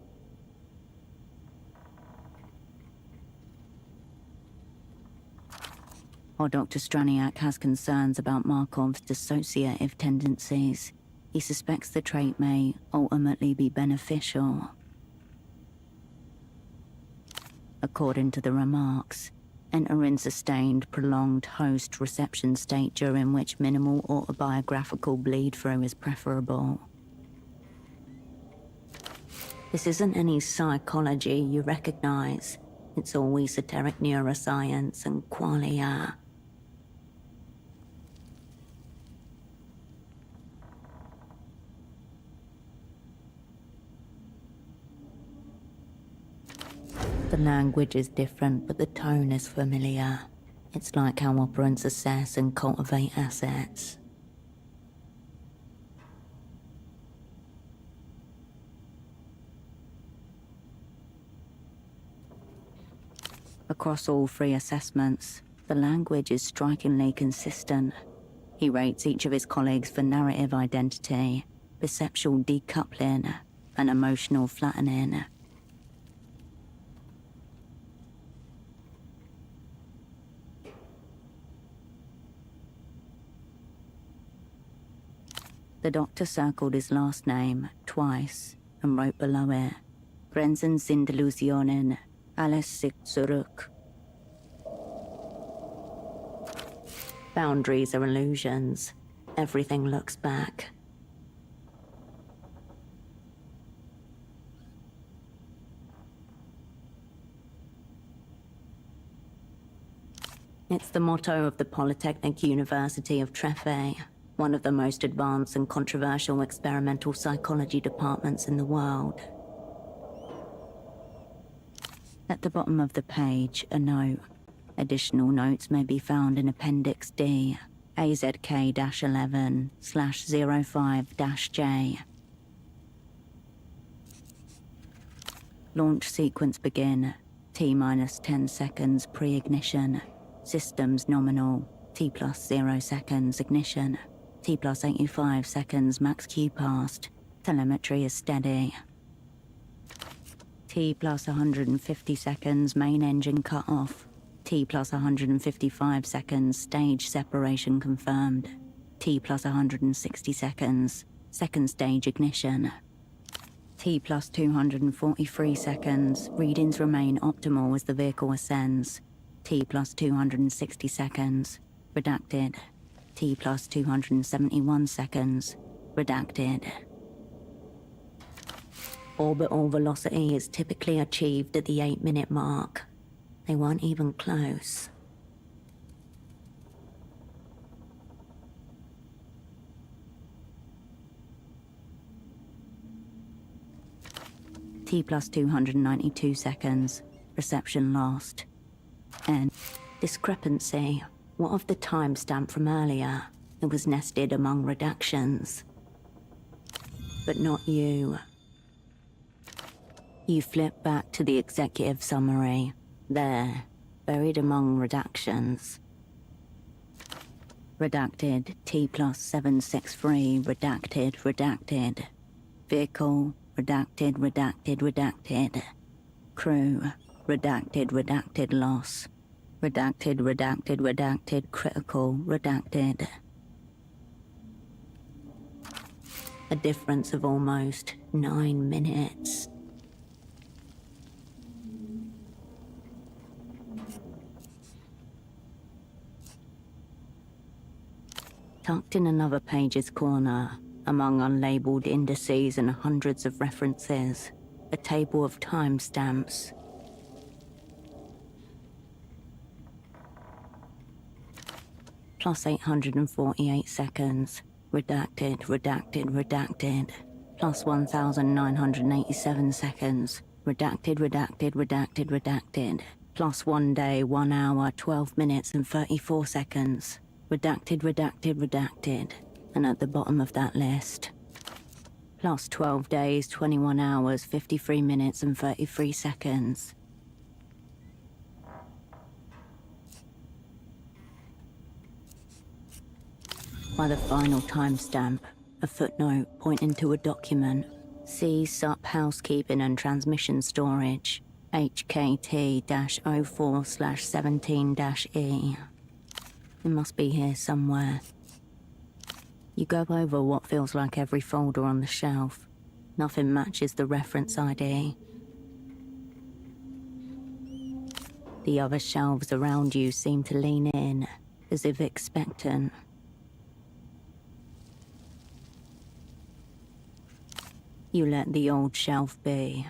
While Dr. Straniak has concerns about Markov's dissociative tendencies, he suspects the trait may ultimately be beneficial. According to the remarks, enter in sustained, prolonged host-reception state during which minimal autobiographical bleed-through is preferable. This isn't any psychology you recognize. It's all esoteric neuroscience and qualia. The language is different, but the tone is familiar. It's like how operants assess and cultivate assets. Across all three assessments, the language is strikingly consistent. He rates each of his colleagues for narrative identity, perceptual decoupling, and emotional flattening. The doctor circled his last name twice and wrote below it, Grenzen sind Illusionen, alles sich zurück. Boundaries are illusions. Everything looks back. It's the motto of the Polytechnic University of Treffe, one of the most advanced and controversial experimental psychology departments in the world. At the bottom of the page, a note. Additional notes may be found in Appendix D, AZK-11/05-J. Launch sequence begin. T-minus 10 seconds pre-ignition. Systems nominal. T+0 seconds ignition. T+85 seconds max Q passed. Telemetry is steady. T+150 seconds main engine cut off. T+155 seconds stage separation confirmed. T+160 seconds second stage ignition. T+243 seconds readings remain optimal as the vehicle ascends. T+260 seconds redacted. T+271 seconds redacted. Orbital velocity is typically achieved at the 8-minute mark. They weren't even close. T+292 seconds. Reception lost. And discrepancy. What of the timestamp from earlier? It was nested among redactions. But not you. You flip back to the executive summary. There, buried among redactions. Redacted. T+763. Redacted. Redacted. Vehicle. Redacted. Redacted. Redacted. Crew. Redacted. Redacted. Loss. Redacted. Redacted. Redacted. Critical. Redacted. A difference of almost 9 minutes. Tucked in another page's corner, among unlabeled indices and hundreds of references, a table of timestamps. Plus 848 seconds. Redacted, redacted, redacted. Plus 1,987 seconds. Redacted, redacted, redacted, redacted. Plus 1 day, 1 hour, 12 minutes and 34 seconds. Redacted, redacted, redacted. And at the bottom of that list, plus 12 days, 21 hours, 53 minutes and 33 seconds. By the final timestamp, a footnote pointing to a document. See SUP Housekeeping and Transmission Storage, HKT-04/17-E. It must be here somewhere. You go over what feels like every folder on the shelf. Nothing matches the reference ID. The other shelves around you seem to lean in, as if expectant. You let the old shelf be.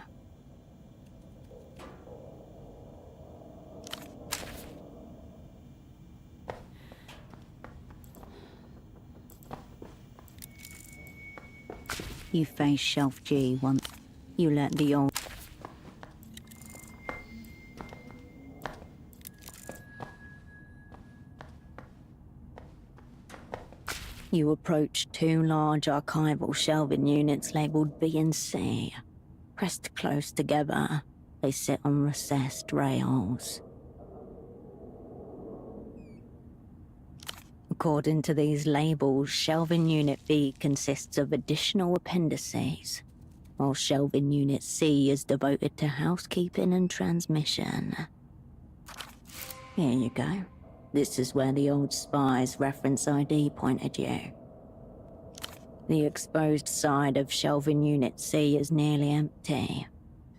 You face shelf G once. You let the old... You approach 2 large archival shelving units labeled B and C. Pressed close together, they sit on recessed rails. According to these labels, Shelving Unit B consists of additional appendices, while Shelving Unit C is devoted to housekeeping and transmission. Here you go. This is where the old Spies reference ID pointed you. The exposed side of Shelving Unit C is nearly empty.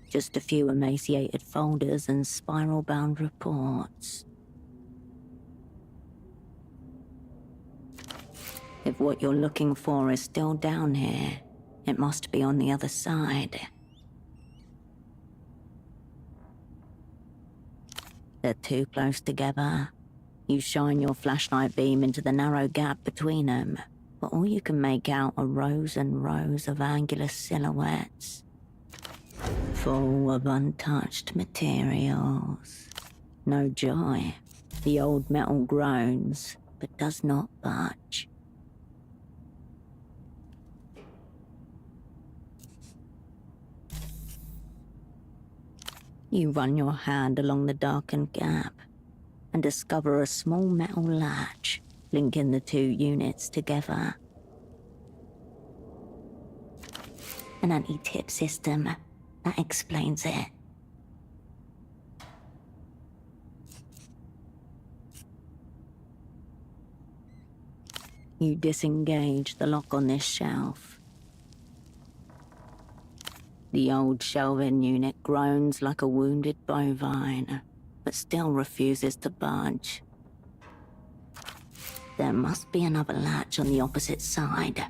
Just a few emaciated folders and spiral-bound reports. If what you're looking for is still down here, it must be on the other side. They're too close together. You shine your flashlight beam into the narrow gap between them, but all you can make out are rows and rows of angular silhouettes, full of untouched materials. No joy. The old metal groans, but does not budge. You run your hand along the darkened gap and discover a small metal latch linking the 2 units together. An anti-tip system. That explains it. You disengage the lock on this shelf. The old shelving unit groans like a wounded bovine, but still refuses to budge. There must be another latch on the opposite side.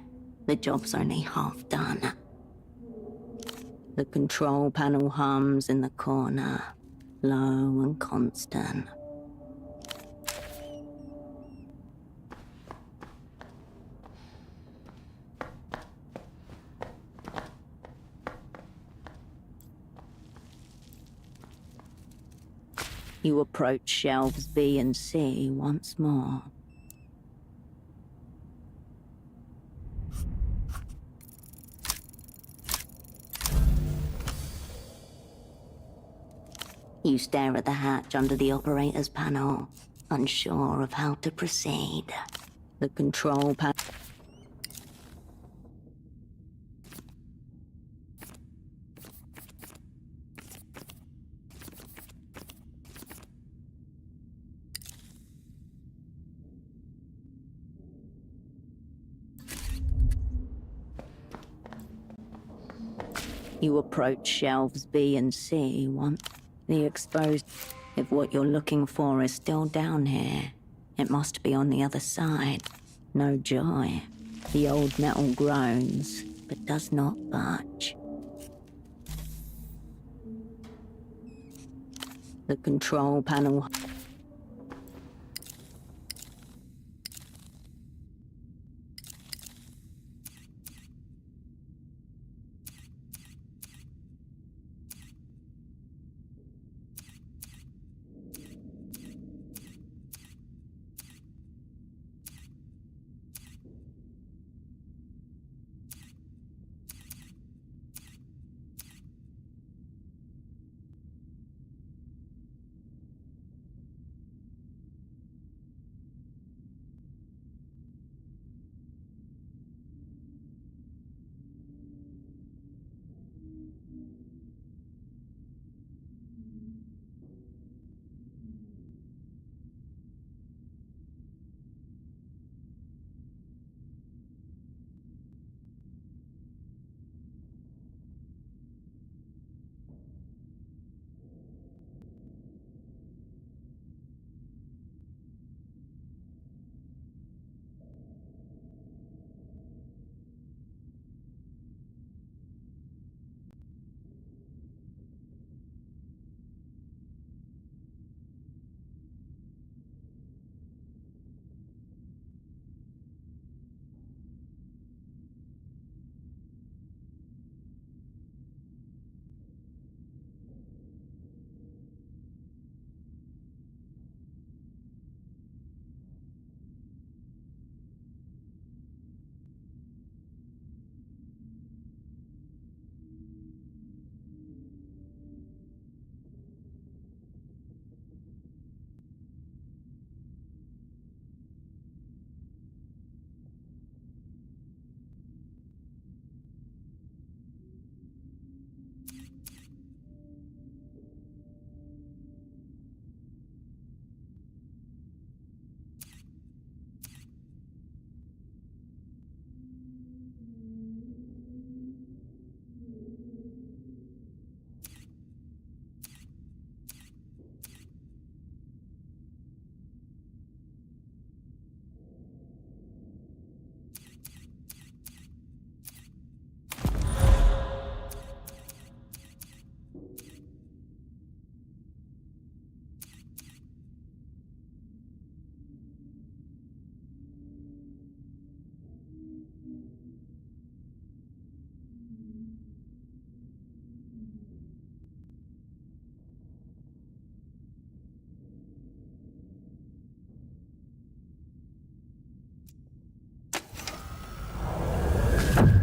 The job's only half done. The control panel hums in the corner, low and constant. You approach shelves B and C once more. You stare at the hatch under the operator's panel, unsure of how to proceed. The control panel. You approach shelves B and C once the exposed. If what you're looking for is still down here, it must be on the other side. No joy. The old metal groans, but does not budge. The control panel.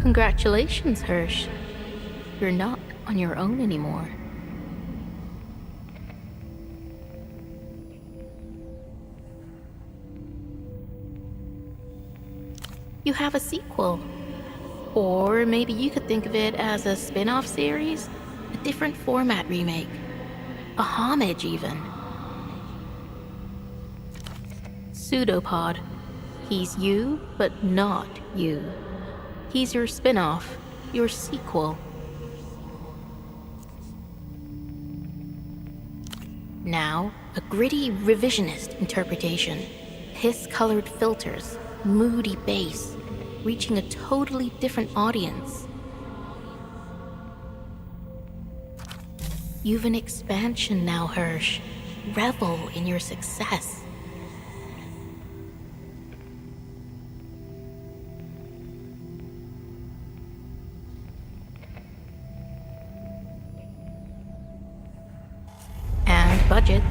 Congratulations, Hirsch. You're not on your own anymore. You have a sequel. Or maybe you could think of it as a spin-off series? A different format remake. A homage, even. Pseudopod. He's you, but not you. He's your spin-off, your sequel. Now, a gritty revisionist interpretation. Piss-colored filters, moody bass, reaching a totally different audience. You've an expansion now, Hirsch. Revel in your success. And budgets.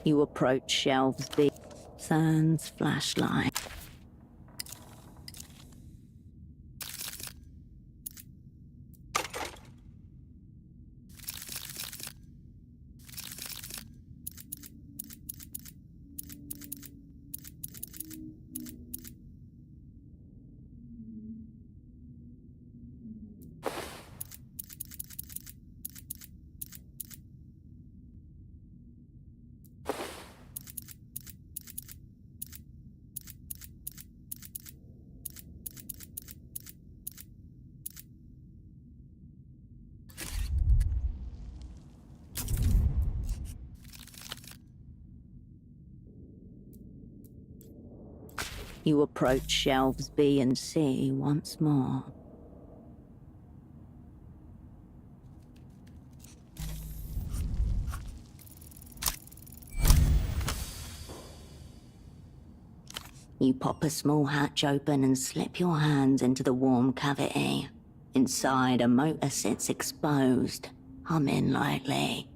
You approach shelves B. Sans flashlight. You approach shelves B and C once more. You pop a small hatch open and slip your hands into the warm cavity. Inside, a motor sits exposed, humming lightly.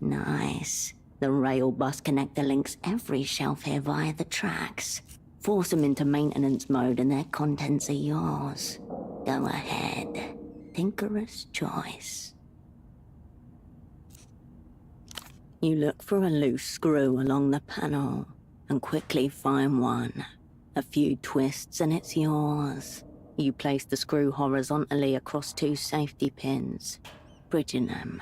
Nice. The rail bus connector links every shelf here via the tracks. Force them into maintenance mode and their contents are yours. Go ahead. Tinkerer's choice. You look for a loose screw along the panel and quickly find one. A few twists and it's yours. You place the screw horizontally across 2 safety pins, bridging them.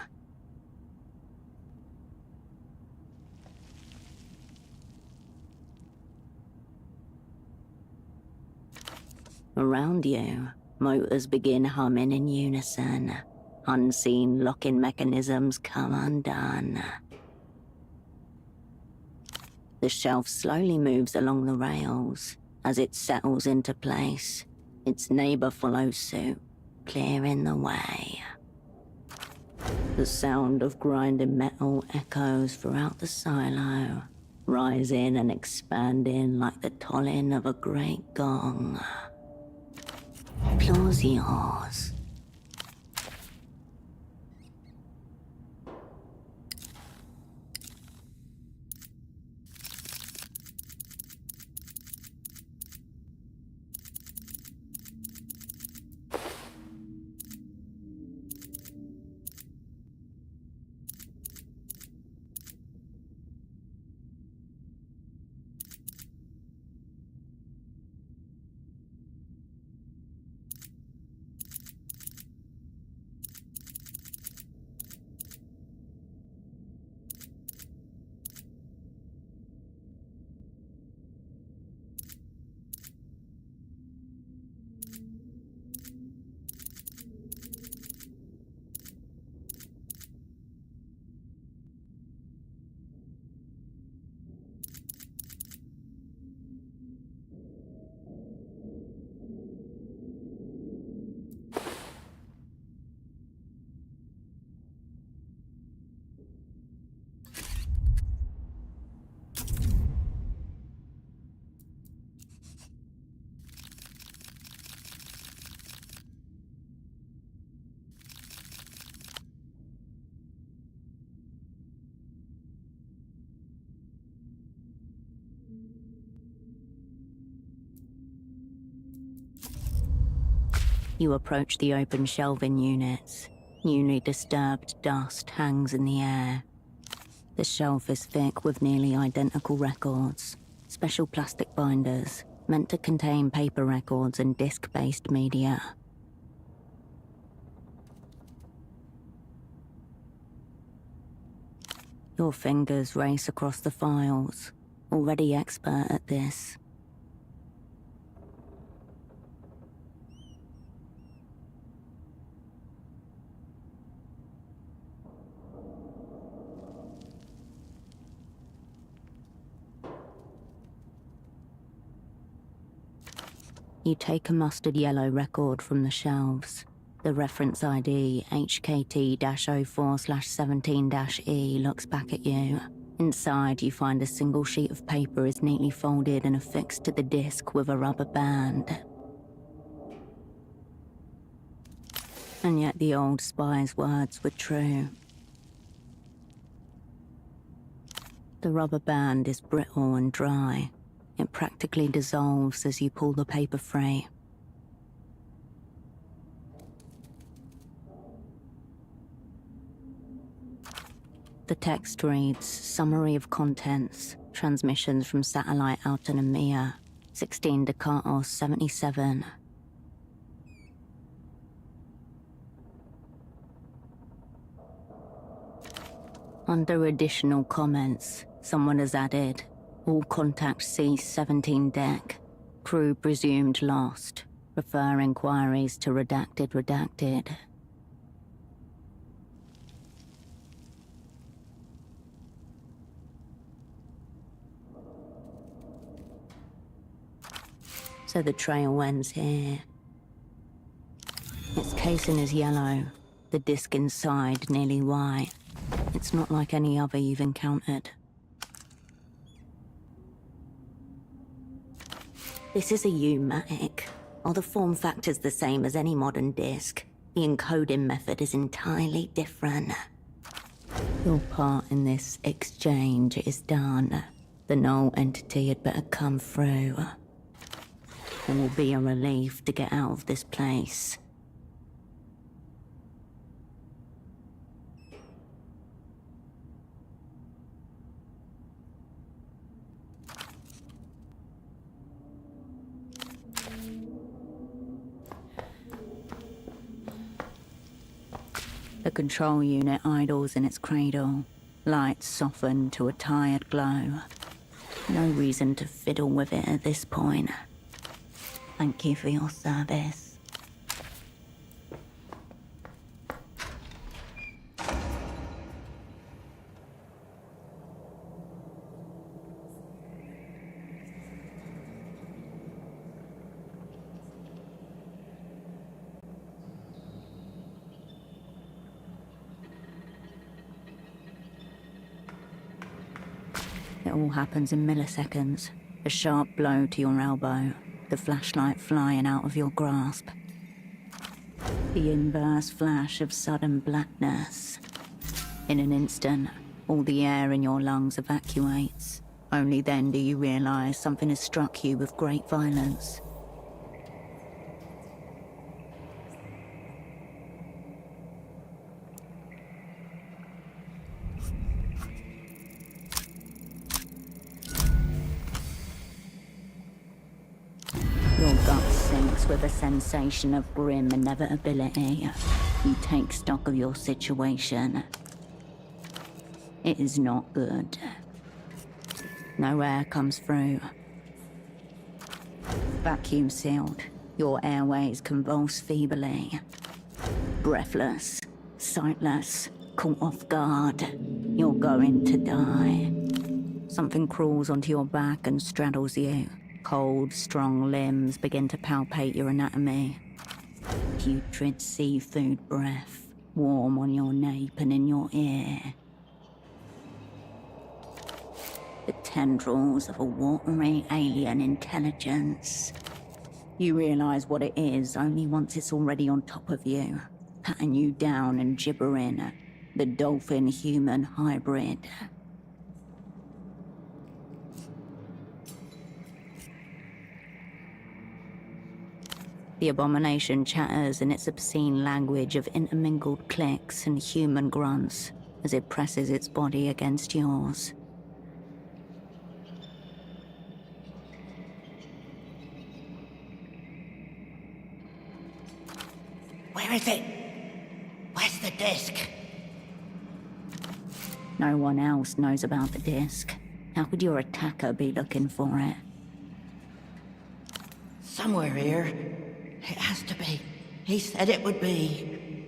Around you, motors begin humming in unison. Unseen locking mechanisms come undone. The shelf slowly moves along the rails. As it settles into place, its neighbor follows suit, clearing the way. The sound of grinding metal echoes throughout the silo, rising and expanding like the tolling of a great gong. Floor's yours. You approach the open shelving units. Newly disturbed dust hangs in the air. The shelf is thick with nearly identical records. Special plastic binders, meant to contain paper records and disc-based media. Your fingers race across the files, already expert at this. You take a mustard yellow record from the shelves. The reference ID HKT-04/17-E looks back at you. Inside, you find a single sheet of paper is neatly folded and affixed to the disc with a rubber band. And yet the old spy's words were true. The rubber band is brittle and dry. It practically dissolves as you pull the paper free. The text reads, Summary of Contents, Transmissions from Satellite Autonomia, 16 Decatos 77. Under additional comments, someone has added, all contact C-17 deck. Crew presumed lost. Refer inquiries to redacted. So the trail ends here. Its casing is yellow, the disc inside nearly white. It's not like any other you've encountered. This is a U-matic. While the form factor's the same as any modern disc, the encoding method is entirely different. Your part in this exchange is done. The null entity had better come through. It will be a relief to get out of this place. The control unit idles in its cradle. Lights soften to a tired glow. No reason to fiddle with it at this point. Thank you for your service. It all happens in milliseconds. A sharp blow to your elbow, the flashlight flying out of your grasp. The inverse flash of sudden blackness. In an instant, all the air in your lungs evacuates. Only then do you realize something has struck you with great violence. Your gut sinks with a sensation of grim inevitability. You take stock of your situation. It is not good. No air comes through. Vacuum sealed. Your airways convulse feebly. Breathless, sightless, caught off guard. You're going to die. Something crawls onto your back and straddles you. Cold, strong limbs begin to palpate your anatomy. Putrid seafood breath, warm on your nape and in your ear. The tendrils of a watery alien intelligence. You realize what it is only once it's already on top of you, patting you down and gibbering. The dolphin-human hybrid. The abomination chatters in its obscene language of intermingled clicks and human grunts as it presses its body against yours. Where is it? Where's the disc? No one else knows about the disc. How could your attacker be looking for it? Somewhere here. It has to be. He said it would be.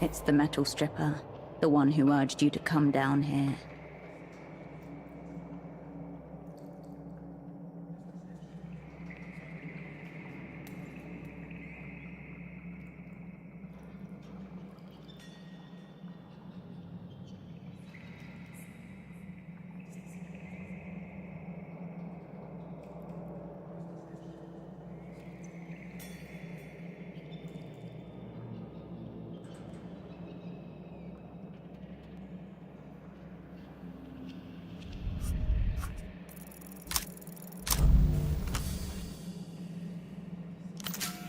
It's the metal stripper, the one who urged you to come down here.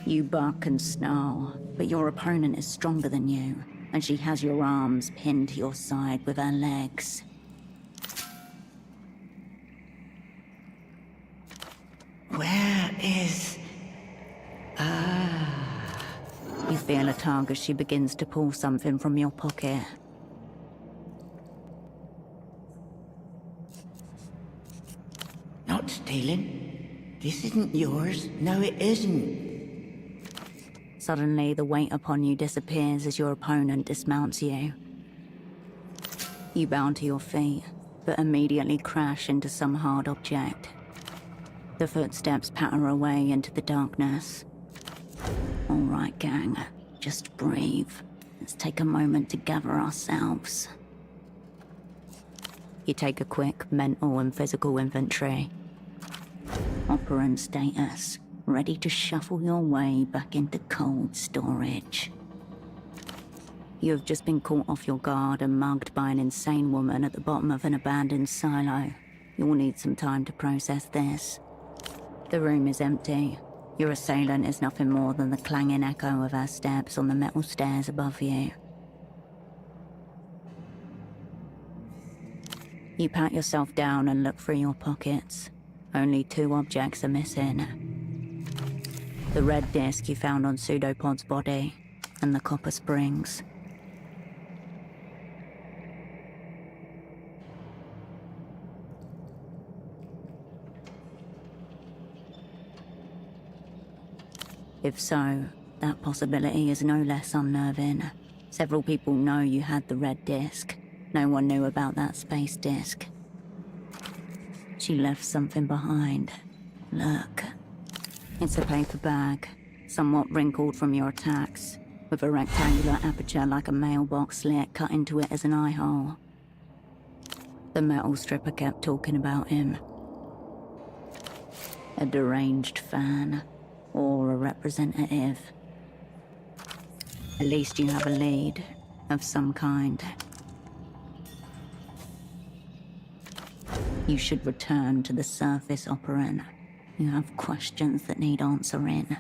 You buck and snarl, but your opponent is stronger than you, and she has your arms pinned to your side with her legs. Where is... You feel a tug as she begins to pull something from your pocket. Not stealing. This isn't yours. No, it isn't. Suddenly, the weight upon you disappears as your opponent dismounts you. You bound to your feet, but immediately crash into some hard object. The footsteps patter away into the darkness. All right, gang, just breathe. Let's take a moment to gather ourselves. You take a quick mental and physical inventory. Operant status, ready to shuffle your way back into cold storage. You have just been caught off your guard and mugged by an insane woman at the bottom of an abandoned silo. You'll need some time to process this. The room is empty. Your assailant is nothing more than the clanging echo of her steps on the metal stairs above you. You pat yourself down and look through your pockets. Only 2 objects are missing. The red disc you found on Pseudopod's body, and the copper springs. If so, that possibility is no less unnerving. Several people know you had the red disc. No one knew about that space disc. She left something behind. Look. It's a paper bag, somewhat wrinkled from your attacks, with a rectangular aperture like a mailbox slit cut into it as an eye hole. The metal stripper kept talking about him. A deranged fan. Or a representative. At least you have a lead, of some kind. You should return to the surface, Operant. You have questions that need answering.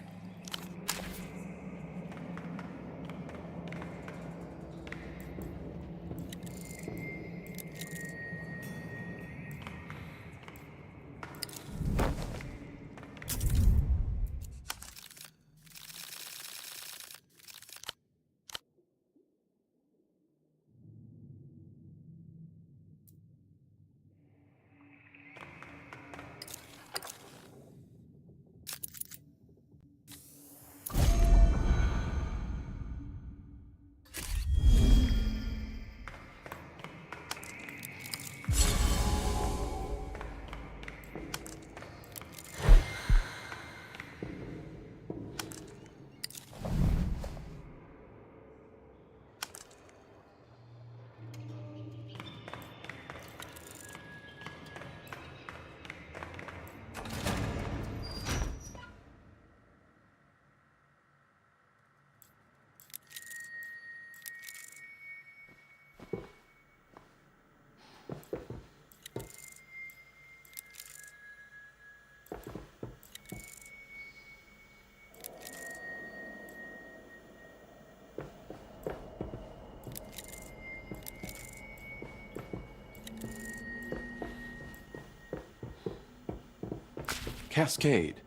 Cascade,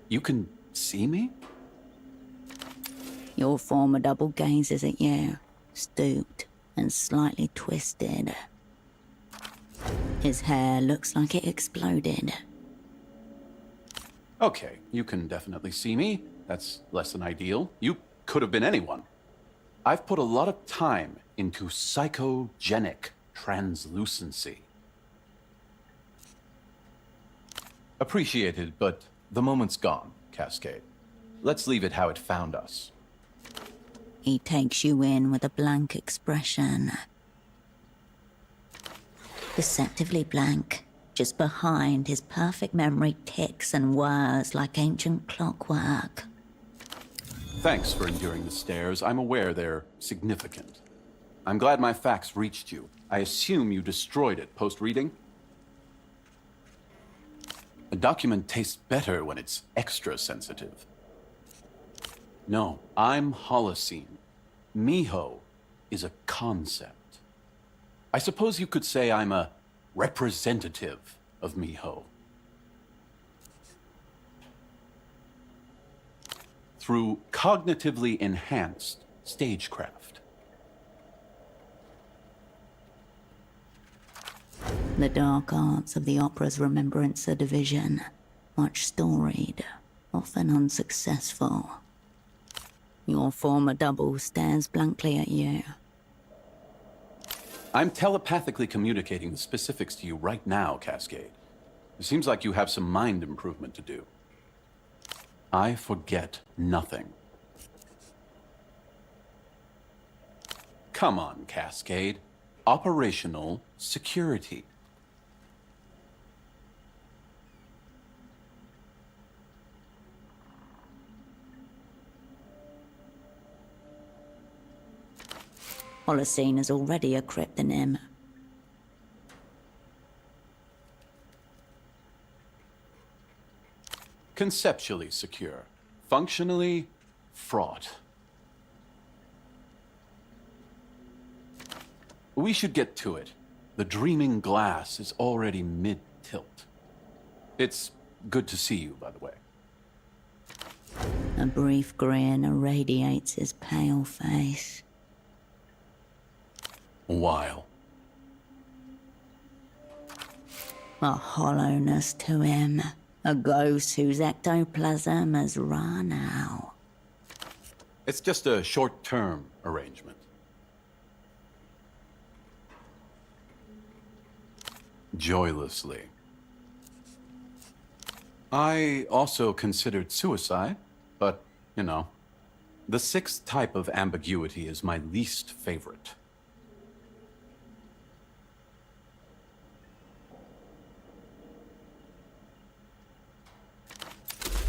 you can see me? Your former double gazes at you, stooped and slightly twisted. His hair looks like it exploded. Okay, you can definitely see me. That's less than ideal. You could have been anyone. I've put a lot of time into psychogenic translucency. Appreciated, but the moment's gone, Cascade. Let's leave it how it found us. He takes you in with a blank expression. Deceptively blank. Just behind his perfect memory ticks and whirs like ancient clockwork. Thanks for enduring the stares. I'm aware they're significant. I'm glad my facts reached you. I assume you destroyed it post-reading? A document tastes better when it's extra sensitive. No, I'm Holocene. Miho is a concept. I suppose you could say I'm a representative of Miho. Through cognitively enhanced stagecraft. The dark arts of the opera's Remembrancer division. Much storied, often unsuccessful. Your former double stares blankly at you. I'm telepathically communicating the specifics to you right now, Cascade. It seems like you have some mind improvement to do. I forget nothing. Come on, Cascade. Operational security. Holocene is already a cryptonym. Conceptually secure. Functionally fraught. We should get to it. The dreaming glass is already mid-tilt. It's good to see you, by the way. A brief grin irradiates his pale face. While. A hollowness to him. A ghost whose ectoplasm has run out. It's just a short-term arrangement. Joylessly. I also considered suicide, but, you know, the sixth type of ambiguity is my least favorite.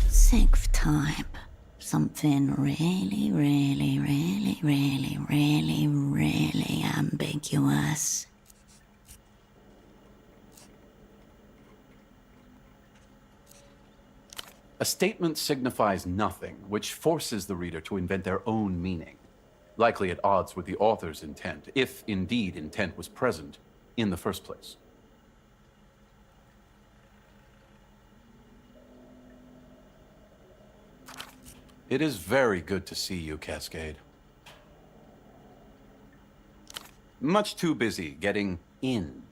Sixth type. Something really, really, really, really, really, really ambiguous. A statement signifies nothing, which forces the reader to invent their own meaning, likely at odds with the author's intent, if indeed intent was present in the first place. It is very good to see you, Cascade. Much too busy getting in.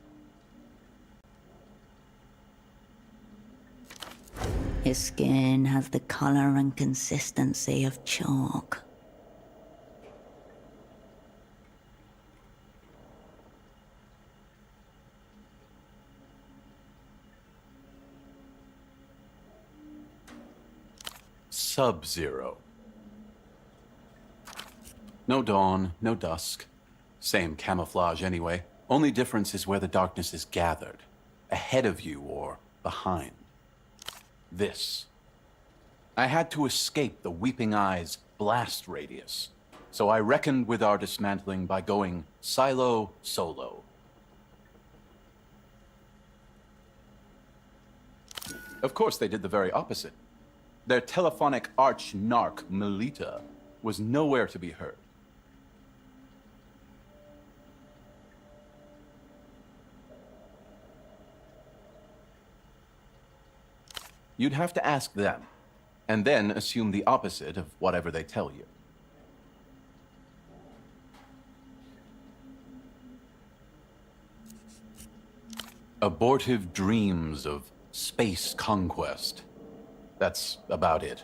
His skin has the color and consistency of chalk. Sub-Zero. No dawn, no dusk. Same camouflage anyway. Only difference is where the darkness is gathered. Ahead of you or behind. This. I had to escape the Weeping Eye's blast radius, so I reckoned with our dismantling by going silo solo. Of course, they did the very opposite. Their telephonic arch-narc, Melita, was nowhere to be heard. You'd have to ask them, and then assume the opposite of whatever they tell you. Abortive dreams of space conquest. That's about it.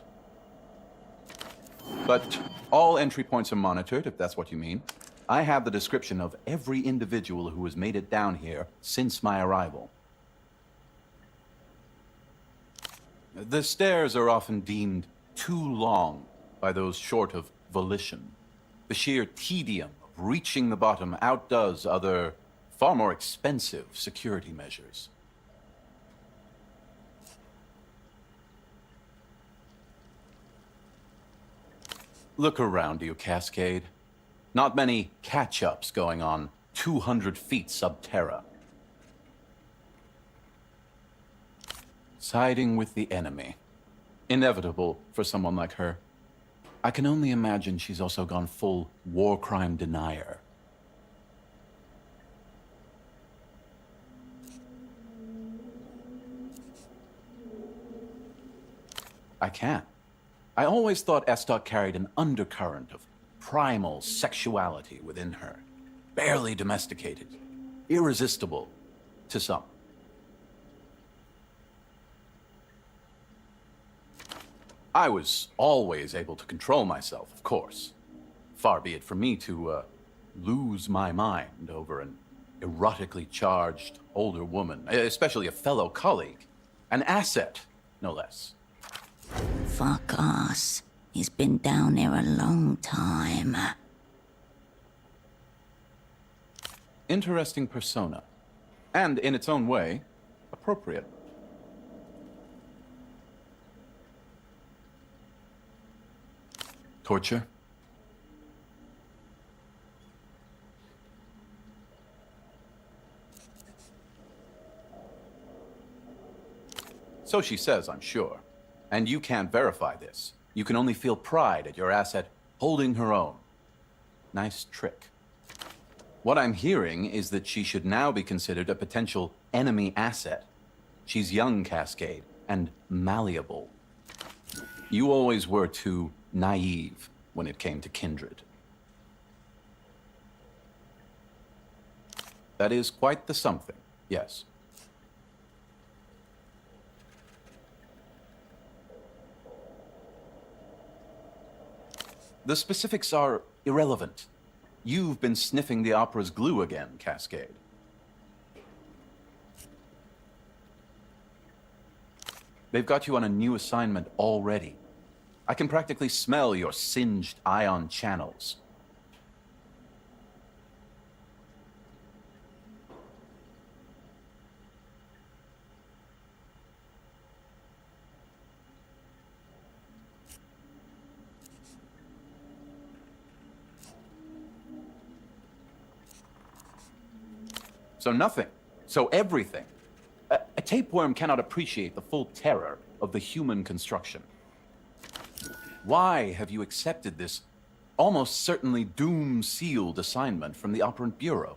But all entry points are monitored, if that's what you mean. I have the description of every individual who has made it down here since my arrival. The stairs are often deemed too long by those short of volition. The sheer tedium of reaching the bottom outdoes other, far more expensive security measures. Look around you, Cascade. Not many catch-ups going on 200 feet sub-terra. Siding with the enemy. Inevitable for someone like her. I can only imagine she's also gone full war crime denier. I can't. I always thought Estok carried an undercurrent of primal sexuality within her. Barely domesticated. Irresistible. To some. I was always able to control myself, of course. Far be it from me to, lose my mind over an erotically charged older woman, especially a fellow colleague. An asset, no less. Fuck us. He's been down there a long time. Interesting persona. And in its own way, appropriate. Torture? So she says, I'm sure. And you can't verify this. You can only feel pride at your asset holding her own. Nice trick. What I'm hearing is that she should now be considered a potential enemy asset. She's young, Cascade, and malleable. You always were too naive when it came to kindred. That is quite the something, yes. The specifics are irrelevant. You've been sniffing the opera's glue again, Cascade. They've got you on a new assignment already. I can practically smell your singed ion channels. So nothing. So everything. A tapeworm cannot appreciate the full terror of the human construction. Why have you accepted this almost certainly doom-sealed assignment from the Operant Bureau?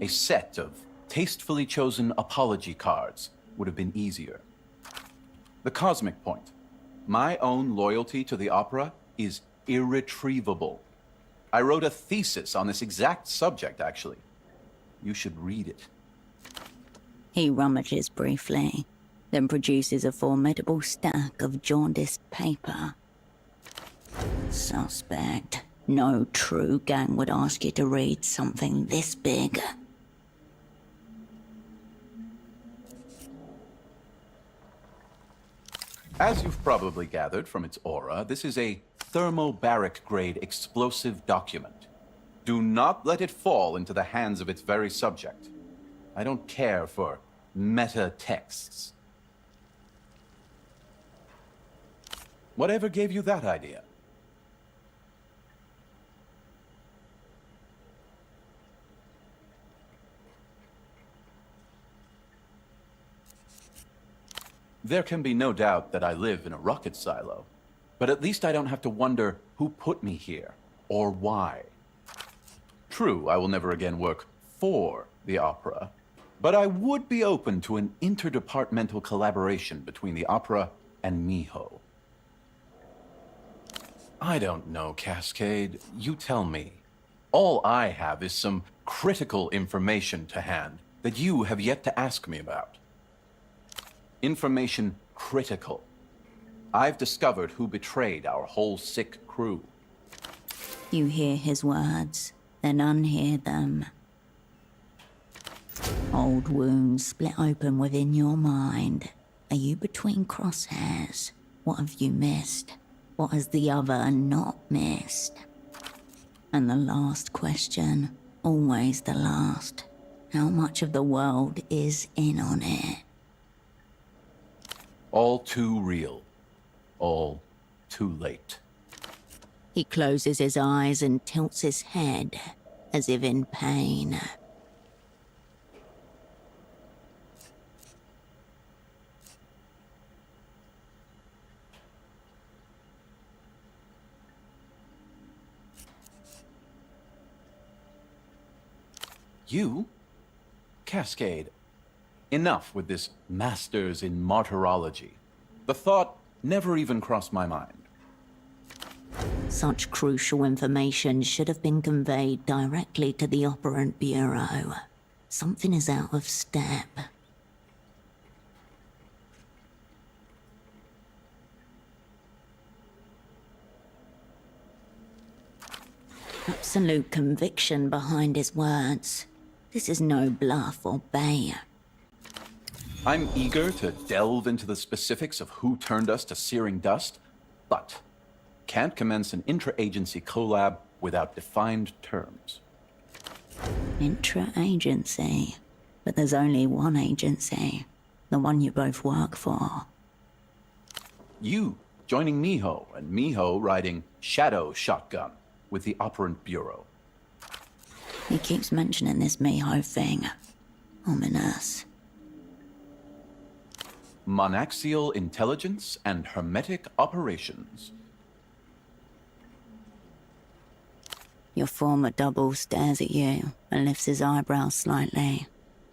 A set of tastefully chosen apology cards would have been easier. The cosmic point. My own loyalty to the opera is irretrievable. I wrote a thesis on this exact subject, actually. You should read it. He rummages briefly, then produces a formidable stack of jaundiced paper. Suspect. No true gang would ask you to read something this big. As you've probably gathered from its aura, this is a thermobaric-grade explosive document. Do not let it fall into the hands of its very subject. I don't care for meta-texts. Whatever gave you that idea? There can be no doubt that I live in a rocket silo, but at least I don't have to wonder who put me here, or why. True, I will never again work for the opera, but I would be open to an interdepartmental collaboration between the opera and Miho. I don't know, Cascade. You tell me. All I have is some critical information to hand that you have yet to ask me about. Information critical. I've discovered who betrayed our whole sick crew. You hear his words, then unhear them. Old wounds split open within your mind. Are you between crosshairs? What have you missed? What has the other not missed? And the last question, always the last. How much of the world is in on it? All too real. All too late. He closes his eyes and tilts his head, as if in pain. You? Cascade. Enough with this masters in martyrology. The thought never even crossed my mind. Such crucial information should have been conveyed directly to the Operant Bureau. Something is out of step. Absolute conviction behind his words. This is no bluff or bait. I'm eager to delve into the specifics of who turned us to searing dust, but can't commence an intra-agency collab without defined terms. Intra-agency? But there's only one agency. The one you both work for. You joining Miho, and Miho riding Shadow Shotgun with the Operant Bureau. He keeps mentioning this Miho thing. Ominous. Monaxial intelligence and hermetic operations. Your former double stares at you and lifts his eyebrows slightly.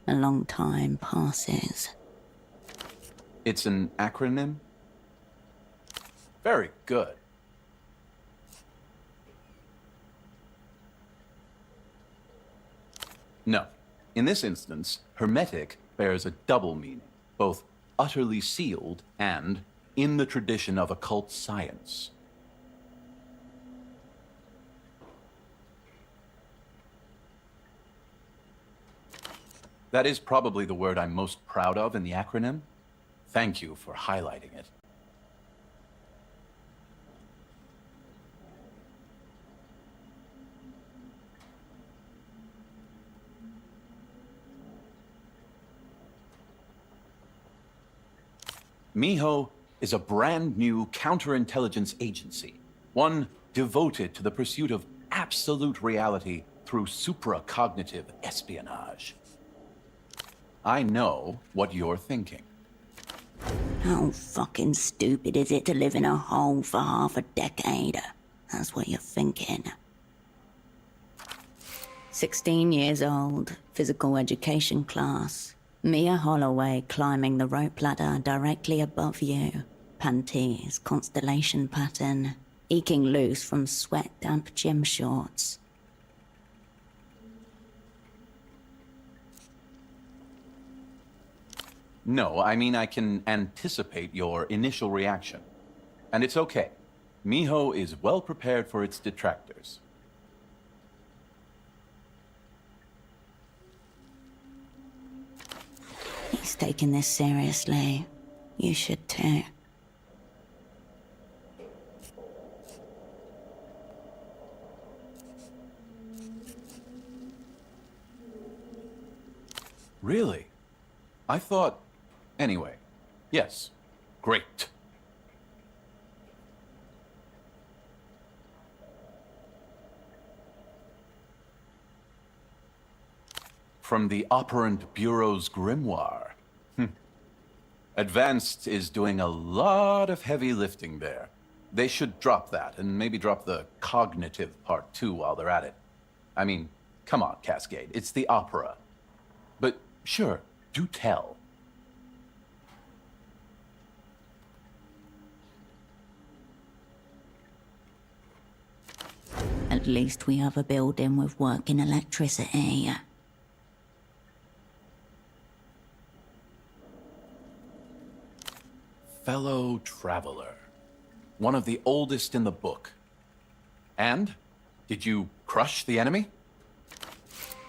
A long time passes. It's an acronym? Very good. No. In this instance, hermetic bears a double meaning, both utterly sealed and in the tradition of occult science. That is probably the word I'm most proud of in the acronym. Thank you for highlighting it. Miho is a brand new counterintelligence agency, one devoted to the pursuit of absolute reality through supracognitive espionage. I know what you're thinking. How fucking stupid is it to live in a hole for half a decade? That's what you're thinking. 16 years old, physical education class. Mia Holloway climbing the rope ladder directly above you. Panties, constellation pattern, eking loose from sweat-damp gym shorts. No, I mean I can anticipate your initial reaction. And it's okay. Miho is well prepared for its detractors. He's taking this seriously. You should too. Really? I thought... Anyway, yes. Great. From the Operant Bureau's grimoire. Advanced is doing a lot of heavy lifting there. They should drop that, and maybe drop the cognitive part too while they're at it. I mean, come on, Cascade, it's the opera. But sure, do tell. At least we have a building with working electricity. Fellow traveler. One of the oldest in the book. And? Did you crush the enemy?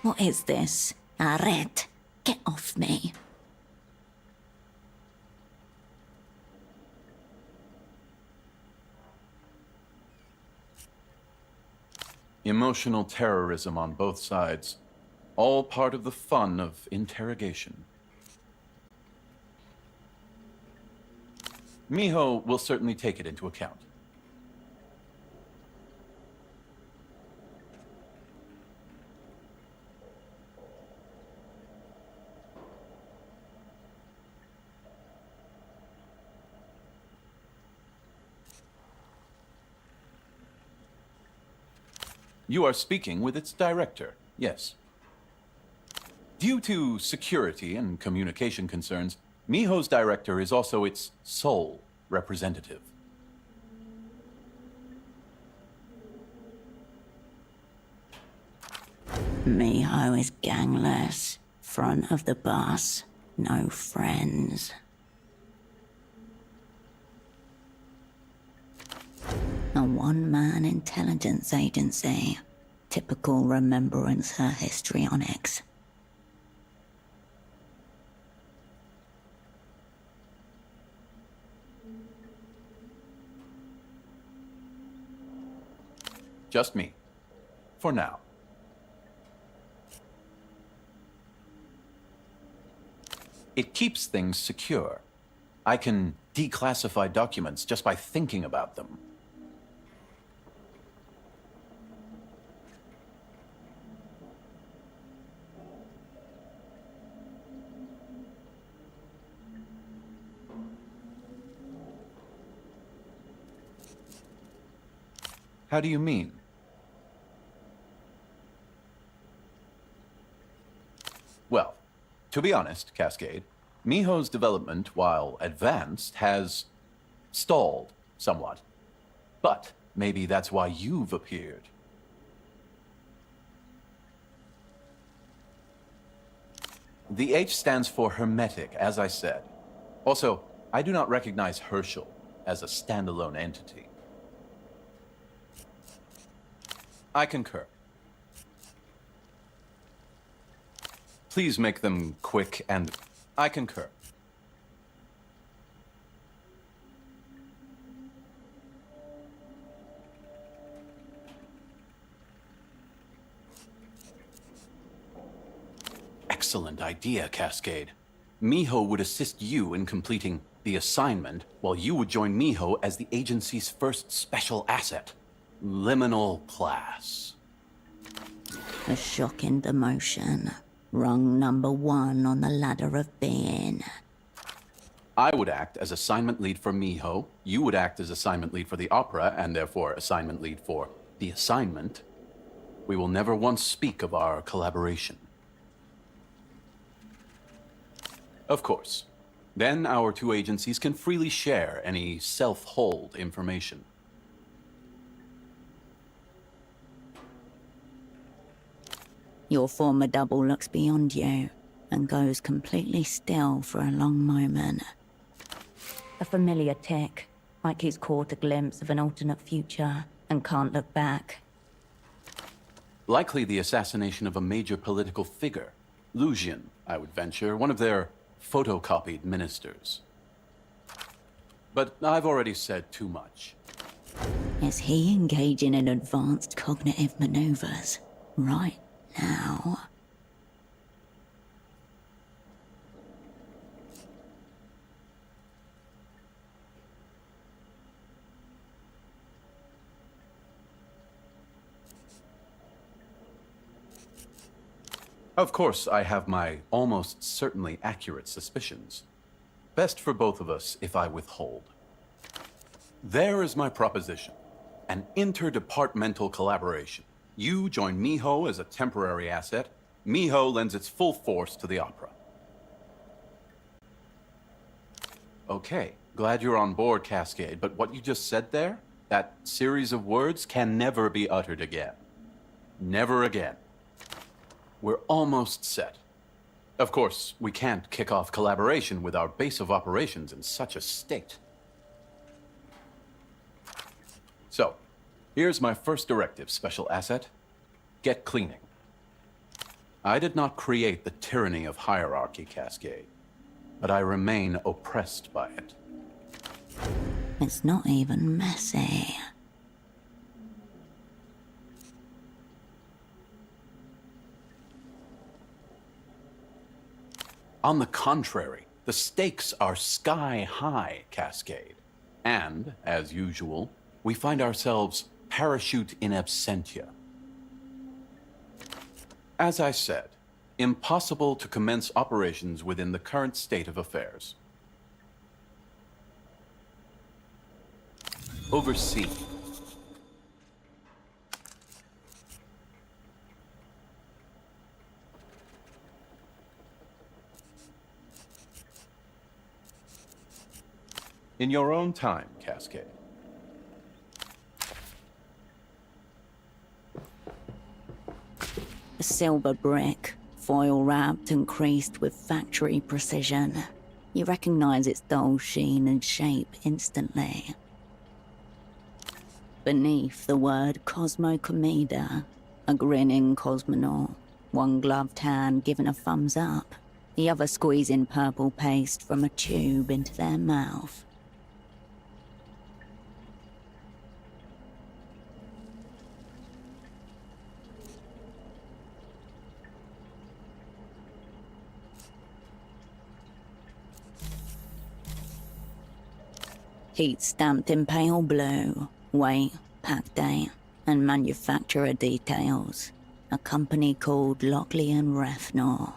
What is this? Arrête! Get off me! Emotional terrorism on both sides. All part of the fun of interrogation. Miho will certainly take it into account. You are speaking with its director, yes. Due to security and communication concerns, Miho's director is also its sole representative. Miho is gangless. Front of the bus. No friends. A one-man intelligence agency. Typical remembrance her histrionics. Just me. For now. It keeps things secure. I can declassify documents just by thinking about them. How do you mean? Well, to be honest, Cascade, Miho's development, while advanced, has stalled somewhat. But maybe that's why you've appeared. The H stands for hermetic, as I said. Also, I do not recognize Herschel as a standalone entity. I concur. Please make them quick and... I concur. Excellent idea, Cascade. Miho would assist you in completing the assignment, while you would join Miho as the agency's first special asset. Liminal class. A shocking demotion. Rung number 1 on the ladder of being. I would act as assignment lead for Miho, you would act as assignment lead for the opera, and therefore assignment lead for the assignment. We will never once speak of our collaboration. Of course. Then our two agencies can freely share any self-hold information. Your former double looks beyond you and goes completely still for a long moment. A familiar tick, like he's caught a glimpse of an alternate future and can't look back. Likely the assassination of a major political figure. Lucian, I would venture, one of their photocopied ministers. But I've already said too much. Is he engaging in advanced cognitive maneuvers right now? Of course, I have my almost certainly accurate suspicions. Best for both of us if I withhold. There is my proposition. An interdepartmental collaboration. You join Miho as a temporary asset. Miho lends its full force to the opera. Okay, glad you're on board, Cascade, but what you just said there, that series of words can never be uttered again. Never again. We're almost set. Of course, we can't kick off collaboration with our base of operations in such a state. So, here's my first directive, Special Asset. Get cleaning. I did not create the tyranny of hierarchy, Cascade, but I remain oppressed by it. It's not even messy. On the contrary, the stakes are sky high, Cascade. And, as usual, we find ourselves parachute in absentia. As I said, impossible to commence operations within the current state of affairs. Oversee. In your own time, Cascade. A silver brick, foil wrapped and creased with factory precision. You recognize its dull sheen and shape instantly. Beneath the word Cosmo Comida, a grinning cosmonaut, one gloved hand giving a thumbs up, the other squeezing purple paste from a tube into their mouth. Heat stamped in pale blue, weight, pack date, and manufacturer details. A company called Lockley and Refnor.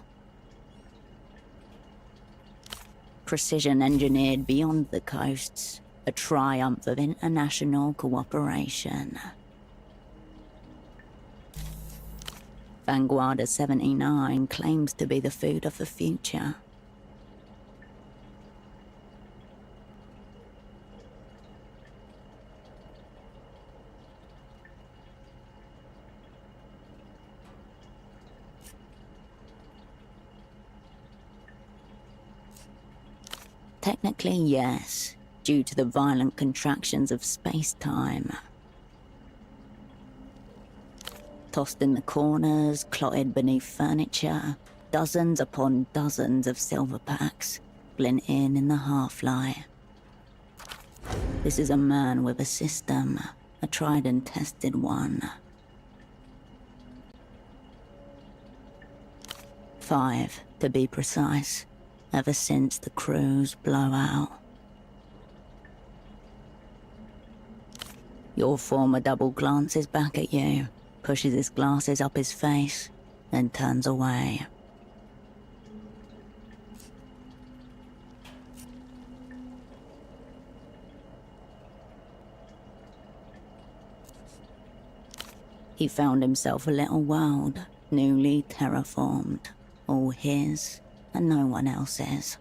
Precision engineered beyond the coasts, a triumph of international cooperation. Vanguardia 79 claims to be the food of the future. Technically, yes, due to the violent contractions of space-time. Tossed in the corners, clotted beneath furniture, dozens upon dozens of silver packs, blend in the half-light. This is a man with a system, a tried and tested one. 5, to be precise. Ever since the crew's blowout. Your former double glances back at you, pushes his glasses up his face, then turns away. He found himself a little world, newly terraformed, all his and no one else's.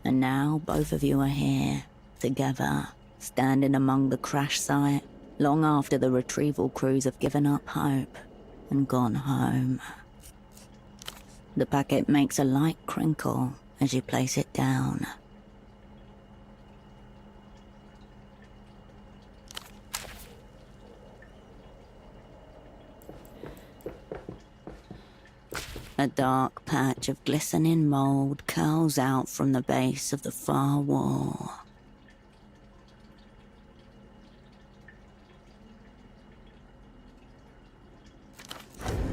And now both of you are here, together, standing among the crash site, long after the retrieval crews have given up hope and gone home. The packet makes a light crinkle as you place it down. A dark patch of glistening mold curls out from the base of the far wall.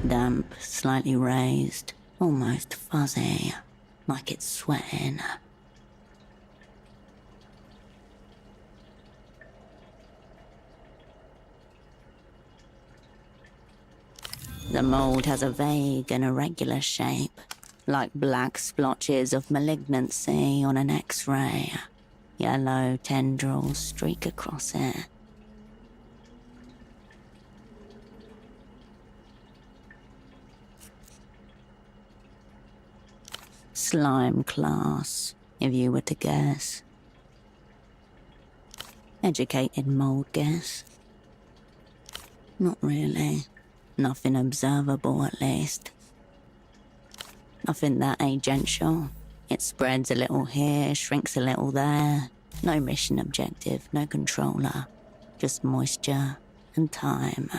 Damp, slightly raised, almost fuzzy, like it's sweating. The mold has a vague and irregular shape, like black splotches of malignancy on an X-ray. Yellow tendrils streak across it. Slime class, if you were to guess. Educated mold guess. Not really. Nothing observable, at least. Nothing that agential. It spreads a little here, shrinks a little there. No mission objective, no controller. Just moisture and time.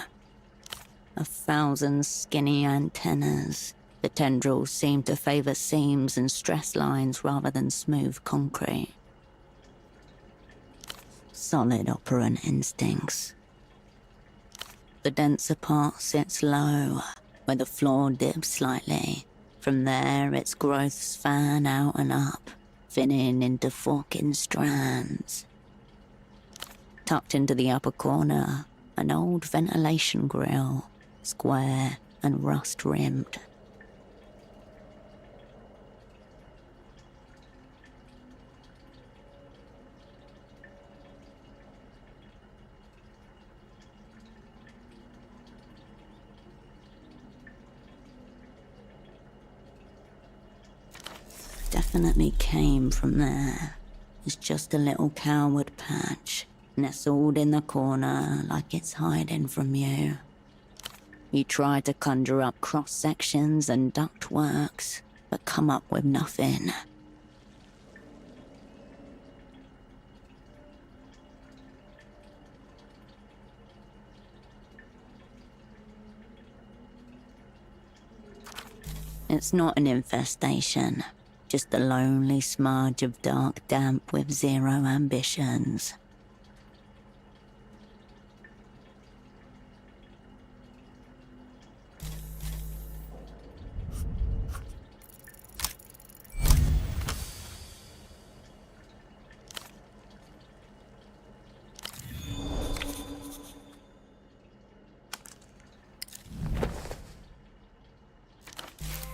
1,000 skinny antennas. The tendrils seem to favor seams and stress lines rather than smooth concrete. Solid operant instincts. The denser part sits low, where the floor dips slightly. From there, its growths fan out and up, thinning into forking strands. Tucked into the upper corner, an old ventilation grill, square and rust-rimmed. Definitely came from there. It's just a little coward patch, nestled in the corner like it's hiding from you. You try to conjure up cross-sections and ductworks, but come up with nothing. It's not an infestation, just a lonely smudge of dark damp with zero ambitions.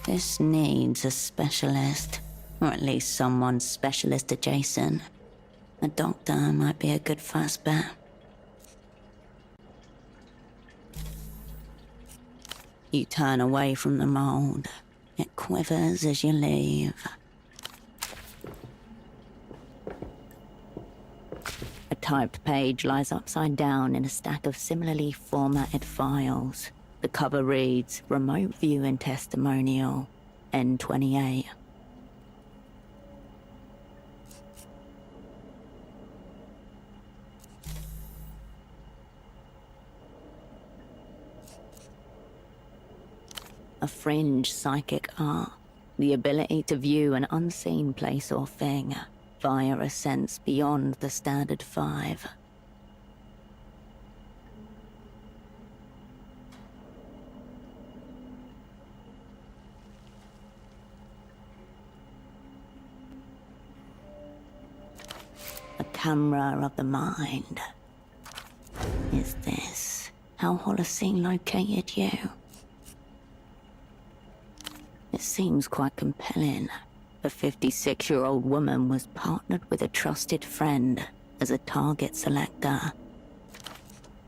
This needs a specialist, or at least someone specialist adjacent. A doctor might be a good first bet. You turn away from the mold. It quivers as you leave. A typed page lies upside down in a stack of similarly formatted files. The cover reads, Remote Viewing Testimonial, N28. A fringe psychic art, the ability to view an unseen place or thing via a sense beyond the standard 5. A camera of the mind. Is this how Holocene located you? It seems quite compelling. A 56-year-old woman was partnered with a trusted friend as a target selector.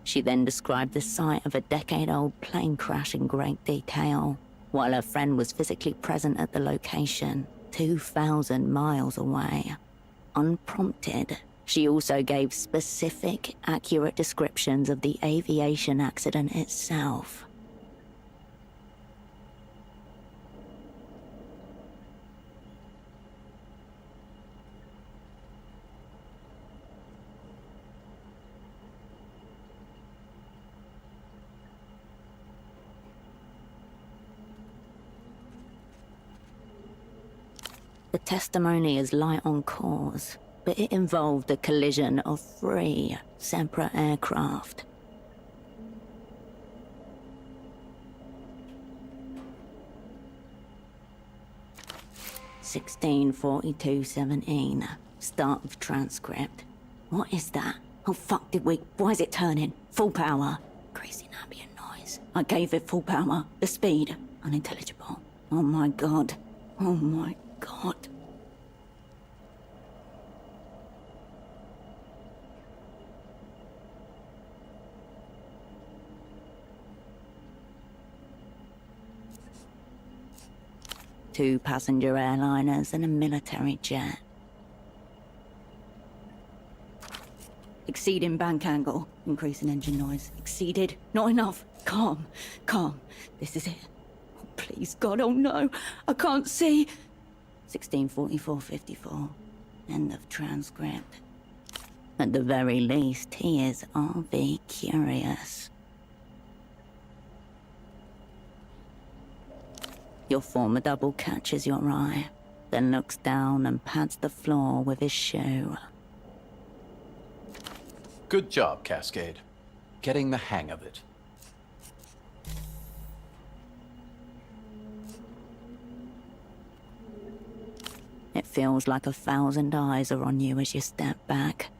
She then described the site of a decade-old plane crash in great detail, while her friend was physically present at the location, 2,000 miles away. Unprompted, she also gave specific, accurate descriptions of the aviation accident itself. The testimony is light on cause, but it involved the collision of 3 separate aircraft. (16:42:17). Start of transcript. What is that? Oh fuck, why is it turning? Full power. Increasing ambient noise. I gave it full power. The speed. Unintelligible. Oh my god. Oh my god. Two passenger airliners and a military jet. Exceeding bank angle. Increasing engine noise. Exceeded. Not enough. Calm. Calm. This is it. Oh, please, God. Oh, no. I can't see. 16:44:54. End of transcript. At the very least, he is RV curious. Your former double catches your eye, then looks down and pats the floor with his shoe. Good job, Cascade. Getting the hang of it. It feels like 1,000 eyes are on you as you step back.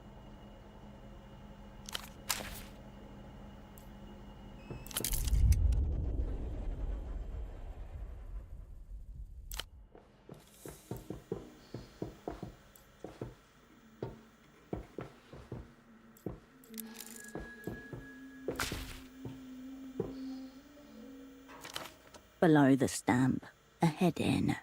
Below the stamp, a heading.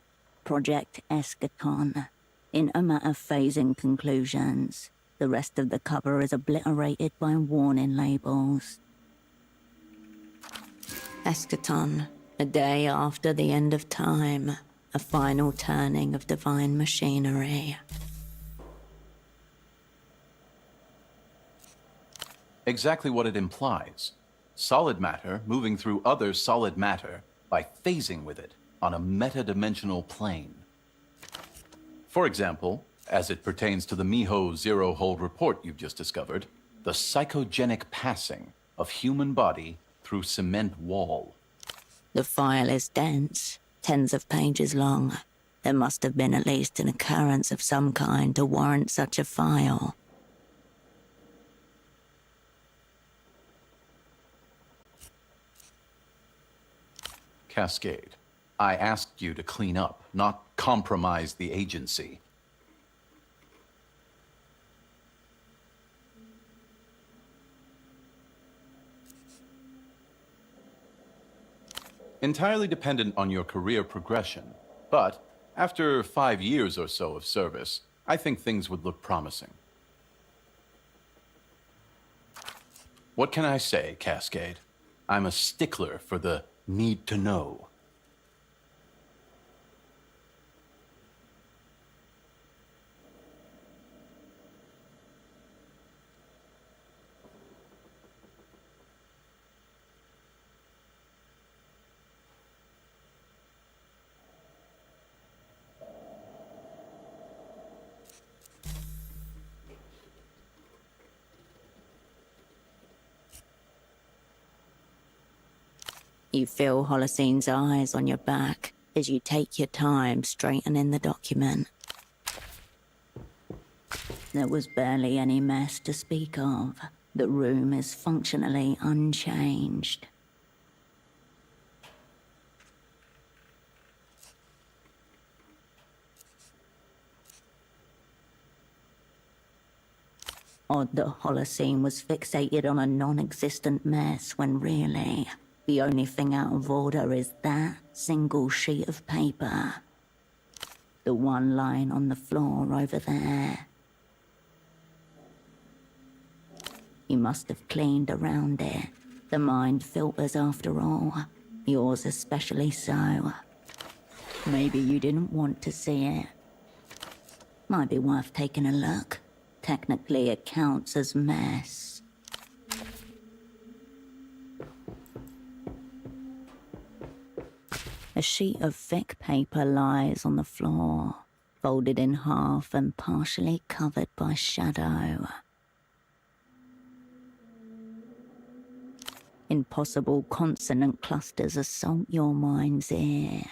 Project Eschaton. In a matter of phasing conclusions, the rest of the cover is obliterated by warning labels. Eschaton, a day after the end of time, a final turning of divine machinery. Exactly what it implies. Solid matter moving through other solid matter by phasing with it on a metadimensional plane. For example, as it pertains to the Miho zero-hold report you've just discovered, the psychogenic passing of human body through cement wall. The file is dense, tens of pages long. There must have been at least an occurrence of some kind to warrant such a file. Cascade, I asked you to clean up, not compromise the agency. Entirely dependent on your career progression, but after 5 years or so of service, I think things would look promising. What can I say, Cascade? I'm a stickler for the need to know. You feel Holocene's eyes on your back as you take your time straightening the document. There was barely any mess to speak of. The room is functionally unchanged. Odd that Holocene was fixated on a non-existent mess when really, the only thing out of order is that single sheet of paper. The one lying on the floor over there. You must have cleaned around it. The mind filters after all. Yours especially so. Maybe you didn't want to see it. Might be worth taking a look. Technically it counts as mess. A sheet of thick paper lies on the floor, folded in half and partially covered by shadow. Impossible consonant clusters assault your mind's ear.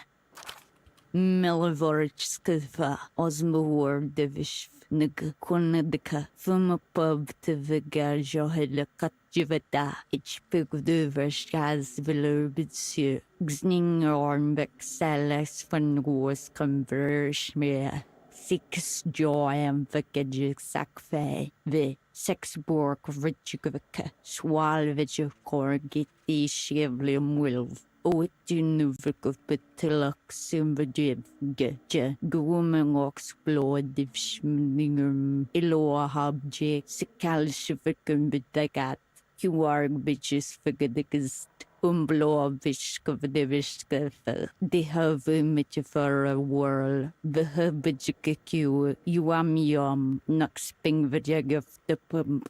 Milvorchskva osmowordevishv nigkunadka fumapavtiviga johedakatjivata ichpigduverskaz velurbitsju gzningarnbek salas van roos conversmere. Six joyam vikajik sakfe vi sexborg richigvika swalvijik korgiti shivlim wilv. O du nuvik of betilak simvajiv getja guuming explodiv schmingum iloa habje sikalshivikum bidagat. You are bitches figadikas umbloa vishkavdivishkafa. They have image for a whirl. The habijikaku, you am yum, nuxping vajagaf the pump.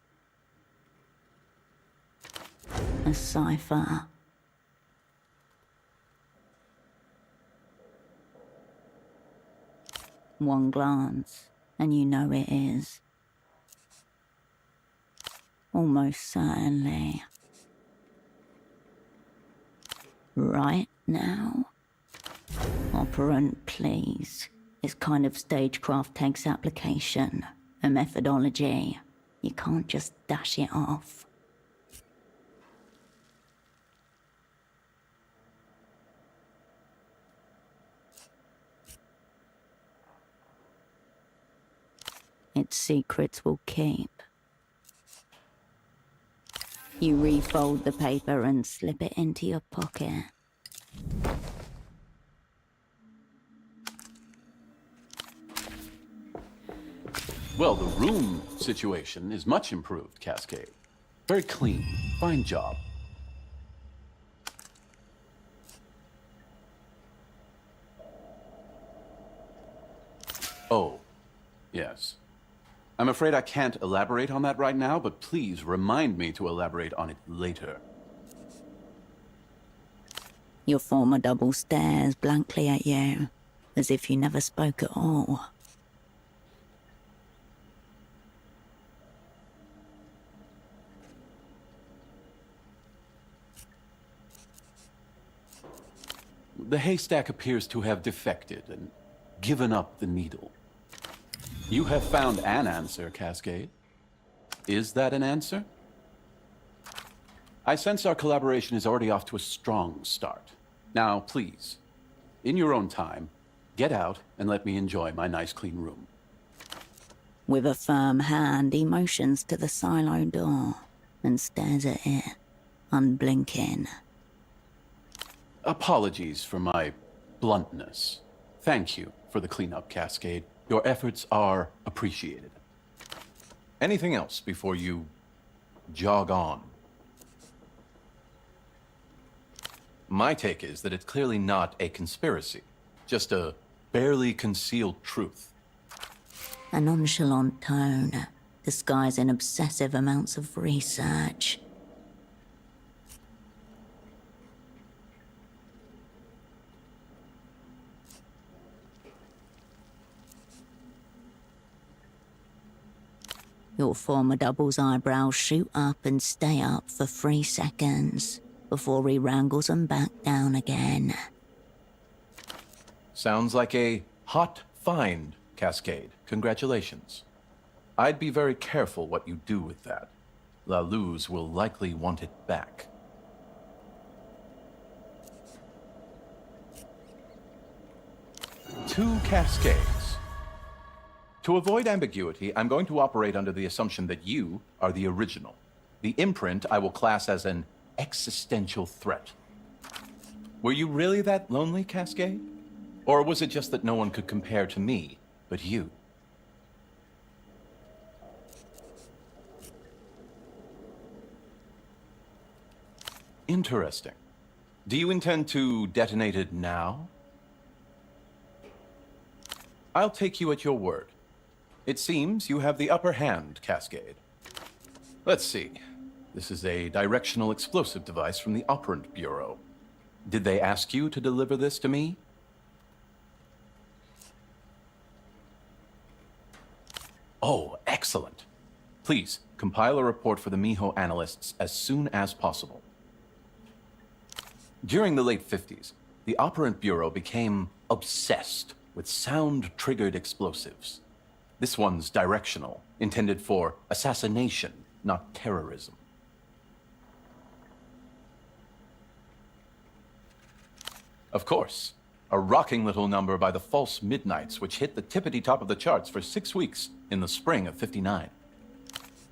A cipher. One glance, and you know it is. Almost certainly. Right now? Operant, please. This kind of stagecraft takes application, a methodology. You can't just dash it off. Its secrets will keep. You refold the paper and slip it into your pocket. Well, the room situation is much improved, Cascade. Very clean. Fine job. Oh, yes. I'm afraid I can't elaborate on that right now, but please remind me to elaborate on it later. Your former double stares blankly at you, as if you never spoke at all. The haystack appears to have defected and given up the needle. You have found an answer, Cascade. Is that an answer? I sense our collaboration is already off to a strong start. Now, please, in your own time, get out and let me enjoy my nice clean room. With a firm hand, he motions to the silo door and stares at it, unblinking. Apologies for my bluntness. Thank you for the cleanup, Cascade. Your efforts are appreciated. Anything else before you jog on? My take is that it's clearly not a conspiracy, just a barely concealed truth. A nonchalant tone, disguising obsessive amounts of research. Your former double's eyebrows shoot up and stay up for 3 seconds before he wrangles them back down again. Sounds like a hot find, Cascade. Congratulations. I'd be very careful what you do with that. La Luz will likely want it back. Two Cascades. To avoid ambiguity, I'm going to operate under the assumption that you are the original. The imprint I will class as an existential threat. Were you really that lonely, Cascade? Or was it just that no one could compare to me but you? Interesting. Do you intend to detonate it now? I'll take you at your word. It seems you have the upper hand, Cascade. Let's see. This is a directional explosive device from the Operant Bureau. Did they ask you to deliver this to me? Oh, excellent. Please, compile a report for the Miho analysts as soon as possible. During the late 50s, the Operant Bureau became obsessed with sound-triggered explosives. This one's directional, intended for assassination, not terrorism. Of course, a rocking little number by the False Midnights, which hit the tippity-top of the charts for 6 weeks in the spring of '59.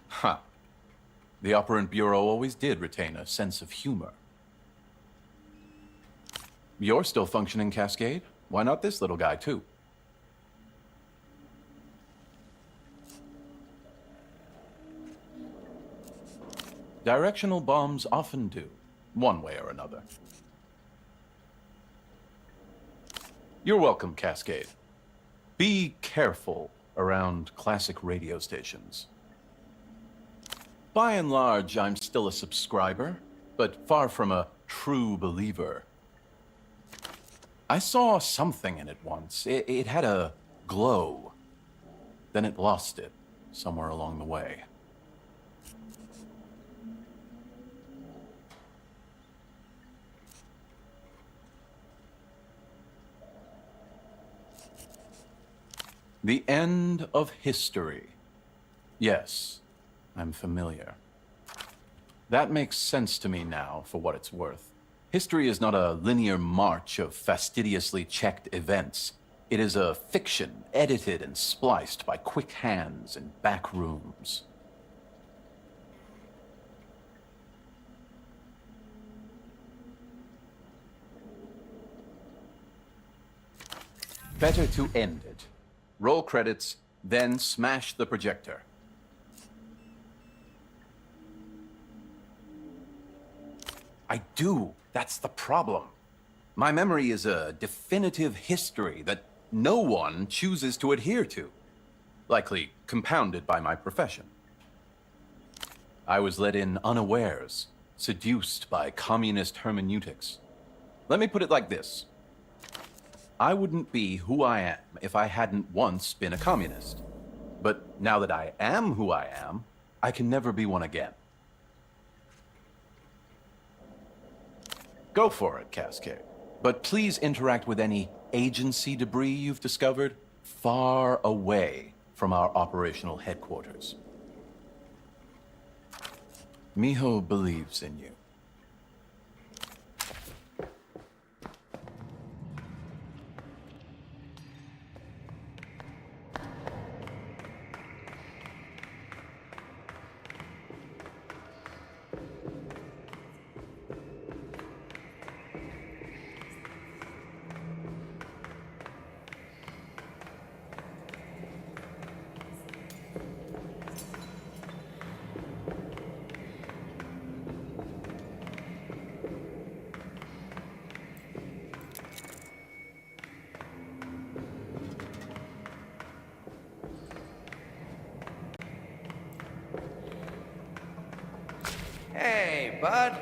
Ha! The Operant Bureau always did retain a sense of humor. You're still functioning, Cascade. Why not this little guy, too? Directional bombs often do, one way or another. You're welcome, Cascade. Be careful around classic radio stations. By and large, I'm still a subscriber, but far from a true believer. I saw something in it once. It had a glow. Then it lost it somewhere along the way. The end of history. Yes, I'm familiar. That makes sense to me now, for what it's worth. History is not a linear march of fastidiously checked events. It is a fiction, edited and spliced by quick hands in back rooms. Better to end it. Roll credits, Then smash the projector. I do. That's the problem. My memory is a definitive history that no one chooses to adhere to. Likely compounded by my profession. I was let in unawares, seduced by communist hermeneutics. Let me put it like this. I wouldn't be who I am if I hadn't once been a communist. But now that I am who I am, I can never be one again. Go for it, Cascade. But please interact with any agency debris you've discovered far away from our operational headquarters. Miho believes in you. Hey, bud.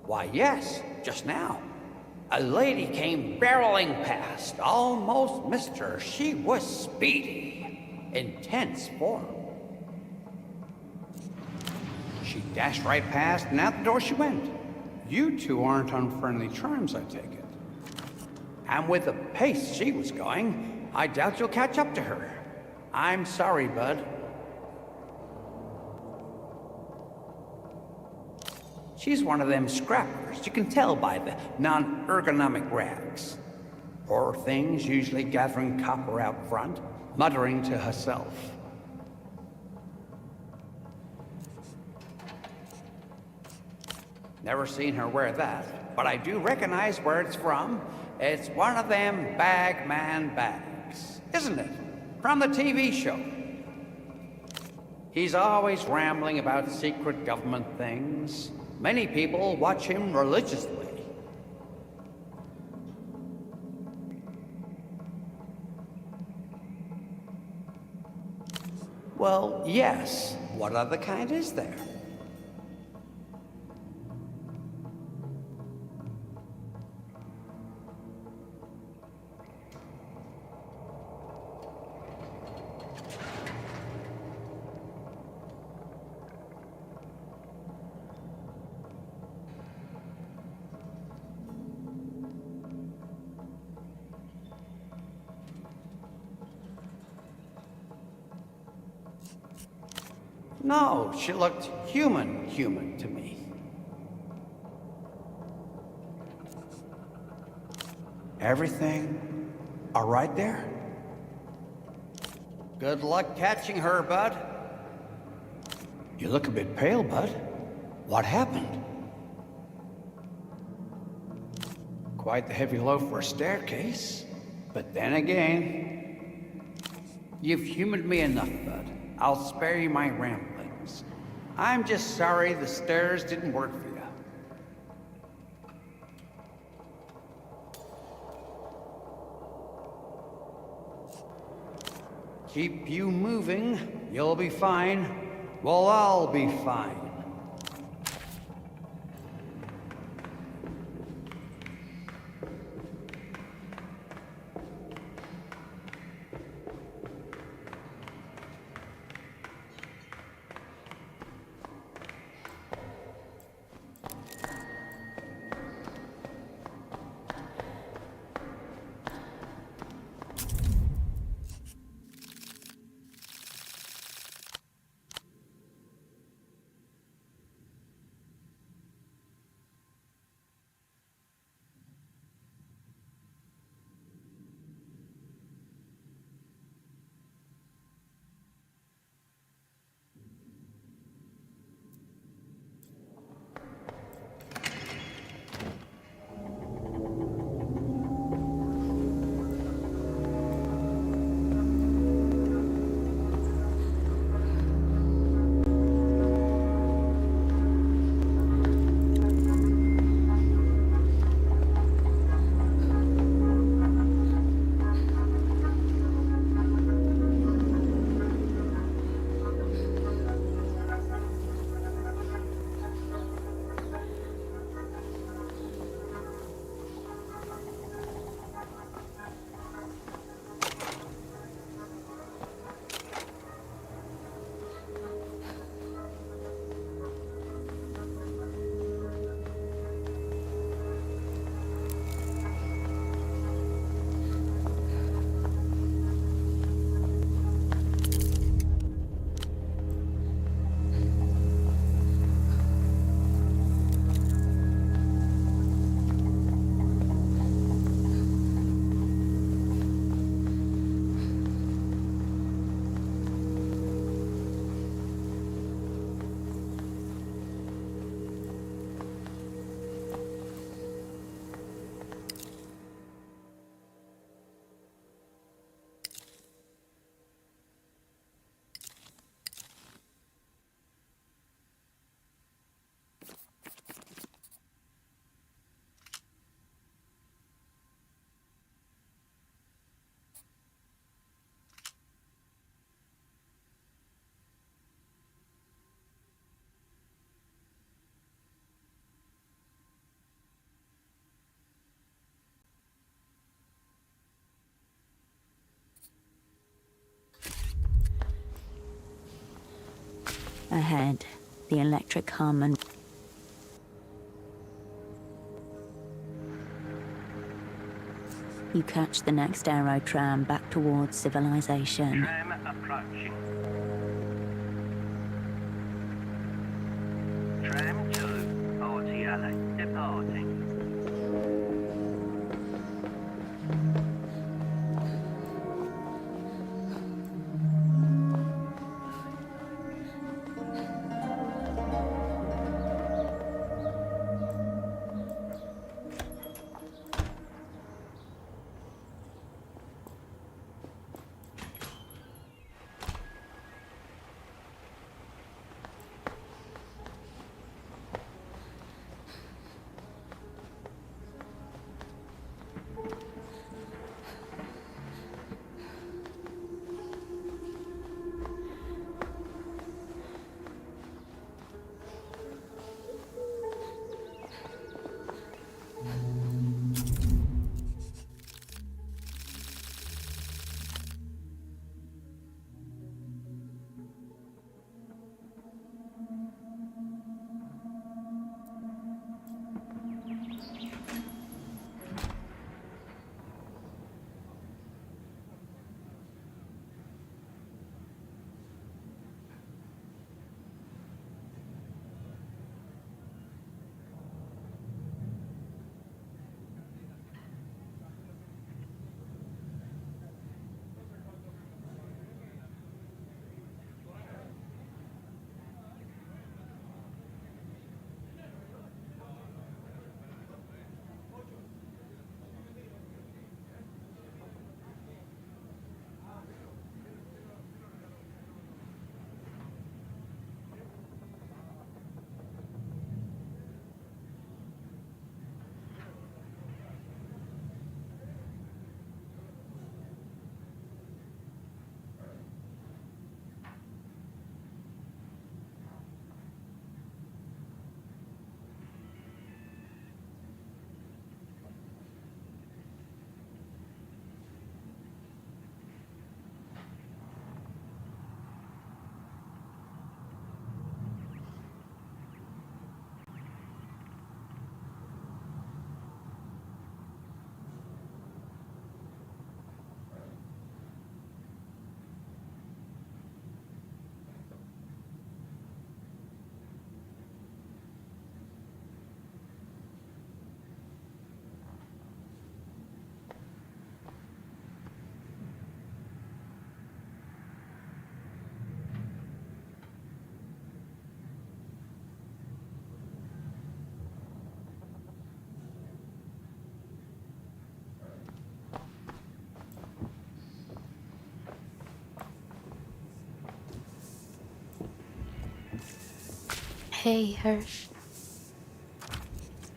Why, yes, just now. A lady came barreling past, almost missed her. She was speedy, intense form. She dashed right past, and out the door she went. You two aren't on friendly terms, I take it. And with the pace she was going, I doubt you'll catch up to her. I'm sorry, bud. She's one of them scrappers. You can tell by the non-ergonomic rags. Poor things usually gathering copper out front, muttering to herself. Never seen her wear that, but I do recognize where it's from. It's one of them bagman bags, isn't it? From the TV show. He's always rambling about secret government things. Many people watch him religiously. Well, yes. What other kind is there? No, she looked human to me. Everything all right there? Good luck catching her, bud. You look a bit pale, bud. What happened? Quite the heavy load for a staircase. But then again, you've humored me enough, bud. I'll spare you my ramblings. I'm just sorry the stairs didn't work for you. Keep you moving, you'll be fine. We'll all be fine. Ahead, the electric hum and you catch the next aero tram back towards civilization. Tram approaching. Tram 2, Party Alley, departing. Hey, Hirsch.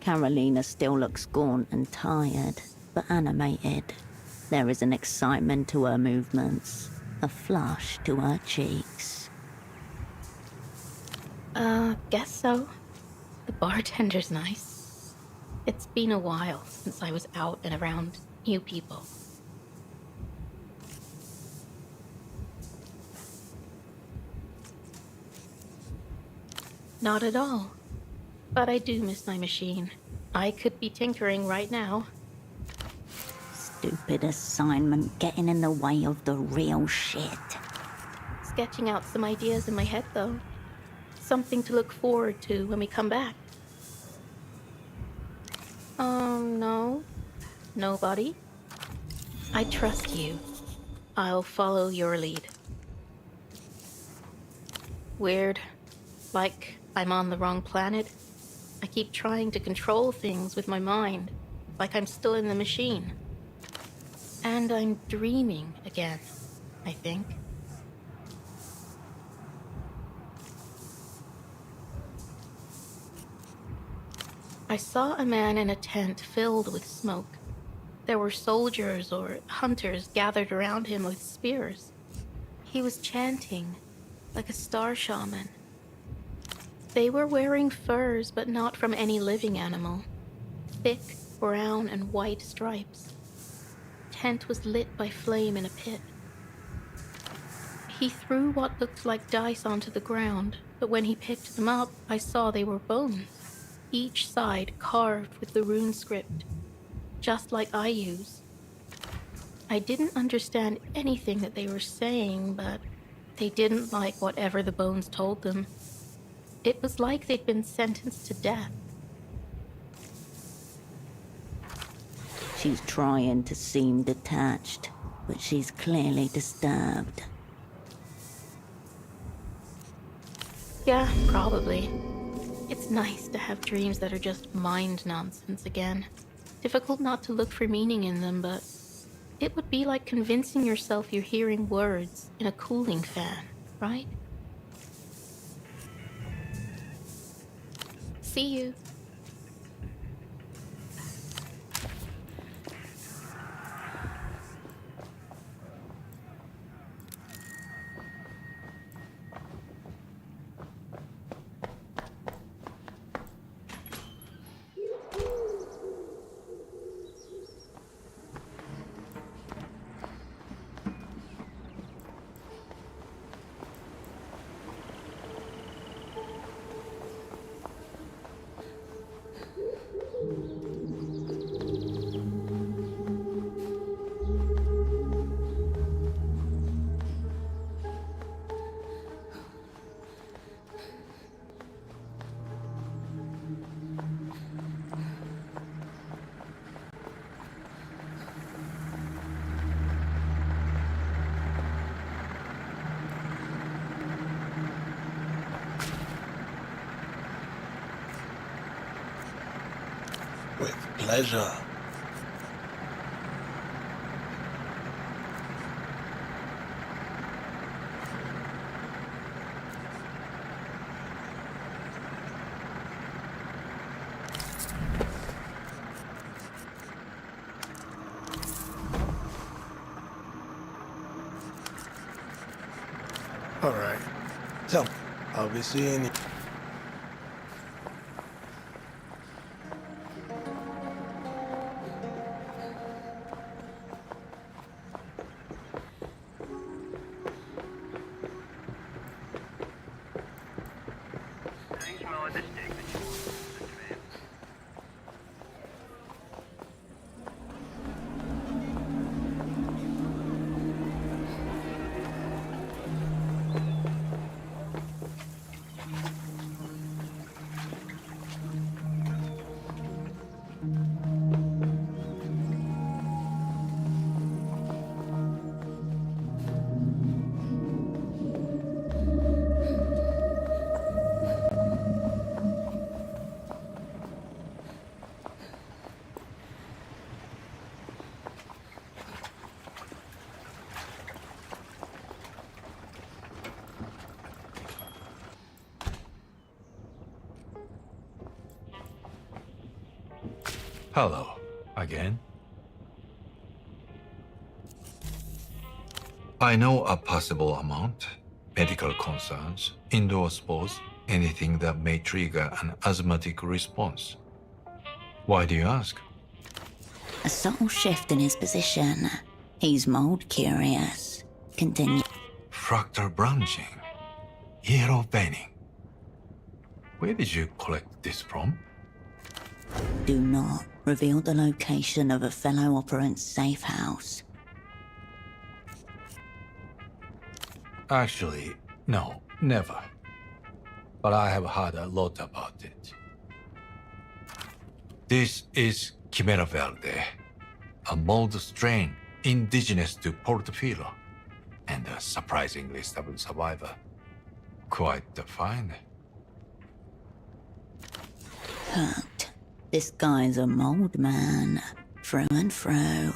Carolina still looks gaunt and tired, but animated. There is an excitement to her movements, a flush to her cheeks. Guess so. The bartender's nice. It's been a while since I was out and around new people. Not at all. But I do miss my machine. I could be tinkering right now. Stupid assignment getting in the way of the real shit. Sketching out some ideas in my head, though. Something to look forward to when we come back. No. Nobody. I trust you. I'll follow your lead. Weird. Like I'm on the wrong planet. I keep trying to control things with my mind, like I'm still in the machine. And I'm dreaming again, I think. I saw a man in a tent filled with smoke. There were soldiers or hunters gathered around him with spears. He was chanting, like a star shaman. They were wearing furs, but not from any living animal. Thick brown and white stripes. Tent was lit by flame in a pit. He threw what looked like dice onto the ground, but when he picked them up, I saw they were bones, each side carved with the rune script, just like I use. I didn't understand anything that they were saying, but they didn't like whatever the bones told them. It was like they'd been sentenced to death. She's trying to seem detached, but she's clearly disturbed. Yeah, probably. It's nice to have dreams that are just mind nonsense again. Difficult not to look for meaning in them, but it would be like convincing yourself you're hearing words in a cooling fan, right? See you. With pleasure. All right. Tell me, I'll be seeing you. Hello, again. I know a possible amount. Medical concerns, indoor sports, anything that may trigger an asthmatic response. Why do you ask? A subtle shift in his position. He's mold curious. Continue. Fractal branching. Yellow veining. Where did you collect this from? Do not reveal the location of a fellow operant's safe house. Actually, no, never. But I have heard a lot about it. This is Chimera Verde, a mold strain indigenous to Portofino, and a surprisingly stubborn survivor. Quite the find. Hooked. This guy's a mold man, through and through.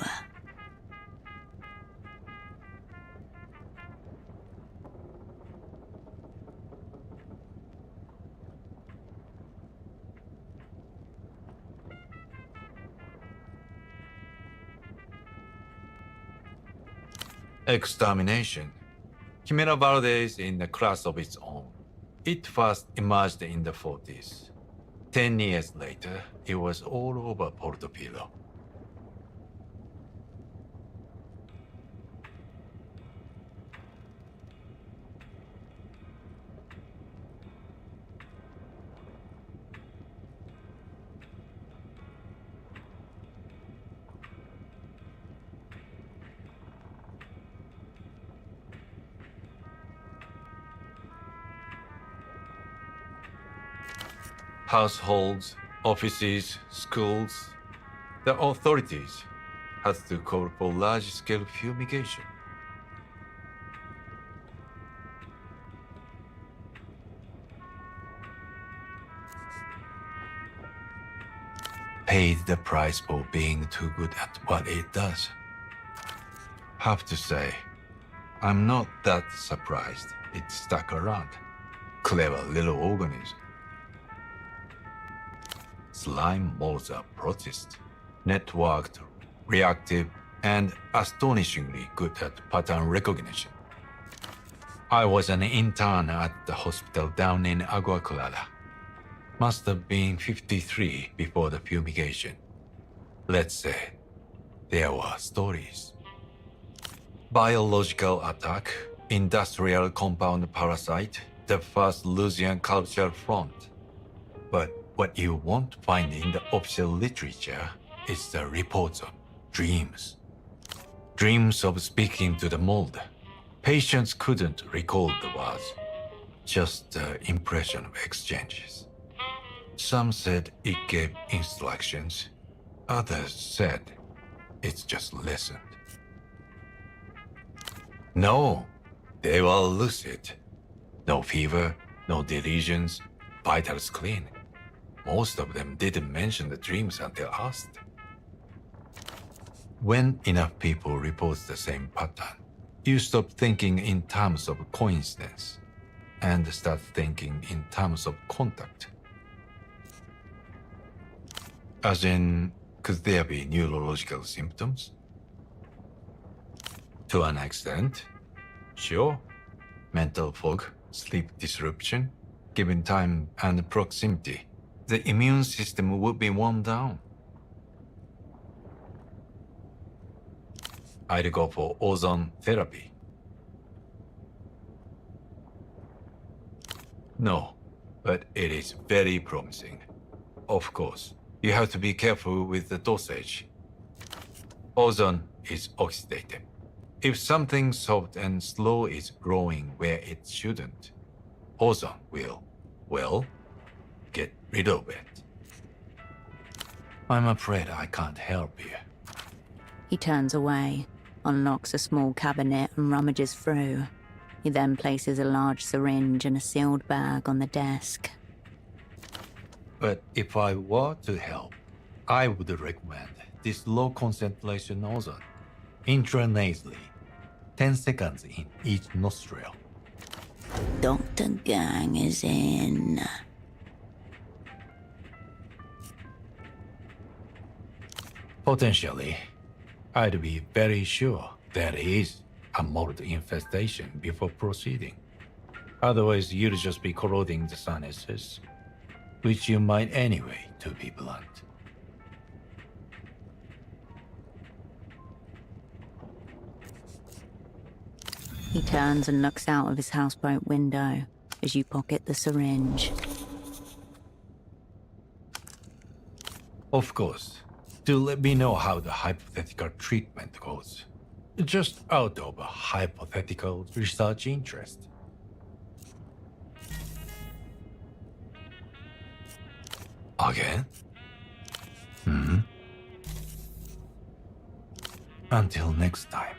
Extermination. Chimera Verde is in a class of its own. It first emerged in the 40s. 10 years later, it was all over Portofino. Households, offices, schools, the authorities had to call for large-scale fumigation. Paid the price for being too good at what it does. Have to say, I'm not that surprised it stuck around. Clever little organism. Slime molds are protist, networked, reactive, and astonishingly good at pattern recognition. I was an intern at the hospital down in Agua Clara. Must have been 53 before the fumigation. Let's say there were stories. Biological attack, industrial compound parasite, the first Lusian cultural front. But what you won't find in the official literature is the reports of dreams. Dreams of speaking to the mold. Patients couldn't recall the words, just the impression of exchanges. Some said it gave instructions. Others said it's just listened. No, they were lucid. No fever, no delusions, vitals clean. Most of them didn't mention the dreams until asked. When enough people report the same pattern, you stop thinking in terms of coincidence and start thinking in terms of contact. As in, could there be neurological symptoms? To an extent, sure. Mental fog, sleep disruption, given time and proximity, the immune system would be worn down. I'd go for ozone therapy. No, but it is very promising. Of course, you have to be careful with the dosage. Ozone is oxidative. If something soft and slow is growing where it shouldn't, ozone will, well, get rid of it. I'm afraid I can't help you. He turns away, unlocks a small cabinet and rummages through. He then places a large syringe and a sealed bag on the desk. But if I were to help, I would recommend this low concentration ozone, intranasally, 10 seconds in each nostril. Dr. Gang is in. Potentially, I'd be very sure there is a mold infestation before proceeding. Otherwise, you'd just be corroding the sinuses, which you might anyway, to be blunt. He turns and looks out of his houseboat window as you pocket the syringe. Of course, do let me know how the hypothetical treatment goes. Just out of a hypothetical research interest. Again? Until next time.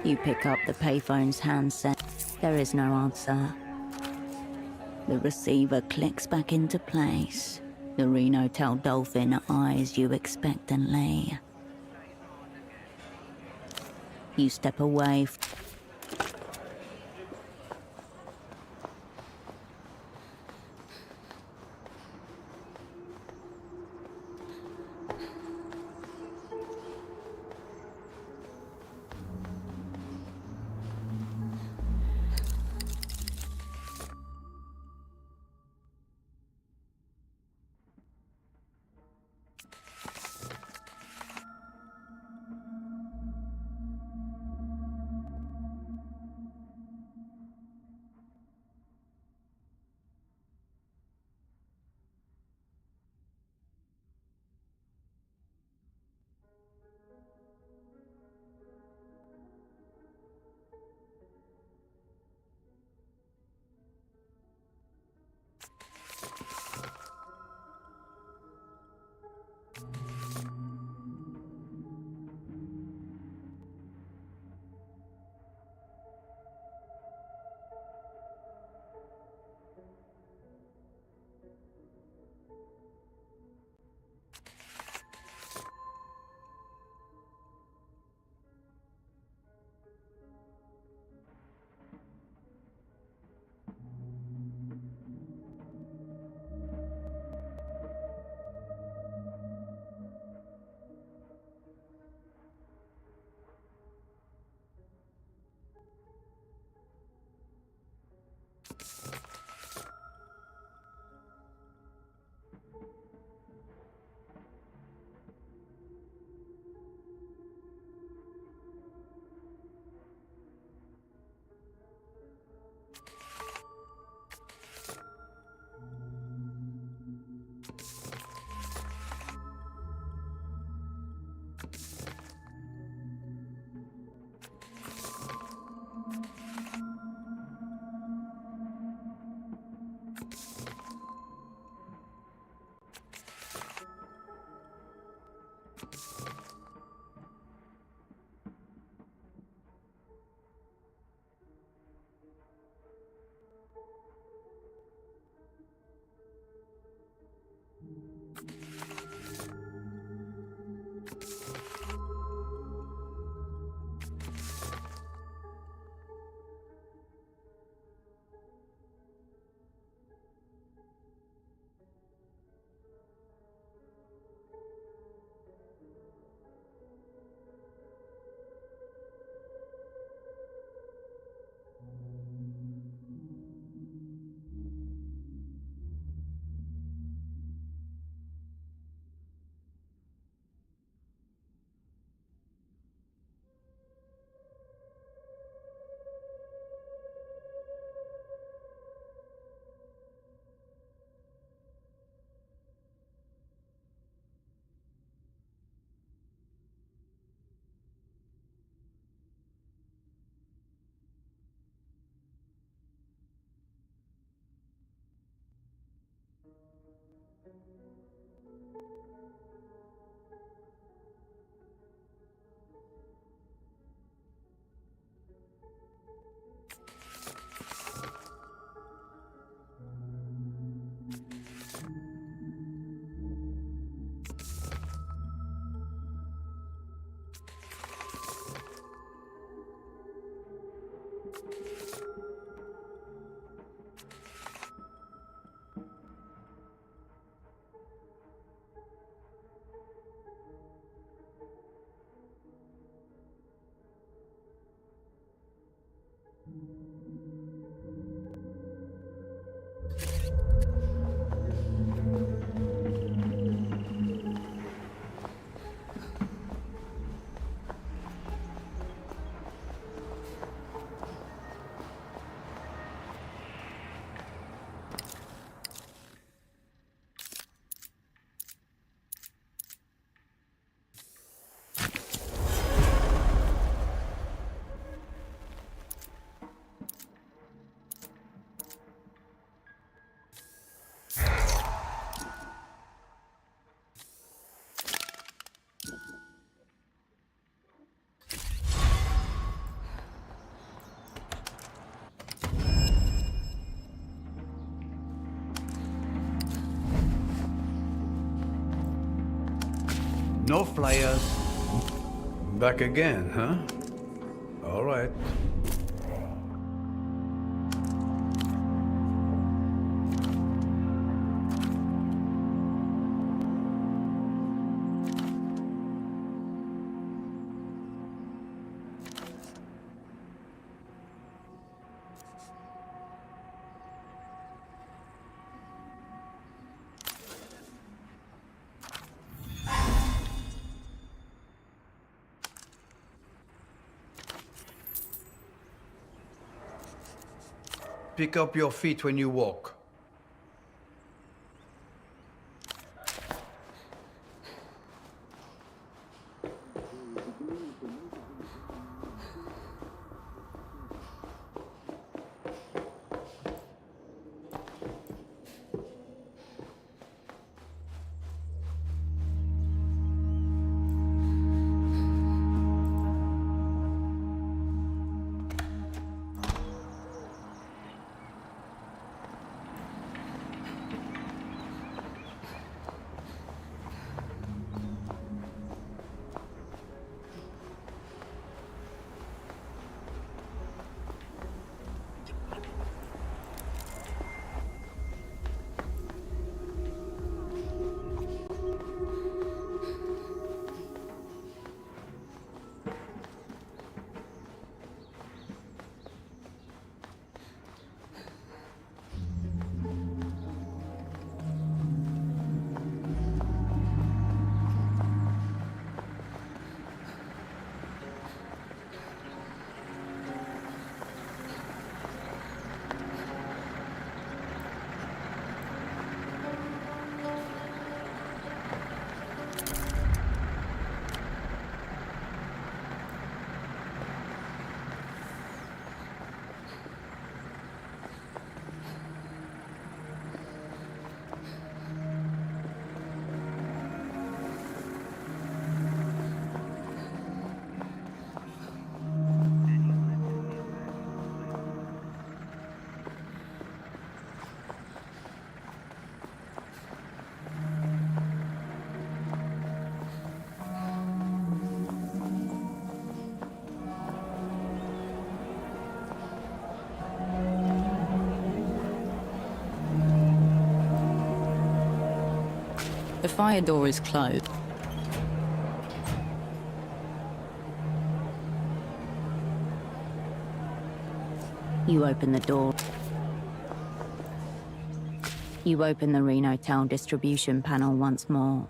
You pick up the payphone's handset. There is no answer. The receiver clicks back into place. The Reno Tail Dolphin eyes you expectantly. You step away. No flyers. Back again, huh? All right. Pick up your feet when you walk. The fire door is closed. You open the door. You open the Renotel distribution panel once more.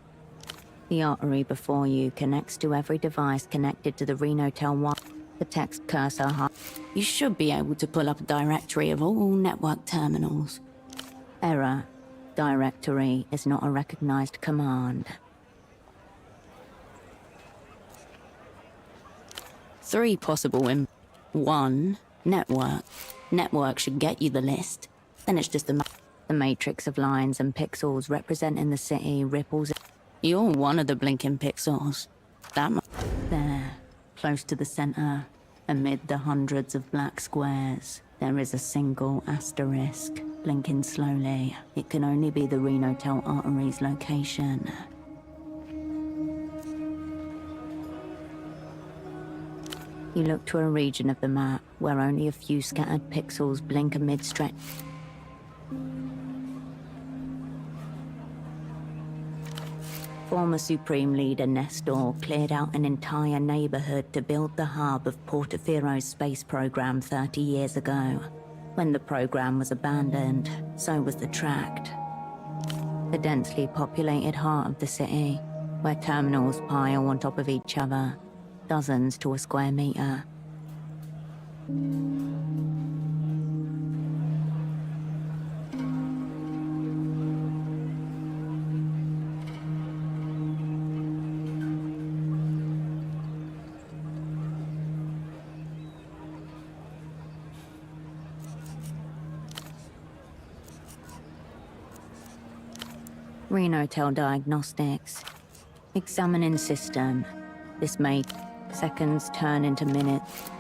The artery before you connects to every device connected to the Renotel wire. The text cursor. You should be able to pull up a directory of all network terminals. Error. Directory is not a recognized command. 3 possible 1. Network. Network should get you the list. Then it's just the matrix of lines and pixels representing the city ripples. You're one of the blinking pixels. There, close to the center, amid the hundreds of black squares, there is a single asterisk, blinking slowly. It can only be the Renotel artery's location. You look to a region of the map where only a few scattered pixels blink amid stretch. Former Supreme Leader Nestor cleared out an entire neighborhood to build the hub of Portofiero's space program 30 years ago. When the program was abandoned, so was the tract. The densely populated heart of the city, where terminals pile on top of each other, dozens to a square meter. Renotel Diagnostics. Examining system. This may seconds turn into minutes.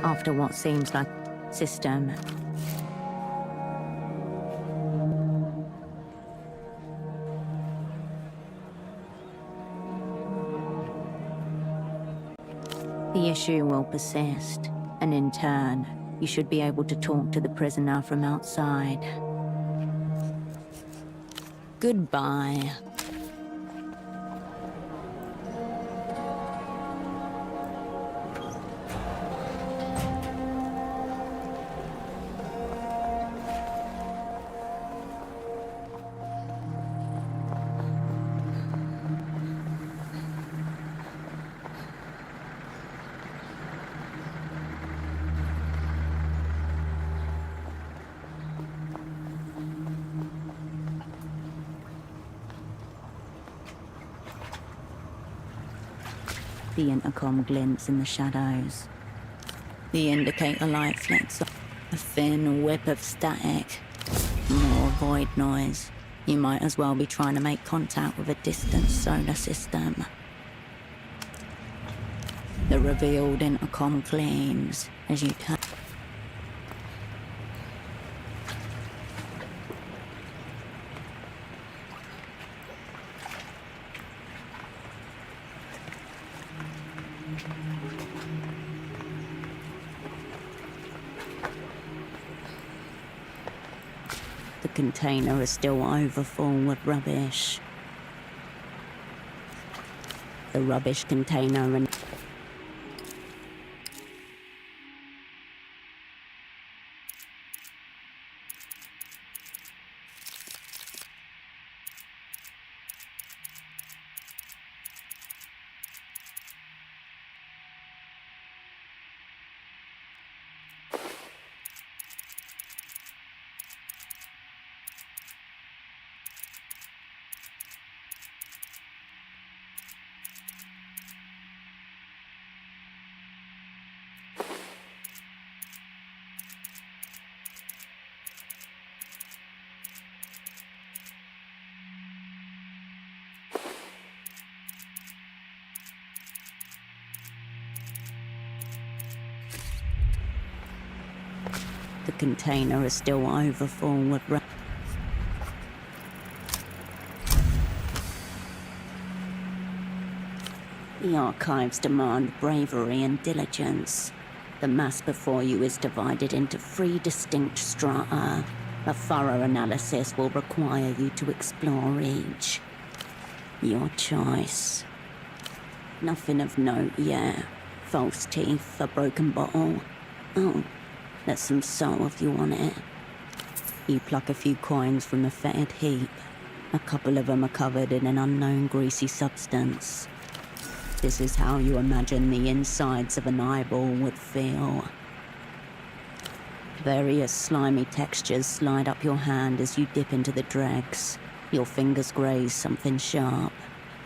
After what seems like system. The issue will persist, and in turn, you should be able to talk to the prisoner from outside. Goodbye. The intercom glints in the shadows. The indicator light flicks up. A thin whip of static. More void noise. You might as well be trying to make contact with a distant solar system. The revealed intercom gleams as you turn. The container is still overfull with rubbish. The rubbish container and the container is still overfull with rubbish. The archives demand bravery and diligence. The mass before you is divided into 3 distinct strata. A thorough analysis will require you to explore each. Your choice. Nothing of note yet. False teeth, a broken bottle. Oh, there's some soul if you want it. You pluck a few coins from a fetid heap. A couple of them are covered in an unknown greasy substance. This is how you imagine the insides of an eyeball would feel. Various slimy textures slide up your hand as you dip into the dregs. Your fingers graze something sharp.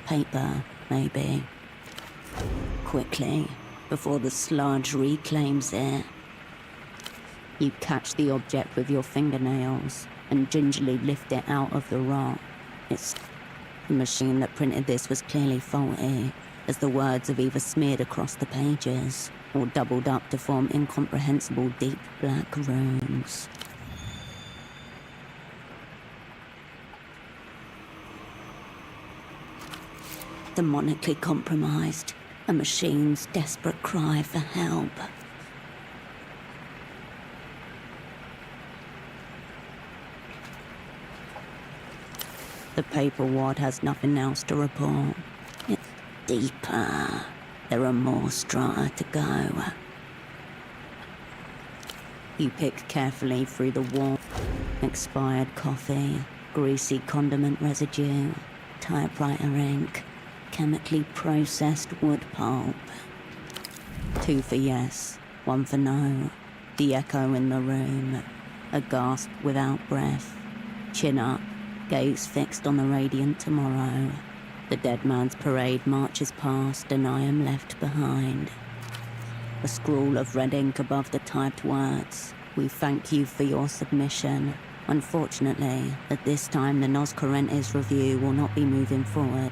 Paper, maybe. Quickly, before the sludge reclaims it, you catch the object with your fingernails and gingerly lift it out of the rock. The machine that printed this was clearly faulty, as the words have either smeared across the pages or doubled up to form incomprehensible deep black runes. Demonically compromised, a machine's desperate cry for help. The paper wad has nothing else to report. It's deeper. There are more strata to go. You pick carefully through the wall. Expired coffee, greasy condiment residue, typewriter ink, chemically processed wood pulp. 2 for yes, 1 for no. The echo in the room. A gasp without breath. Chin up, gaze fixed on the radiant tomorrow. The dead man's parade marches past and I am left behind. A scrawl of red ink above the typed words. We thank you for your submission. Unfortunately, at this time the Nos Correntes review will not be moving forward.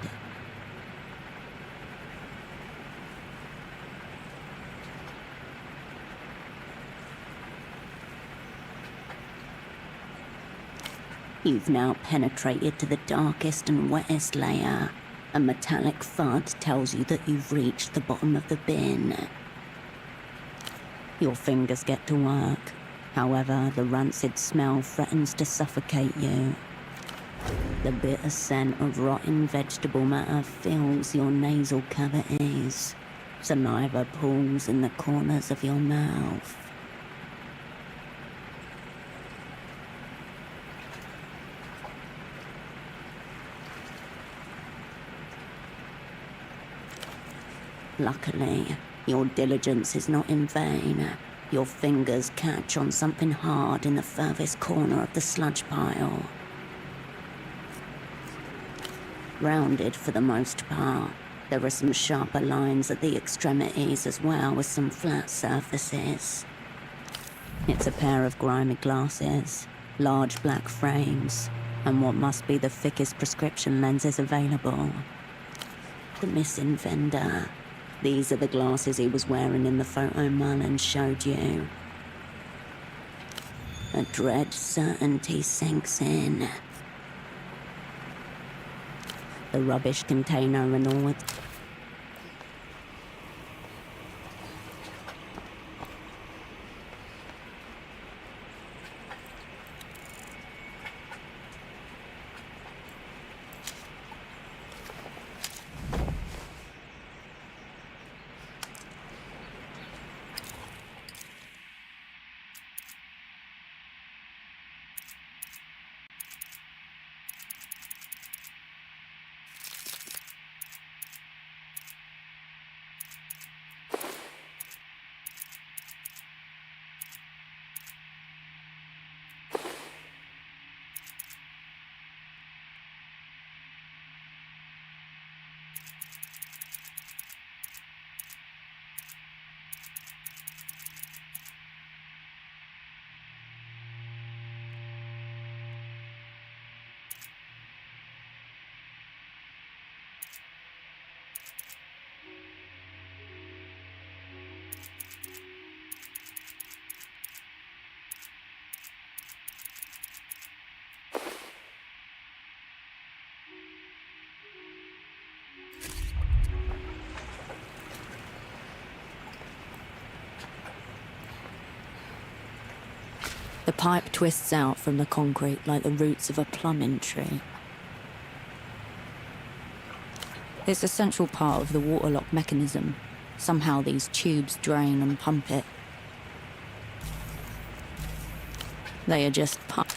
You've now penetrated to the darkest and wettest layer. A metallic thud tells you that you've reached the bottom of the bin. Your fingers get to work. However, the rancid smell threatens to suffocate you. The bitter scent of rotten vegetable matter fills your nasal cavities. Saliva pools in the corners of your mouth. Luckily, your diligence is not in vain. Your fingers catch on something hard in the furthest corner of the sludge pile. Rounded for the most part, there are some sharper lines at the extremities as well as some flat surfaces. It's a pair of grimy glasses, large black frames, and what must be the thickest prescription lenses available. The missing vendor. These are the glasses he was wearing in the photo Merlin showed you. A dread certainty sinks in. The rubbish container and all its... The pipe twists out from the concrete like the roots of a plumbing tree. It's a central part of the waterlock mechanism. Somehow these tubes drain and pump it. They are just pump.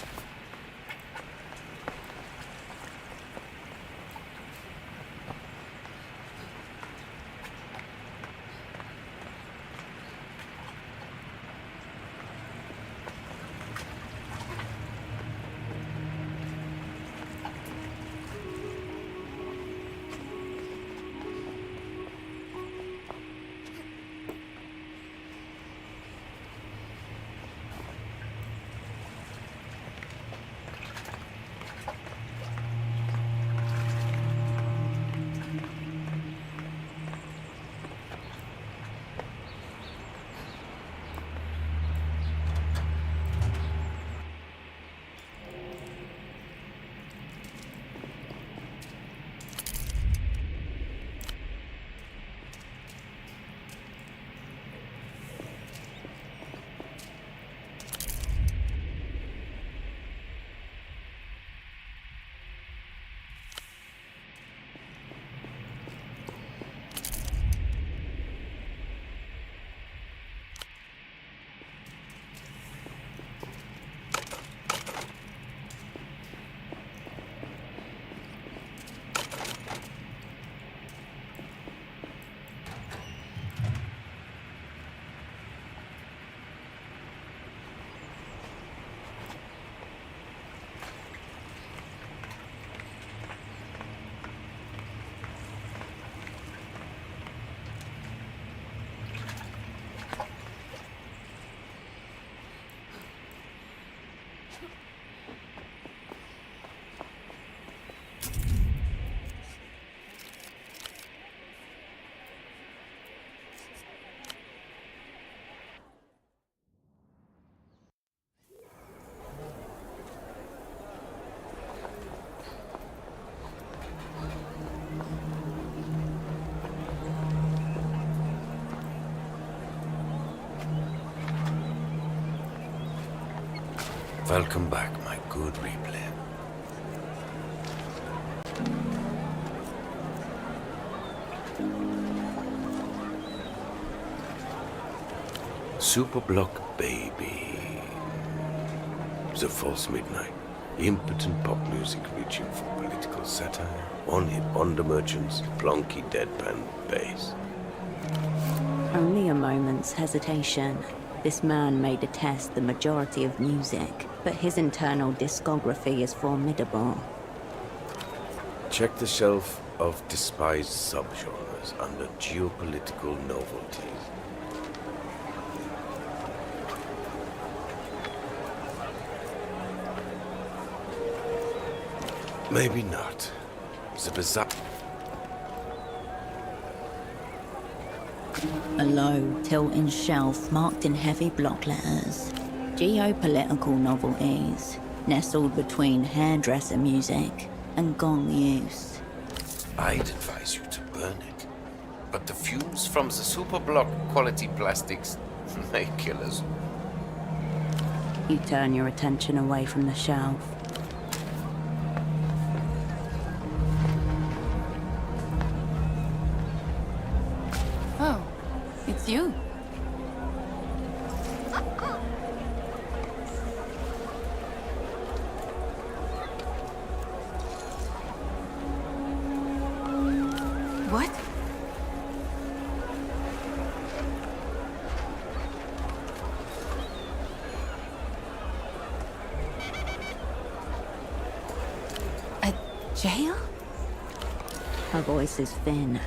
Welcome back, my good replay. Superblock Baby. The False Midnight. Impotent pop music reaching for political satire. One-hit wonder merchants. Plonky deadpan bass. Only a moment's hesitation. This man may detest the majority of music, but his internal discography is formidable. Check the shelf of despised subgenres under geopolitical novelties. Maybe not. The bizarre... A low, tilting shelf marked in heavy block letters. Geopolitical novelties, nestled between hairdresser music and gong use. I'd advise you to burn it. But the fumes from the superblock quality plastics may kill us. You turn your attention away from the shelf. Oh, it's you. What? A jail? Her voice is thin.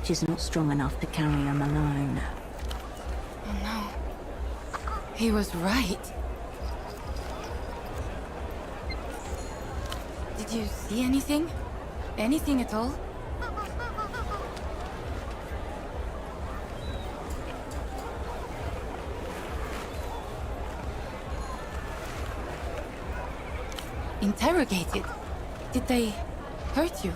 She's not strong enough to carry him alone. Oh no. He was right. Did you see anything? Anything at all? Interrogated? Did they hurt you?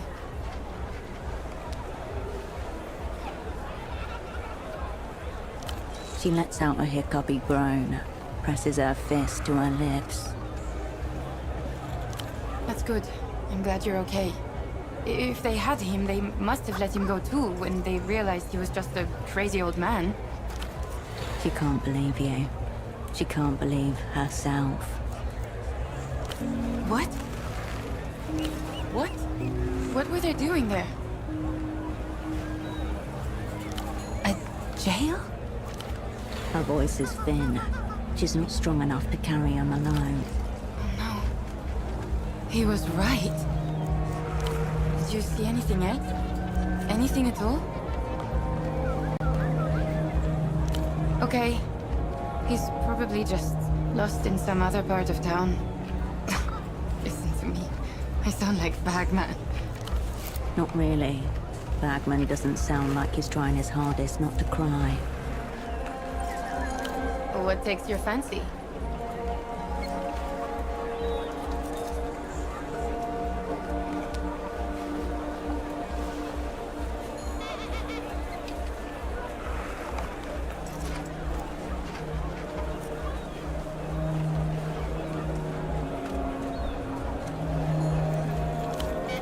She lets out a hiccupy groan, presses her fist to her lips. That's good. I'm glad you're okay. If they had him, they must have let him go too when they realized he was just a crazy old man. She can't believe you. She can't believe herself. What? What? What were they doing there? A jail? Her voice is thin. She's not strong enough to carry him alone. Oh no. He was right. Did you see anything else? Anything at all? Okay. He's probably just lost in some other part of town. Listen to me. I sound like Bagman. Not really. Bagman doesn't sound like he's trying his hardest not to cry. What takes your fancy?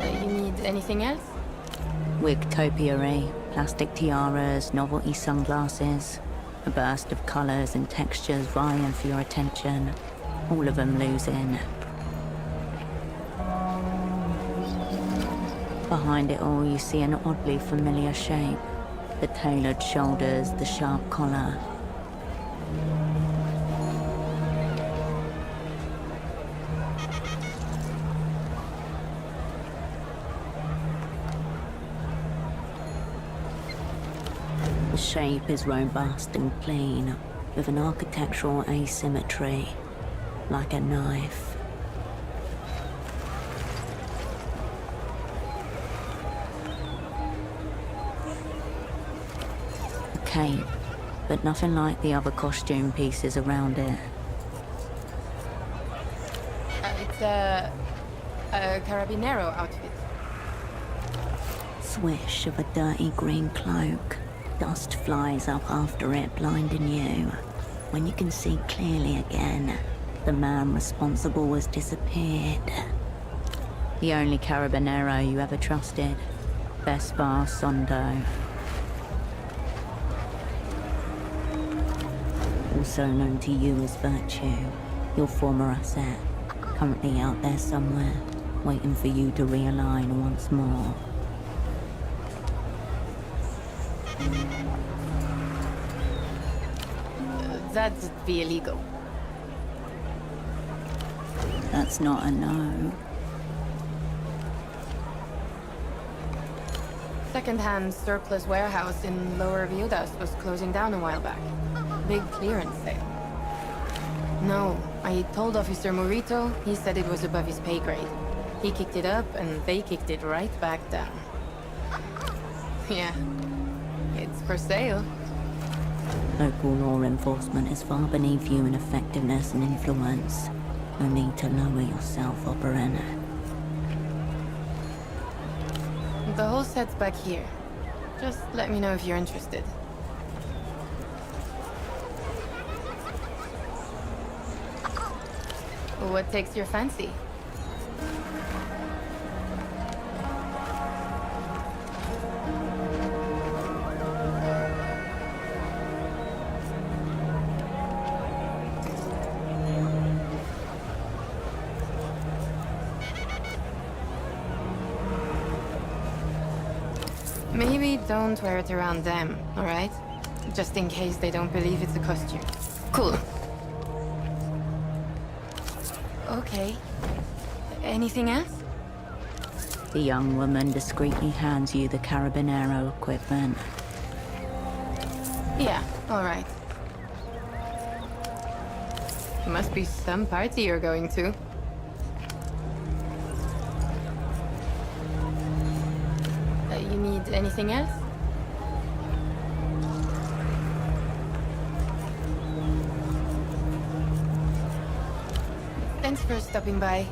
You need anything else? Wig topiary, plastic tiaras, novelty sunglasses. A burst of colours and textures vying for your attention. All of them losing. Behind it all, you see an oddly familiar shape. The tailored shoulders, the sharp collar. The shape is robust and clean, with an architectural asymmetry, like a knife. A cape, but nothing like the other costume pieces around it. It's a carabinero outfit. Swish of a dirty green cloak. Dust flies up after it, blinding you. When you can see clearly again, The man responsible has disappeared. The only carabinero you ever trusted. Vespar Sondo. Also known to you as Virtue, your former asset. Currently out there somewhere, waiting for you to realign once more. That'd be illegal. That's not a no. Second-hand surplus warehouse in Lower Viudas was closing down a while back. Big clearance sale. No, I told Officer Morito, he said it was above his pay grade. He kicked it up, and they kicked it right back down. Yeah, it's for sale. Local law enforcement is far beneath you in effectiveness and influence. You need to lower yourself, Operator. The whole set's back here. Just let me know if you're interested. What takes your fancy? Maybe don't wear it around them, alright? Just in case they don't believe it's a costume. Cool. Okay. Anything else? The young woman discreetly hands you the carabinero equipment. Yeah, alright. Must be some party you're going to. You need anything else? Thanks for stopping by.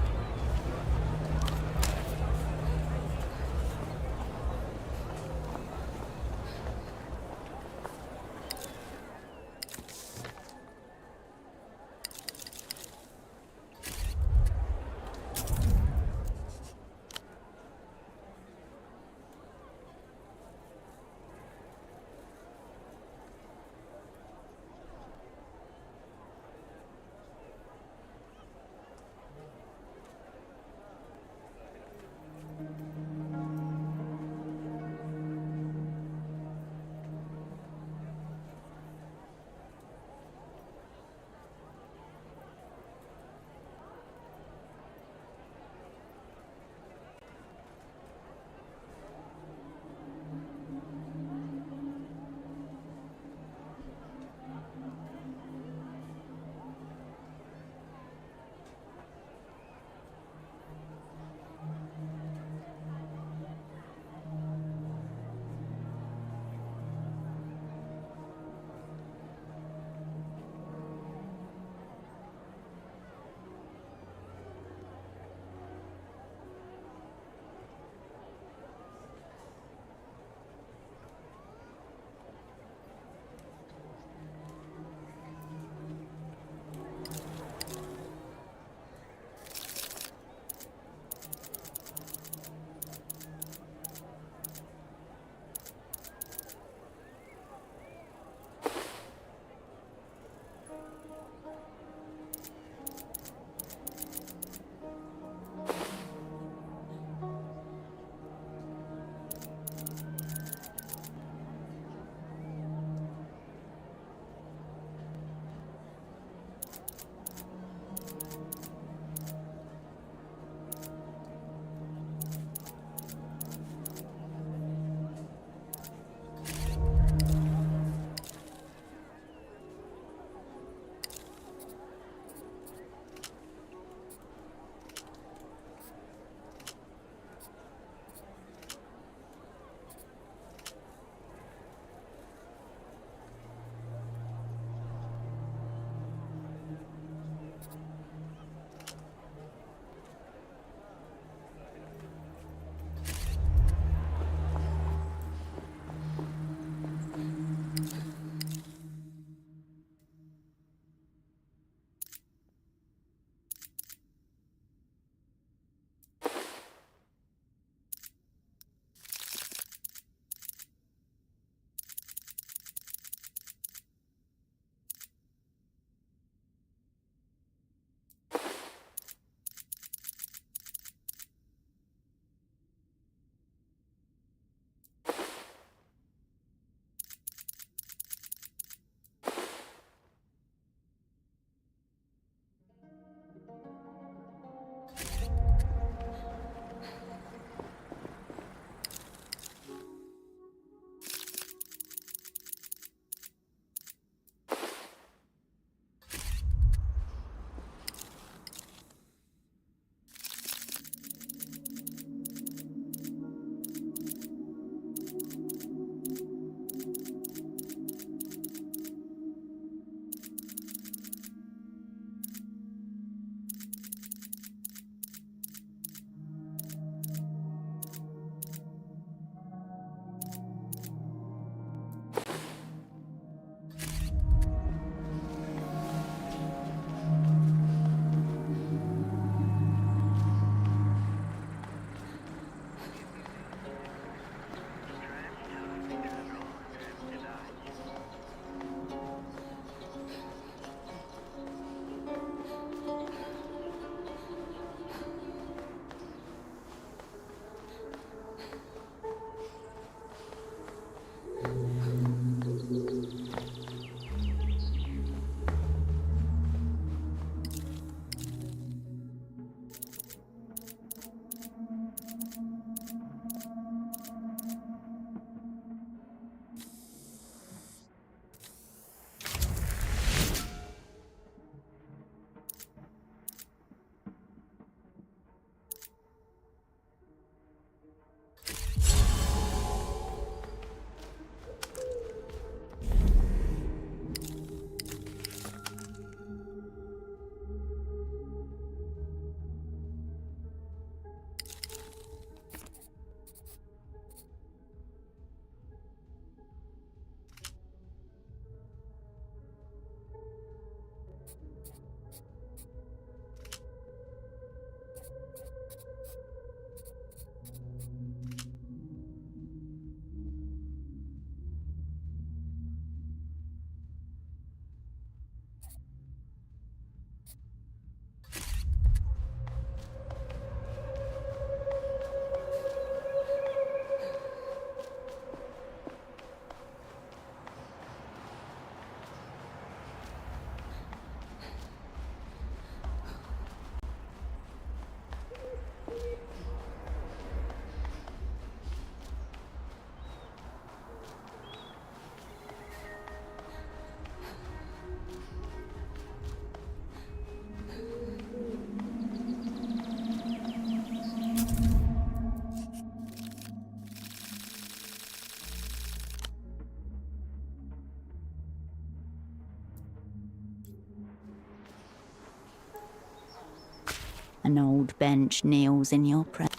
An old bench kneels in your presence.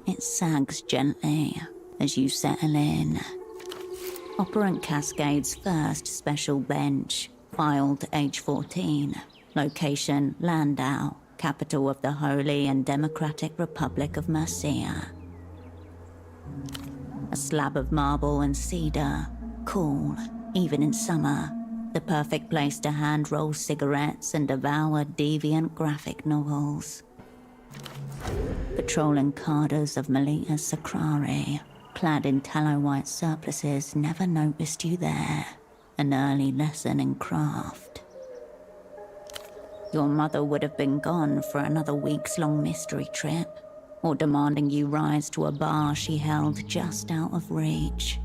It sags gently as you settle in. Operant Cascade's first special bench, filed H14. Location Landau, capital of the Holy and Democratic Republic of Mercia. A slab of marble and cedar, cool, even in summer. The perfect place to hand-roll cigarettes and devour deviant graphic novels. Patrolling cadres of Melita Sacrari, clad in tallow-white surplices, never noticed you there. An early lesson in craft. Your mother would have been gone for another weeks-long mystery trip, or demanding you rise to a bar she held just out of reach.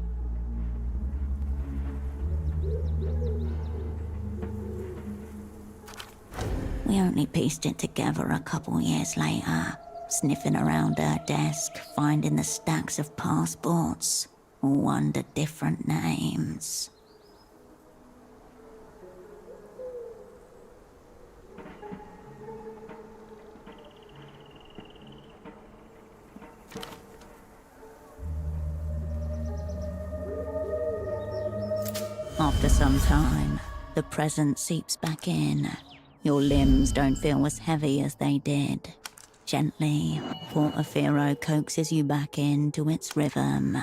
We only pieced it together a couple years later, sniffing around her desk, finding the stacks of passports, all under different names. After some time, the present seeps back in. Your limbs don't feel as heavy as they did. Gently, Portofino coaxes you back into its rhythm.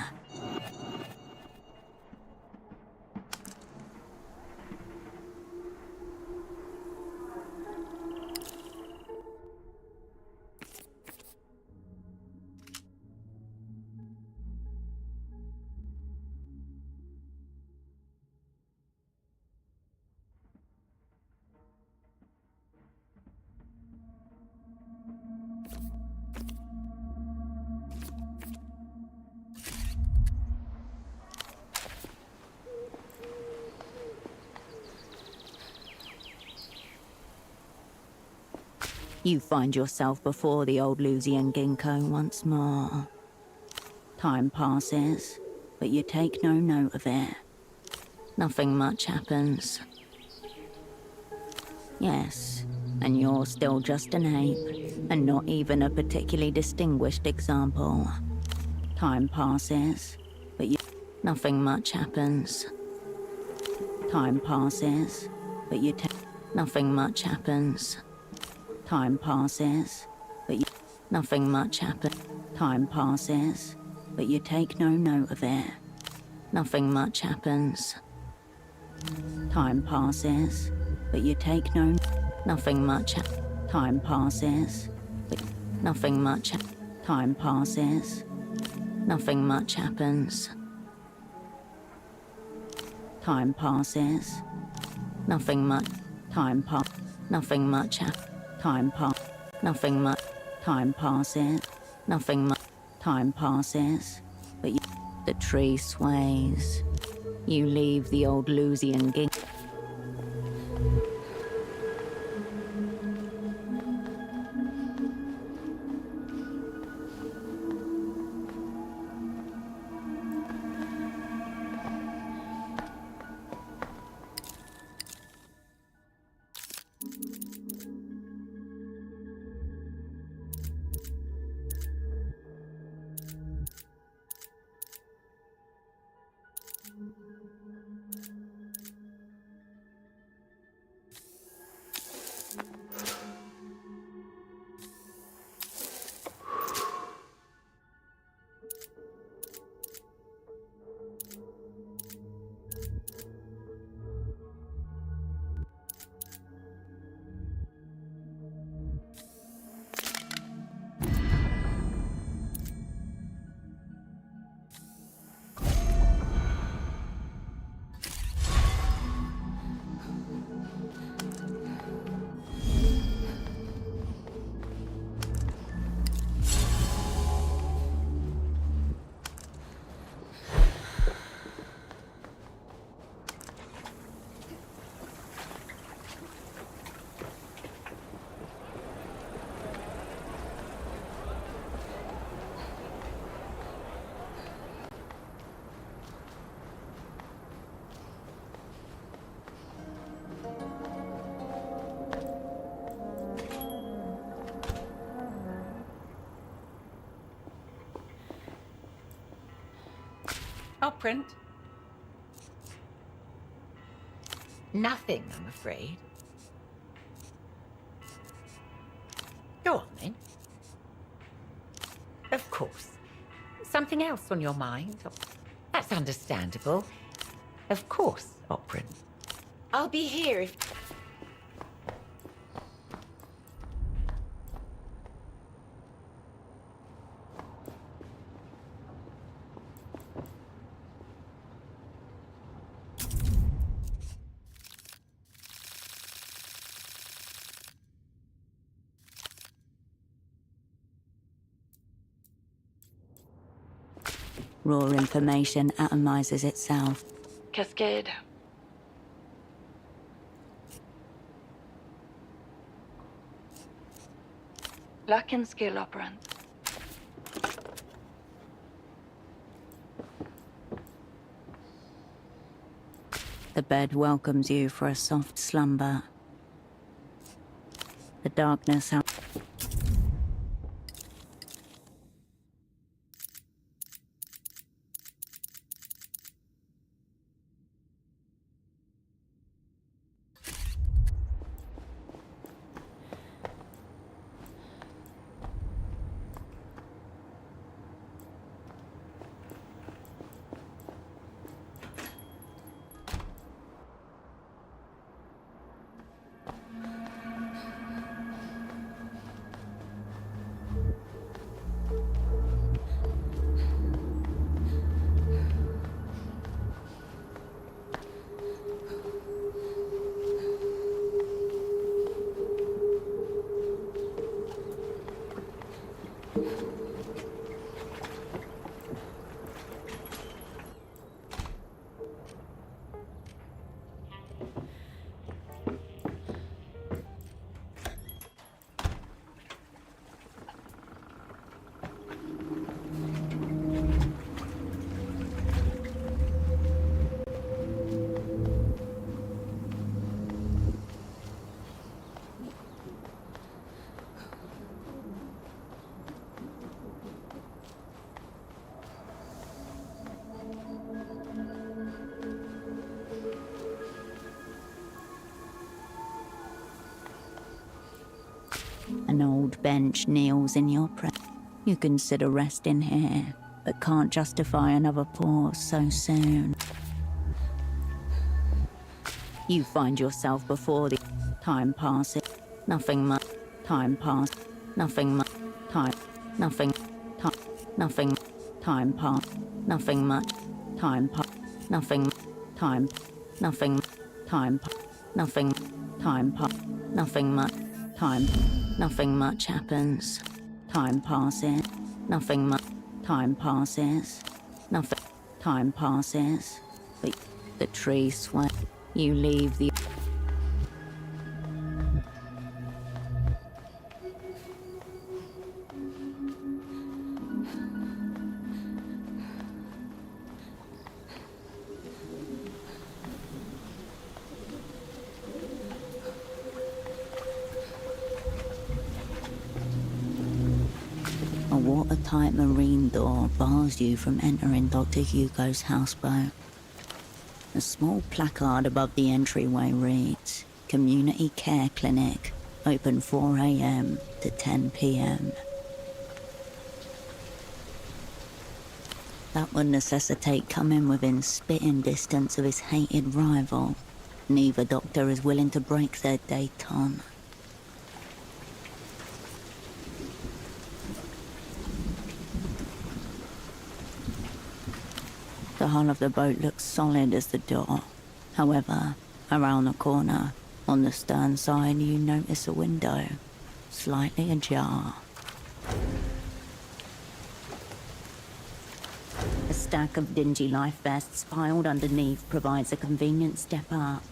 You find yourself before the old Lusian ginkgo once more. Time passes, but you take no note of it. Nothing much happens. Yes, and you're still just an ape, and not even a particularly distinguished example. Time passes, but nothing much happens. Time passes, but nothing much happens. Time passes, but nothing much happens. Time passes, but you take no note of it. Nothing much happens. Time passes, but you take no... Nothing much... Time passes, but nothing much... Time passes, nothing much happens. Time passes, nothing much... Time pass... Nothing much Time pass... Nothing much... Time passes, nothing much... Time passes, but the tree sways. You leave the old Lusian gig. I'll print. Nothing, I'm afraid. Go on, then. Of course. Something else on your mind? That's understandable. Of course, Oprin. I'll be here if... Raw information atomizes itself. Cascade. Luck and skill operant. The bed welcomes you for a soft slumber. The darkness out. An old bench kneels in your presence. You consider resting here, but can't justify another pause so soon. You find yourself before the time passes. Nothing much. Time pass. Nothing much. Time. Nothing. Time. Nothing. Time pass. Nothing much. Time pass. Nothing. Time. Nothing. Time. Nothing. Time pass. Nothing much. Time. Nothing much happens. Time passes. Nothing much. Time passes. Nothing. Time passes. But the trees sway. You leave the... A watertight marine door bars you from entering Dr. Hugo's houseboat. A small placard above the entryway reads, Community Care Clinic, open 4 a.m. to 10 p.m. That would necessitate coming within spitting distance of his hated rival. Neither doctor is willing to break their détente. The hull of the boat looks solid as the door. However, around the corner, on the stern side, you notice a window, slightly ajar. A stack of dingy life vests piled underneath provides a convenient step up.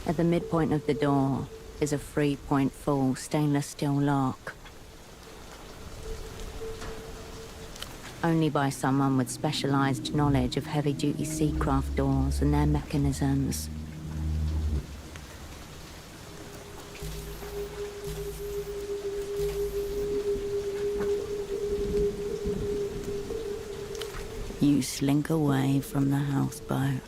At the midpoint of the door is a 3-point full stainless steel lock. Only by someone with specialized knowledge of heavy-duty seacraft doors and their mechanisms. You slink away from the houseboat.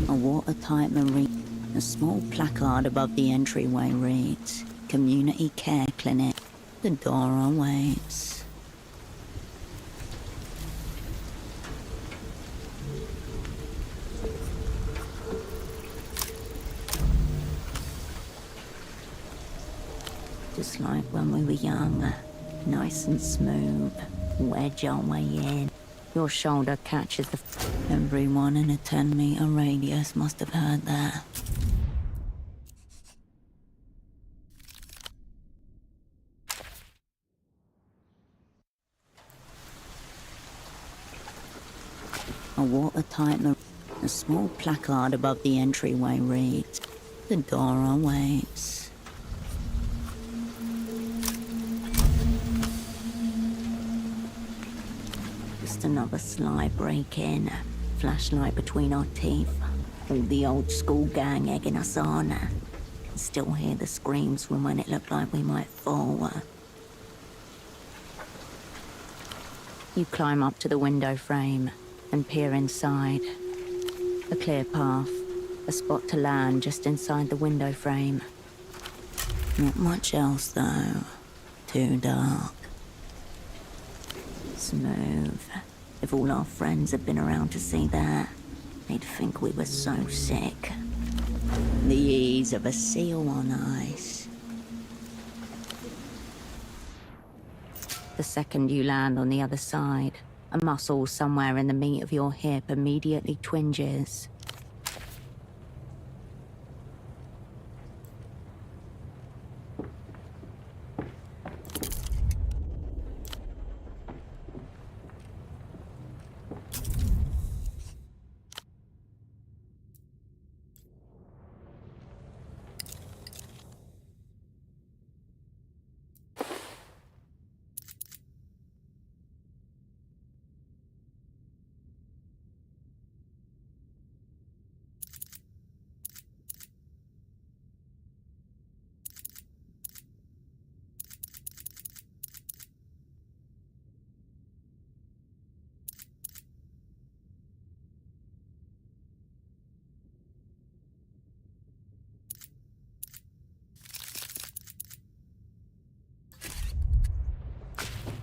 A watertight marine. A small placard above the entryway reads, Community Care Clinic. The door awaits. Just like when we were young, nice and smooth, wedge our way in. Your shoulder catches the... Everyone in a 10-meter radius must have heard that. A watertight marine. A small placard above the entryway reads, The door awaits. Just another sly break-in. Flashlight between our teeth. All the old school gang egging us on. Can still hear the screams from when it looked like we might fall. You climb up to the window frame and peer inside. A clear path, a spot to land just inside the window frame. Not much else though. Too dark. Smooth. If all our friends had been around to see that, they'd think we were so sick. The ease of a seal on ice. The second you land on the other side, a muscle somewhere in the meat of your hip immediately twinges.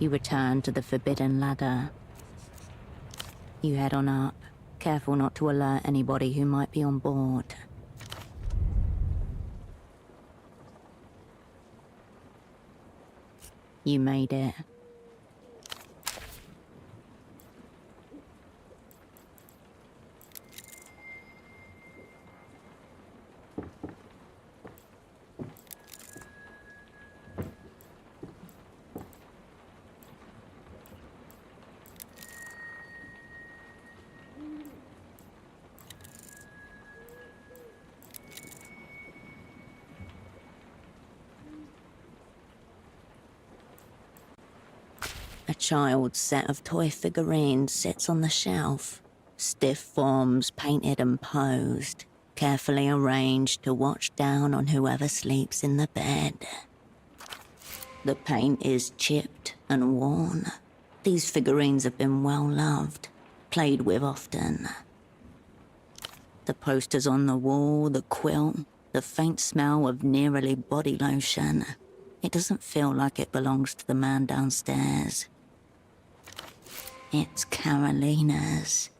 You return to the forbidden ladder. You head on up, careful not to alert anybody who might be on board. You made it. A child's set of toy figurines sits on the shelf. Stiff forms painted and posed, carefully arranged to watch down on whoever sleeps in the bed. The paint is chipped and worn. These figurines have been well loved, played with often. The posters on the wall, the quilt, the faint smell of nearly body lotion. It doesn't feel like it belongs to the man downstairs. It's Carolina's.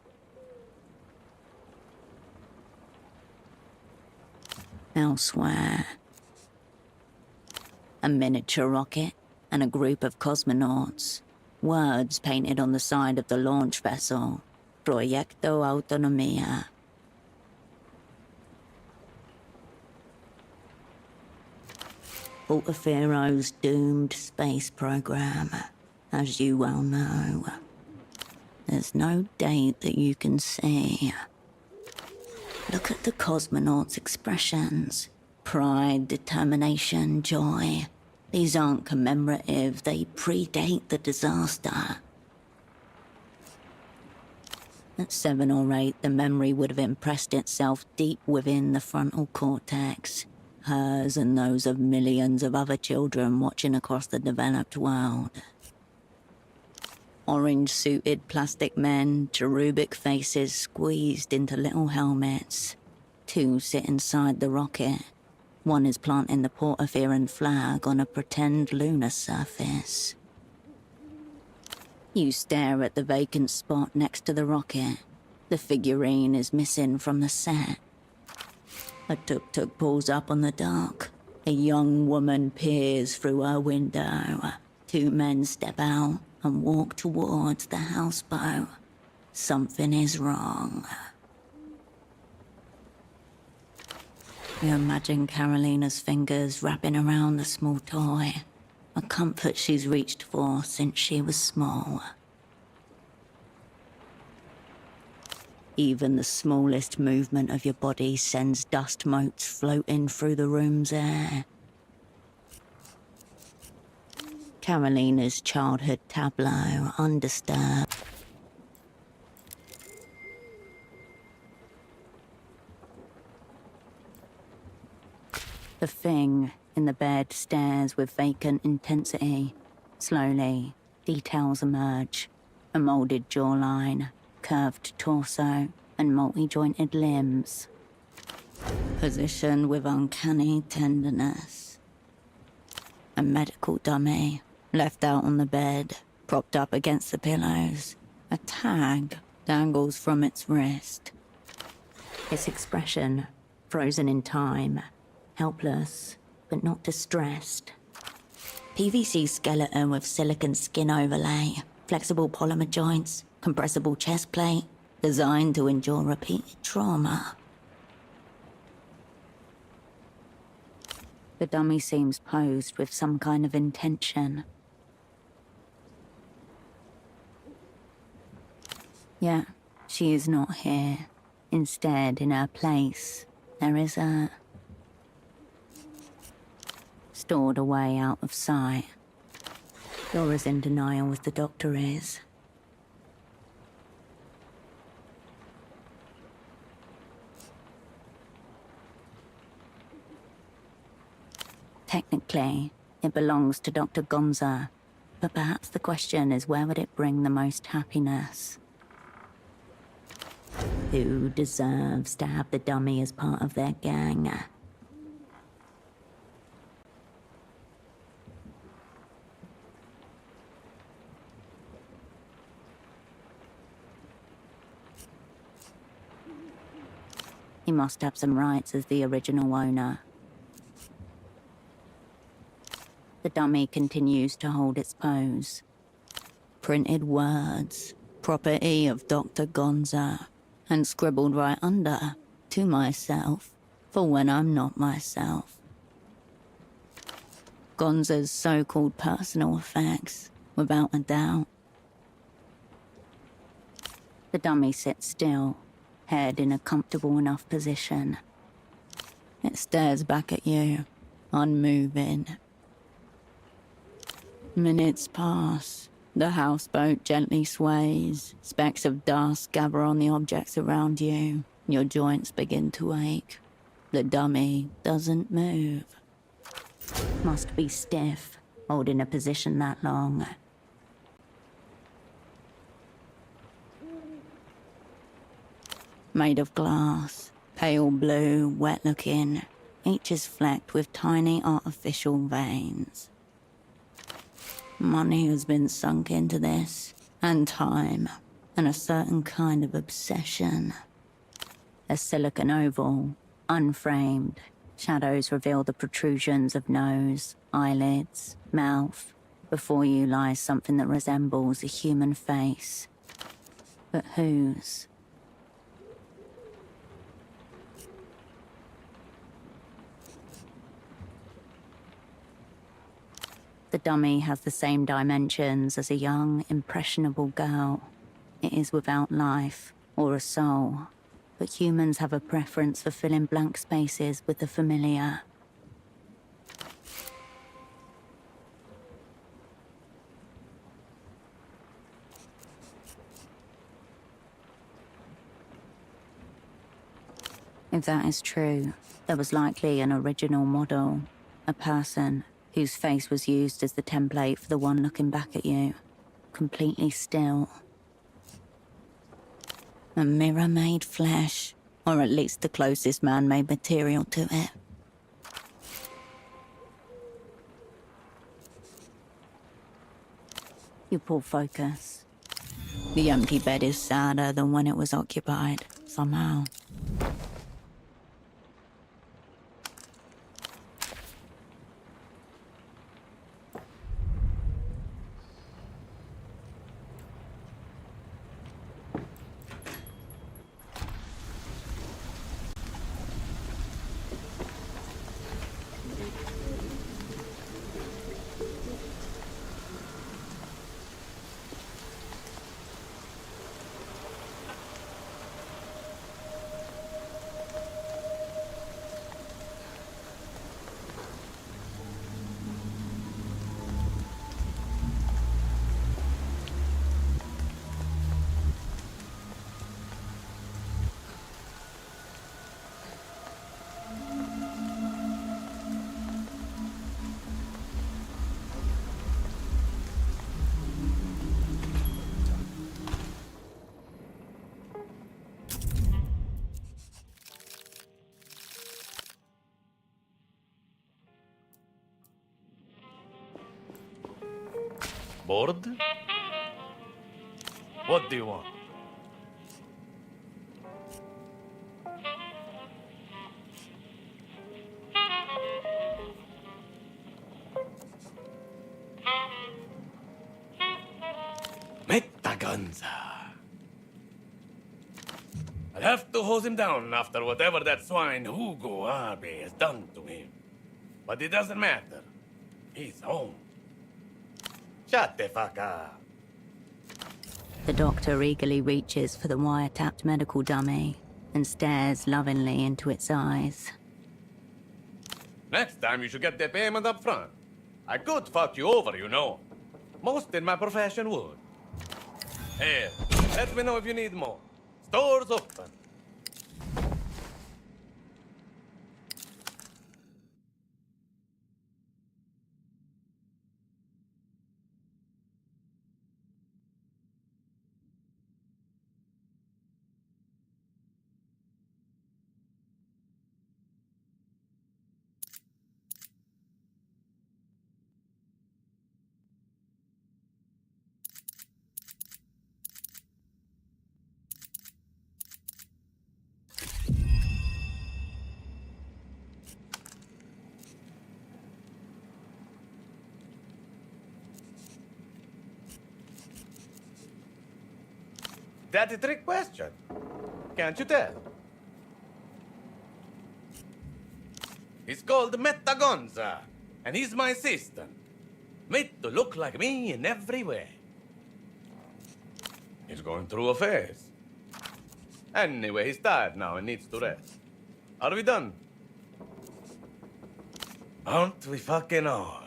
Elsewhere, a miniature rocket and a group of cosmonauts. Words painted on the side of the launch vessel. Proyecto Autonomía. Altafiro's doomed space program, as you well know. There's no date that you can see. Look at the cosmonauts' expressions. Pride, determination, joy. These aren't commemorative, they predate the disaster. At 7 or 8, the memory would have impressed itself deep within the frontal cortex. Hers and those of millions of other children watching across the developed world. Orange-suited plastic men, cherubic faces squeezed into little helmets. 2 sit inside the rocket. 1 is planting the Portafiran flag on a pretend lunar surface. You stare at the vacant spot next to the rocket. The figurine is missing from the set. A tuk-tuk pulls up on the dock. A young woman peers through her window. 2 men step out and walk towards the houseboat. Something is wrong. You imagine Carolina's fingers wrapping around the small toy, a comfort she's reached for since she was small. Even the smallest movement of your body sends dust motes floating through the room's air. Carolina's childhood tableau, undisturbed. The thing in the bed stares with vacant intensity. Slowly, details emerge. A molded jawline, curved torso, and multi-jointed limbs. Positioned with uncanny tenderness. A medical dummy, left out on the bed, propped up against the pillows. A tag dangles from its wrist. Its expression, frozen in time. Helpless, but not distressed. PVC skeleton with silicon skin overlay, flexible polymer joints, compressible chest plate, designed to endure repeated trauma. The dummy seems posed with some kind of intention. Yet, she is not here. Instead, in her place, there is a... stored away out of sight. You're as in denial as the doctor is. Technically, it belongs to Dr. Gonza, but perhaps the question is where would it bring the most happiness? Who deserves to have the dummy as part of their gang? He must have some rights as the original owner. The dummy continues to hold its pose. Printed words, property of Dr. Gonza, and scribbled right under, to myself, for when I'm not myself. Gonza's so-called personal effects, without a doubt. The dummy sits still, head in a comfortable enough position. It stares back at you, unmoving. Minutes pass, The houseboat gently sways. Specks of dust gather on the objects around you. Your joints begin to ache. The dummy doesn't move. Must be stiff, holding a position that long. Made of glass, pale blue, wet-looking. Each is flecked with tiny artificial veins. Money has been sunk into this, and time, and a certain kind of obsession. A silicon oval, unframed. Shadows reveal the protrusions of nose, eyelids, mouth. Before you lies something that resembles a human face. But whose? The dummy has the same dimensions as a young, impressionable girl. It is without life, or a soul. But humans have a preference for filling blank spaces with the familiar. If that is true, there was likely an original model. A person whose face was used as the template for the one looking back at you. Completely still. A mirror-made flesh, or at least the closest man-made material to it. You pull focus. The empty bed is sadder than when it was occupied, somehow. Bored? What do you want? Metaganza. I'll have to hose him down after whatever that swine Hugo Arbe has done to him. But it doesn't matter. He's home. Shut the fuck up. The doctor eagerly reaches for the wiretapped medical dummy and stares lovingly into its eyes. Next time you should get the payment up front. I could fuck you over, you know. Most in my profession would. Here, let me know if you need more. Store's open. That's a trick question. Can't you tell? He's called Metagonza, and he's my assistant. Made to look like me in every way. He's going through a phase. Anyway, he's tired now and needs to rest. Are we done? Aren't we fucking all?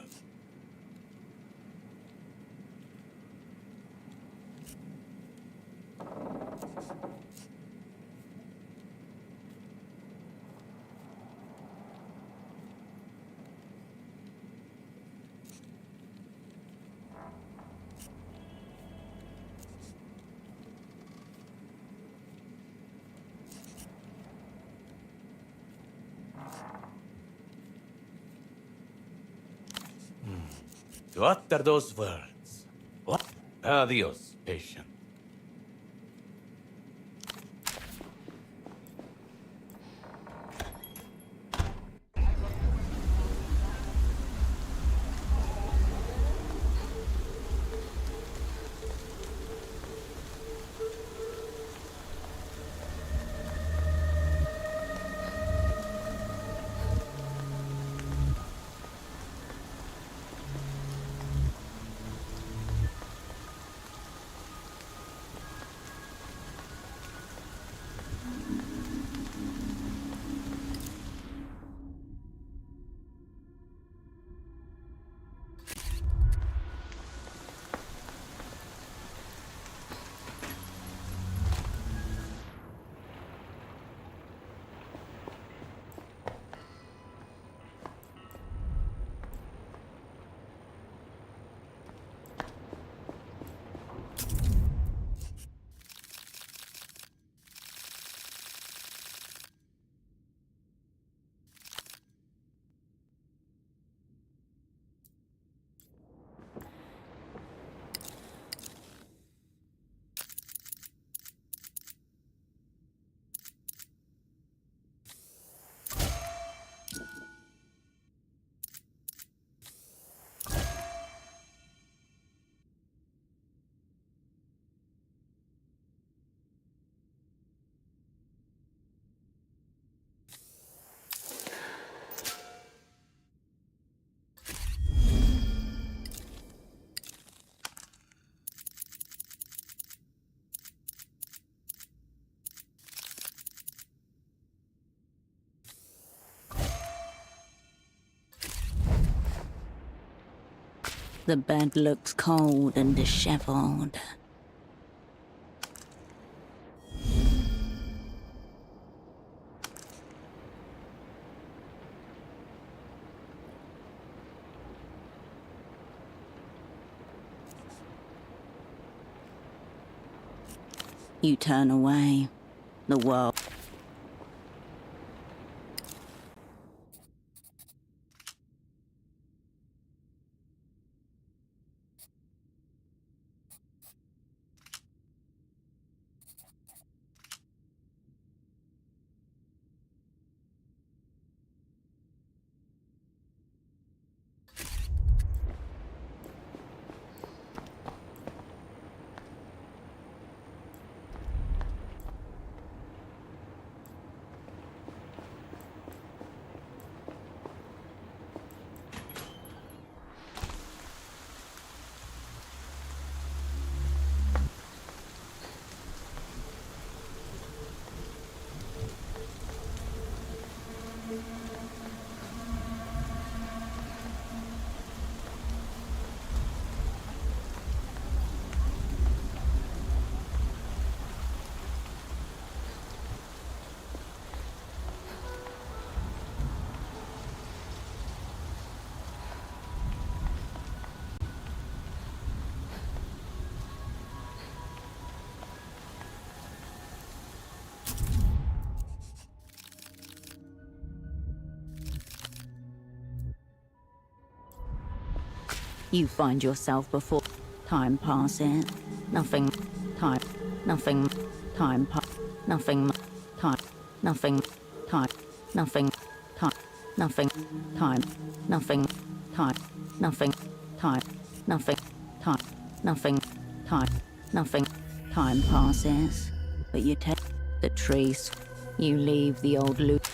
to utter those words. What? Adios, patient. The bed looks cold and disheveled. You turn away. The world. You find yourself before time passes. Nothing. Time. Nothing. Time. Nothing. Time. Nothing. Time. Nothing. Time. Nothing. Time. Nothing. Time. Nothing. Time. Nothing. Time. Nothing. Time. Nothing. Time passes. But you take the trees. You leave the old loop.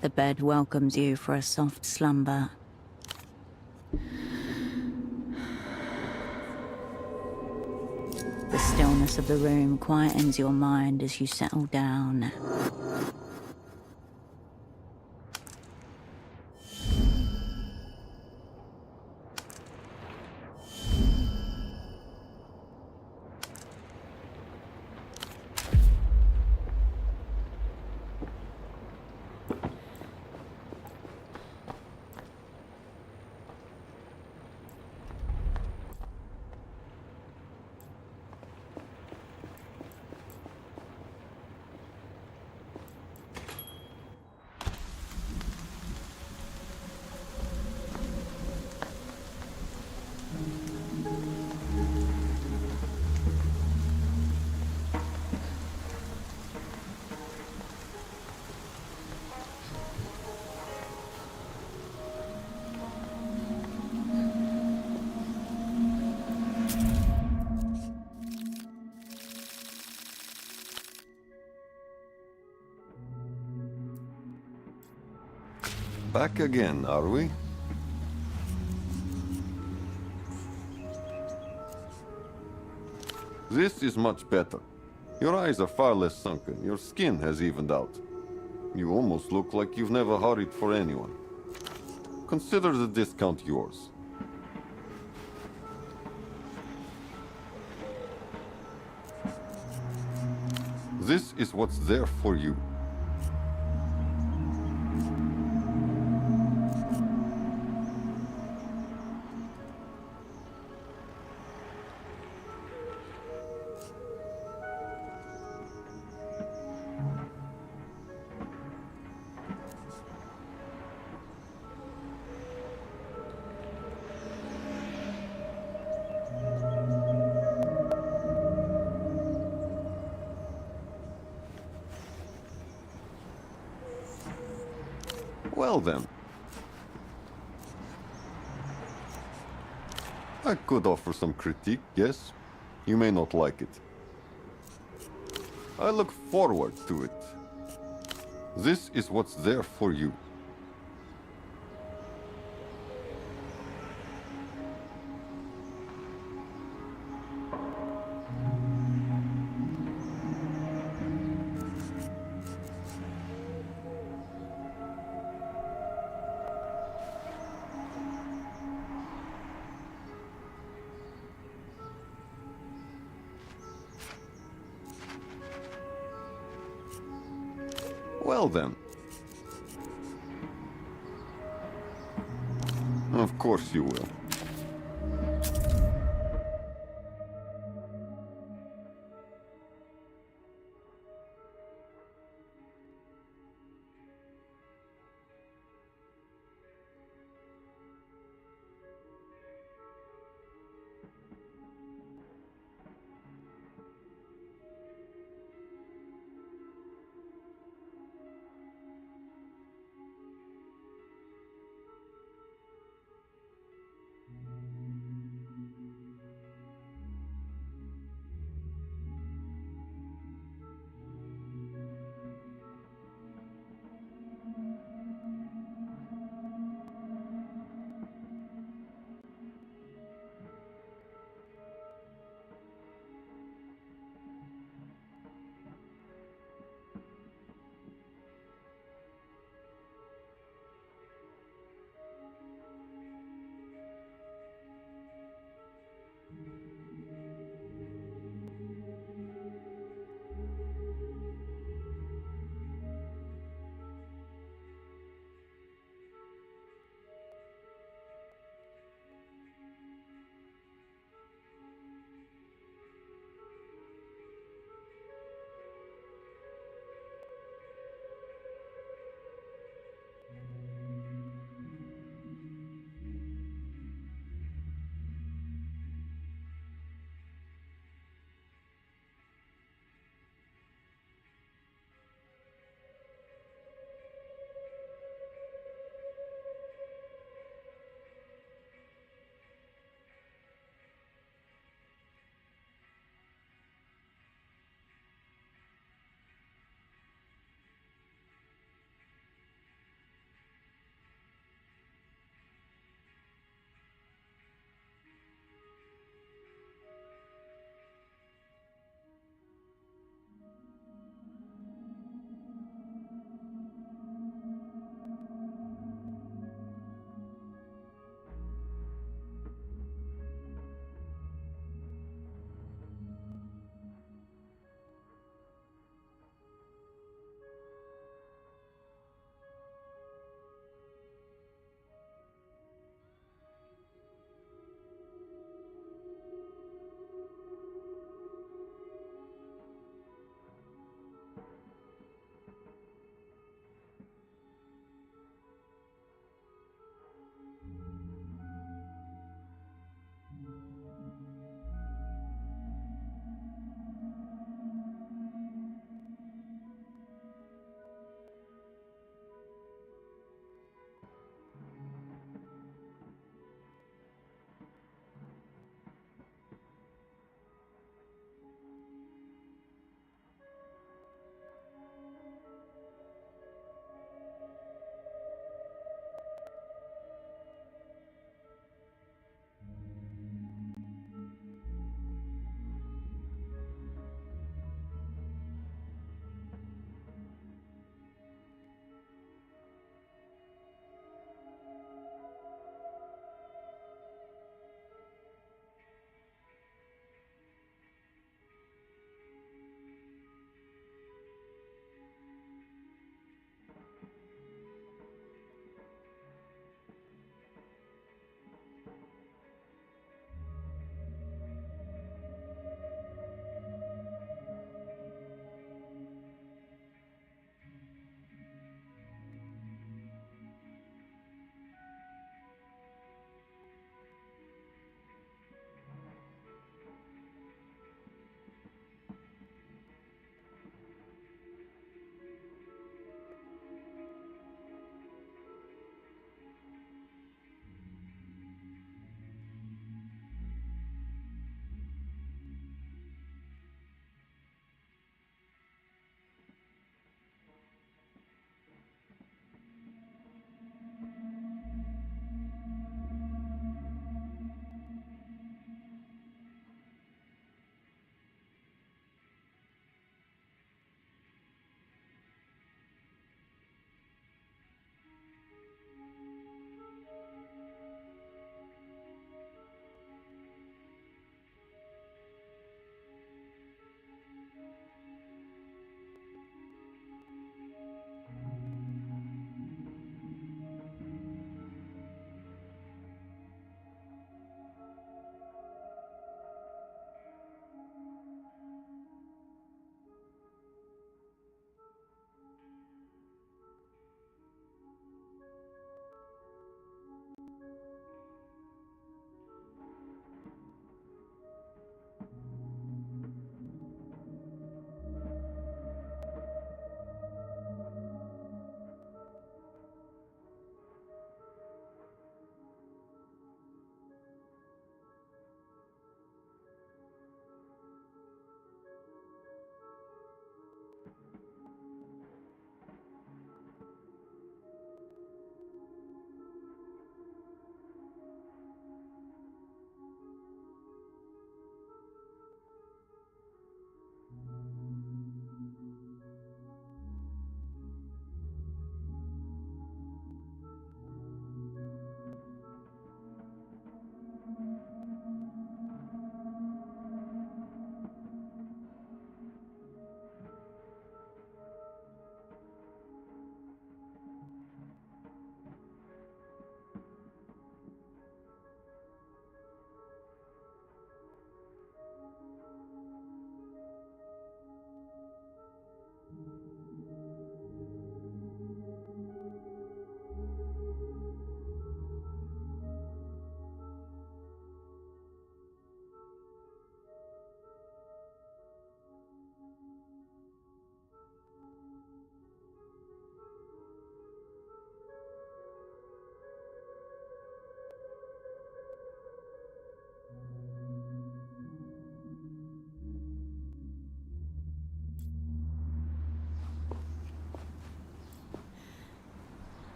The bed welcomes you for a soft slumber. The stillness of the room quietens your mind as you settle down. Back again, are we? This is much better. Your eyes are far less sunken. Your skin has evened out. You almost look like you've never hurried for anyone. Consider the discount yours. This is what's there for you. Well then. I could offer some critique, yes. You may not like it. I look forward to it. This is what's there for you. Well then. Of course you will.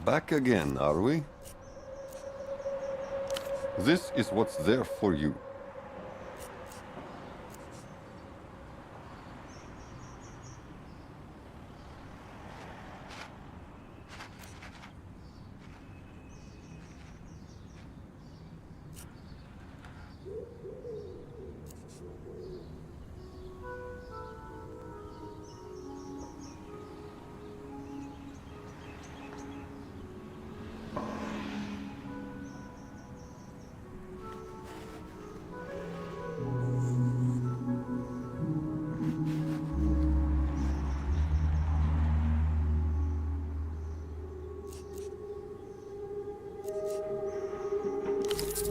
Back again, are we? This is what's there for you.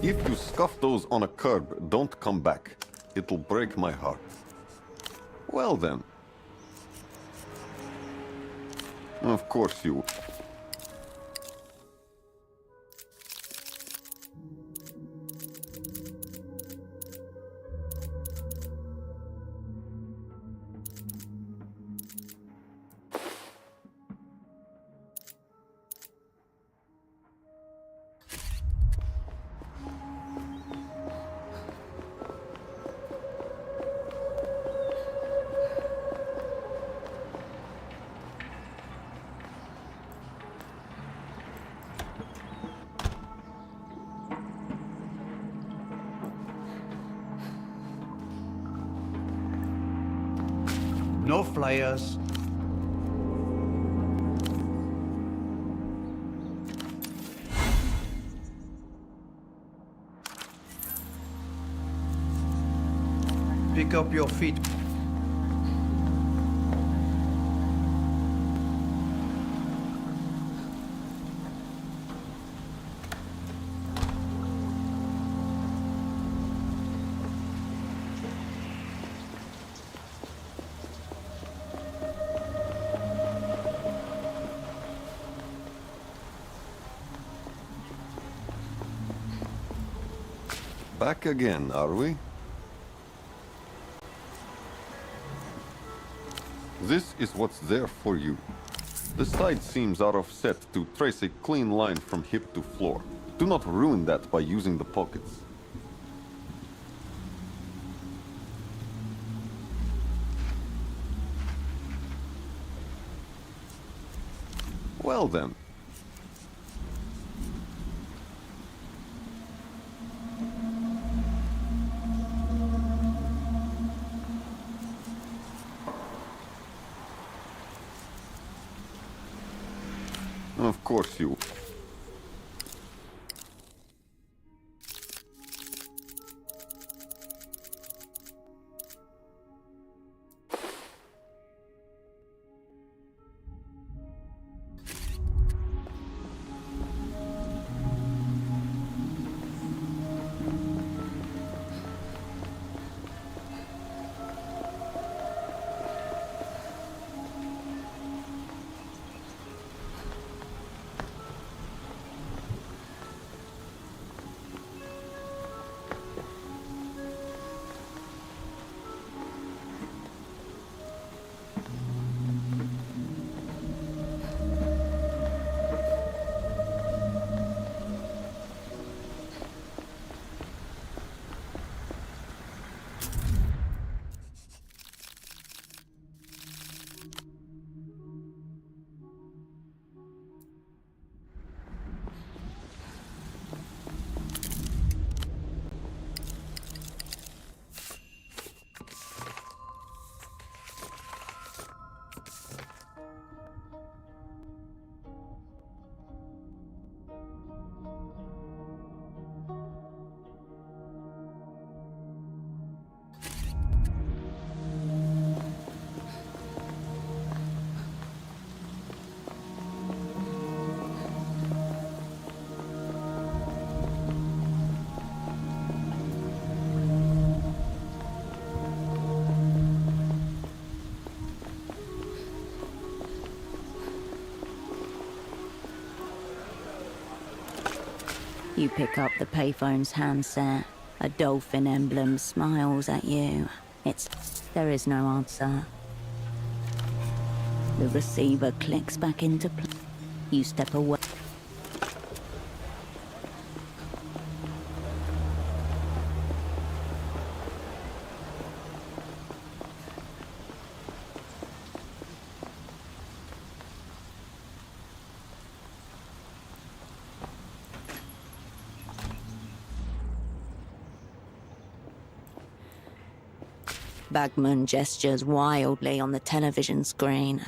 If you scuff those on a curb, don't come back. It'll break my heart. Well then. Of course you... No flyers. Pick up your feet. Back again, are we? This is what's there for you. The side seams are offset to trace a clean line from hip to floor. Do not ruin that by using the pockets. Well then. Of course you... You pick up the payphone's handset. A dolphin emblem smiles at you. There is no answer. The receiver clicks back into place. You step away. Bagman gestures wildly on the television screen.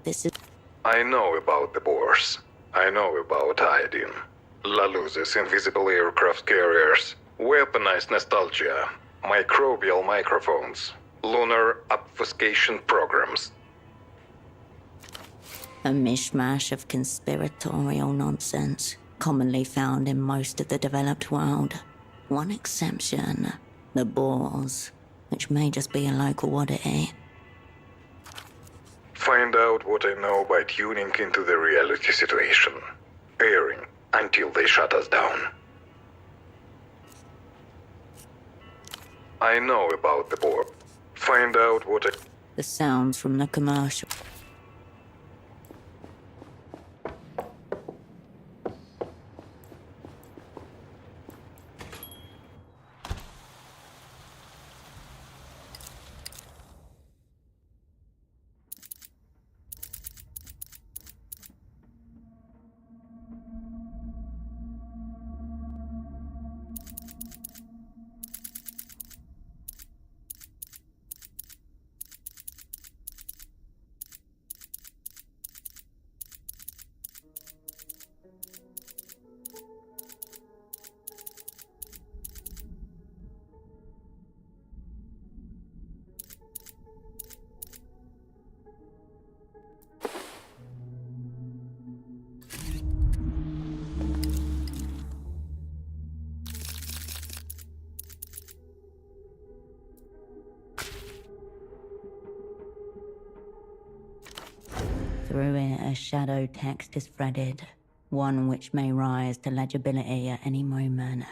This is... I know about the Boers. I know about hiding. La Luz's invisible aircraft carriers. Weaponized nostalgia. Microbial microphones. Lunar obfuscation programs. a mishmash of conspiratorial nonsense, commonly found in most of the developed world. One exception, the Boers, which may just be a local oddity. Find out what I know by tuning into the reality situation. Airing until they shut us down. I know about the Boer. Find out what I... The sounds from the commercial. Through it, a shadow text is threaded, one which may rise to legibility at any moment.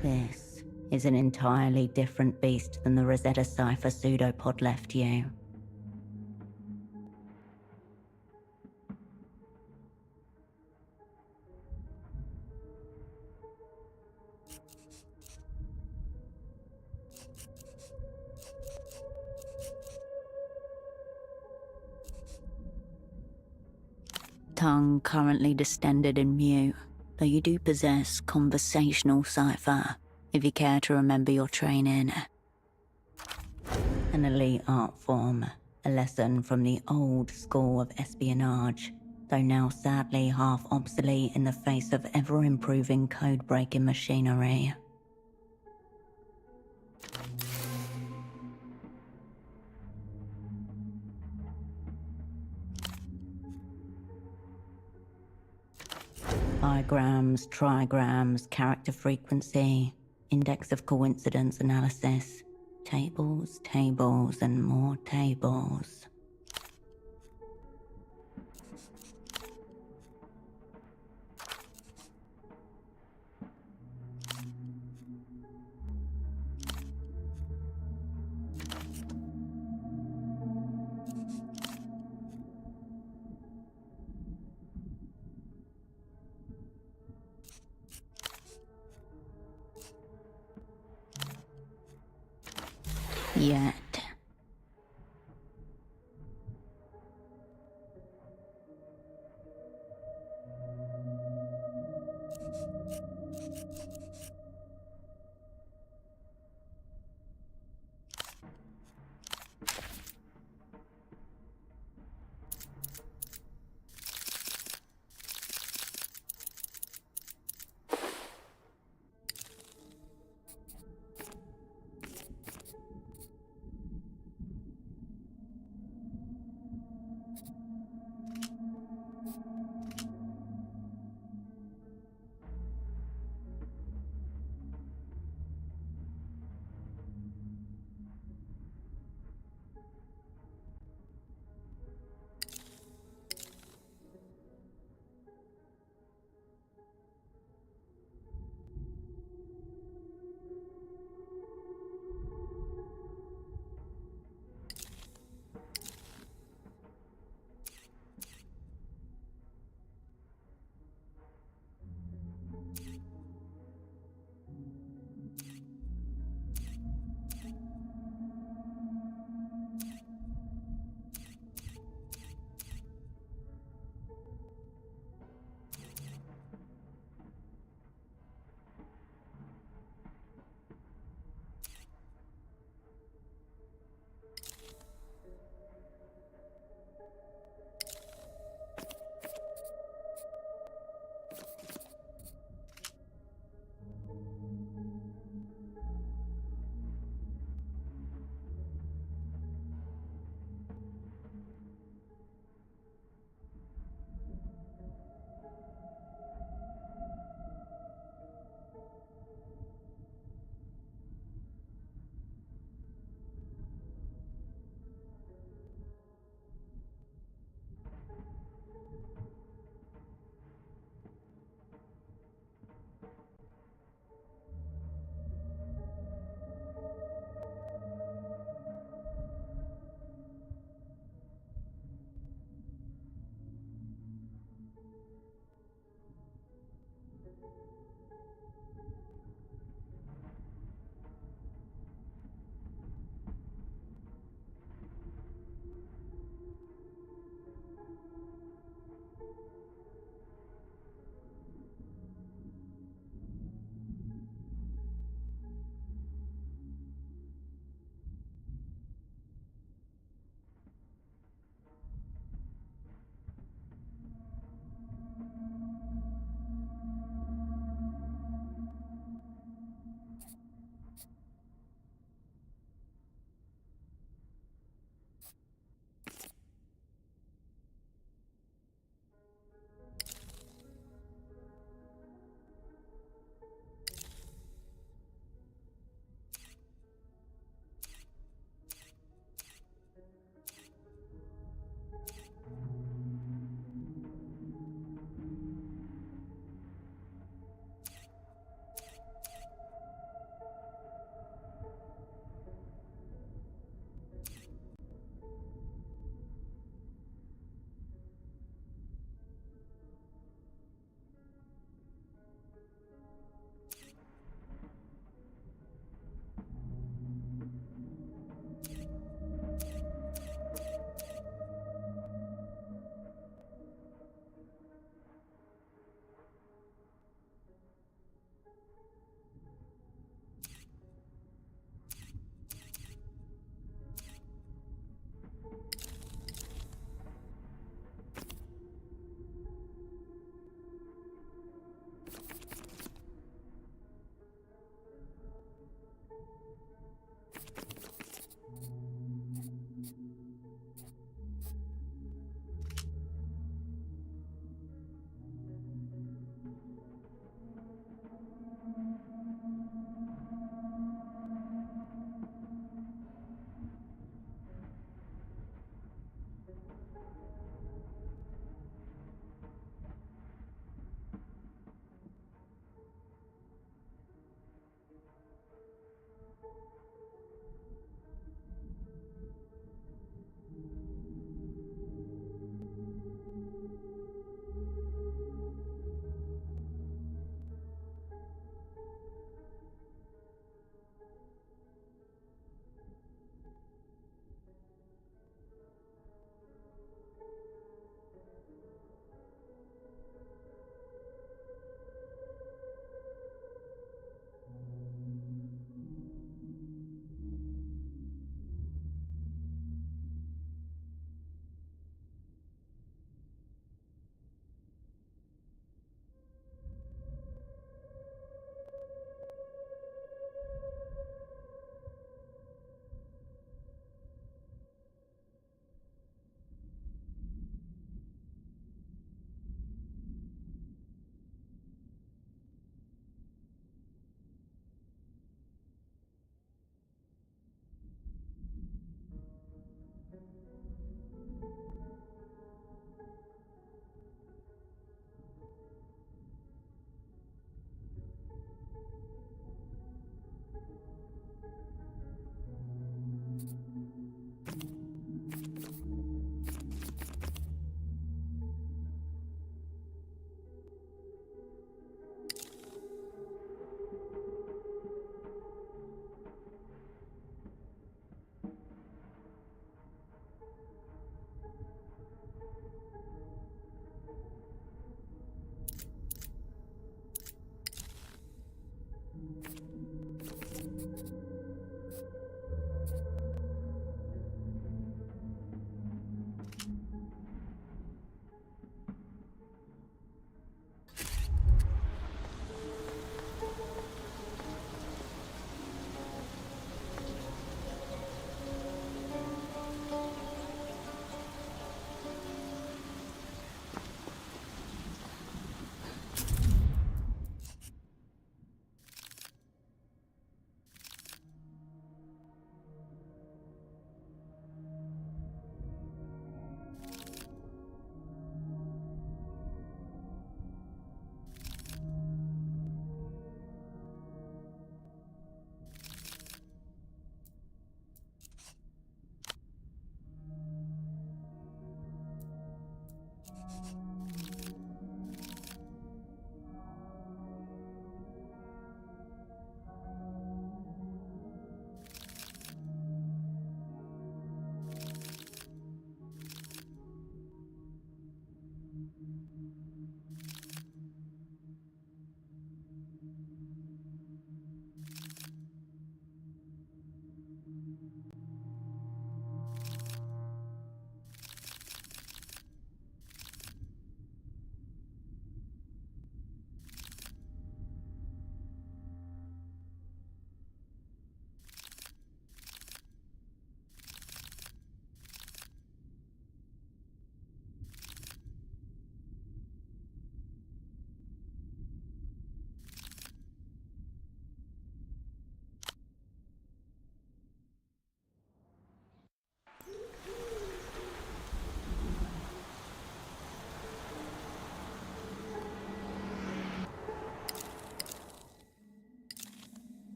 This is an entirely different beast than the Rosetta Cipher pseudopod left you. Tongue currently distended in mute, though you do possess conversational cipher, if you care to remember your training. An elite art form, a lesson from the old school of espionage, though now sadly half obsolete in the face of ever-improving code-breaking machinery. Bigrams, trigrams, character frequency, index of coincidence analysis, tables, tables, and more tables. Yet.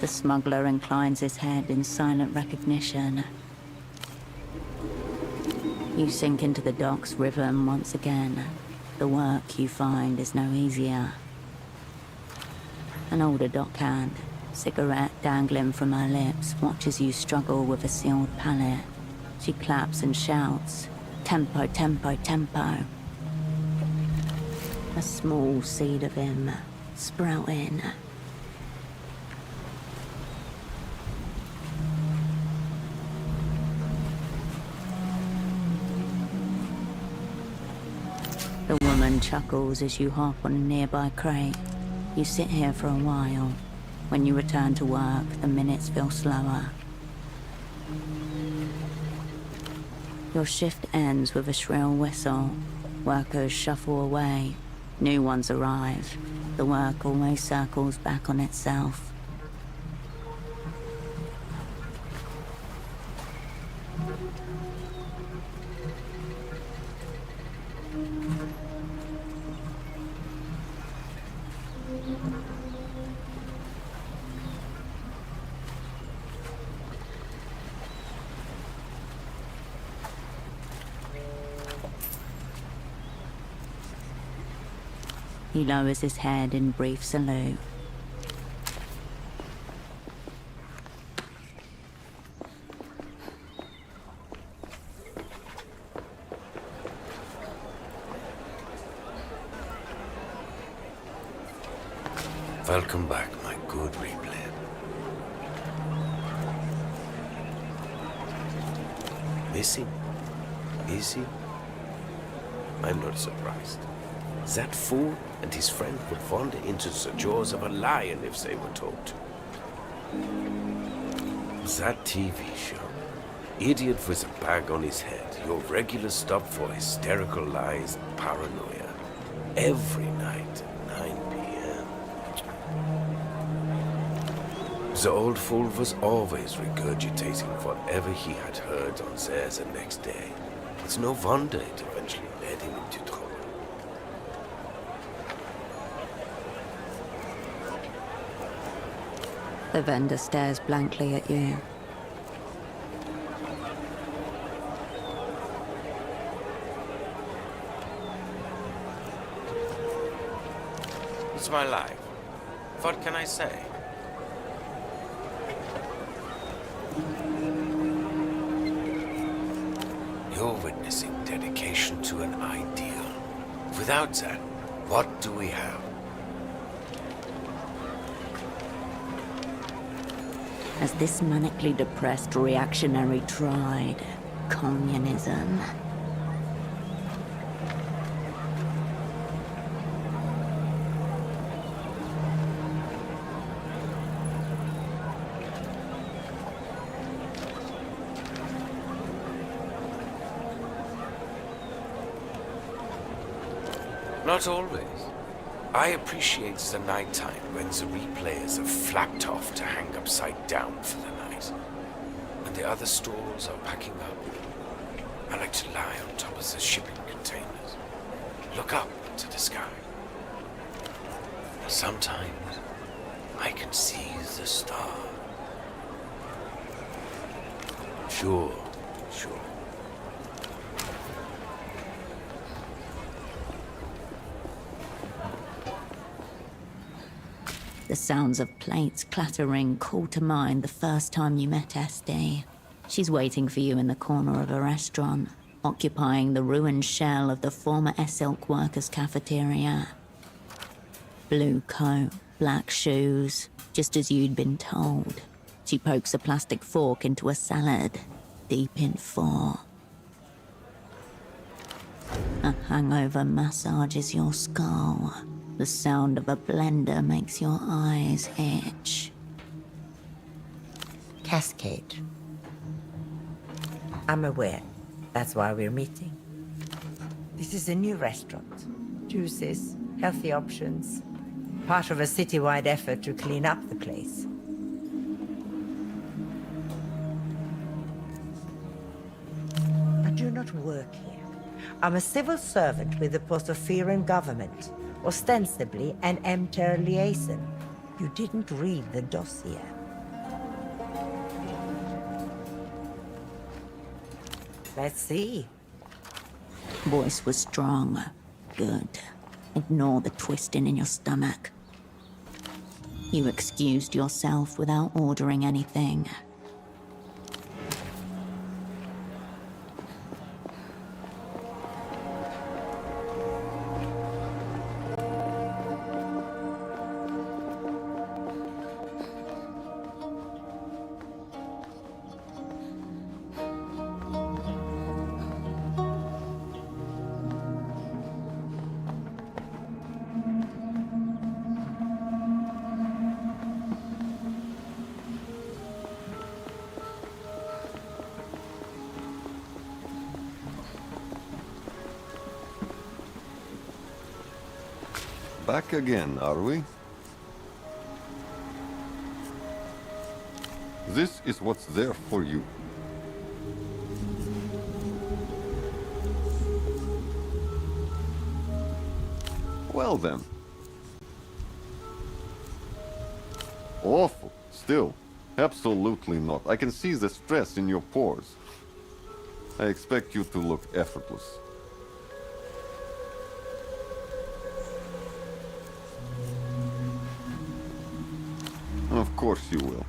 The smuggler inclines his head in silent recognition. You sink into the dock's rhythm once again. The work you find is no easier. An older dockhand, cigarette dangling from her lips, watches you struggle with a sealed pallet. She claps and shouts, "Tempo, tempo, tempo." A small seed of him sprouting. The woman chuckles as you hop on a nearby crate. You sit here for a while. When you return to work, the minutes feel slower. Your shift ends with a shrill whistle. Workers shuffle away. New ones arrive. The work always circles back on itself. He lowers his head in brief salute. Welcome back, my good replay. Missing? Is he? I'm not surprised. That fool and his friend would wander into the jaws of a lion if they were told to. That TV show. Idiot with a bag on his head. Your regular stop for hysterical lies and paranoia. Every night at 9 p.m. The old fool was always regurgitating whatever he had heard on there the next day. It's no wonder it eventually led him into trouble. The vendor stares blankly at you. It's my life. What can I say? You're witnessing dedication to an ideal. Without that, what do we have? As this manically depressed reactionary tried communism. Not always. I appreciate the nighttime when the replayers have flapped off to hang upside down for the night. When the other stalls are packing up, I like to lie on top of the shipping containers. Look up into the sky. Sometimes I can see the stars. Sure. The sounds of plates clattering call to mind the first time you met SD. She's waiting for you in the corner of a restaurant, occupying the ruined shell of the former S-Ilk workers' cafeteria. Blue coat, black shoes, just as you'd been told. She pokes a plastic fork into a salad, deep in thought. A hangover massages your skull. The sound of a blender makes your eyes itch. Cascade. I'm aware. That's why we're meeting. This is a new restaurant. Juices, healthy options. Part of a citywide effort to clean up the place. I do not work here. I'm a civil servant with the Postophiran government, ostensibly an MTER liaison. You didn't read the dossier. Let's see. Voice was strong. Good. Ignore the twisting in your stomach. You excused yourself without ordering anything. Back again, are we? This is what's there for you. Well then. Awful. Still. Absolutely not. I can see the stress in your pores. I expect you to look effortless. Of course you will.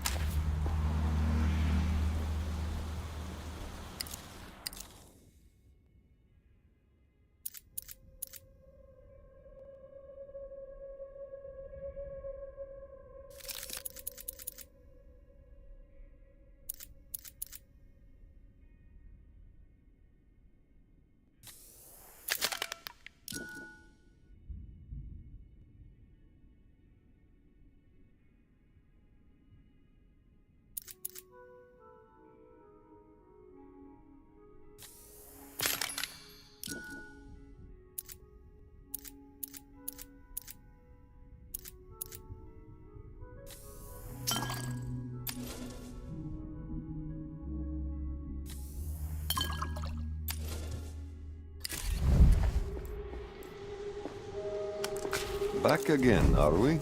Back again, are we?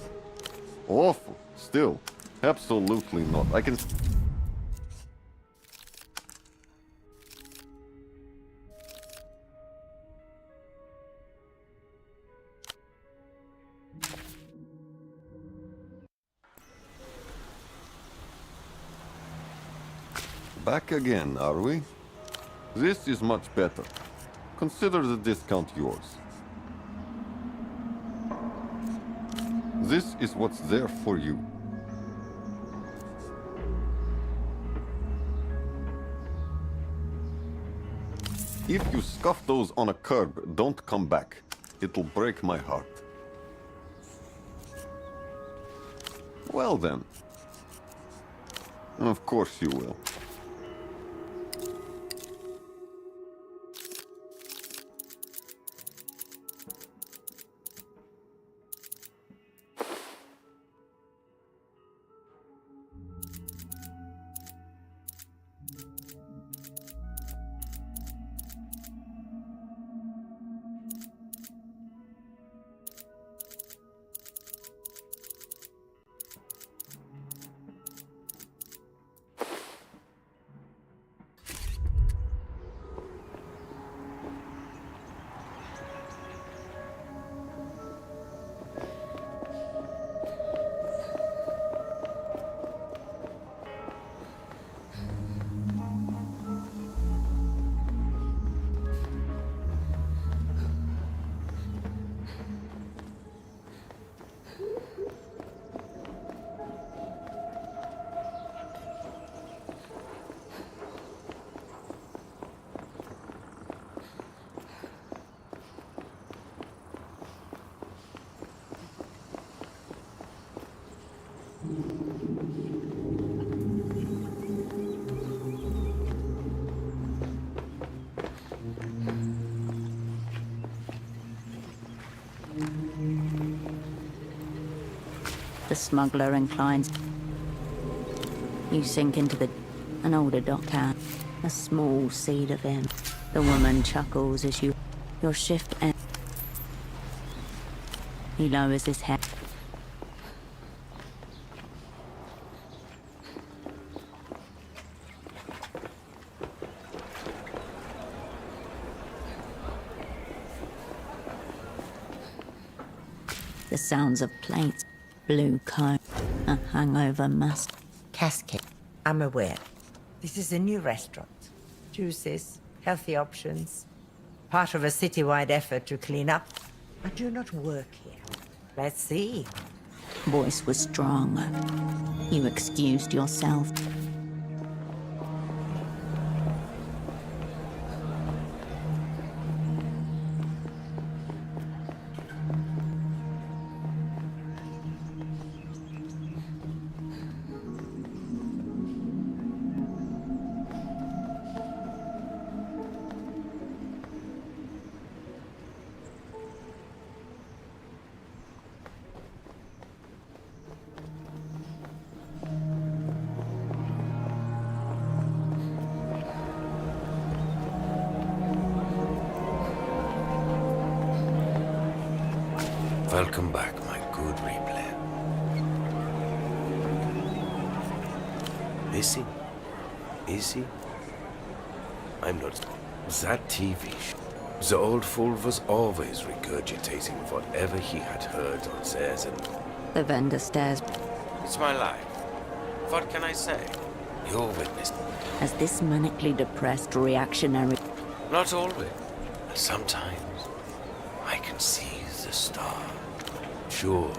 Awful. Still. Absolutely not. I can... Back again, are we? This is much better. Consider the discount yours. This is what's there for you. If you scuff those on a curb, don't come back. It'll break my heart. Well then. Of course you will. The smuggler inclines. You sink into an older doctor, a small seed of him. The woman chuckles as your shift ends. He lowers his head. The sounds of plates, blue comb, a hangover must. Cascade. I'm aware. This is a new restaurant. Juices, healthy options. Part of a citywide effort to clean up. I do not work here. Let's see. Voice was strong. You excused yourself. Welcome back, my good replay. Missing? Is he? I'm not... That TV show. The old fool was always regurgitating whatever he had heard on theirs and... The vendor stares. It's my life. What can I say? You're witness. As this manically depressed reactionary. Not always. Sometimes I can see the star. Sure.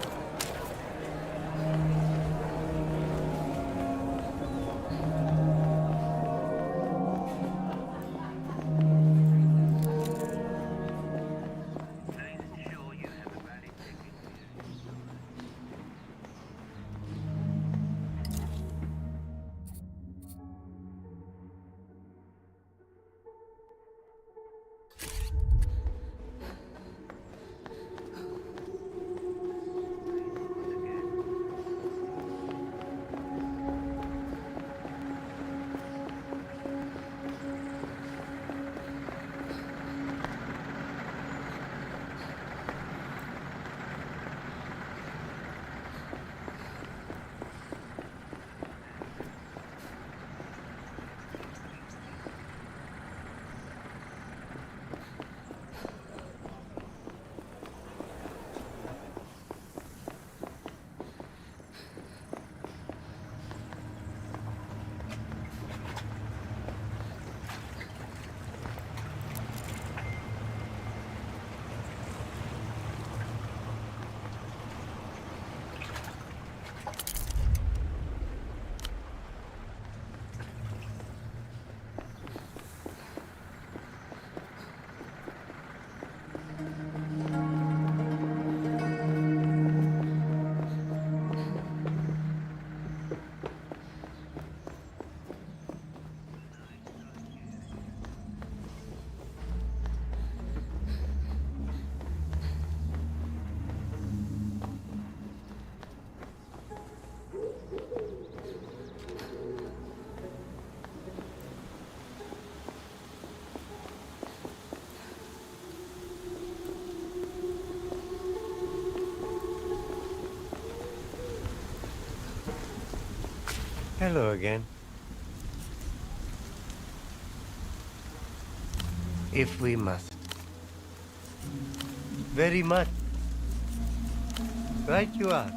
Hello again. If we must. Very much. Right you are.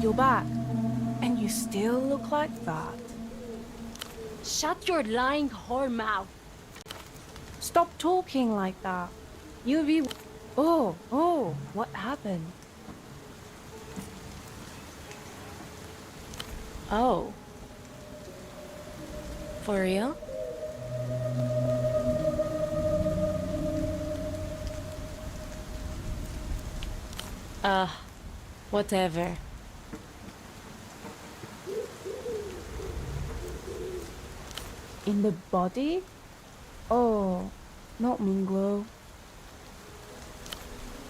You're back. And you still look like that. Shut your lying whore mouth. Stop talking like that. You'll be... Oh, what happened? Oh. For real? Whatever. In the body? Oh, not Moonglow.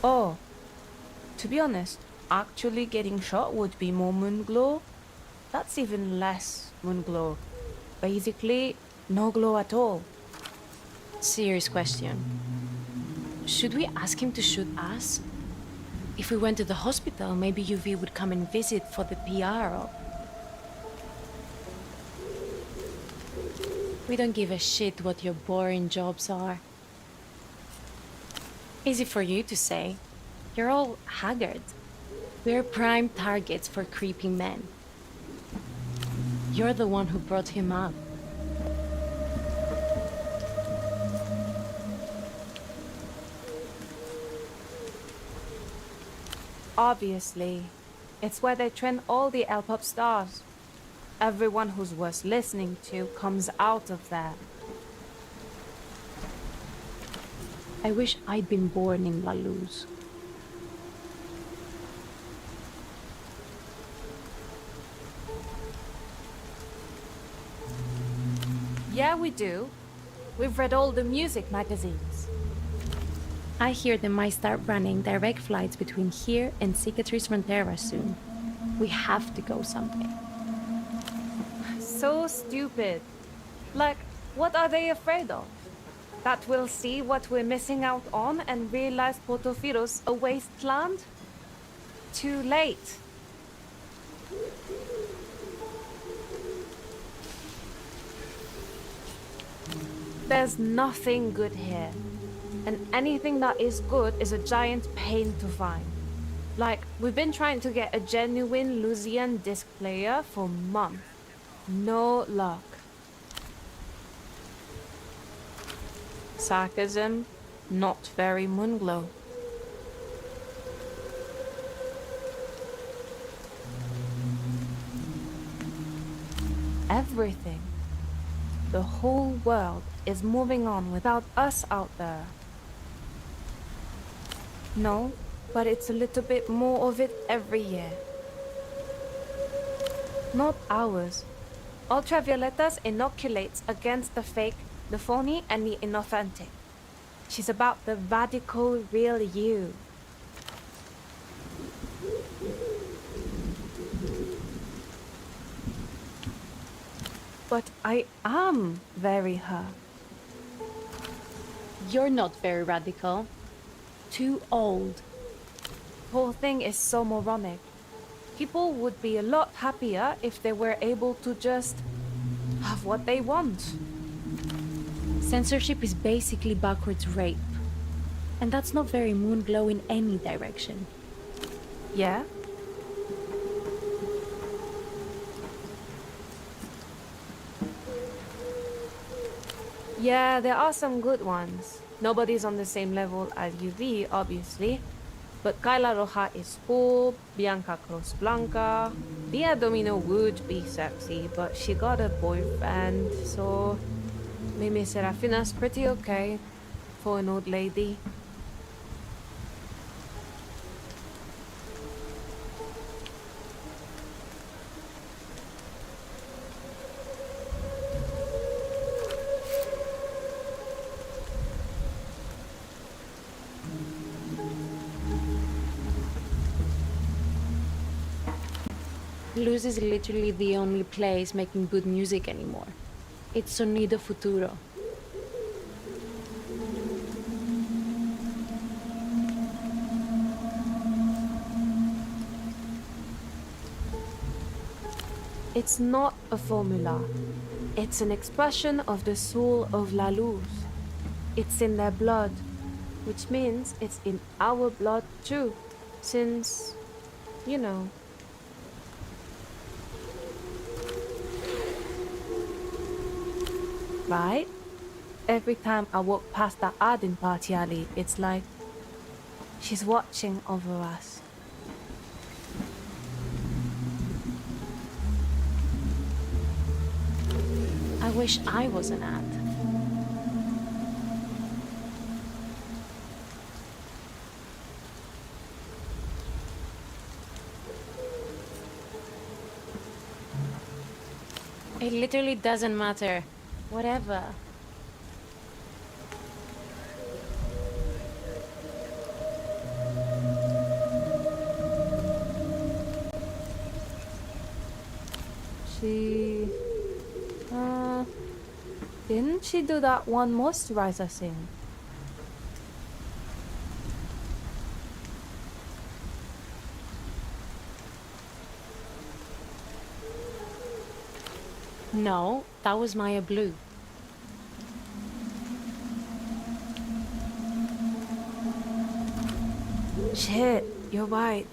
Oh, to be honest, actually getting shot would be more Moonglow. That's even less Moonglow. Basically, no glow at all. Serious question. Should we ask him to shoot us? If we went to the hospital, maybe UV would come and visit for the PR op. We don't give a shit what your boring jobs are. Easy for you to say. You're all haggard. We're prime targets for creeping men. You're the one who brought him up. Obviously, it's where they train all the L-pop stars. Everyone who's worth listening to comes out of there. I wish I'd been born in La Luz. Yeah, we do. We've read all the music magazines. I hear they might start running direct flights between here and Cicatriz Frontera soon. We have to go someday. So stupid. Like, what are they afraid of? That we'll see what we're missing out on and realize Portofiro's a wasteland? Too late. There's nothing good here. And anything that is good is a giant pain to find. Like, we've been trying to get a genuine Lucian disc player for months. No luck. Sarcasm, not very Moonglow. Everything. The whole world is moving on without us out there. No, but it's a little bit more of it every year. Not ours. Ultravioletas inoculates against the fake, the phony, and the inauthentic. She's about the radical real you. But I am very her. You're not very radical. Too old. Whole thing is so moronic. People would be a lot happier if they were able to just have what they want. Censorship is basically backwards rape. And that's not very Moonglow in any direction. Yeah? Yeah, there are some good ones. Nobody's on the same level as UV, obviously. But Kyla Roja is cool, Bianca Cruz Blanca. Dia Domino would be sexy, but she got a boyfriend, so... Mimi Serafina's pretty okay for an old lady. Luz is literally the only place making good music anymore. It's Sonido Futuro. It's not a formula. It's an expression of the soul of La Luz. It's in their blood, which means it's in our blood too, since, you know. Right? Every time I walk past that Arden party alley, it's like she's watching over us. I wish I was an ad. It literally doesn't matter. Whatever. Didn't she do that one moisturizer thing? No, that was Maya Blue. Shit, you're right.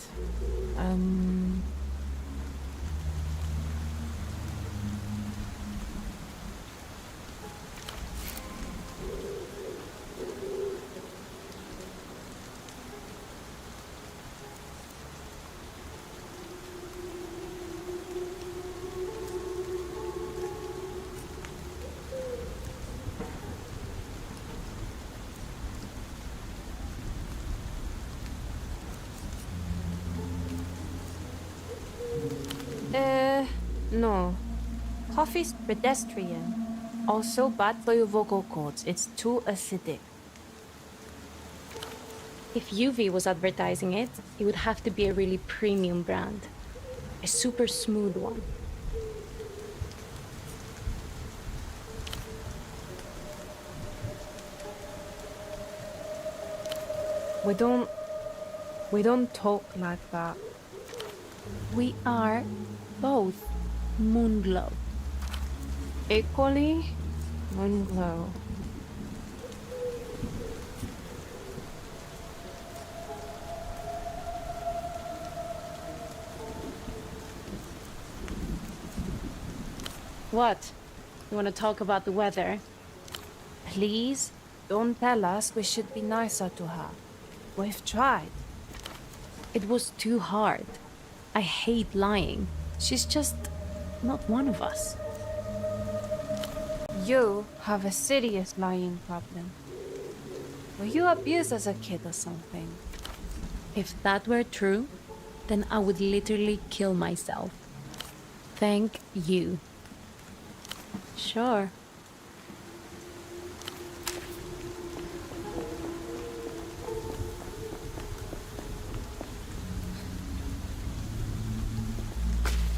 No. Coffee's pedestrian. Also bad for your vocal cords. It's too acidic. If UV was advertising it, it would have to be a really premium brand. A super smooth one. We don't talk like that. We are both Moonglow. Equally, Moonglow. What? You want to talk about the weather? Please, don't tell us we should be nicer to her. We've tried. It was too hard. I hate lying. She's just not one of us. You have a serious lying problem. Were you abused as a kid or something? If that were true, then I would literally kill myself. Thank you. Sure.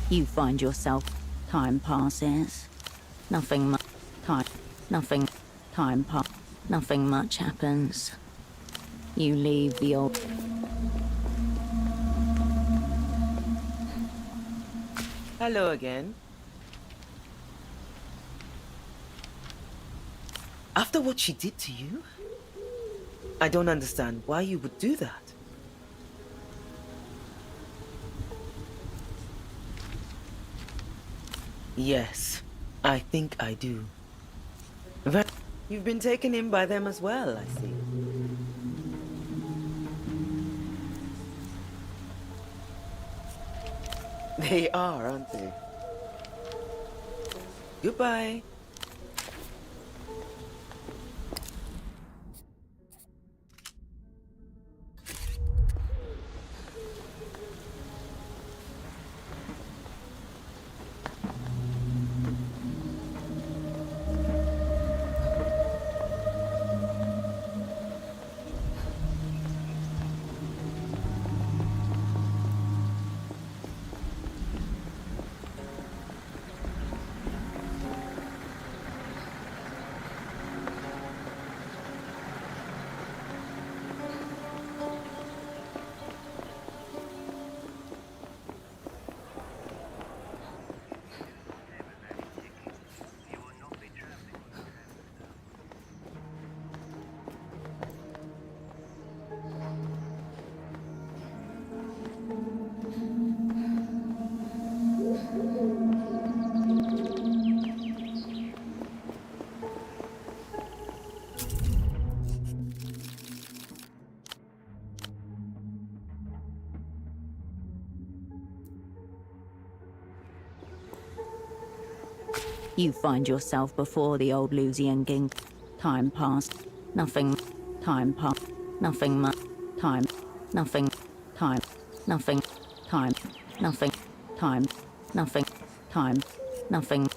You find yourself. Time passes. Nothing much. Nothing much happens. You leave the old. Hello again. After what she did to you, I don't understand why you would do that. Yes, I think I do. You've been taken in by them as well, I see. They are, aren't they? Goodbye. You find yourself before the old Lusian gink. Time passed. Nothing. Time passed. Nothing much. Time. Nothing. Time. Nothing. Time. Nothing. Time. Nothing. Time. Nothing.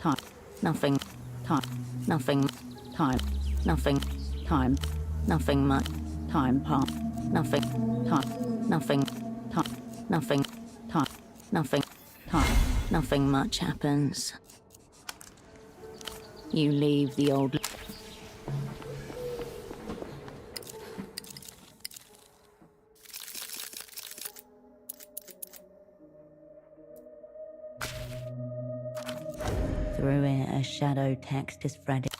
Time. Nothing. Time. Nothing. Time. Nothing. Time. Nothing much. Time passed. Nothing. Time. Nothing. Time. Nothing. Time. Nothing. Time. Nothing much happens. You leave the old. Through it, a shadow text is threaded.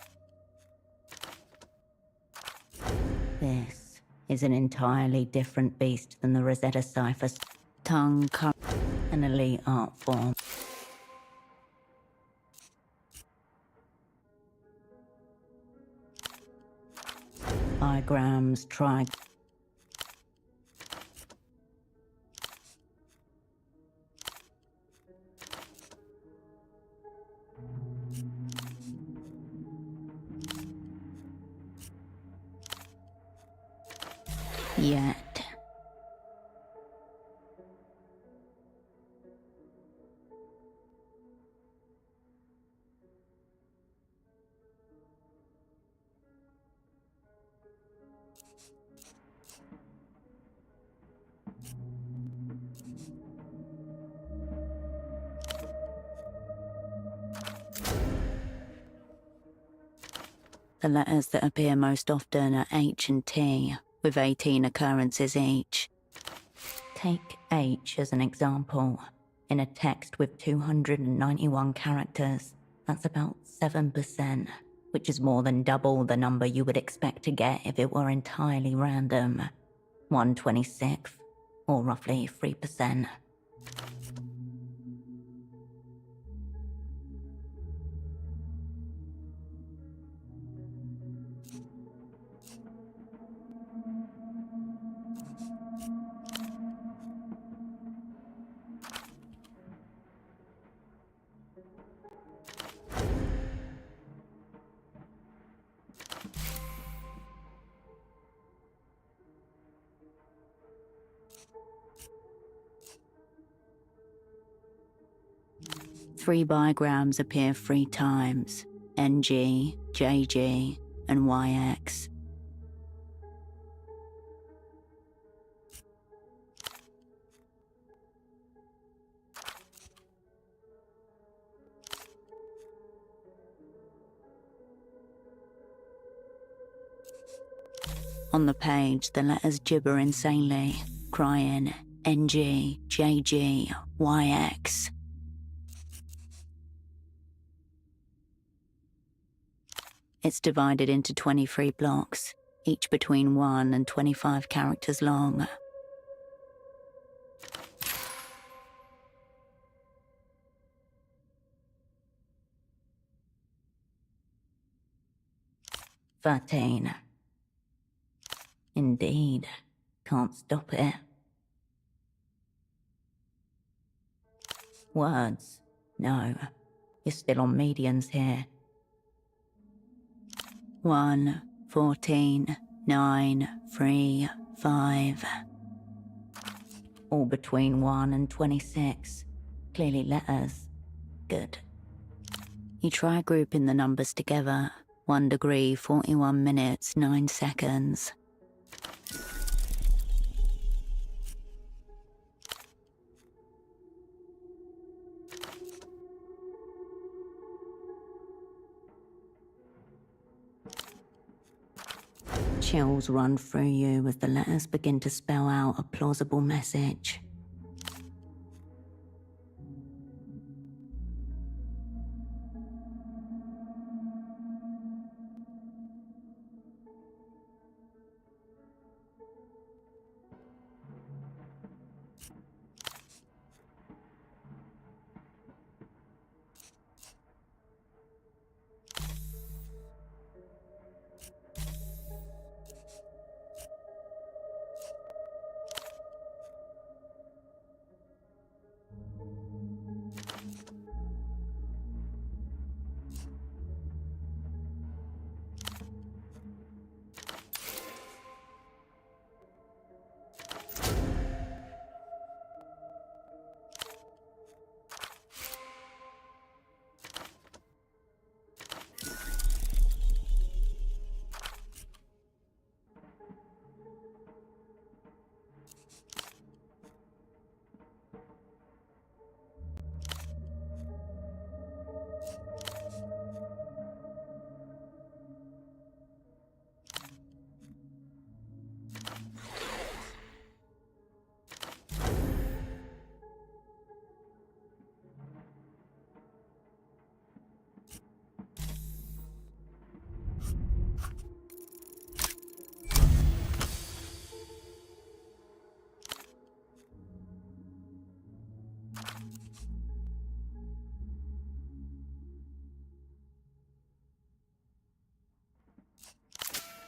This is an entirely different beast than the Rosetta Cipher's tongue, an elite art form. Diagrams, try. Yet. The letters that appear most often are H and T, with 18 occurrences each. Take H as an example. In a text with 291 characters, that's about 7%, which is more than double the number you would expect to get if it were entirely random. 1/26th, or roughly 3%. Three bigrams appear 3 times: NG, JG, and YX. On the page, the letters gibber insanely, crying NG, JG, YX. It's divided into 23 blocks, each between 1 and 25 characters long. "13. Indeed, can't stop it. Words? No, you're still on medians here. 1, 14, 9, 3, 5. All between 1 and 26. Clearly letters. Good. You try grouping the numbers together. 1 degree, 41 minutes, 9 seconds. Chills run through you as the letters begin to spell out a plausible message.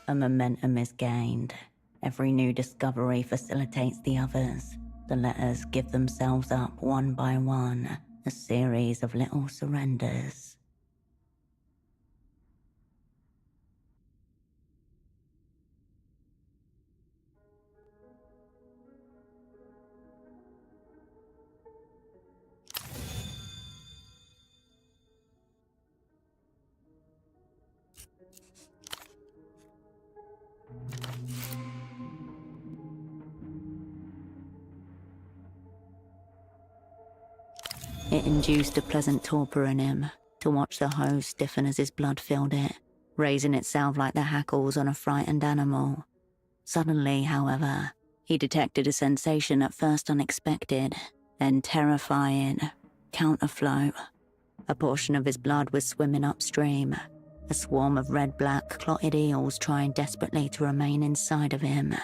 A momentum is gained. Every new discovery facilitates the others. The letters give themselves up one by one, a series of little surrenders. It induced a pleasant torpor in him, to watch the hose stiffen as his blood filled it. raising itself like the hackles on a frightened animal. Suddenly, however, he detected a sensation at first unexpected, then terrifying. Counterflow. A portion of his blood was swimming upstream, a swarm of red-black clotted eels trying desperately to remain inside of him.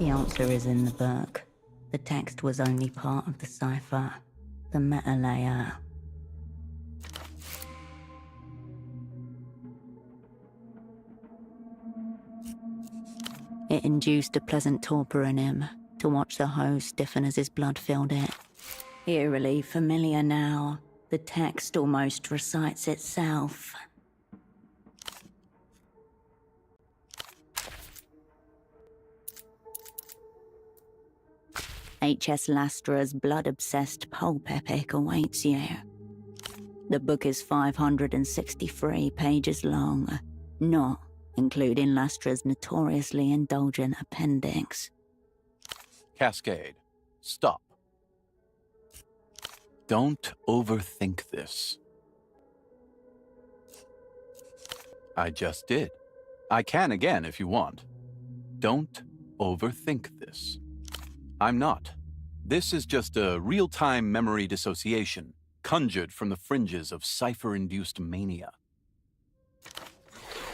The answer is in the book. The text was only part of the cipher, the meta layer. It induced a pleasant torpor in him to watch the hose stiffen as his blood filled it. Eerily familiar now, the text almost recites itself. H.S. Lastra's blood-obsessed pulp epic awaits you. The book is 563 pages long, not including Lastra's notoriously indulgent appendix. Cascade, stop. Don't overthink this. I just did. I can again if you want. Don't overthink this. I'm not. This is just a real-time memory dissociation, conjured from the fringes of cipher-induced mania.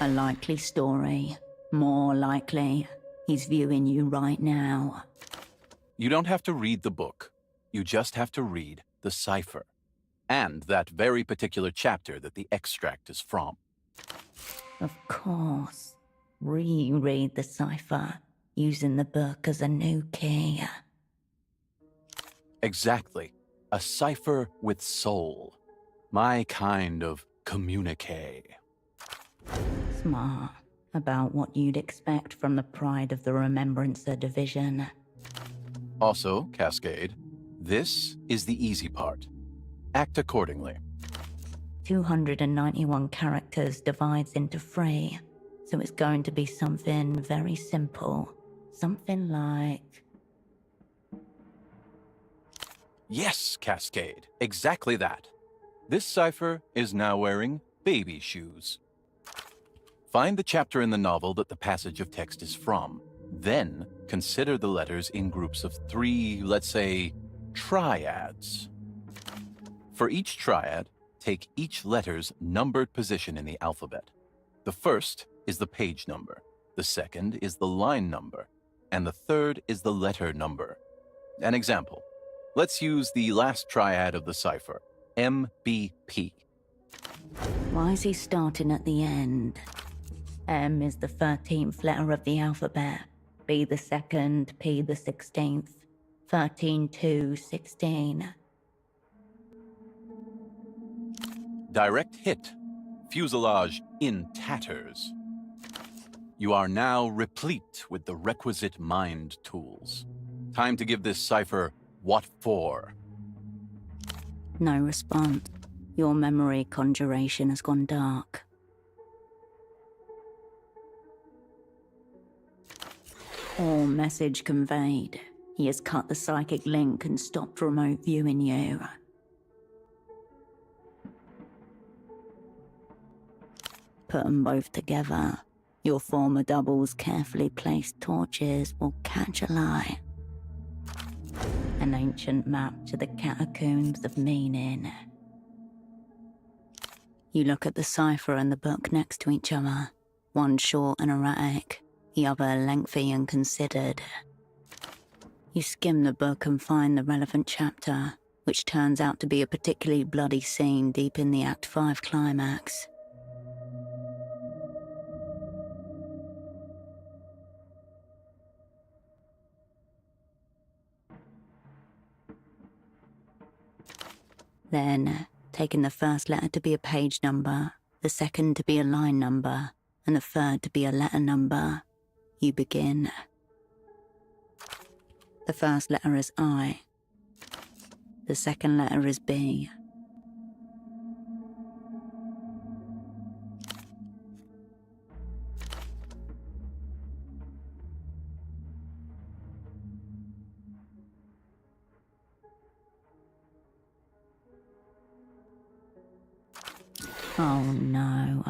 A likely story. More likely. He's viewing you right now. You don't have to read the book. You just have to read the cipher. And that very particular chapter that the extract is from. Of course. Reread the cipher, using the book as a new key. Exactly. A cipher with soul. My kind of communique. Smart. About what you'd expect from the Pride of the Remembrancer division. Also, Cascade, this is the easy part. Act accordingly. 291 characters divides into 3, so it's going to be something very simple. Something like... Yes, Cascade, exactly that. This cipher is now wearing baby shoes. Find the chapter in the novel that the passage of text is from. Then consider the letters in groups of 3, let's say, triads. For each triad, take each letter's numbered position in the alphabet. The first is the page number, the second is the line number, and the third is the letter number. An example. Let's use the last triad of the cipher, MBP. Why is he starting at the end? M is the 13th letter of the alphabet, B the 2nd, P the 16th, 13, 2, 16. Direct hit. Fuselage in tatters. You are now replete with the requisite mind tools. Time to give this cipher what for. No response. Your memory conjuration has gone dark. All message conveyed. He has cut the psychic link and stopped remote viewing you. Put them both together. Your former double's carefully placed torches will catch a light. An ancient map to the catacombs of meaning. You look at the cipher and the book next to each other. One short and erratic, the other lengthy and considered. You skim the book and find the relevant chapter, which turns out to be a particularly bloody scene deep in the Act 5 climax. Then, taking the first letter to be a page number, the second to be a line number, and the third to be a letter number, you begin. The first letter is I. The second letter is B. Oh no.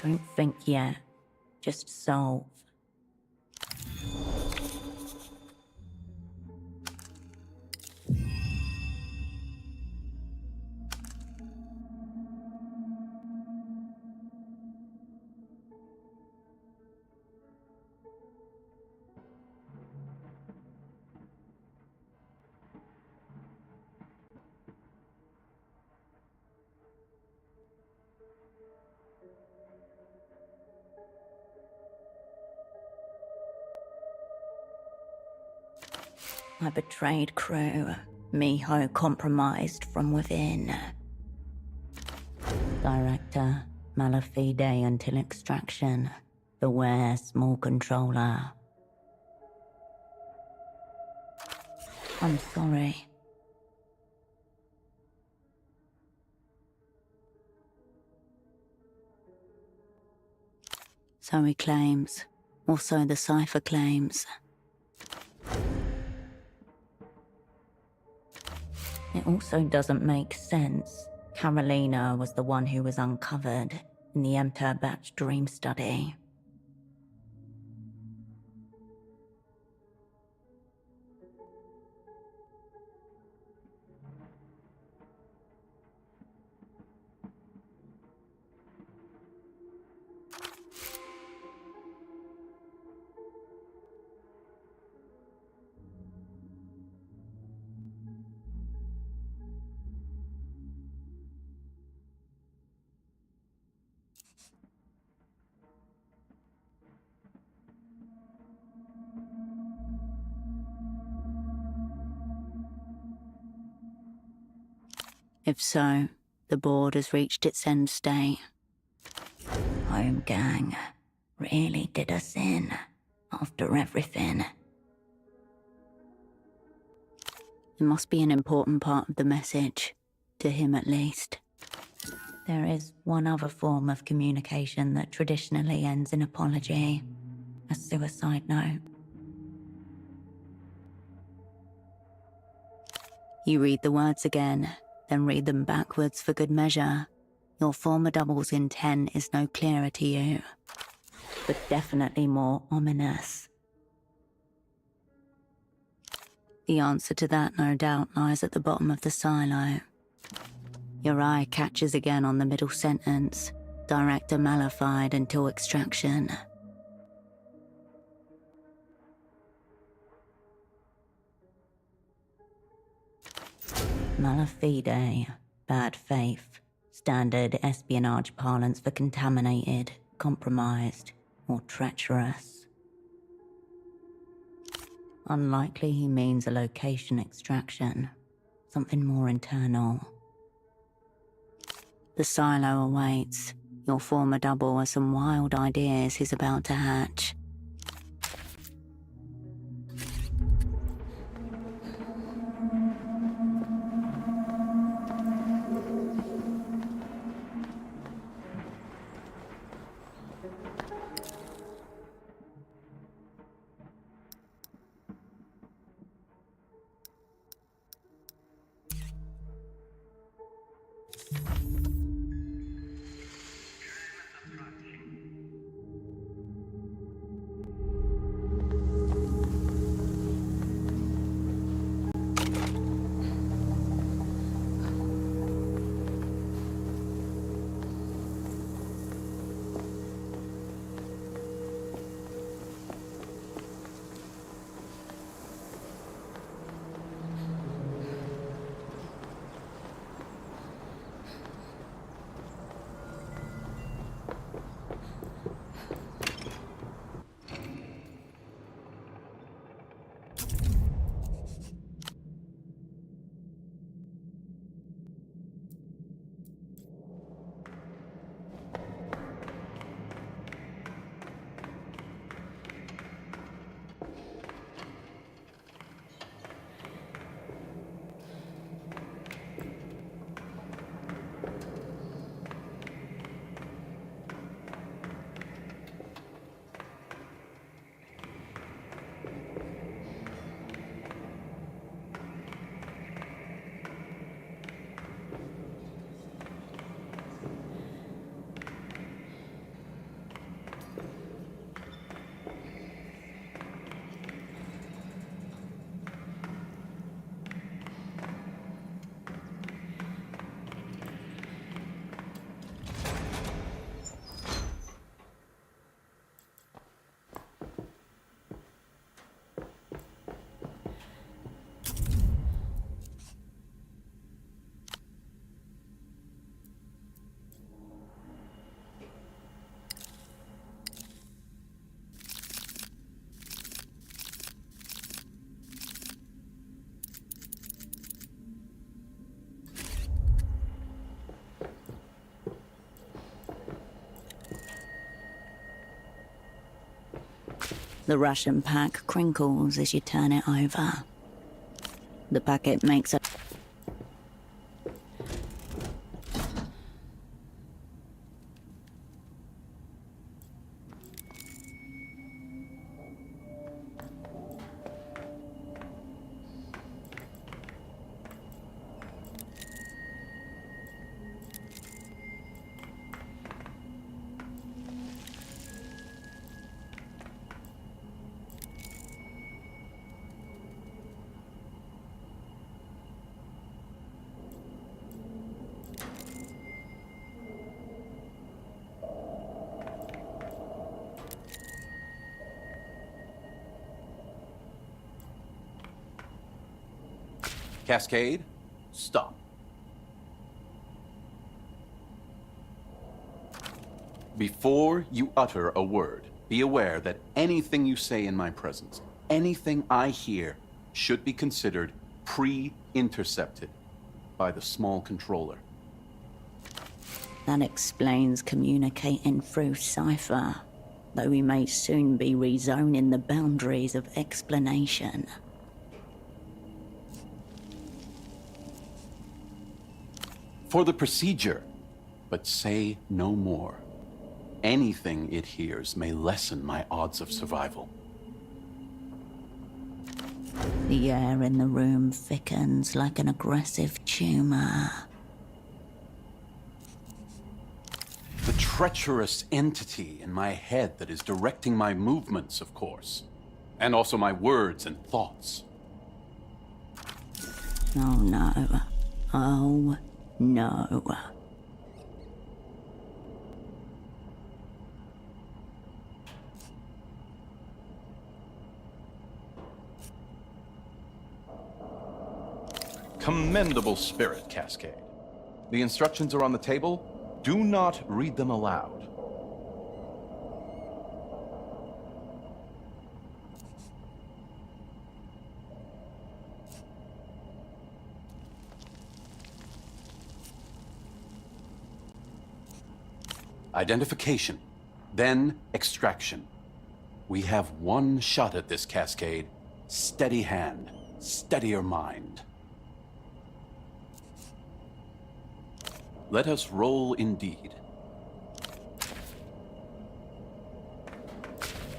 Don't think yet. Just solve. I betrayed crew. Miho compromised from within. Director, Malafide until extraction. Beware, small controller. I'm sorry. So he claims. Also the cipher claims. It also doesn't make sense. Carolina was the one who was uncovered in the Emter Batch dream study. If so, the board has reached its end state. Home gang really did us in after everything. It must be an important part of the message, to him at least. There is one other form of communication that traditionally ends in apology, a suicide note. You read the words again, then read them backwards for good measure. Your former double's intent is no clearer to you, but definitely more ominous. The answer to that, no doubt, lies at the bottom of the silo. Your eye catches again on the middle sentence. Director Malafide until extraction. Malafide, bad faith. Standard espionage parlance for contaminated, compromised, or treacherous. Unlikely he means a location extraction. Something more internal. The silo awaits. Your former double has some wild ideas he's about to hatch. The ration pack crinkles as you turn it over. The packet makes a... Cascade, stop. Before you utter a word, be aware that anything you say in my presence, anything I hear, should be considered pre-intercepted by the small controller. That explains communicating through cipher, though we may soon be rezoning the boundaries of explanation. For the procedure, but say no more. Anything it hears may lessen my odds of survival. The air in the room thickens like an aggressive tumor. The treacherous entity in my head that is directing my movements, of course. And also my words and thoughts. Oh no. Oh no. Commendable spirit, Cascade. The instructions are on the table. Do not read them aloud. Identification, then extraction. We have one shot at this, Cascade. Steady hand, steadier mind. Let us roll indeed.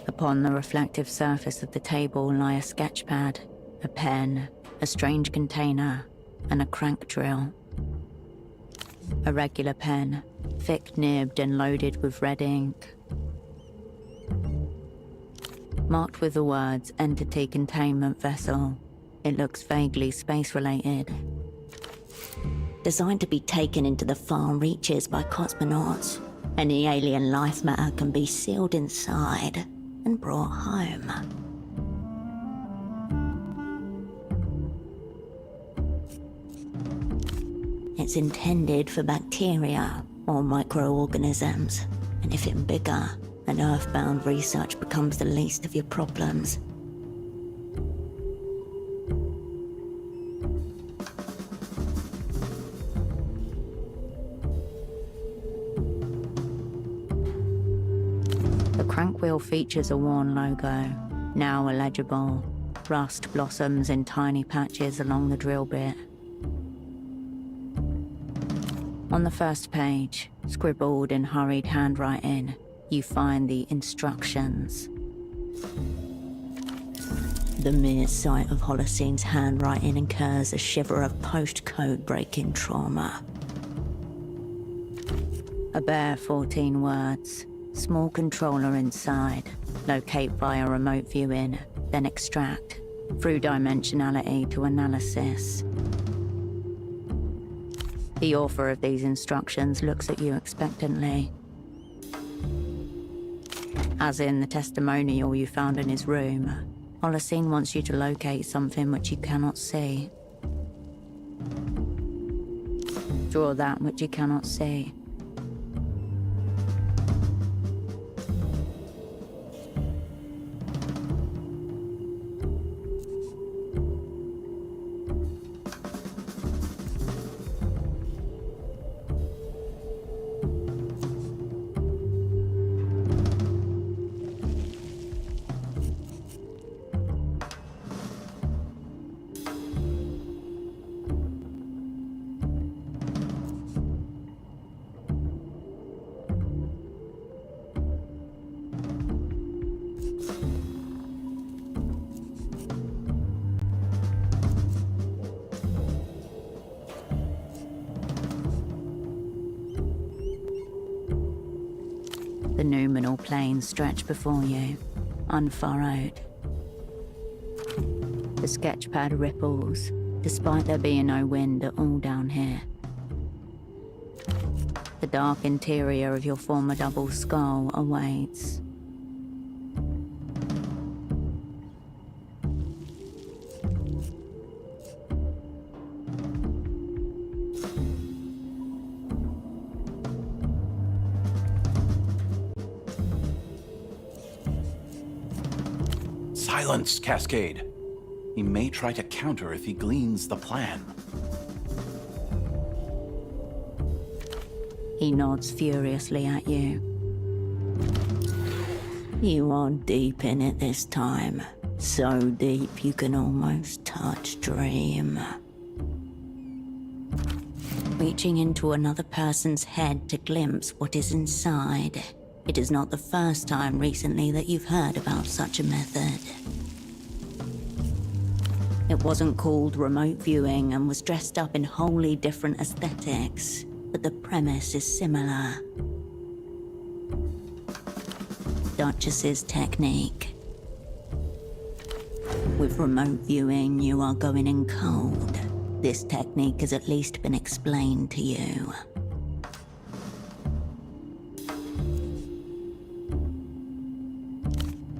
Upon the reflective surface of the table lie a sketch pad, a pen, a strange container, and a crank drill. A regular pen, thick-nibbed and loaded with red ink. Marked with the words Entity Containment Vessel. It looks vaguely space-related. Designed to be taken into the far reaches by cosmonauts. Any alien life matter can be sealed inside and brought home. It's intended for bacteria or microorganisms, and if it's bigger, an Earthbound research becomes the least of your problems. The crank wheel features a worn logo, now illegible. Rust blossoms in tiny patches along the drill bit. On the first page, scribbled in hurried handwriting, you find the instructions. The mere sight of Holocene's handwriting incurs a shiver of post-code breaking trauma. A bare 14 words. Small controller inside. Locate via remote viewing, then extract. Through dimensionality to analysis. The author of these instructions looks at you expectantly. As in the testimonial you found in his room, Holocene wants you to locate something which you cannot see. Draw that which you cannot see. The numinal plains stretch before you, unfurrowed. The sketchpad ripples, despite there being no wind at all down here. The dark interior of your former double skull awaits. Silence, Cascade. He may try to counter if he gleans the plan. He nods furiously at you. You are deep in it this time. So deep you can almost touch Dream. Reaching into another person's head to glimpse what is inside. It is not the first time recently that you've heard about such a method. It wasn't called remote viewing and was dressed up in wholly different aesthetics, but the premise is similar. Duchess's technique. With remote viewing, you are going in cold. This technique has at least been explained to you.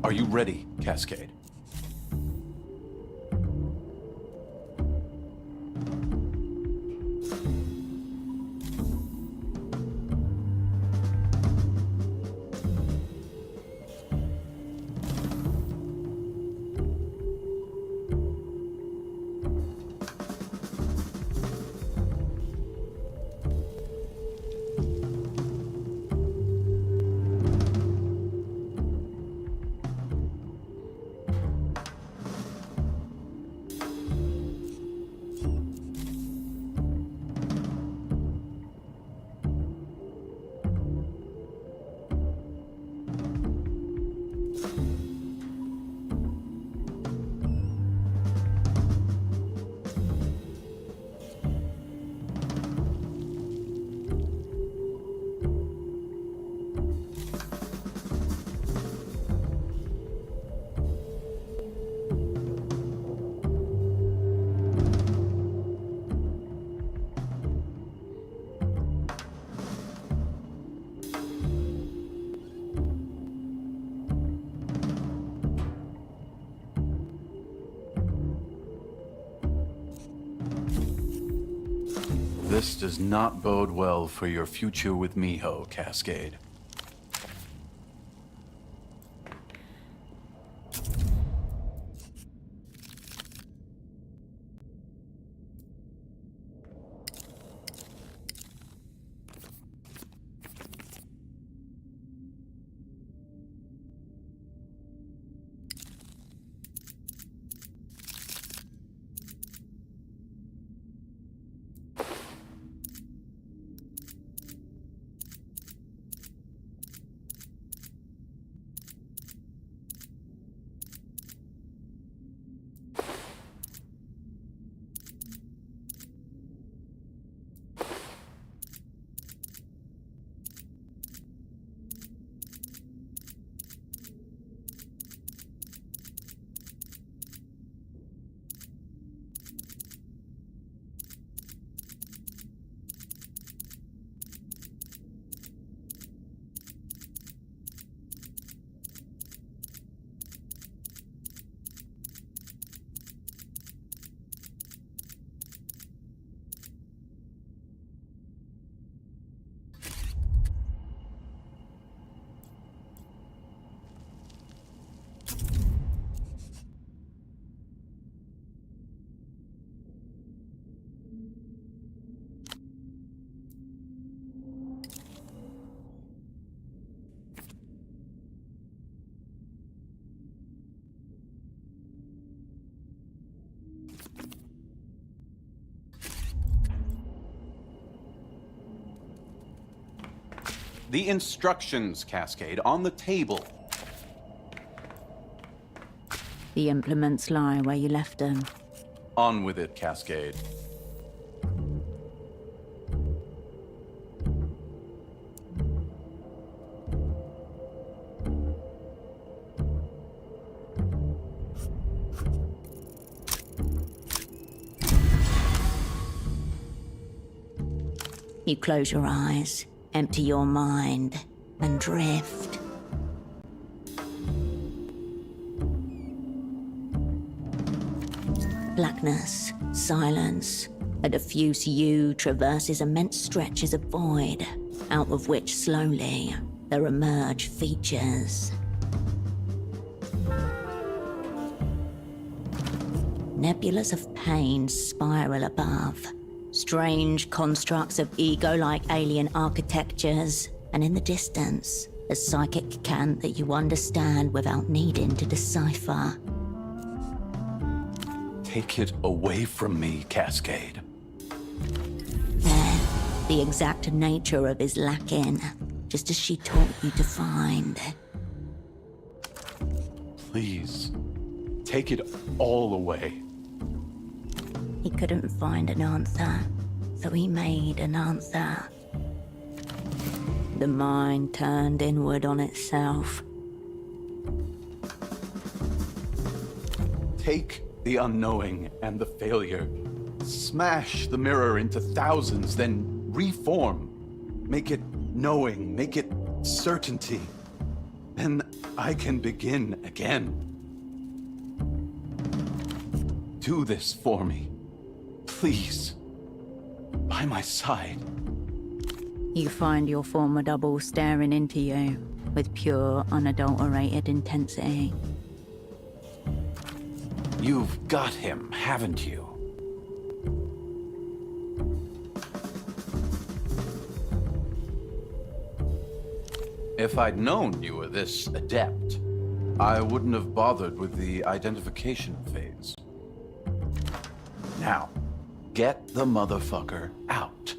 Are you ready, Cascade? This does not bode well for your future with Miho, Cascade. The instructions, Cascade, on the table. The implements lie where you left them. On with it, Cascade. You close your eyes, empty your mind, and drift. Blackness, silence. A diffuse you traverses immense stretches of void, out of which slowly there emerge features. Nebulas of pain spiral above, strange constructs of ego-like alien architectures, and in the distance, a psychic cant that you understand without needing to decipher. Take it away from me, Cascade. Then, the exact nature of his lacking, just as she taught you to find. Please, take it all away. He couldn't find an answer, so he made an answer. The mind turned inward on itself. Take the unknowing and the failure. Smash the mirror into thousands, then reform. Make it knowing, make it certainty. Then I can begin again. Do this for me. Please. By my side. You find your former double staring into you with pure, unadulterated intensity. You've got him, haven't you? If I'd known you were this adept, I wouldn't have bothered with the identification phase. Now, get the motherfucker out.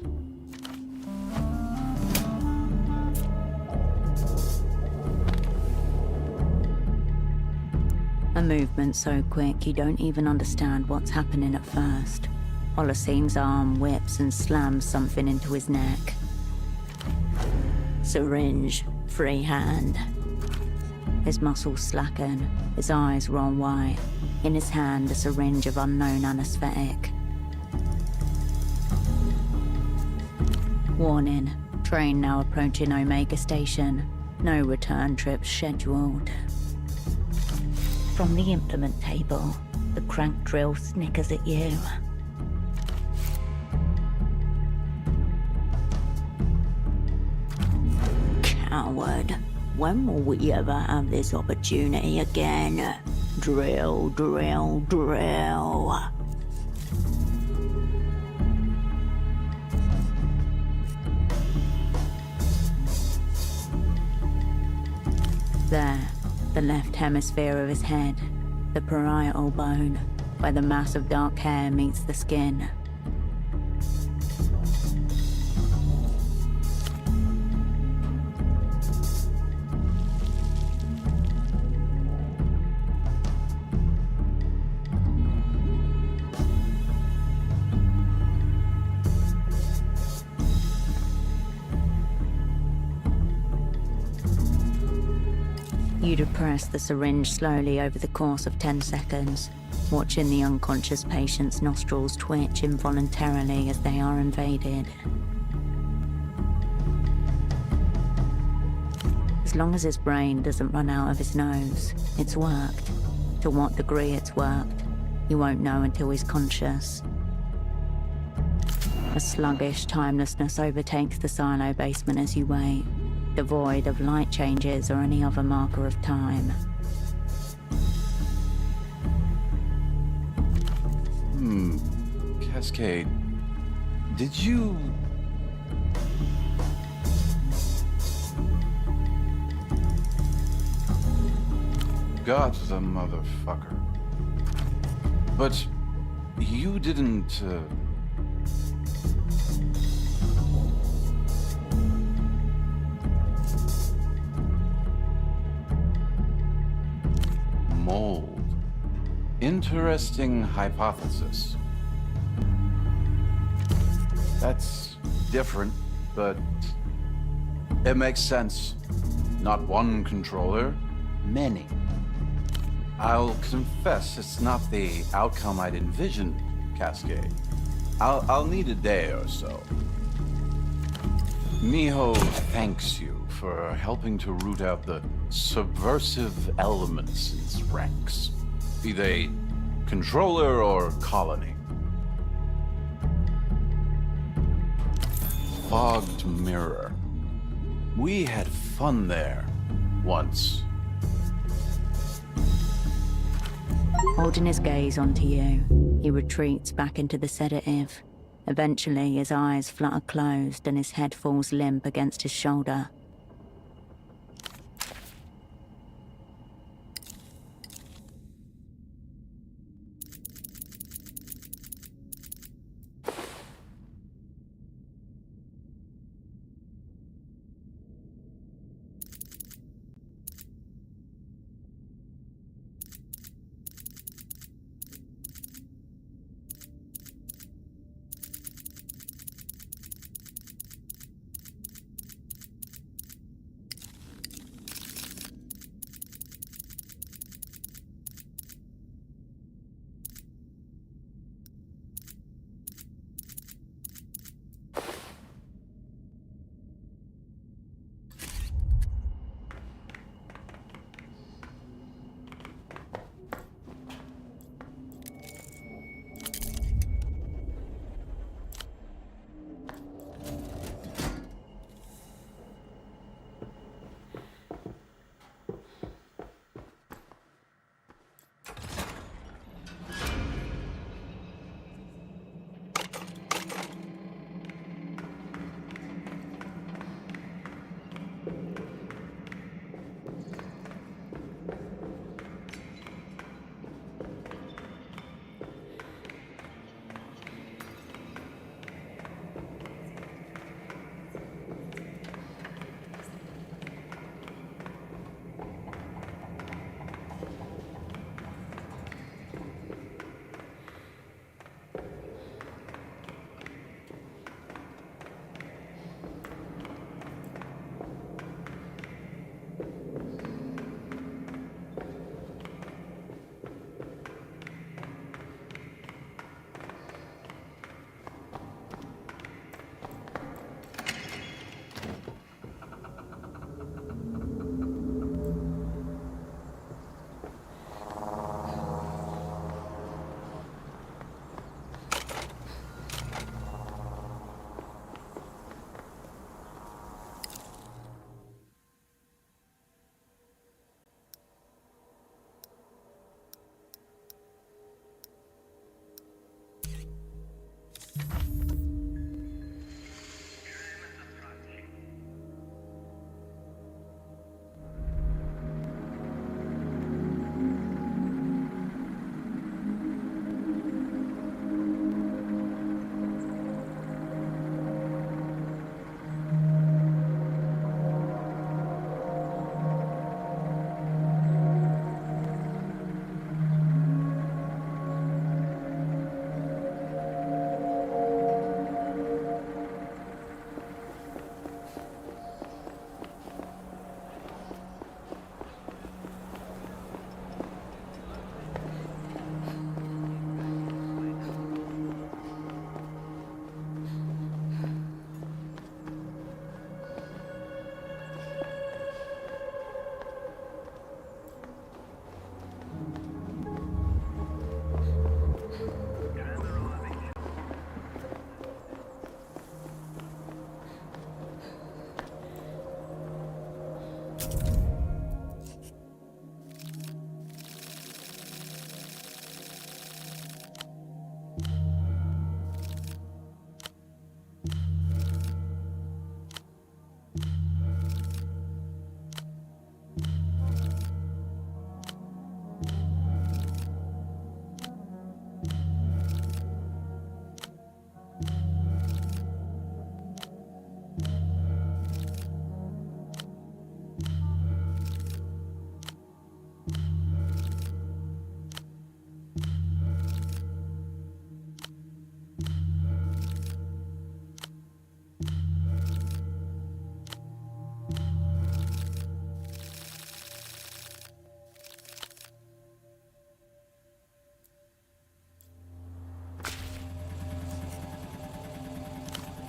A movement so quick you don't even understand what's happening at first. Holocene's arm whips and slams something into his neck. Syringe, free hand. His muscles slacken, his eyes roll wide. In his hand, a syringe of unknown anesthetic. Warning, train now approaching Omega Station. No return trips scheduled. From the implement table, the crank drill snickers at you. Coward. When will we ever have this opportunity again? Drill, drill, drill. There, the left hemisphere of his head, the parietal bone, where the mass of dark hair meets the skin. You depress the syringe slowly over the course of 10 seconds, watching the unconscious patient's nostrils twitch involuntarily as they are invaded. As long as his brain doesn't run out of his nose, it's worked. To what degree it's worked, you won't know until he's conscious. A sluggish timelessness overtakes the silo basement as you wait, devoid of light changes or any other marker of time. Cascade, did you... Got the motherfucker. But you didn't... Mold. Interesting hypothesis. That's different, but it makes sense. Not one controller, many. I'll confess it's not the outcome I'd envisioned, Cascade. I'll need a day or so. Miho thanks you for helping to root out the subversive elements in its ranks, be they controller or colony. Fogged Mirror. We had fun there once. Holding his gaze onto you, he retreats back into the sedative. Eventually, his eyes flutter closed and his head falls limp against his shoulder.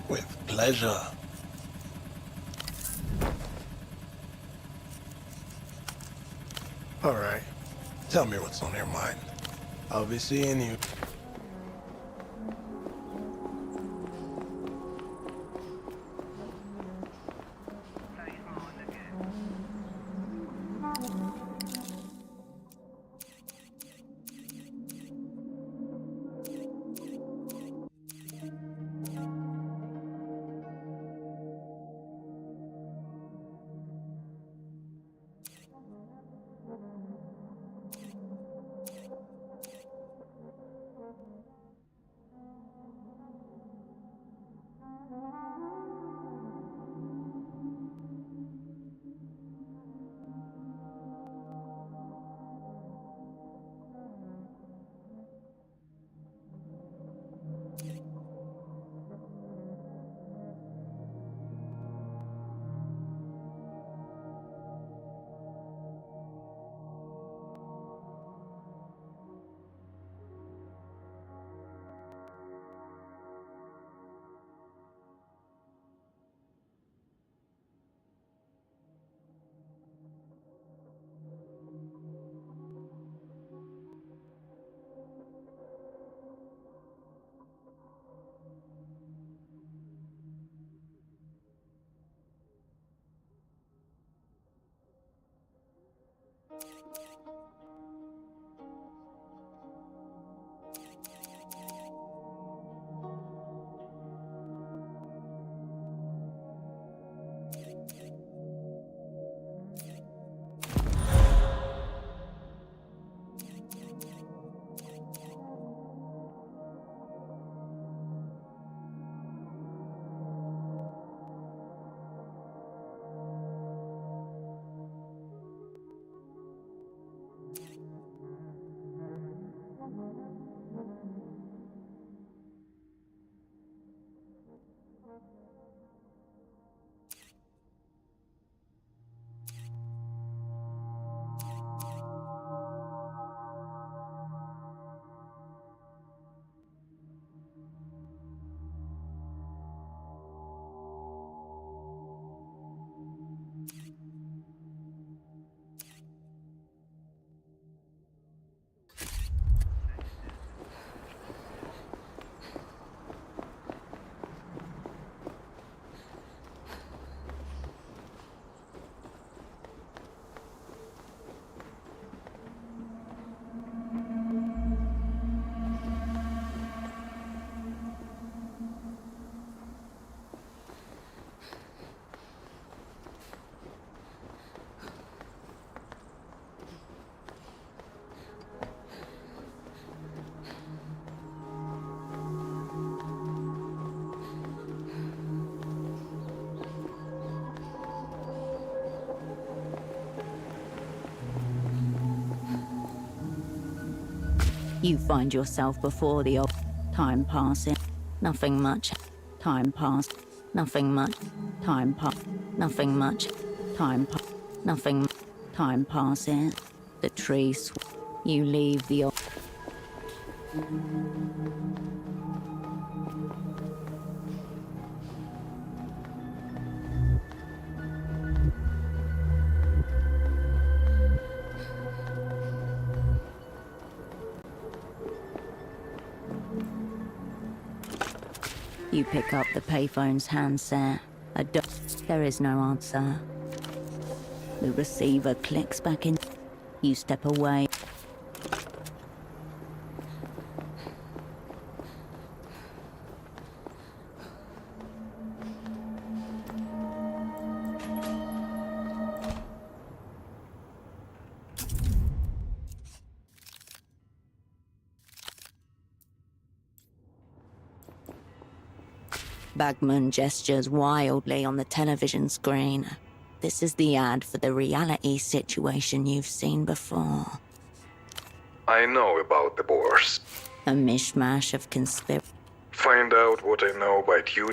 With pleasure. All right. Tell me what's on your mind. I'll be seeing you. You find yourself before the time passing. Nothing much. Time pass. Nothing much. Time pass. Nothing much. Time pass. Nothing. Time passes. The trees. You leave the. You pick up the payphone's handset. There is no answer. The receiver clicks back in. You step away. Bagman gestures wildly on the television screen. This is the ad for the reality situation you've seen before. I know about the Boers. A mishmash of conspiracy. Find out what I know about you.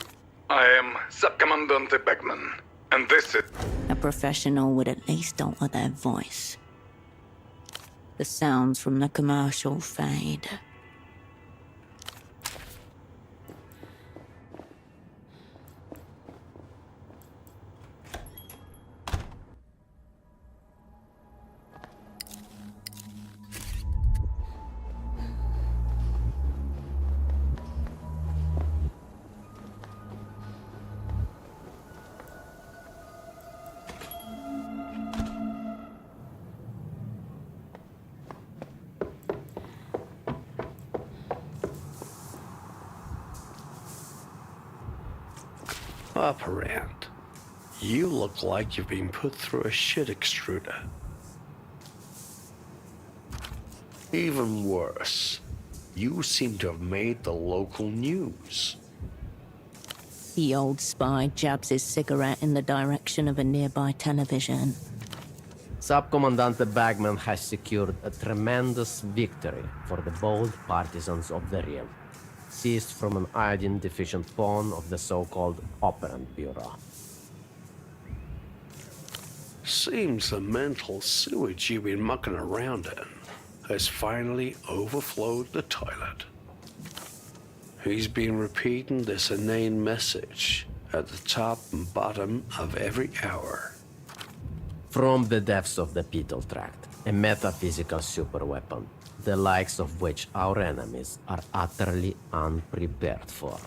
I am Subcommandante Beckman, and this is... A professional would at least alter their voice. The sounds from the commercial fade. Operant, you look like you've been put through a shit extruder. Even worse, you seem to have made the local news. The old spy jabs his cigarette in the direction of a nearby television. Subcommandante Bagman has secured a tremendous victory for the bold partisans of the realm, seized from an iodine-deficient pawn of the so-called Operant Bureau. Seems the mental sewage you've been mucking around in has finally overflowed the toilet. He's been repeating this inane message at the top and bottom of every hour. From the depths of the pedal tract, a metaphysical superweapon, the likes of which our enemies are utterly unprepared for.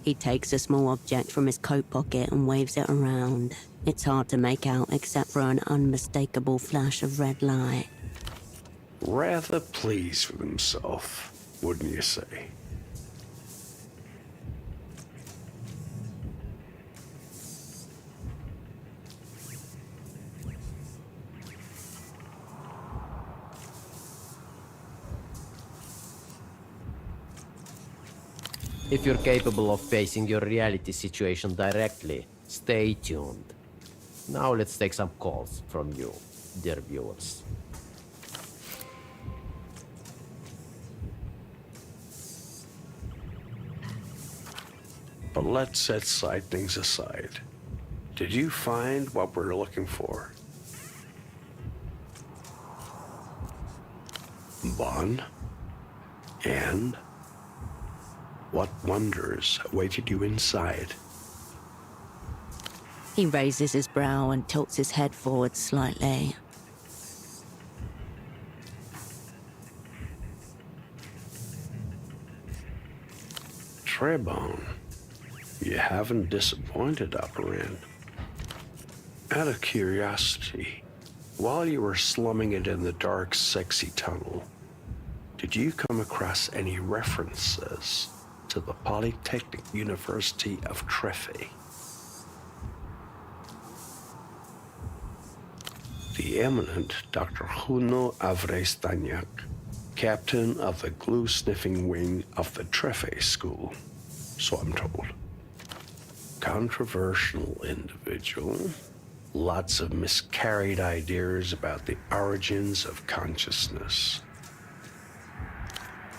He takes a small object from his coat pocket and waves it around. It's hard to make out except for an unmistakable flash of red light. Rather pleased with himself, wouldn't you say? If you're capable of facing your reality situation directly, stay tuned. Now let's take some calls from you, dear viewers. But let's set side things aside. Did you find what we're looking for? Bon? And? What wonders awaited you inside? He raises his brow and tilts his head forward slightly. Trebon, you haven't disappointed, Operand. Out of curiosity, while you were slumming it in the dark, sexy tunnel, did you come across any references to the Polytechnic University of Trefe? The eminent Dr. Juno Avrestaniak, captain of the glue-sniffing wing of the Trefe School, so I'm told. Controversial individual, lots of miscarried ideas about the origins of consciousness.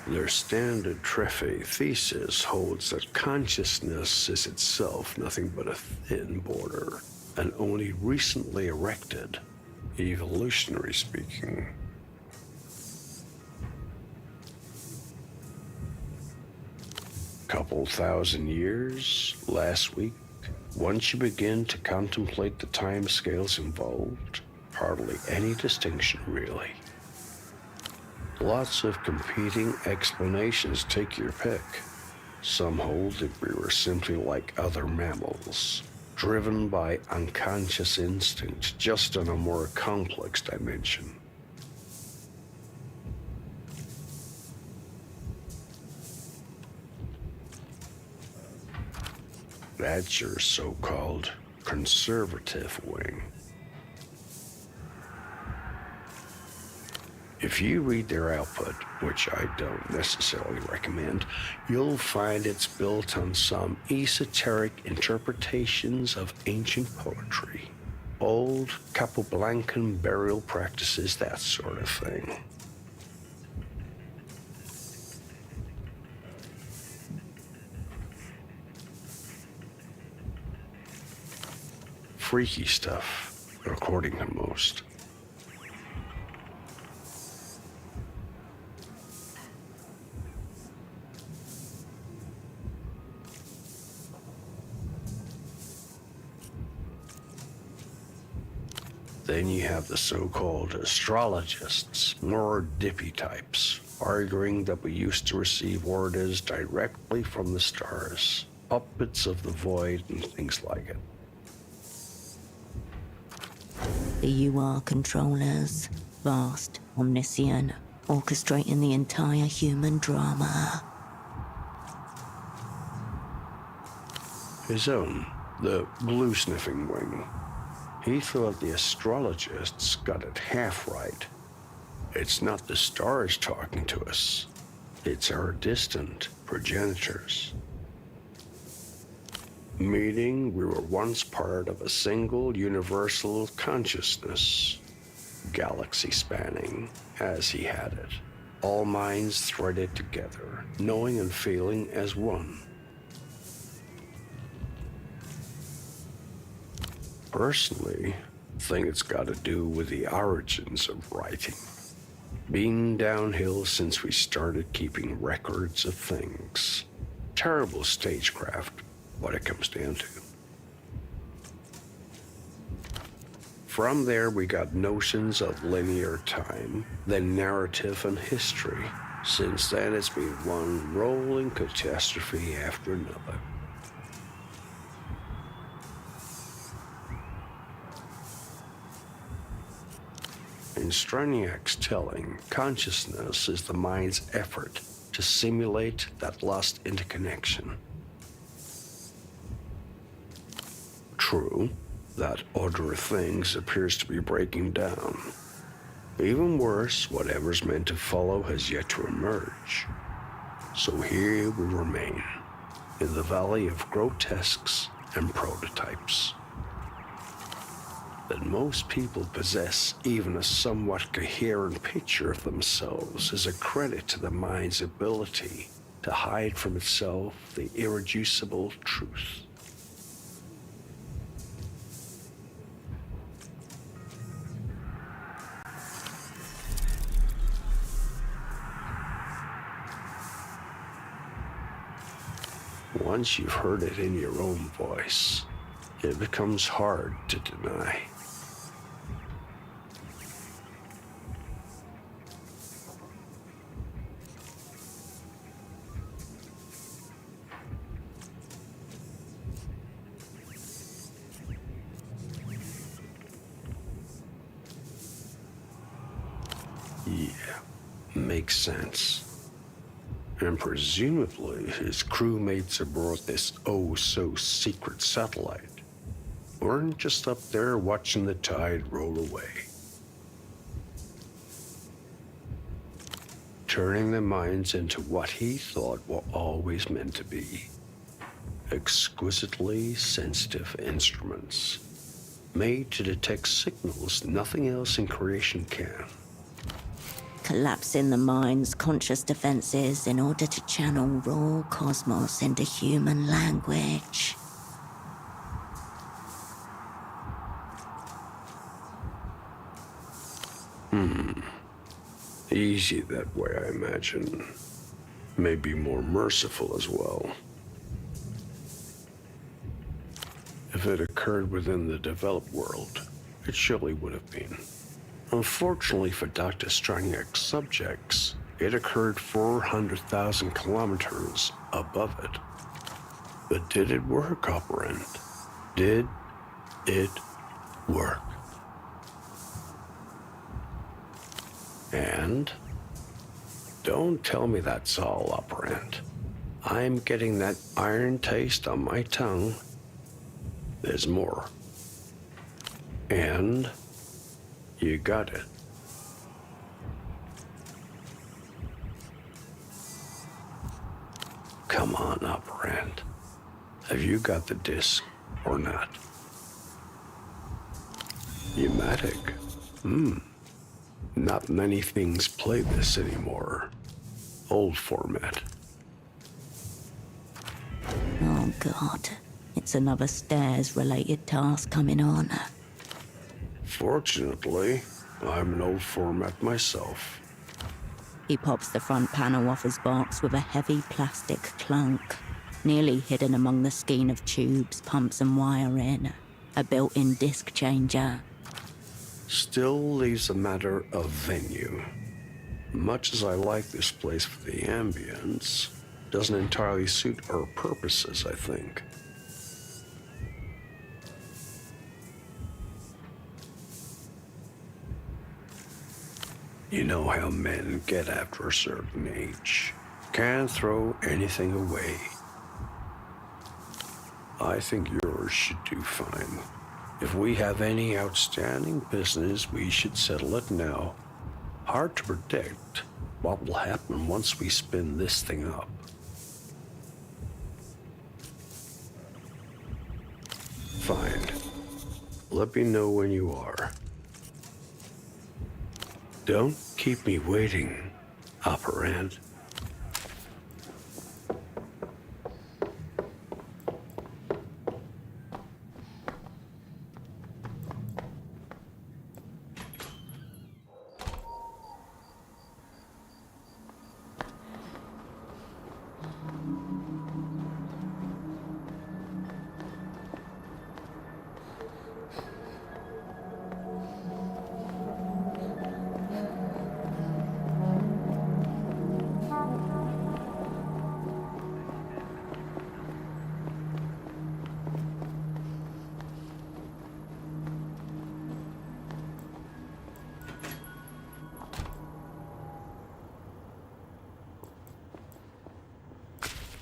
Their standard Trefe thesis holds that consciousness is itself nothing but a thin border, and only recently erected, evolutionary speaking. Couple thousand years, last week, once you begin to contemplate the timescales involved, hardly any distinction really. Lots of competing explanations, take your pick. Some hold that we were simply like other mammals, driven by unconscious instinct, just in a more complex dimension. That's your so-called conservative wing. If you read their output, which I don't necessarily recommend, you'll find it's built on some esoteric interpretations of ancient poetry, old Capoblancan burial practices, that sort of thing. Freaky stuff, according to most. Then you have the so-called astrologists, more dippy types, arguing that we used to receive orders directly from the stars, puppets of the void and things like it. The UR controllers, vast, omniscient, orchestrating the entire human drama. His own, the blue-sniffing wing. He thought the astrologists got it half right. It's not the stars talking to us. It's our distant progenitors. Meaning we were once part of a single universal consciousness, galaxy-spanning, as he had it. All minds threaded together, knowing and feeling as one. Personally, I think it's got to do with the origins of writing. Been downhill since we started keeping records of things. Terrible stagecraft, what it comes down to. From there, we got notions of linear time, then narrative and history. Since then, it's been one rolling catastrophe after another. In Straniak's telling, consciousness is the mind's effort to simulate that lost interconnection. True, that order of things appears to be breaking down. Even worse, whatever's meant to follow has yet to emerge. So here we remain, in the valley of grotesques and prototypes. That most people possess even a somewhat coherent picture of themselves is a credit to the mind's ability to hide from itself the irreducible truth. Once you've heard it in your own voice, it becomes hard to deny. Yeah, makes sense. And presumably his crewmates aboard this oh-so-secret satellite weren't just up there watching the tide roll away. Turning their minds into what he thought were always meant to be. Exquisitely sensitive instruments, made to detect signals nothing else in creation can. Collapsing the mind's conscious defenses in order to channel raw cosmos into human language. Easy that way, I imagine. Maybe more merciful as well. If it occurred within the developed world, it surely would have been. Unfortunately for Dr. Straniak's subjects, it occurred 400,000 kilometers above it. But did it work, Operand? Did it work? And? Don't tell me that's all, Operand. I'm getting that iron taste on my tongue. There's more. And you got it. Come on, Operand. Have you got the disc or not? Pneumatic. Not many things play this anymore. Old format. Oh God, it's another stairs-related task coming on. Fortunately, I'm an old format myself. He pops the front panel off his box with a heavy plastic clunk, nearly hidden among the skein of tubes, pumps and wiring. A built-in disc changer. Still leaves a matter of venue. Much as I like this place for the ambience, doesn't entirely suit our purposes, I think. You know how men get after a certain age. Can't throw anything away. I think yours should do fine. If we have any outstanding business, we should settle it now. Hard to predict what will happen once we spin this thing up. Fine. Let me know when you are. Don't keep me waiting, operand.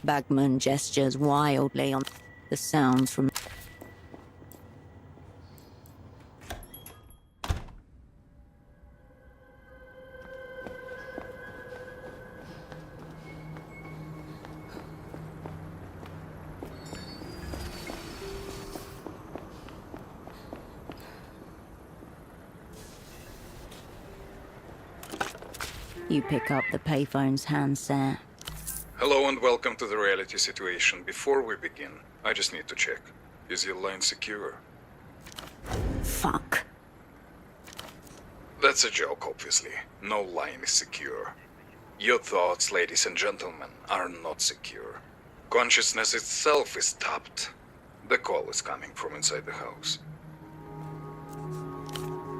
Bagman gestures wildly on the sounds from... You pick up the payphone's handset. Hello and welcome to the reality situation. Before we begin, I just need to check. Is your line secure? Fuck. That's a joke, obviously. No line is secure. Your thoughts, ladies and gentlemen, are not secure. Consciousness itself is tapped. The call is coming from inside the house.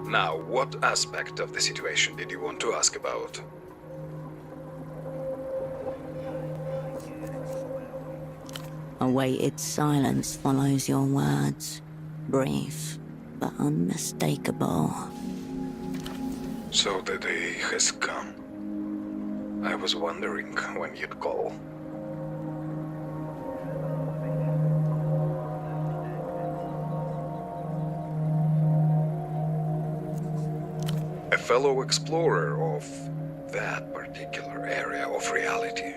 Now, what aspect of the situation did you want to ask about? A weighted silence follows your words. Brief, but unmistakable. So the day has come. I was wondering when you'd call. A fellow explorer of that particular area of reality.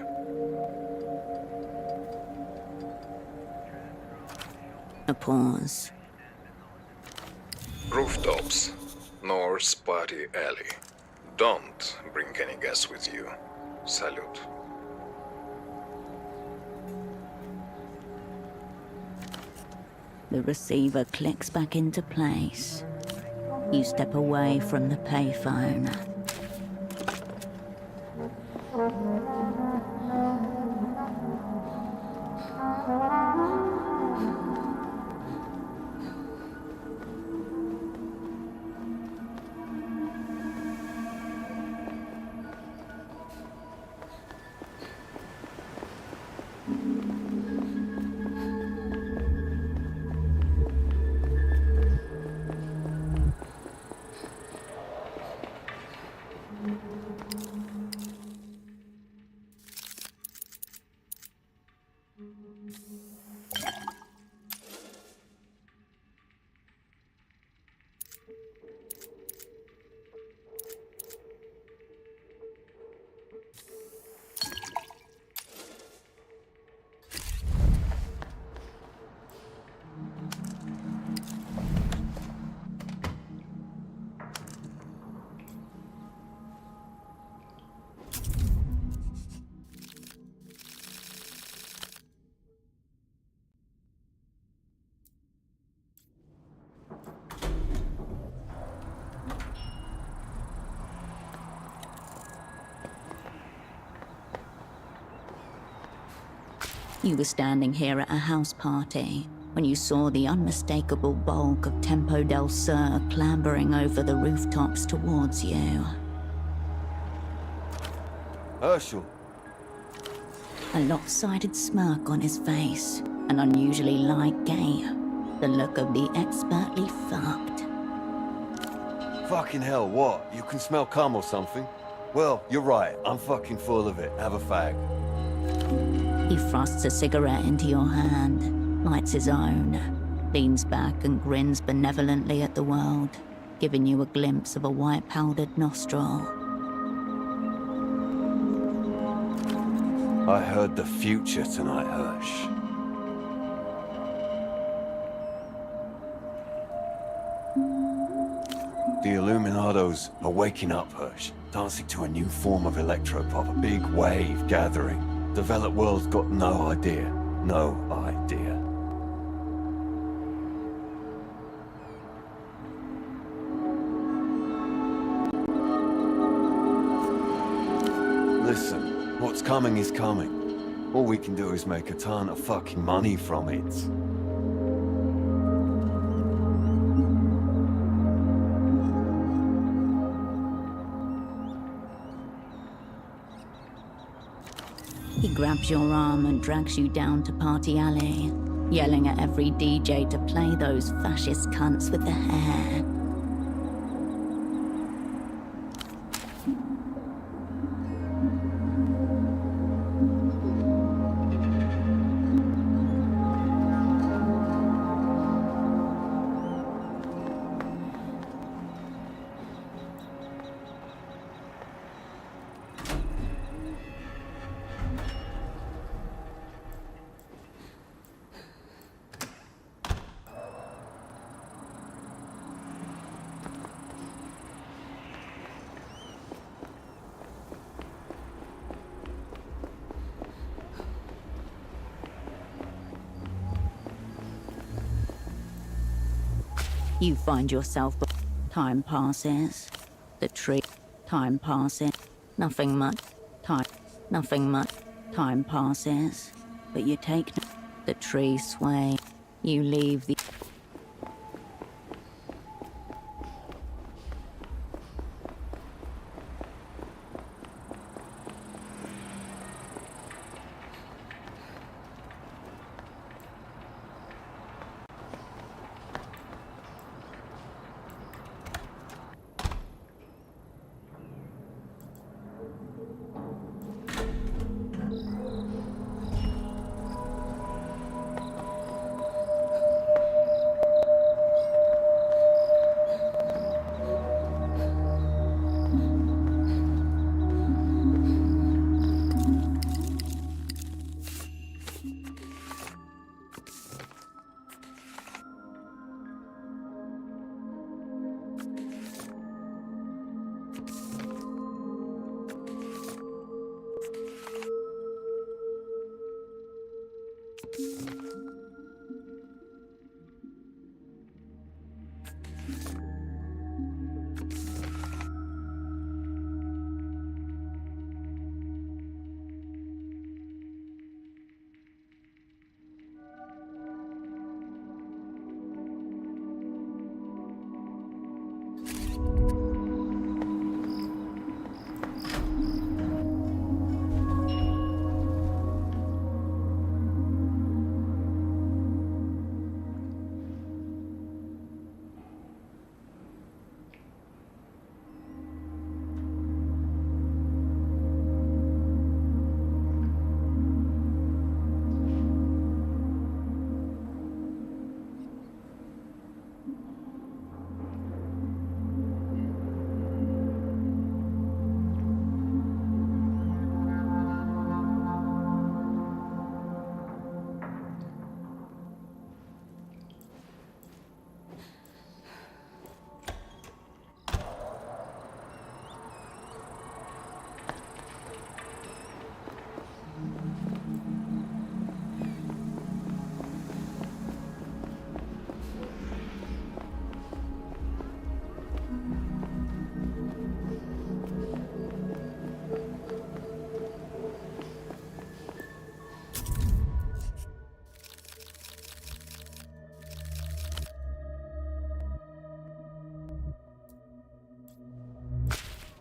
A pause. Rooftops. North Party Alley. Don't bring any gas with you. Salute. The receiver clicks back into place. You step away from the payphone. You were standing here at a house party when you saw the unmistakable bulk of Tempo del Sur clambering over the rooftops towards you. Herschel. A lopsided smirk on his face, an unusually light gait, the look of the expertly fucked. Fucking hell, what? You can smell cum or something? Well, you're right. I'm fucking full of it. Have a fag. He thrusts a cigarette into your hand, lights his own, leans back and grins benevolently at the world, giving you a glimpse of a white-powdered nostril. I heard the future tonight, Hirsch. The Illuminados are waking up, Hirsch. Dancing to a new form of electropop, a big wave gathering. Developed world's got no idea. No idea. Listen, what's coming is coming. All we can do is make a ton of fucking money from it. He grabs your arm and drags you down to Party Alley, yelling at every DJ to play those fascist cunts with the hair. You find yourself... Time passes. The tree... Time passes. Nothing much. Nothing much. Time passes. But you take... The tree sway. You leave the...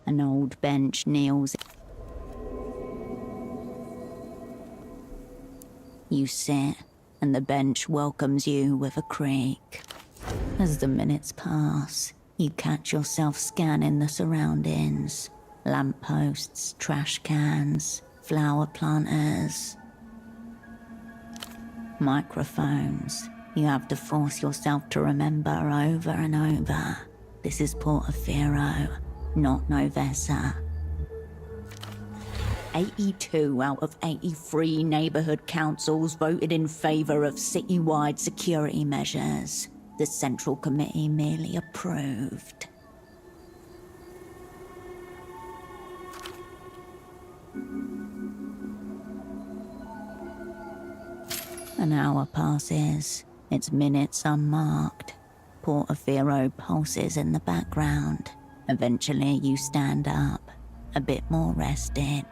An old bench kneels. You sit, and the bench welcomes you with a creak. As the minutes pass, you catch yourself scanning the surroundings. Lampposts, trash cans, flower planters. Microphones. You have to force yourself to remember over and over. This is Portofino, not Novessa. 82 out of 83 neighborhood councils voted in favor of citywide security measures. The Central Committee merely approved. An hour passes, its minutes unmarked. Portofino pulses in the background. Eventually you stand up, a bit more rested.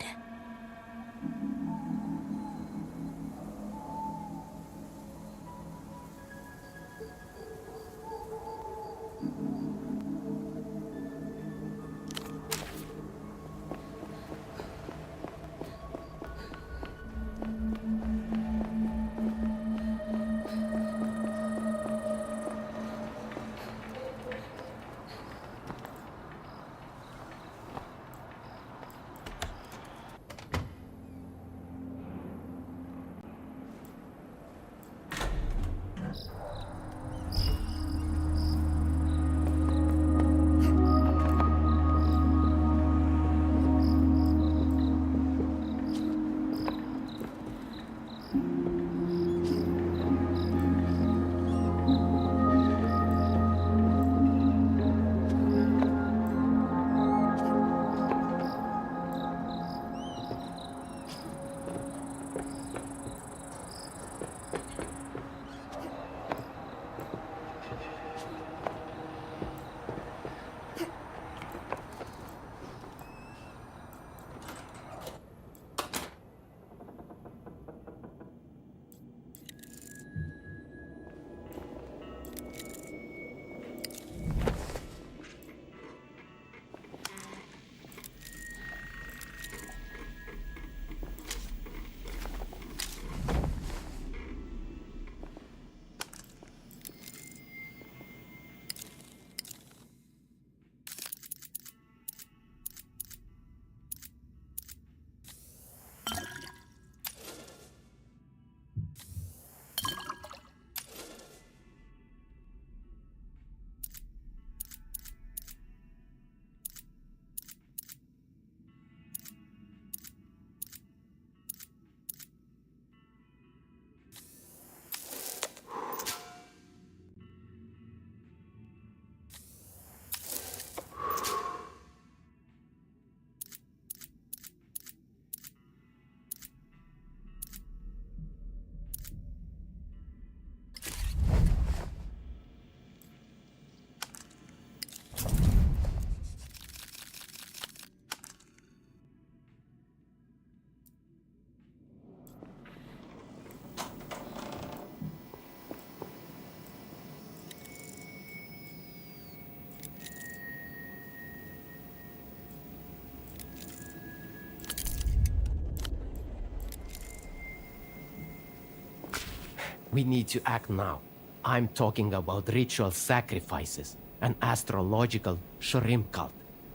We need to act now. I'm talking about ritual sacrifices, an astrological shrimp cult,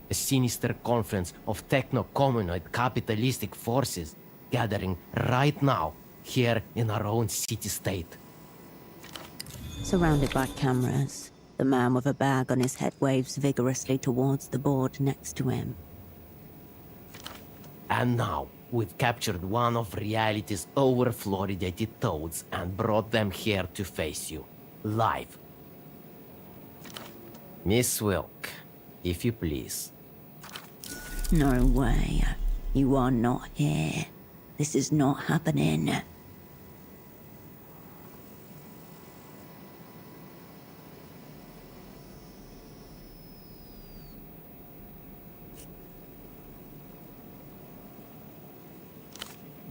a sinister confluence of techno-communoid capitalistic forces gathering right now, here in our own city-state. Surrounded by cameras, the man with a bag on his head waves vigorously towards the board next to him. And now, we've captured one of reality's over-fluoridated toads and brought them here to face you, live. Miss Wilk, if you please. No way. You are not here. This is not happening.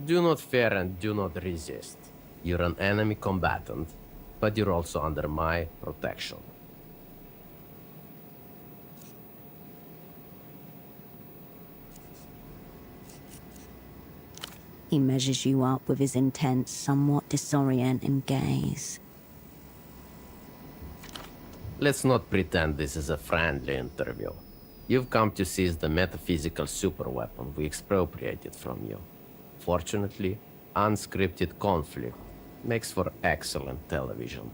Do not fear and do not resist. You're an enemy combatant, but you're also under my protection. He measures you up with his intense, somewhat disorienting gaze. Let's not pretend this is a friendly interview. You've come to seize the metaphysical superweapon we expropriated from you. Fortunately, unscripted conflict Makes for excellent television.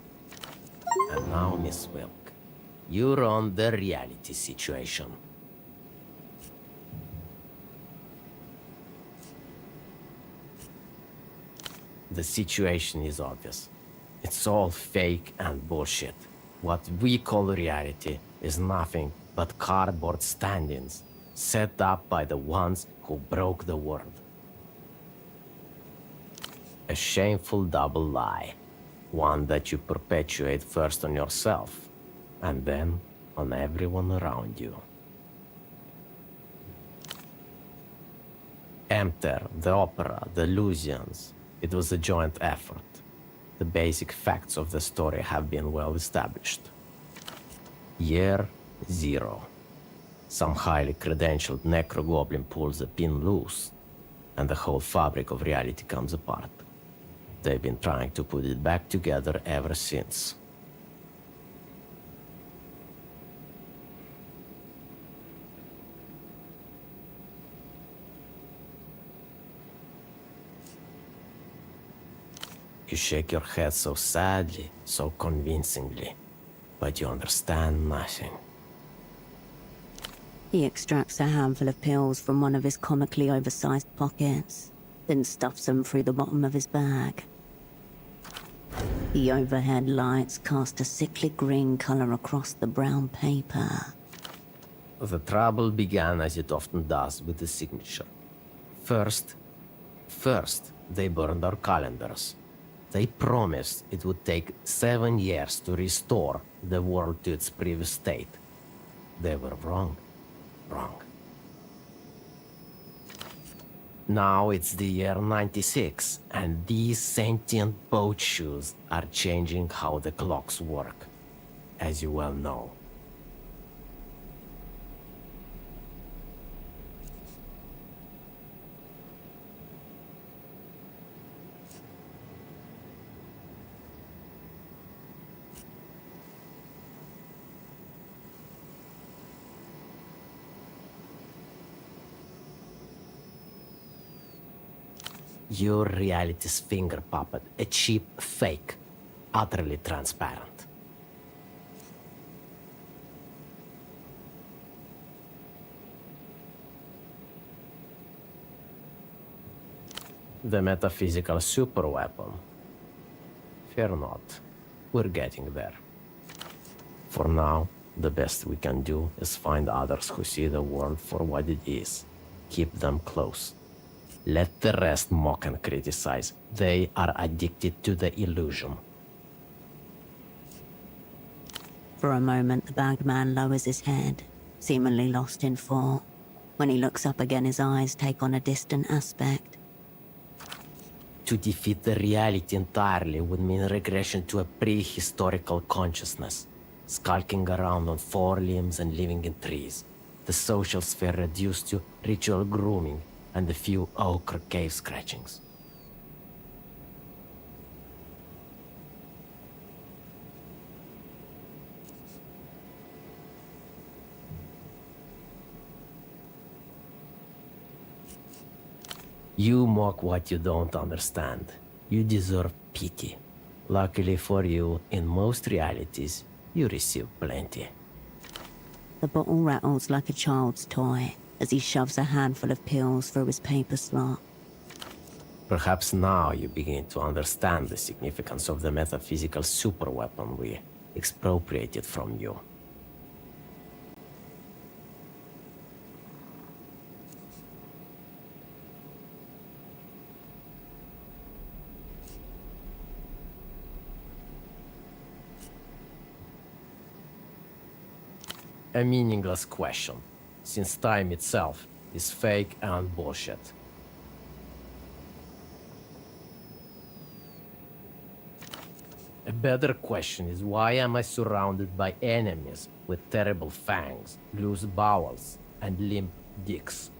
And now, Miss Wilk, you're on the reality situation. The situation is obvious. It's all fake and bullshit. What we call reality is nothing but cardboard stand-ins set up by the ones who broke the world. A shameful double lie. One that you perpetuate first on yourself, and then on everyone around you. Enter, the opera, the Lusians. It was a joint effort. The basic facts of the story have been well established. Year 0. Some highly credentialed necrogoblin pulls a pin loose, and the whole fabric of reality comes apart. They've been trying to put it back together ever since. You shake your head so sadly, so convincingly, but you understand nothing. He extracts a handful of pills from one of his comically oversized pockets, then stuffs them through the bottom of his bag. The overhead lights cast a sickly green color across the brown paper. The trouble began as it often does with the signature. First, they burned our calendars. They promised it would take 7 years to restore the world to its previous state. They were wrong. Now it's the year 96, and these sentient boat shoes are changing how the clocks work, as you well know. Your reality's finger puppet, a cheap fake, utterly transparent. The metaphysical superweapon. Fear not, we're getting there. For now, the best we can do is find others who see the world for what it is. Keep them close. Let the rest mock and criticize. They are addicted to the illusion. For a moment, the bagman lowers his head, seemingly lost in thought. When he looks up again, his eyes take on a distant aspect. To defeat the reality entirely would mean regression to a prehistorical consciousness, skulking around on 4 limbs and living in trees. The social sphere reduced to ritual grooming and a few ochre cave scratchings. You mock what you don't understand. You deserve pity. Luckily for you, in most realities, you receive plenty. The bottle rattles like a child's toy as he shoves a handful of pills through his paper slot. Perhaps now you begin to understand the significance of the metaphysical superweapon we expropriated from you. A meaningless question, since time itself is fake and bullshit. A better question is, why am I surrounded by enemies with terrible fangs, loose bowels, and limp dicks?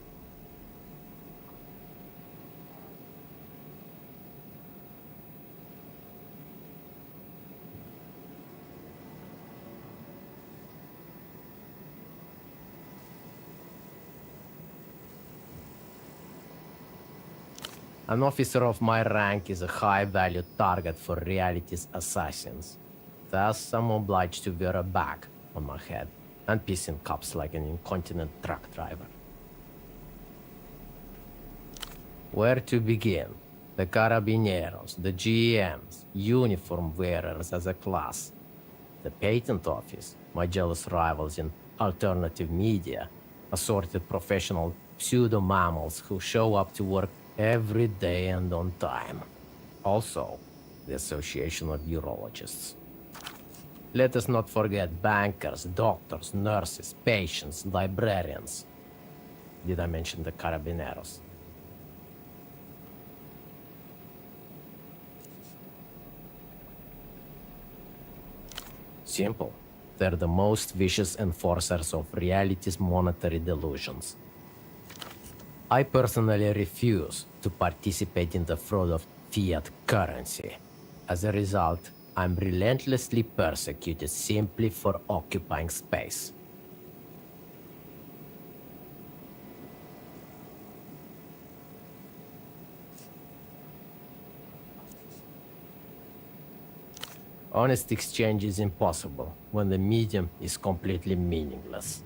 An officer of my rank is a high-value target for reality's assassins. Thus, I'm obliged to wear a bag on my head and piss in cups like an incontinent truck driver. Where to begin? The Carabineros, the GMs, uniform wearers as a class. The patent office, my jealous rivals in alternative media, assorted professional pseudo-mammals who show up to work every day and on time. Also, the Association of Urologists. Let us not forget bankers, doctors, nurses, patients, librarians. Did I mention the Carabineros? Simple. They're the most vicious enforcers of reality's monetary delusions. I personally refuse to participate in the fraud of fiat currency. As a result, I'm relentlessly persecuted simply for occupying space. Honest exchange is impossible when the medium is completely meaningless.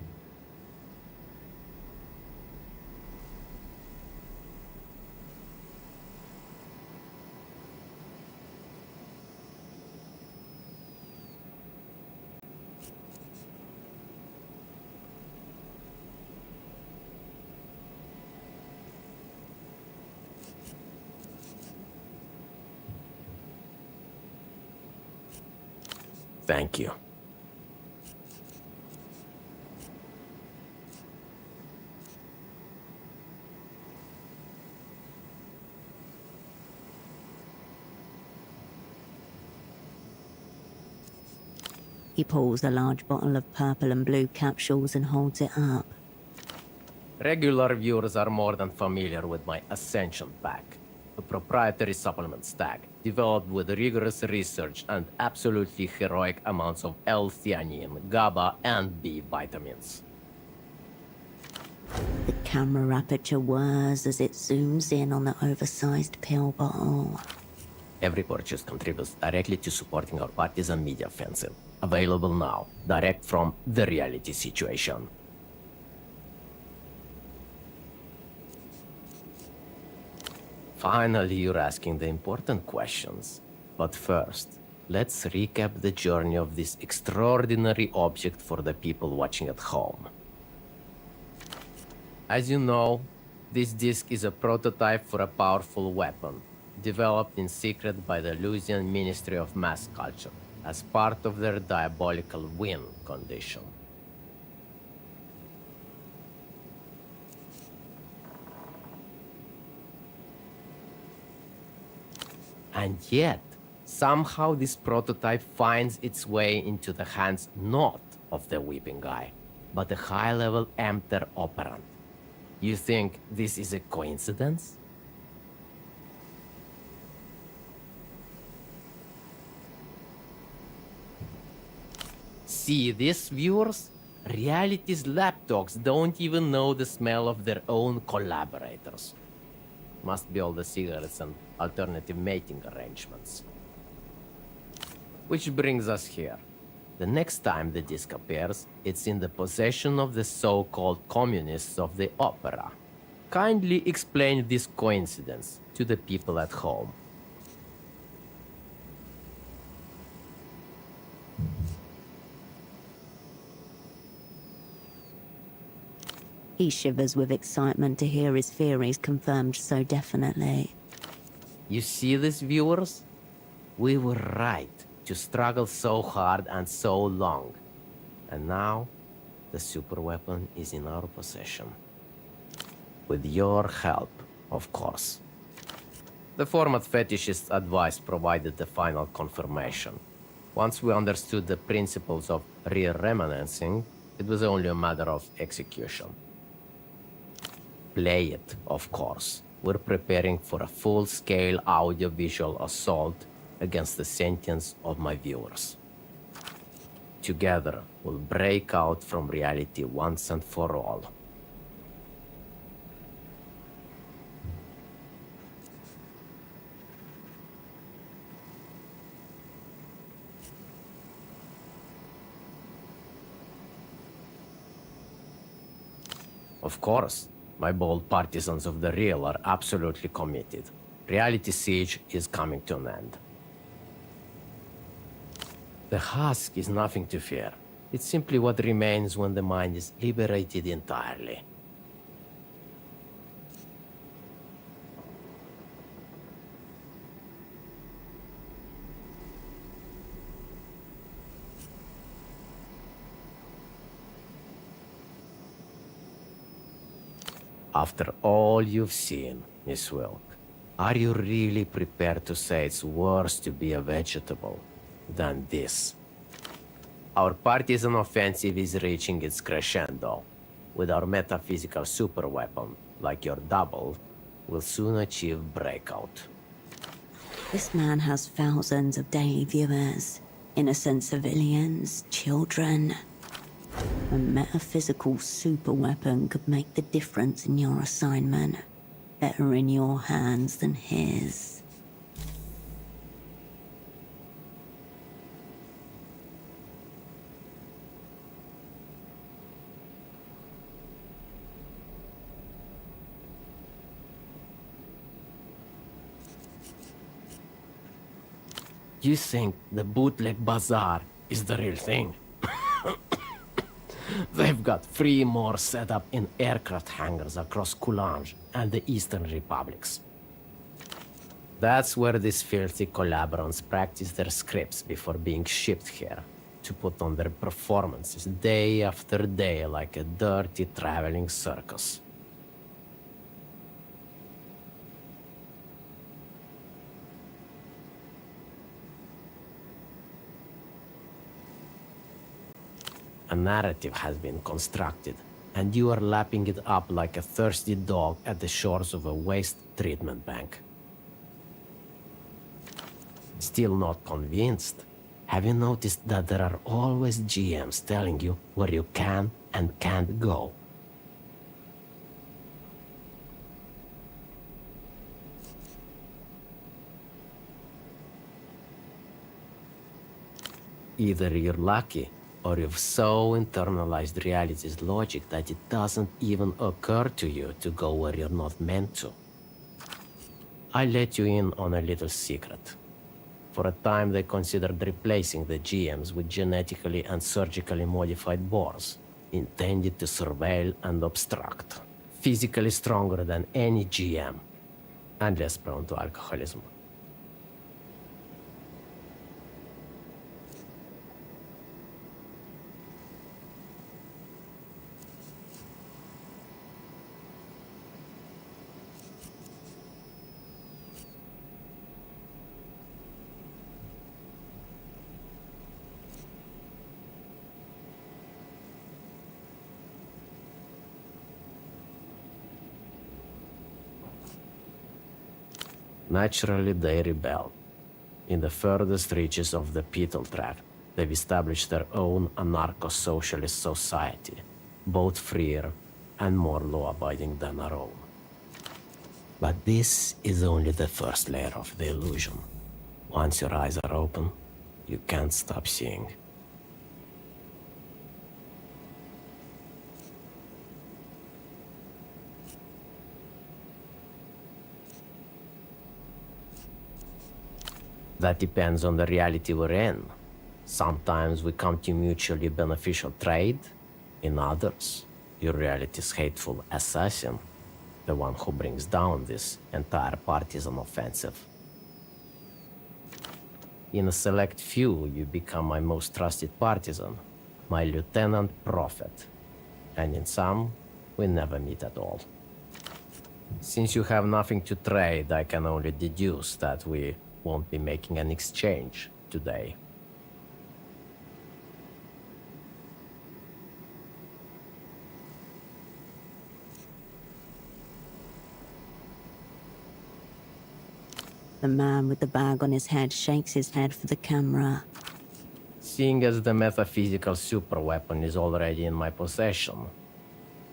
Thank you. He pulls a large bottle of purple and blue capsules and holds it up. Regular viewers are more than familiar with my Ascension Pack, a proprietary supplement stack developed with rigorous research and absolutely heroic amounts of L-theanine, GABA, and B vitamins. The camera aperture whirs as it zooms in on the oversized pill bottle. Every purchase contributes directly to supporting our partisan media offensive. Available now, direct from The Reality Situation. Finally, you're asking the important questions. But first, let's recap the journey of this extraordinary object for the people watching at home. As you know, this disc is a prototype for a powerful weapon, developed in secret by the Lusian Ministry of Mass Culture, as part of their diabolical win condition. And yet, somehow this prototype finds its way into the hands not of the Weeping Guy, but a high-level Emter operant. You think this is a coincidence? See this, viewers? Reality's lapdogs don't even know the smell of their own collaborators. Must be all the cigarettes and alternative mating arrangements. Which brings us here. The next time the disc appears, it's in the possession of the so-called communists of the opera. Kindly explain this coincidence to the people at home. He shivers with excitement to hear his theories confirmed so definitely. You see this, viewers? We were right to struggle so hard and so long. And now, the superweapon is in our possession. With your help, of course. The format fetishist's advice provided the final confirmation. Once we understood the principles of re-remanenting, it was only a matter of execution. Play it, of course. We're preparing for a full-scale audiovisual assault against the sentience of my viewers. Together, we'll break out from reality once and for all. Of course, my bold partisans of the real are absolutely committed. Reality Siege is coming to an end. The husk is nothing to fear. It's simply what remains when the mind is liberated entirely. After all you've seen, Miss Wilk, are you really prepared to say it's worse to be a vegetable than this? Our partisan offensive is reaching its crescendo. With our metaphysical superweapon, like your double, we'll soon achieve breakout. This man has thousands of daily viewers. Innocent civilians, children. A metaphysical superweapon could make the difference in your assignment. Better in your hands than his. You think the bootleg bazaar is the real thing? They've got 3 more set up in aircraft hangars across Coulanges and the Eastern Republics. That's where these filthy collaborants practice their scripts before being shipped here, to put on their performances day after day like a dirty traveling circus. A narrative has been constructed, and you are lapping it up like a thirsty dog at the shores of a waste treatment bank. Still not convinced? Have you noticed that there are always GMs telling you where you can and can't go? Either you're lucky, or you've so internalized reality's logic that it doesn't even occur to you to go where you're not meant to. I let you in on a little secret. For a time, they considered replacing the GMs with genetically and surgically modified boars, intended to surveil and obstruct. Physically stronger than any GM, and less prone to alcoholism. Naturally, they rebelled. In the furthest reaches of the Beetle Tract, they've established their own anarcho-socialist society, both freer and more law-abiding than our own. But this is only the first layer of the illusion. Once your eyes are open, you can't stop seeing. That depends on the reality we're in. Sometimes we come to mutually beneficial trade. In others, your reality's hateful assassin, the one who brings down this entire partisan offensive. In a select few, you become my most trusted partisan, my lieutenant prophet. And in some, we never meet at all. Since you have nothing to trade, I can only deduce that we won't be making an exchange today. The man with the bag on his head shakes his head for the camera. Seeing as the metaphysical superweapon is already in my possession,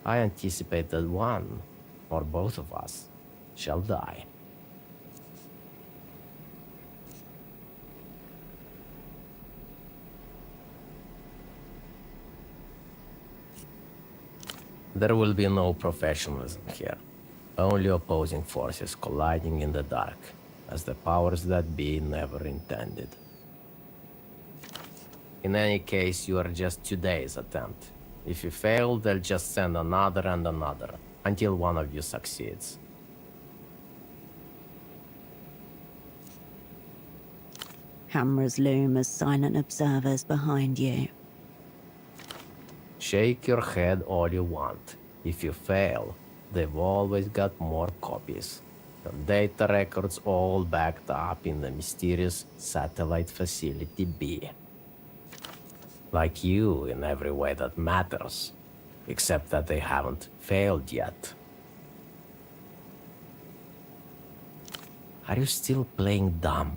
I anticipate that one, or both of us, shall die. There will be no professionalism here. Only opposing forces colliding in the dark, as the powers that be never intended. In any case, you are just today's attempt. If you fail, they'll just send another and another, until one of you succeeds. Cameras loom as silent observers behind you. Shake your head all you want. If you fail, they've always got more copies. Your data records all backed up in the mysterious satellite facility B. Like you in every way that matters, except that they haven't failed yet. Are you still playing dumb?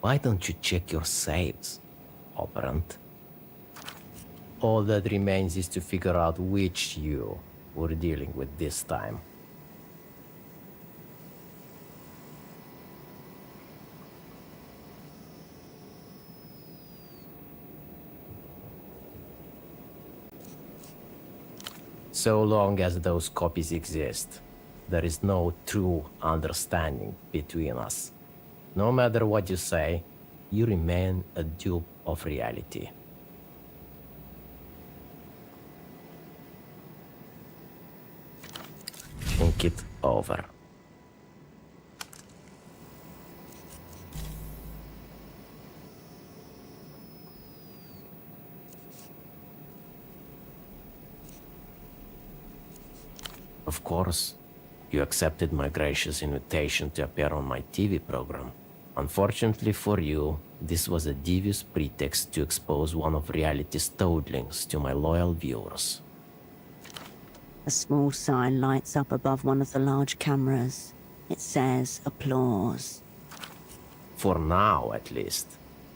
Why don't you check your saves, operant? All that remains is to figure out which you we're dealing with this time. So long as those copies exist, there is no true understanding between us. No matter what you say, you remain a dupe of reality. Think it over. Of course, you accepted my gracious invitation to appear on my TV program. Unfortunately for you, this was a devious pretext to expose one of reality's toadlings to my loyal viewers. A small sign lights up above one of the large cameras. It says, applause. For now, at least,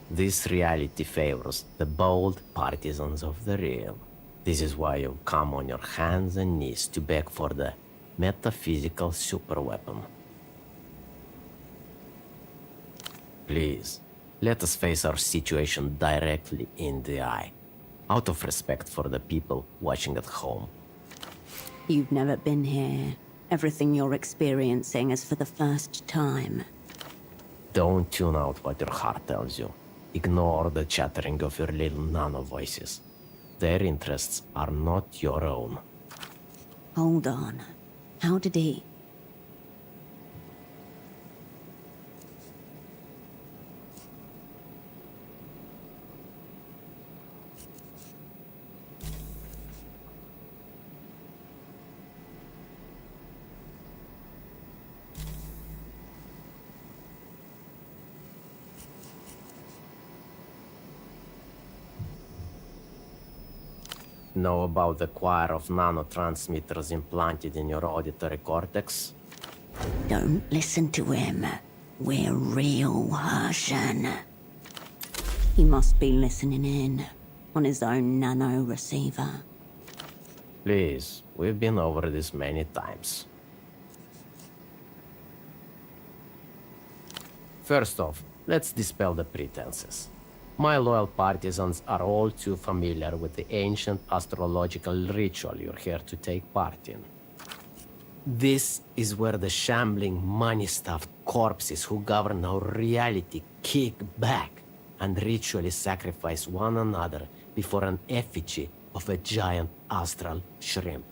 this reality favors the bold partisans of the real. This is why you come on your hands and knees to beg for the metaphysical superweapon. Please, let us face our situation directly in the eye, out of respect for the people watching at home. You've never been here. Everything you're experiencing is for the first time. Don't tune out what your heart tells you. Ignore the chattering of your little nano voices. Their interests are not your own. Hold on. How did he? Know about the choir of nanotransmitters implanted in your auditory cortex? Don't listen to him. We're real, Herschen. He must be listening in on his own nano receiver. Please, we've been over this many times. First off, let's dispel the pretenses. My loyal partisans are all too familiar with the ancient astrological ritual you're here to take part in. This is where the shambling, money-stuffed corpses who govern our reality kick back and ritually sacrifice one another before an effigy of a giant astral shrimp.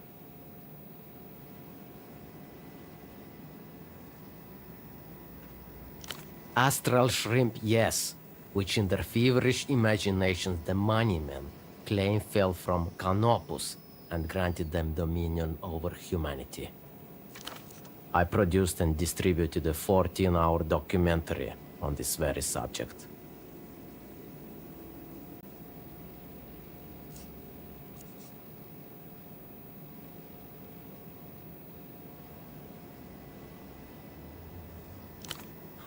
Astral shrimp, yes, which in their feverish imaginations the money men claim fell from Canopus and granted them dominion over humanity. I produced and distributed a 14-hour documentary on this very subject.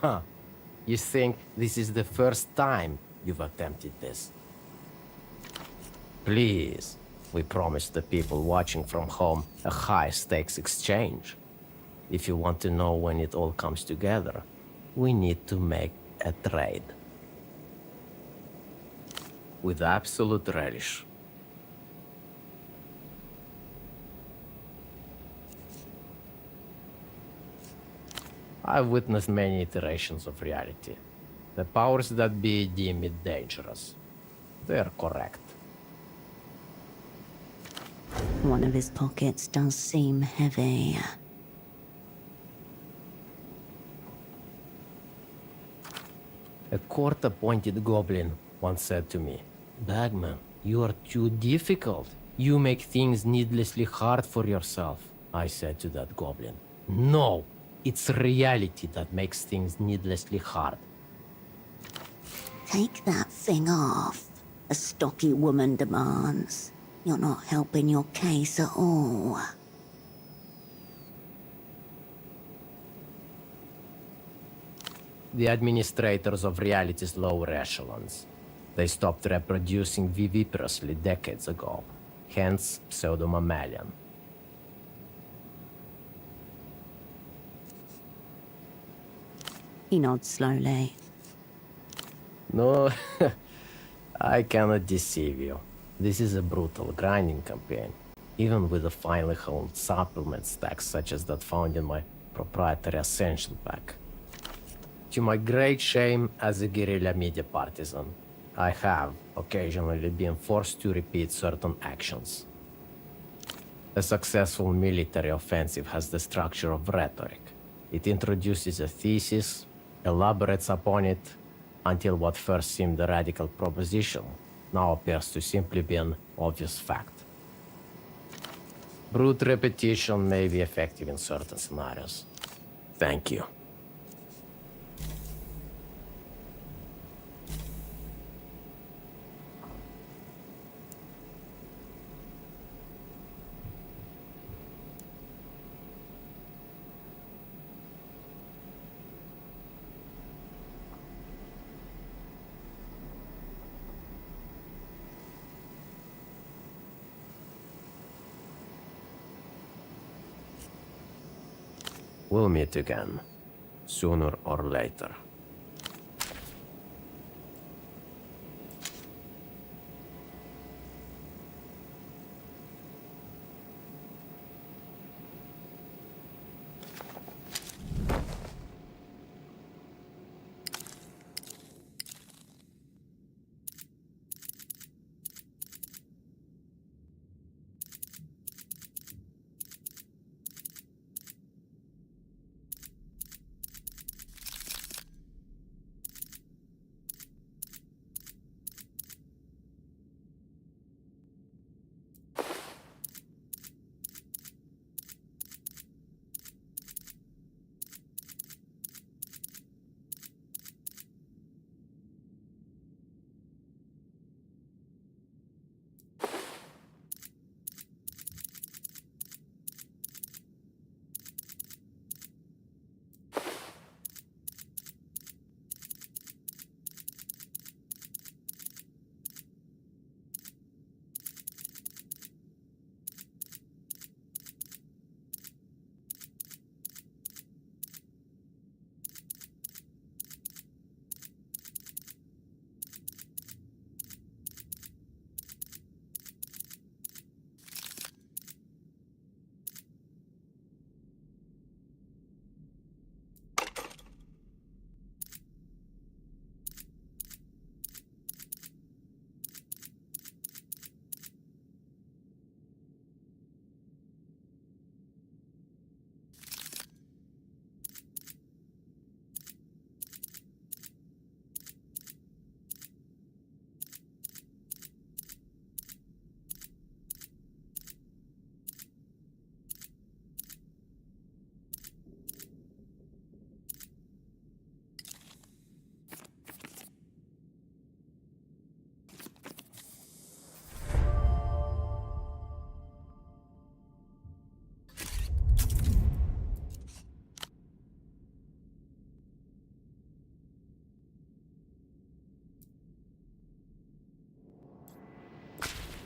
Huh. You think this is the first time you've attempted this? Please, we promised the people watching from home a high-stakes exchange. If you want to know when it all comes together, we need to make a trade. With absolute relish. I've witnessed many iterations of reality. The powers that be deem it dangerous. They're correct. One of his pockets does seem heavy. A court-appointed goblin once said to me, "Bagman, you are too difficult. You make things needlessly hard for yourself." I said to that goblin, "No, it's reality that makes things needlessly hard." Take that thing off, a stocky woman demands. You're not helping your case at all. The administrators of reality's lower echelons. They stopped reproducing viviparously decades ago, hence pseudo-mammalian. He nods slowly. No, I cannot deceive you. This is a brutal grinding campaign, even with the finely honed supplement stacks such as that found in my proprietary Ascension pack. To my great shame as a guerrilla media partisan, I have occasionally been forced to repeat certain actions. A successful military offensive has the structure of rhetoric. It introduces a thesis, elaborates upon it, until what first seemed a radical proposition now appears to simply be an obvious fact. Brute repetition may be effective in certain scenarios. Thank you. We'll meet again, sooner or later.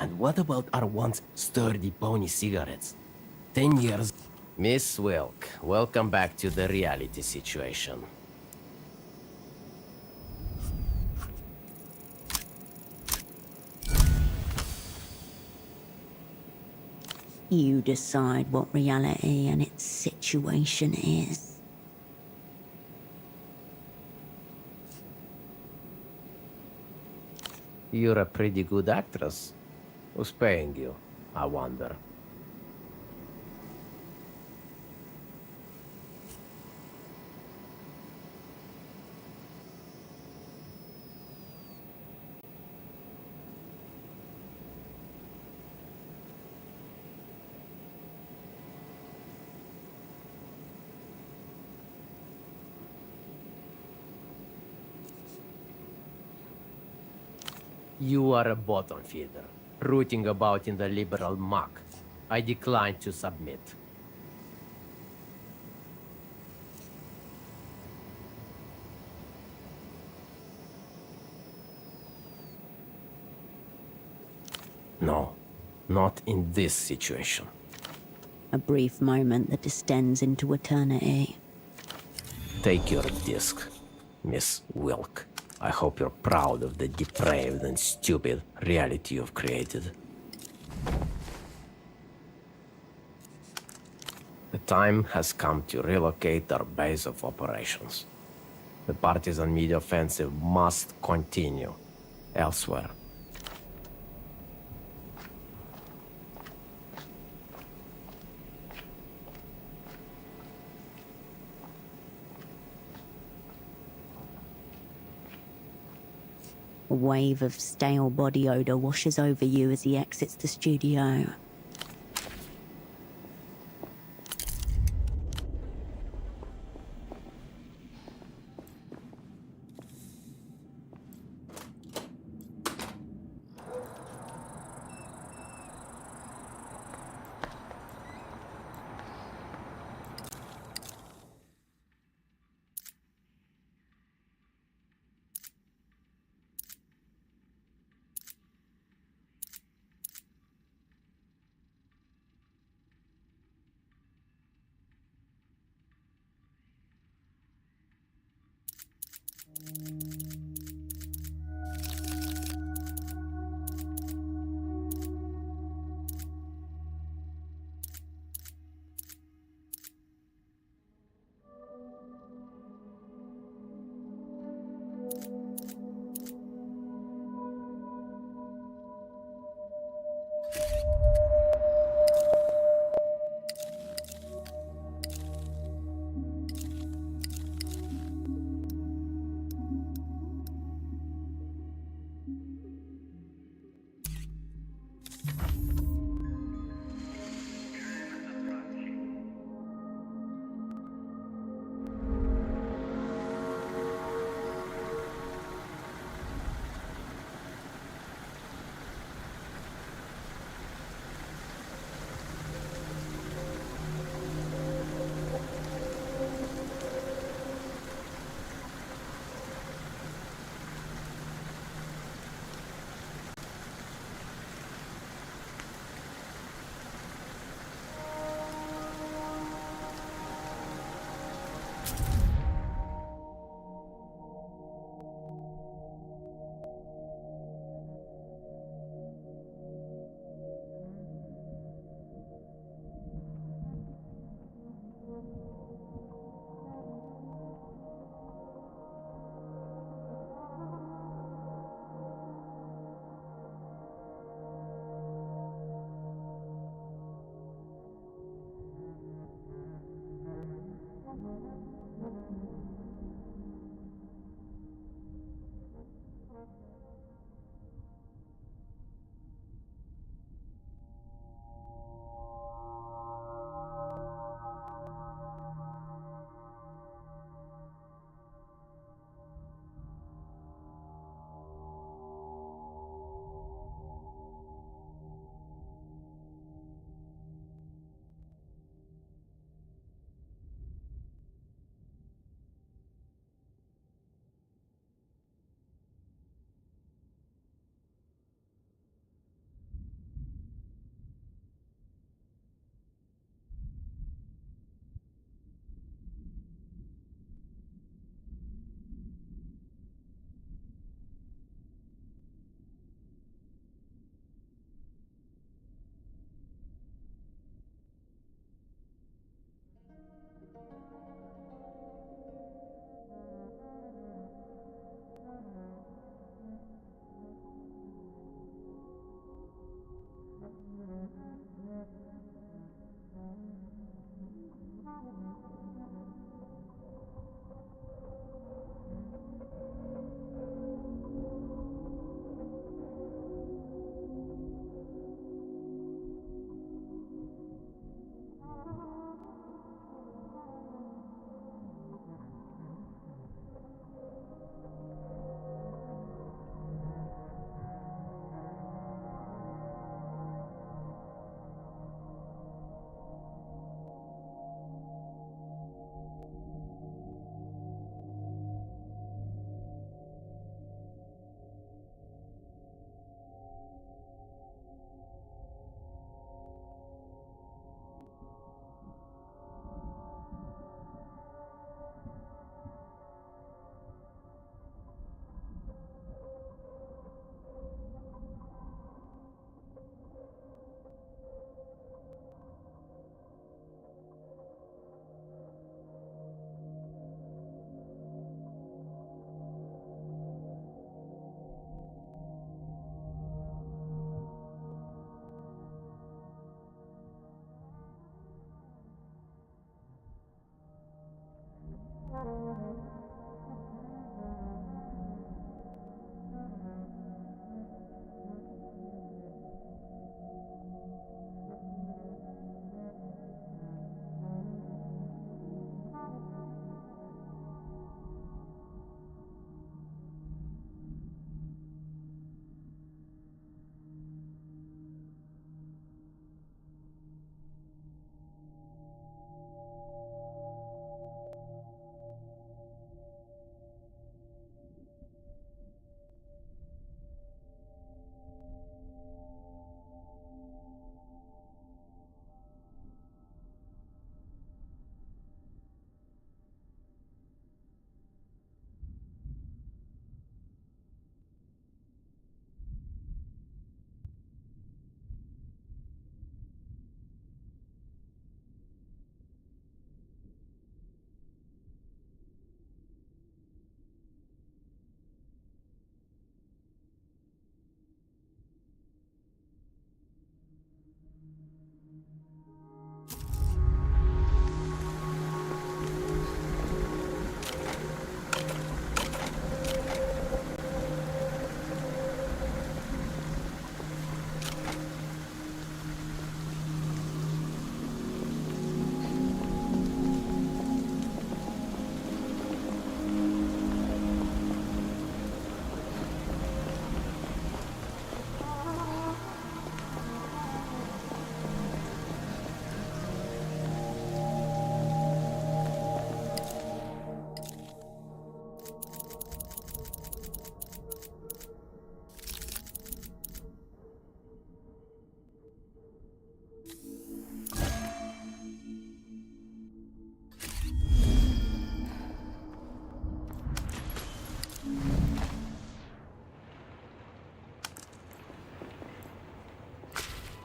And what about our once sturdy pony cigarettes? 10 years... Miss Wilk, welcome back to the reality situation. You decide what reality and its situation is. You're a pretty good actress. Who's paying you, I wonder? You are a bottom feeder, rooting about in the liberal muck. I decline to submit. No, not in this situation. A brief moment that descends into eternity. Take your disc, Miss Wilk. I hope you're proud of the depraved and stupid reality you've created. The time has come to relocate our base of operations. The partisan media offensive must continue elsewhere. A wave of stale body odor washes over you as he exits the studio.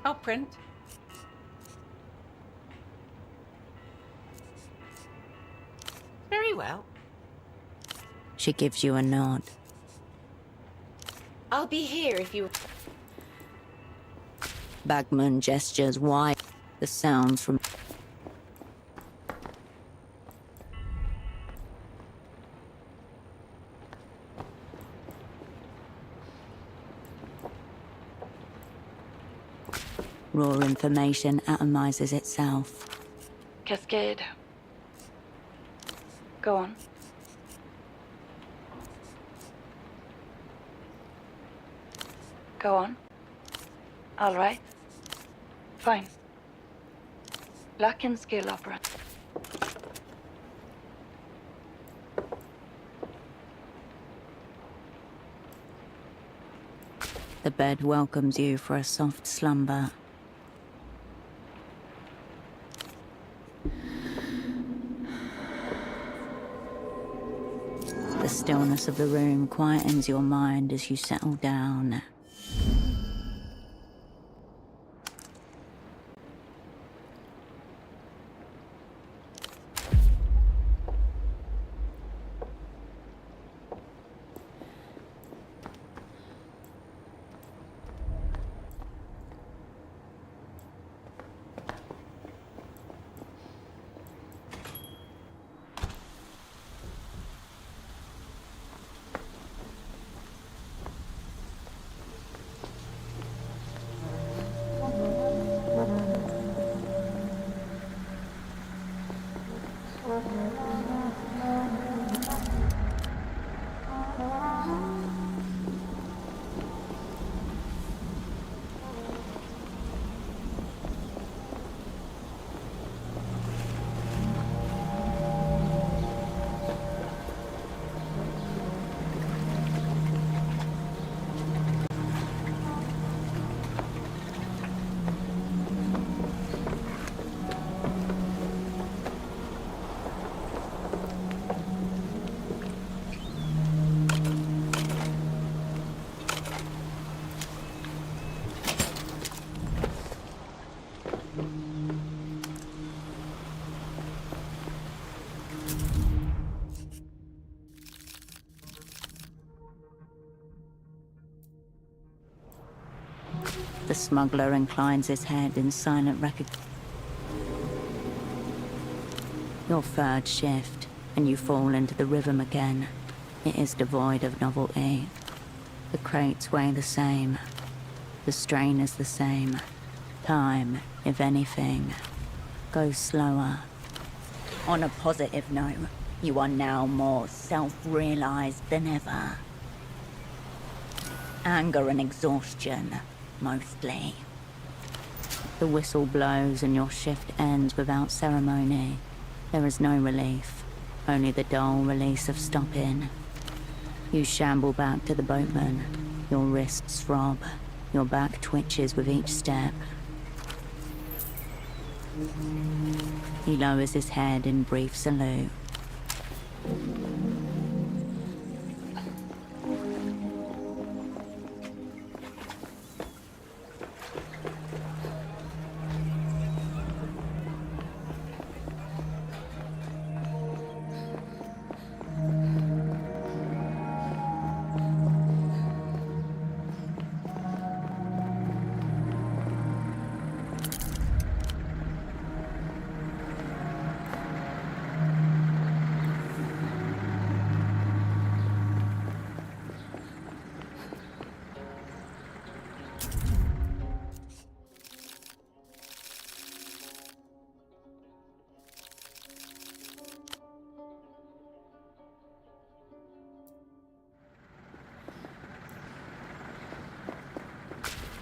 I'll print. Very well. She gives you a nod. I'll be here if you... Bagman gestures wide. The sounds from... Raw information atomizes itself. Cascade. Go on. Go on. All right. Fine. Luck and skill, Opera. The bed welcomes you for a soft slumber. The stillness of the room quietens your mind as you settle down. The smuggler inclines his head in silent recognition. Your third shift. and you fall into the rhythm again. It is devoid of novelty. The crates weigh the same. The strain is the same. Time, if anything, goes slower. On a positive note, you are now more self-realized than ever. Anger and exhaustion, mostly. The whistle blows and your shift ends without ceremony. There is no relief, only the dull release of stopping. You shamble back to the boatman. Your wrists throb. Your back twitches with each step. He lowers his head in brief salute.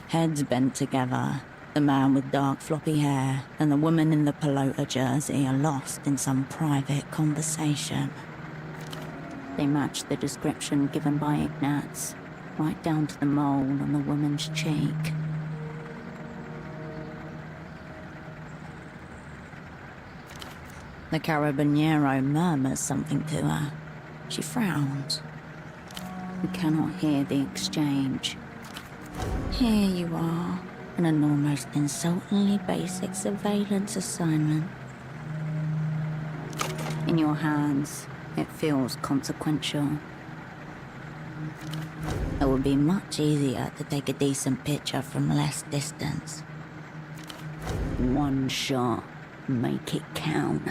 Heads bent together, the man with dark floppy hair and the woman in the pelota jersey are lost in some private conversation. They match the description given by Ignatz, right down to the mole on the woman's cheek. The carabiniero murmurs something to her. She frowns. You cannot hear the exchange. Here you are, in an almost insultingly basic surveillance assignment. In your hands, it feels consequential. It would be much easier to take a decent picture from less distance. One shot, make it count.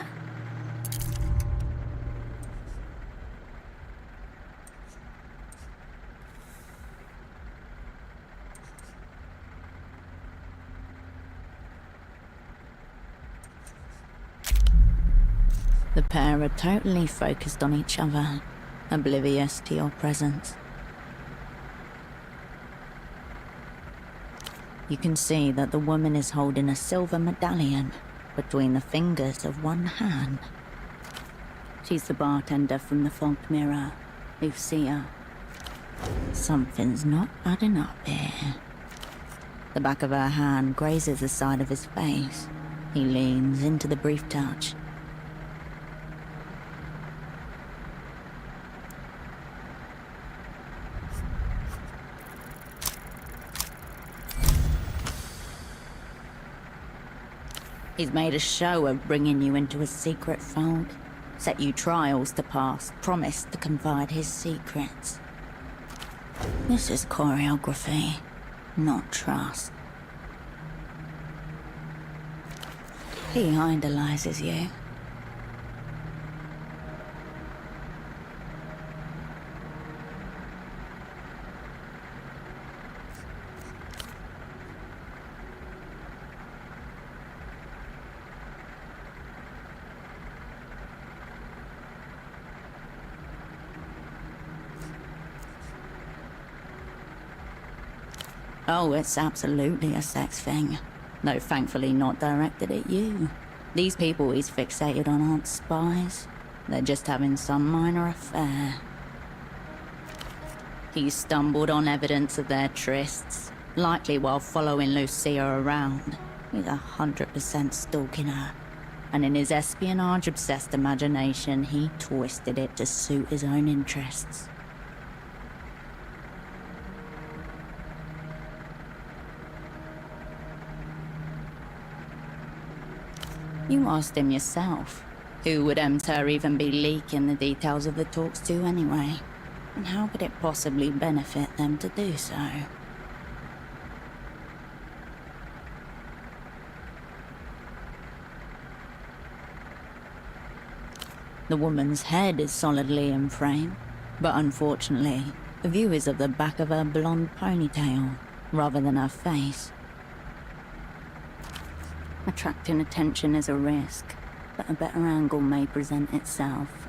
The pair are totally focused on each other, oblivious to your presence. You can see that the woman is holding a silver medallion between the fingers of one hand. She's the bartender from the Fogged Mirror, Lucia. Something's not adding up here. The back of her hand grazes the side of his face. He leans into the brief touch. He's made a show of bringing you into a secret fold, set you trials to pass, promised to confide his secrets. This is choreography, not trust. He idolizes you. Oh, it's absolutely a sex thing. Though thankfully not directed at you. These people he's fixated on aren't spies. They're just having some minor affair. He's stumbled on evidence of their trysts, likely while following Lucia around. He's 100% stalking her. And in his espionage-obsessed imagination, he twisted it to suit his own interests. You asked him yourself. Who would Emter even be leaking the details of the talks to anyway? And how could it possibly benefit them to do so? The woman's head is solidly in frame, but unfortunately, the view is of the back of her blonde ponytail, rather than her face. Attracting attention is a risk, but a better angle may present itself.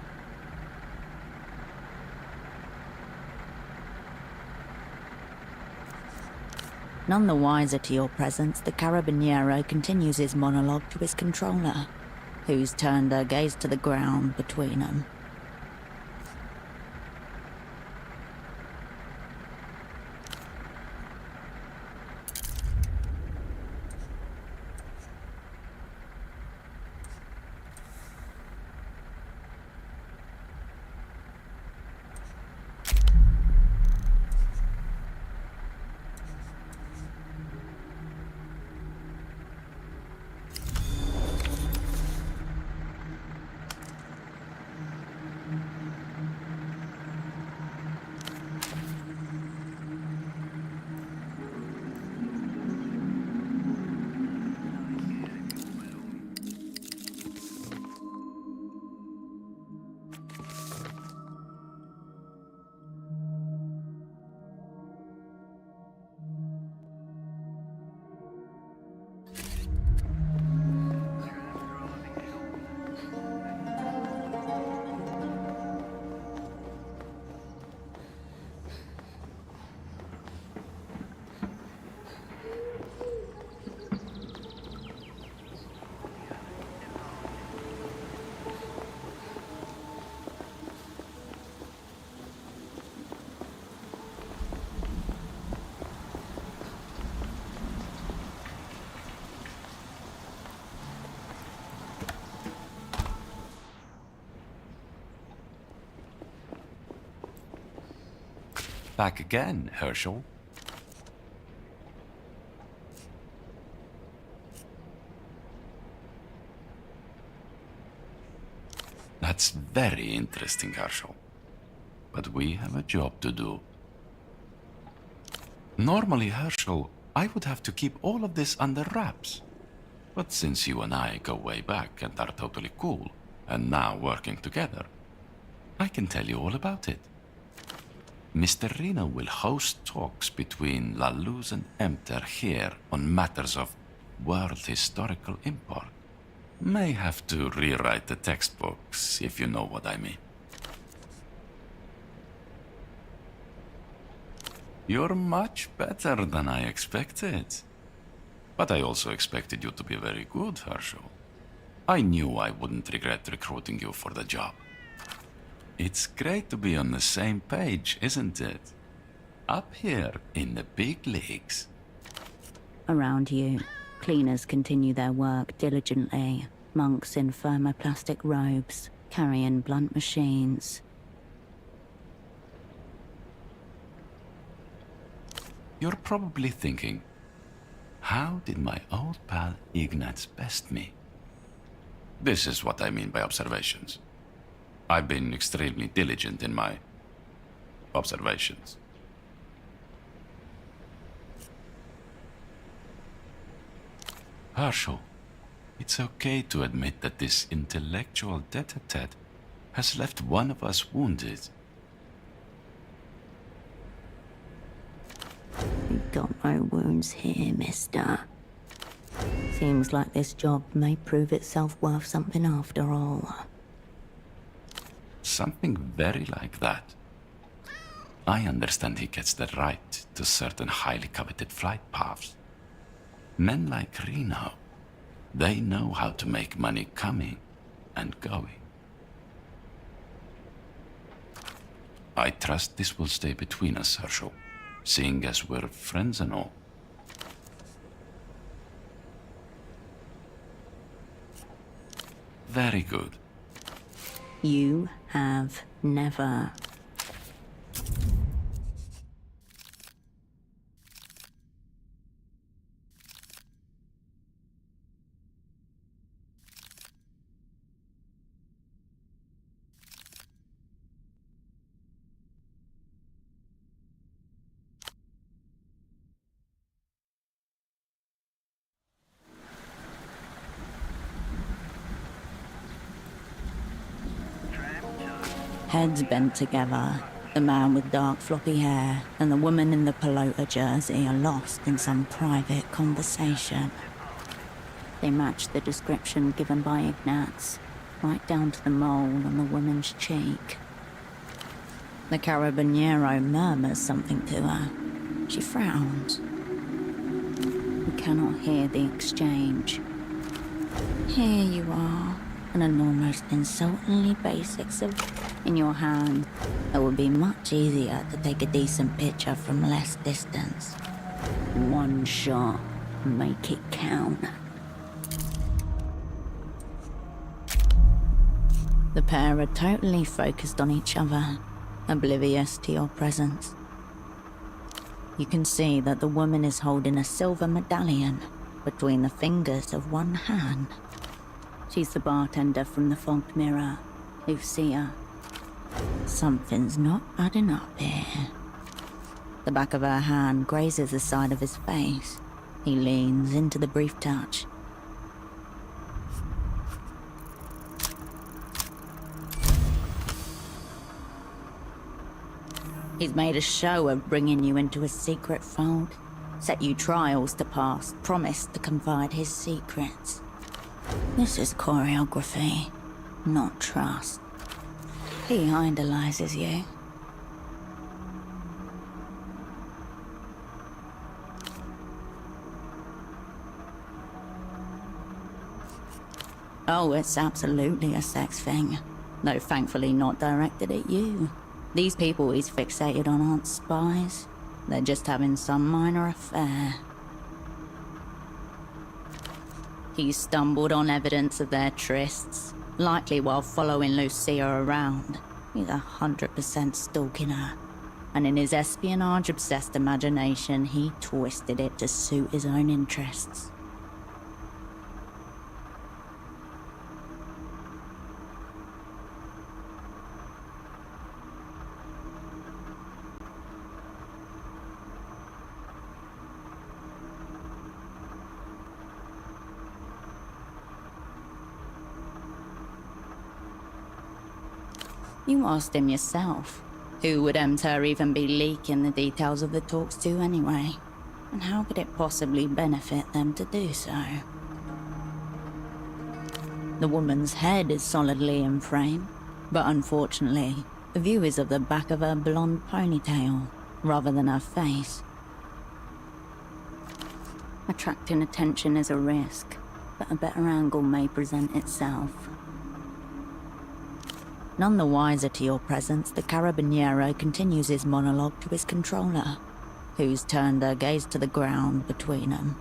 None the wiser to your presence, the Carabiniero continues his monologue to his controller, who's turned her gaze to the ground between them. Back again, Herschel. That's very interesting, Herschel. But we have a job to do. Normally, Herschel, I would have to keep all of this under wraps. But since you and I go way back and are totally cool, and now working together, I can tell you all about it. Mr. Reno will host talks between La Luz and Emter here on matters of world historical import. May have to rewrite the textbooks, if you know what I mean. You're much better than I expected. But I also expected you to be very good, Herschel. I knew I wouldn't regret recruiting you for the job. It's great to be on the same page, isn't it? Up here in the big leagues. Around you, cleaners continue their work diligently. Monks in thermoplastic robes, carrying blunt machines. You're probably thinking, how did my old pal Ignaz best me? This is what I mean by observations. I've been extremely diligent in my observations. Herschel, it's okay to admit that this intellectual tete-a-tete has left one of us wounded. You've got no wounds here, mister. Seems like this job may prove itself worth something after all. Something very like that. I understand he gets the right to certain highly coveted flight paths. Men like Reno, they know how to make money coming and going. I trust this will stay between us, Herschel, seeing as we're friends and all. Very good. You have never. Heads bent together, the man with dark floppy hair and the woman in the pelota jersey are lost in some private conversation. They match the description given by Ignatz, right down to the mole on the woman's cheek. The carabiniero murmurs something to her. She frowns. We cannot hear the exchange. Here you are, an almost insultingly basic in your hand. It would be much easier to take a decent picture from less distance. One shot, make it count. The pair are totally focused on each other, oblivious to your presence. You can see that the woman is holding a silver medallion between the fingers of one hand. She's the bartender from the fogged mirror, Lucia. Something's not adding up here. The back of her hand grazes the side of his face. He leans into the brief touch. He's made a show of bringing you into a secret fold, set you trials to pass, promised to confide his secrets. This is choreography, not trust. He idolizes you. Oh, it's absolutely a sex thing, though thankfully not directed at you. These people he's fixated on aren't spies. They're just having some minor affair. He stumbled on evidence of their trysts, likely while following Lucia around. He's 100% stalking her. And in his espionage-obsessed imagination, he twisted it to suit his own interests. You asked him yourself. Who would Emter even be leaking the details of the talks to anyway? And how could it possibly benefit them to do so? The woman's head is solidly in frame, but unfortunately, the view is of the back of her blonde ponytail, rather than her face. Attracting attention is a risk, but a better angle may present itself. None the wiser to your presence, the carabiniero continues his monologue to his controller, who's turned her gaze to the ground between them.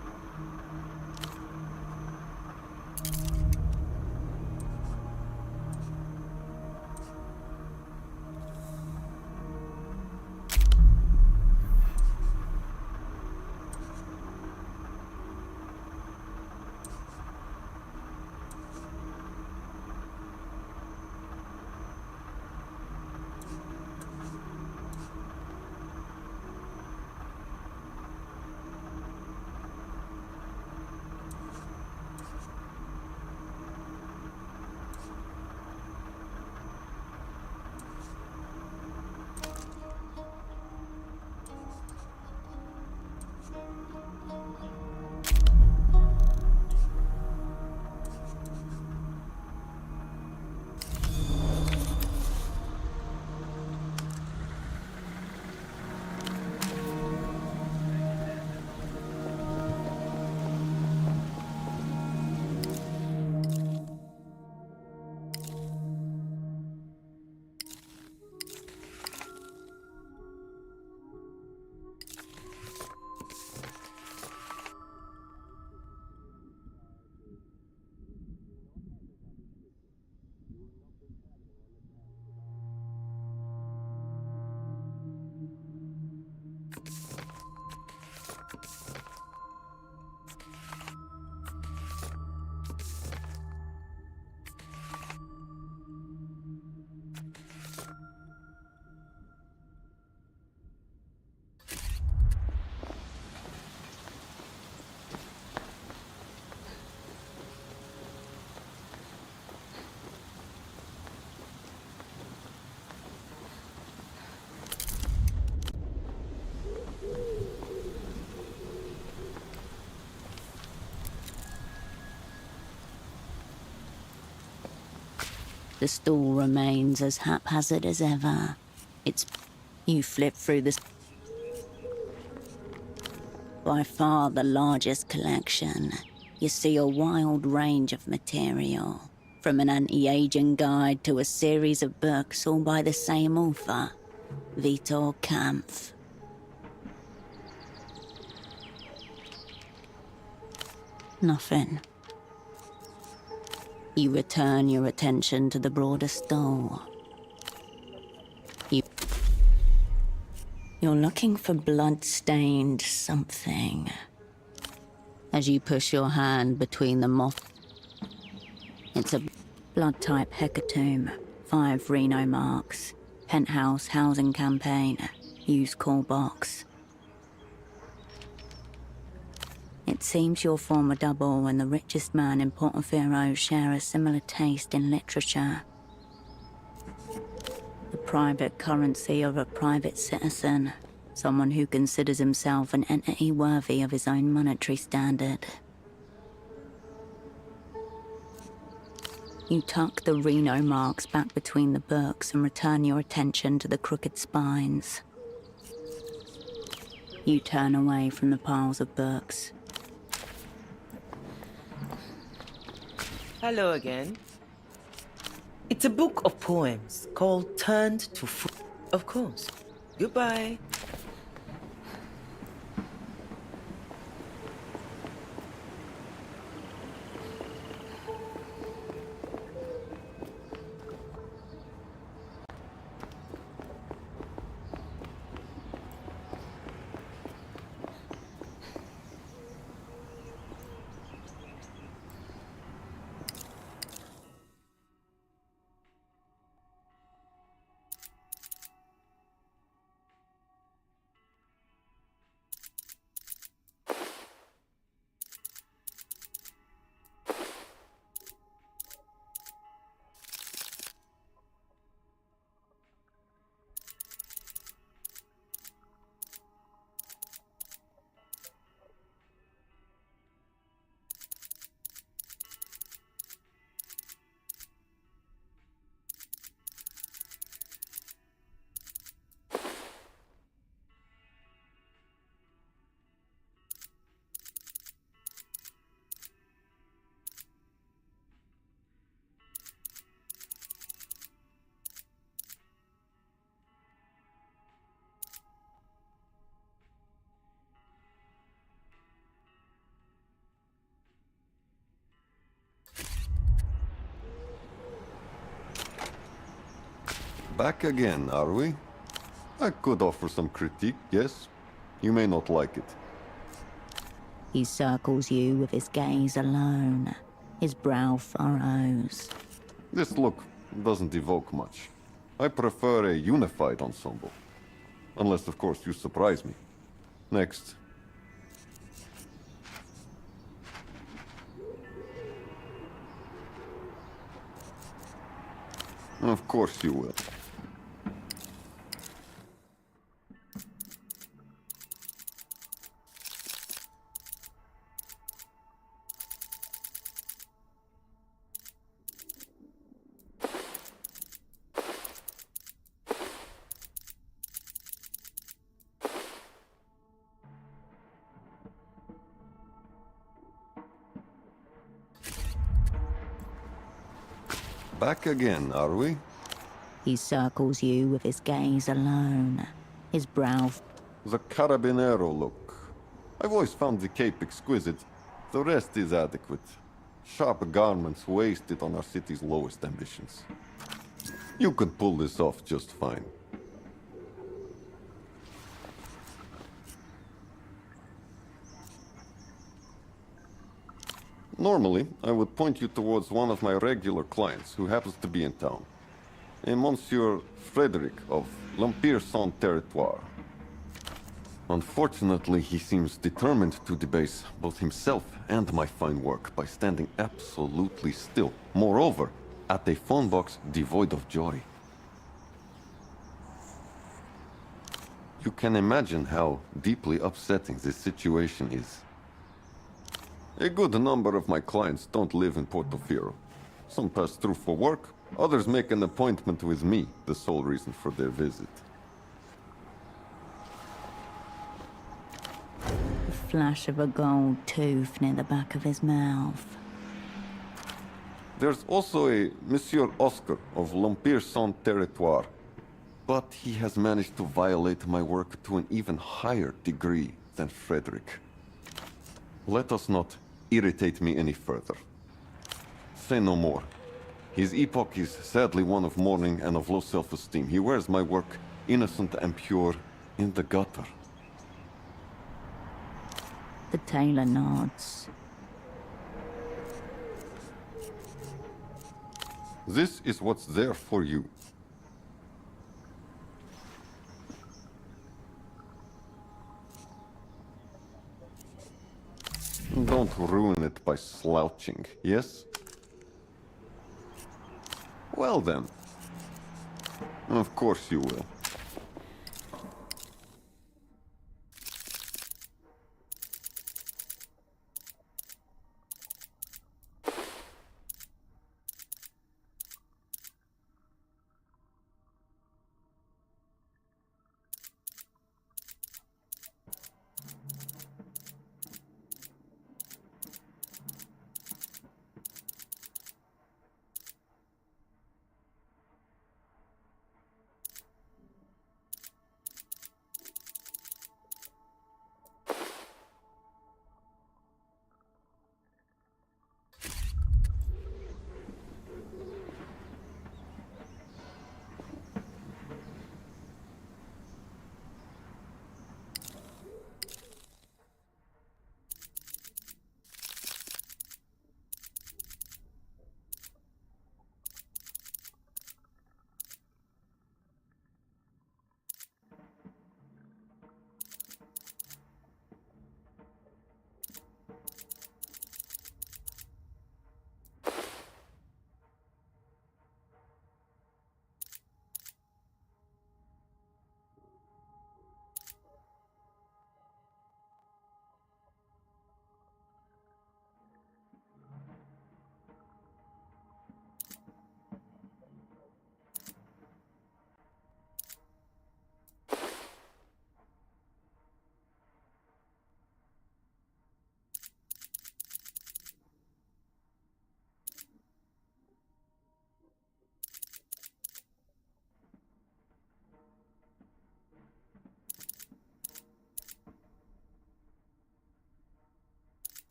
The store remains as haphazard as ever. You flip through this. By far the largest collection. You see a wild range of material, from an anti-aging guide to a series of books all by the same author, Vitor Kampf. Nothing. You return your attention to the broader stall. You're looking for blood-stained something. As you push your hand between the moth... It's a blood-type hecatomb. 5 Reno marks. Penthouse housing campaign. Use call box. It seems your former double and the richest man in Portofino share a similar taste in literature. The private currency of a private citizen. Someone who considers himself an entity worthy of his own monetary standard. You tuck the Reno marks back between the books and return your attention to the crooked spines. You turn away from the piles of books. Hello again. It's a book of poems called Turned to Fruit. Of course. Goodbye. Back again, are we? I could offer some critique, yes? You may not like it. He circles you with his gaze alone. His brow furrows. This look doesn't evoke much. I prefer a unified ensemble. Unless, of course, you surprise me. Next. Of course you will. Back again, are we? He circles you with his gaze alone. His brow... The carabinero look. I've always found the cape exquisite. The rest is adequate. Sharp garments wasted on our city's lowest ambitions. You could pull this off just fine. Normally, I would point you towards one of my regular clients who happens to be in town. A Monsieur Frederick of L'Empire-Saint-Territoire. Unfortunately, he seems determined to debase both himself and my fine work by standing absolutely still. Moreover, at a phone box devoid of joy. You can imagine how deeply upsetting this situation is. A good number of my clients don't live in Portofino. Some pass through for work, Others make an appointment with me, the sole reason for their visit. The flash of a gold tooth near the back of his mouth. There's also a Monsieur Oscar of L'Empire Sans Territoire, but he has managed to violate my work to an even higher degree than Frederick. Let us not irritate me any further. Say no more. His epoch is sadly one of mourning and of low self-esteem. He wears my work, innocent and pure, in the gutter. The tailor nods. This is what's there for you. Don't ruin it by slouching, yes? Well then. Of course you will.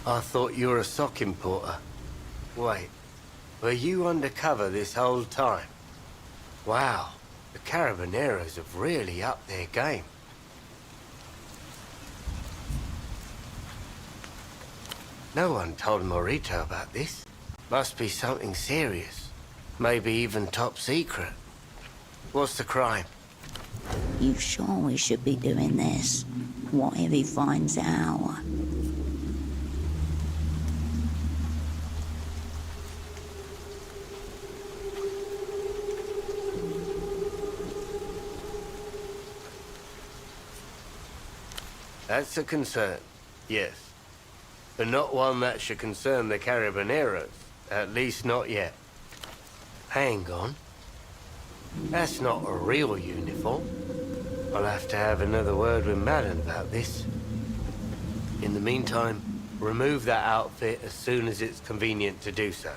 I thought you were a sock importer. Wait, were you undercover this whole time? Wow, the Carabineros have really upped their game. No one told Morito about this. Must be something serious. Maybe even top secret. What's the crime? You sure we should be doing this? What if he finds out? That's a concern, yes. But not one that should concern the Carabineros. At least not yet. Hang on. That's not a real uniform. I'll have to have another word with Madden about this. In the meantime, remove that outfit as soon as it's convenient to do so.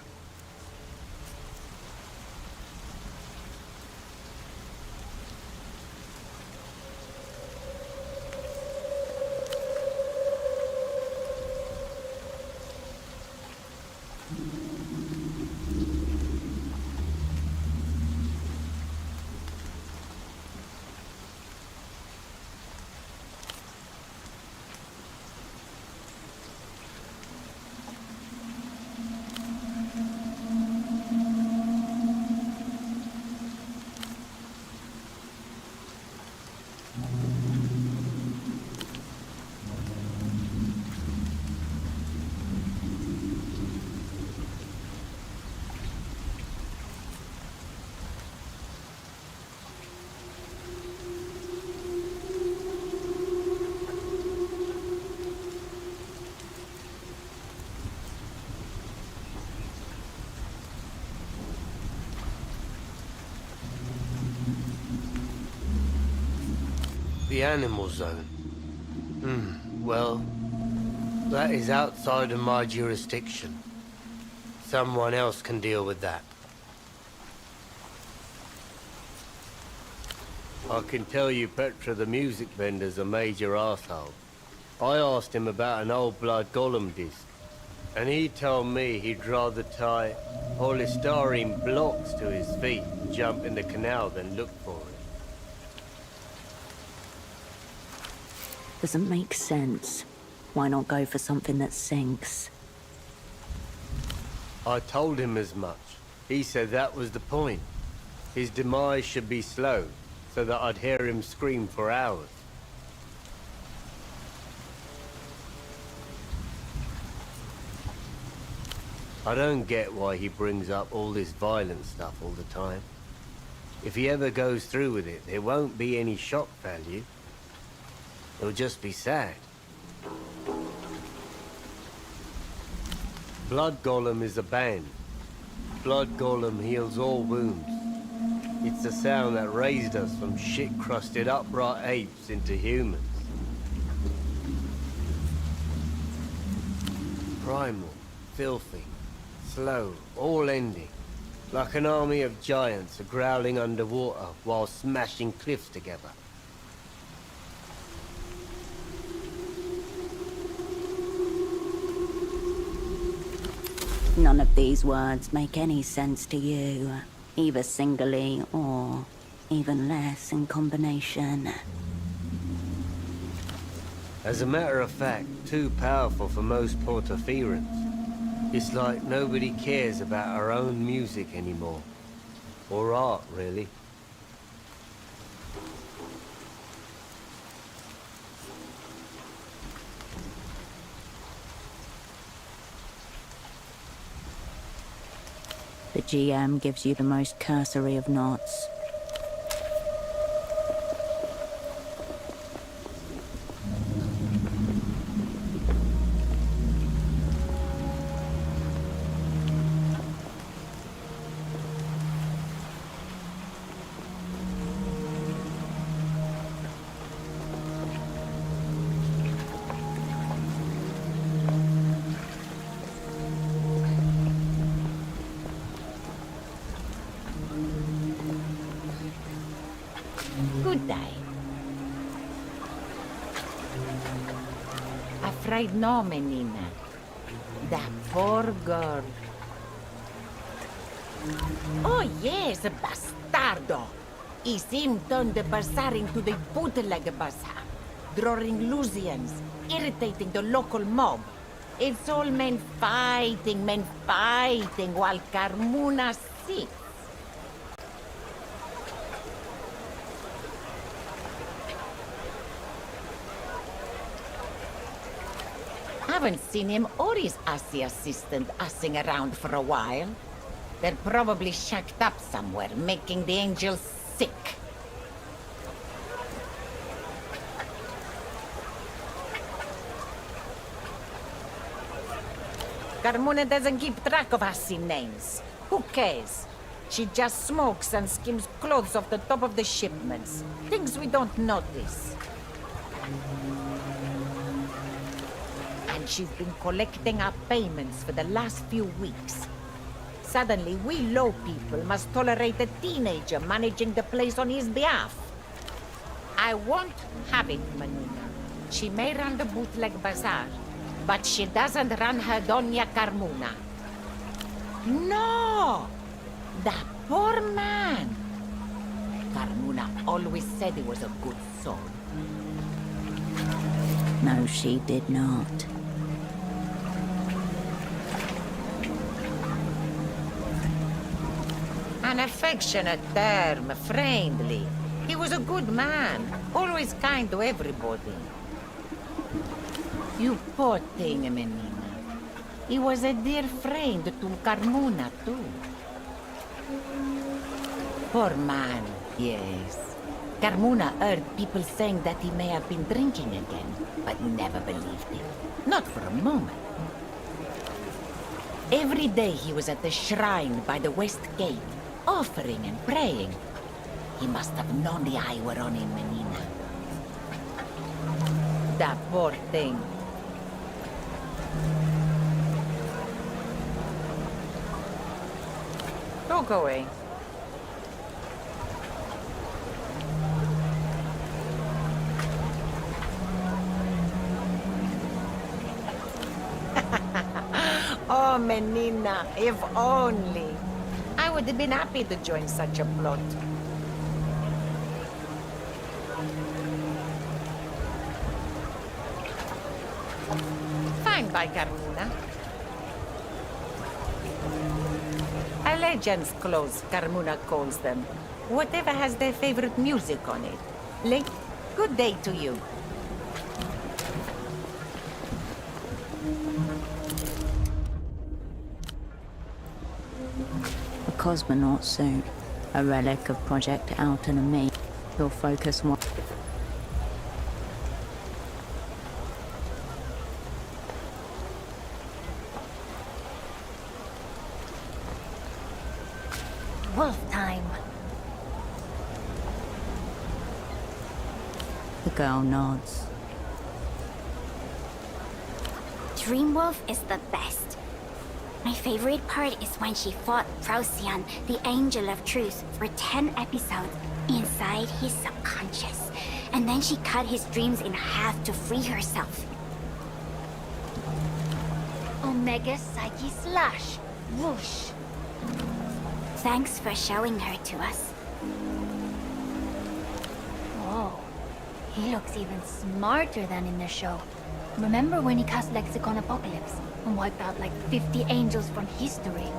The animal zone. Well, that is outside of my jurisdiction. Someone else can deal with that. I can tell you Petra the music vendor's a major arsehole. I asked him about an old Blood Golem disc, and he told me he'd rather tie polystyrene blocks to his feet and jump in the canal than look for it. Doesn't make sense. Why not go for something that sinks? I told him as much. He said that was the point. His demise should be slow, so that I'd hear him scream for hours. I don't get why he brings up all this violent stuff all the time. If he ever goes through with it, there won't be any shock value. It'll just be sad. Blood Golem is a band. Blood Golem heals all wounds. It's the sound that raised us from shit-crusted upright apes into humans. Primal, filthy, slow, all ending. Like an army of giants growling underwater while smashing cliffs together. None of these words make any sense to you, either singly or even less in combination. As a matter of fact, too powerful for most Portofirans. It's like nobody cares about our own music anymore. Or art, really. The GM gives you the most cursory of nods. Good day. Afraid no, menina. That poor girl. Oh yes, bastardo. He seemed turned the bazaar into the bootleg bazaar, drawing Lusians, irritating the local mob. It's all men fighting, while Carmuna sits. Haven't seen him or his assy assistant assing around for a while. They're probably shacked up somewhere, making the angels sick. Carmona doesn't keep track of assy names. Who cares? She just smokes and skims clothes off the top of the shipments. Things we don't notice. And she's been collecting our payments for the last few weeks. Suddenly, we low people must tolerate a teenager managing the place on his behalf. I won't have it, Manina. She may run the bootleg bazaar, but she doesn't run her Doña Carmuna. No! That poor man! Carmuna always said he was a good soul. No, she did not. An affectionate term, friendly. He was a good man, always kind to everybody. You poor thing, Menina. He was a dear friend to Carmuna, too. Poor man, yes. Carmuna heard people saying that he may have been drinking again, but never believed it. Not for a moment. Every day he was at the shrine by the west gate, offering and praying. He must have known the eye were on him, Menina. That poor thing. Don't go away. Oh, Menina, if only. I would have been happy to join such a plot. Fine by Carmuna. A legend's clothes, Carmuna calls them. Whatever has their favorite music on it. Link, good day to you. A cosmonaut suit, a relic of Project Autonomy. Your focus one. Wolf time. The girl nods. Dreamwolf is the best. My favorite part is when she fought Procyon, the Angel of Truth, for 10 episodes inside his subconscious. And then she cut his dreams in half to free herself. Omega Psyche Slash. Whoosh. Thanks for showing her to us. Whoa. He looks even smarter than in the show. Remember when he cast Lexicon Apocalypse and wiped out like 50 angels from history?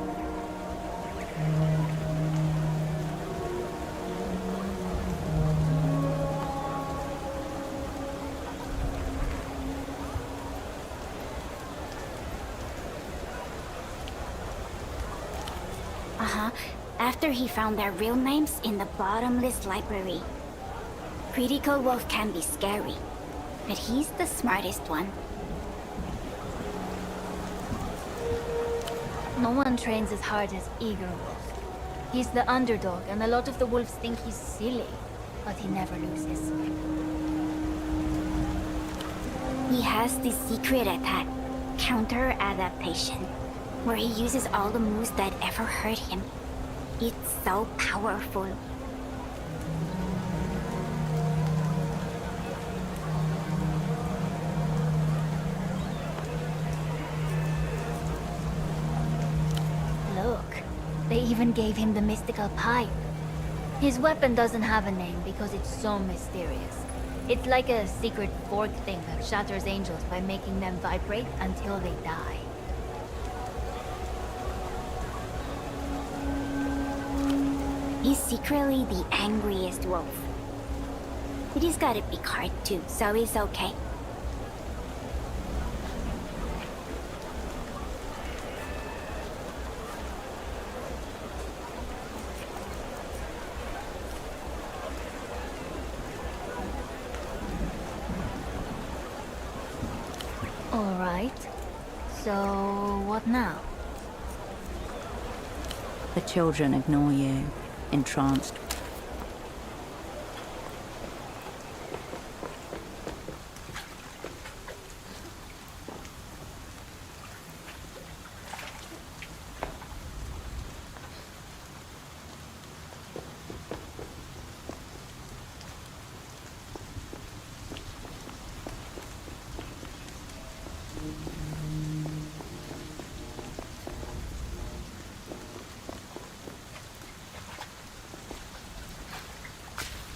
After he found their real names in the bottomless library. Critical Wolf can be scary, but he's the smartest one. No one trains as hard as Eager Wolf. He's the underdog, and a lot of the wolves think he's silly, but he never loses. He has this secret attack, counter-adaptation, where he uses all the moves that ever hurt him. It's so powerful. They even gave him the mystical pipe. His weapon doesn't have a name because it's so mysterious. It's like a secret fork thing that shatters angels by making them vibrate until they die. He's secretly the angriest wolf. But he's got a big heart too, so he's okay. Alright. So, what now? The children ignore you, entranced.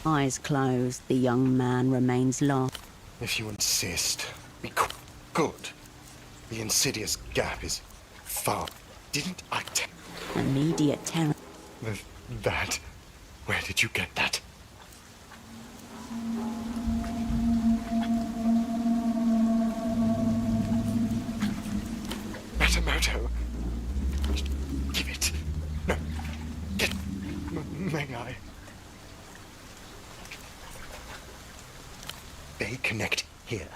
Eyes closed, the young man remains lost. If you insist, be good. The insidious gap is far. Didn't I tell? Immediate terror. That? Where did you get that? Matamoto. Give it. No. Get. May I? They connect here.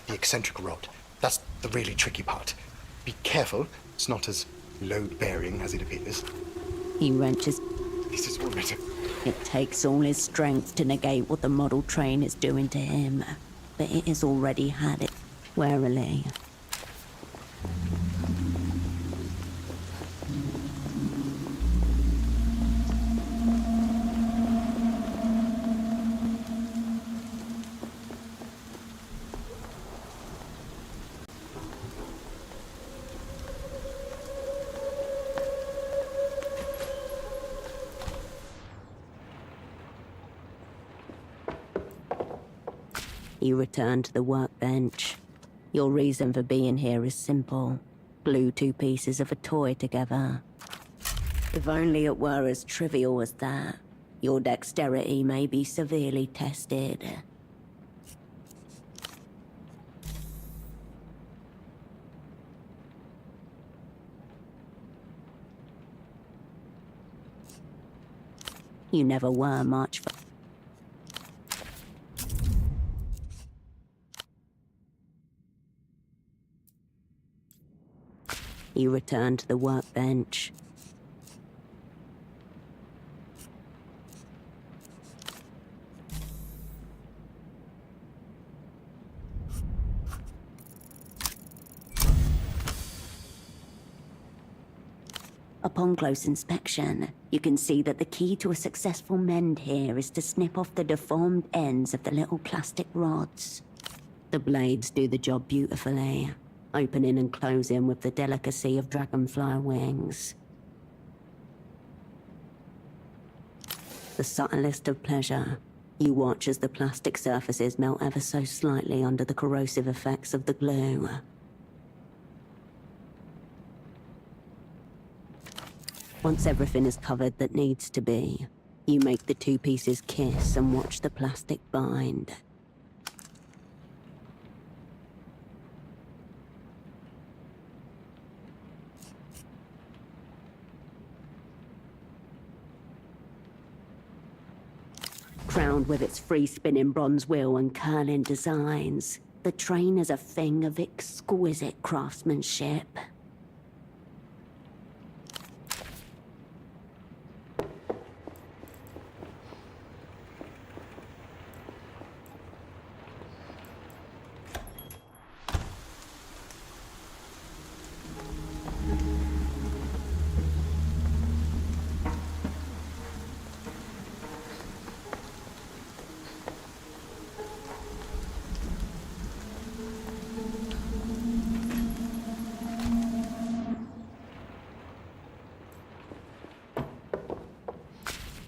The eccentric rod. That's the really tricky part. Be careful. It's not as load-bearing as it appears. He wrenches. This is all better. It takes all his strength to negate what the model train is doing to him, but it has already had it. Warily. You return to the workbench. Your reason for being here is simple. Glue two pieces of a toy together. If only it were as trivial as that, your dexterity may be severely tested. You never were much for... You return to the workbench. Upon close inspection, you can see that the key to a successful mend here is to snip off the deformed ends of the little plastic rods. The blades do the job beautifully, opening and closing with the delicacy of dragonfly wings. The subtlest of pleasure, you watch as the plastic surfaces melt ever so slightly under the corrosive effects of the glue. Once everything is covered that needs to be, you make the two pieces kiss and watch the plastic bind. Crowned with its free-spinning bronze wheel and curling designs, the train is a thing of exquisite craftsmanship.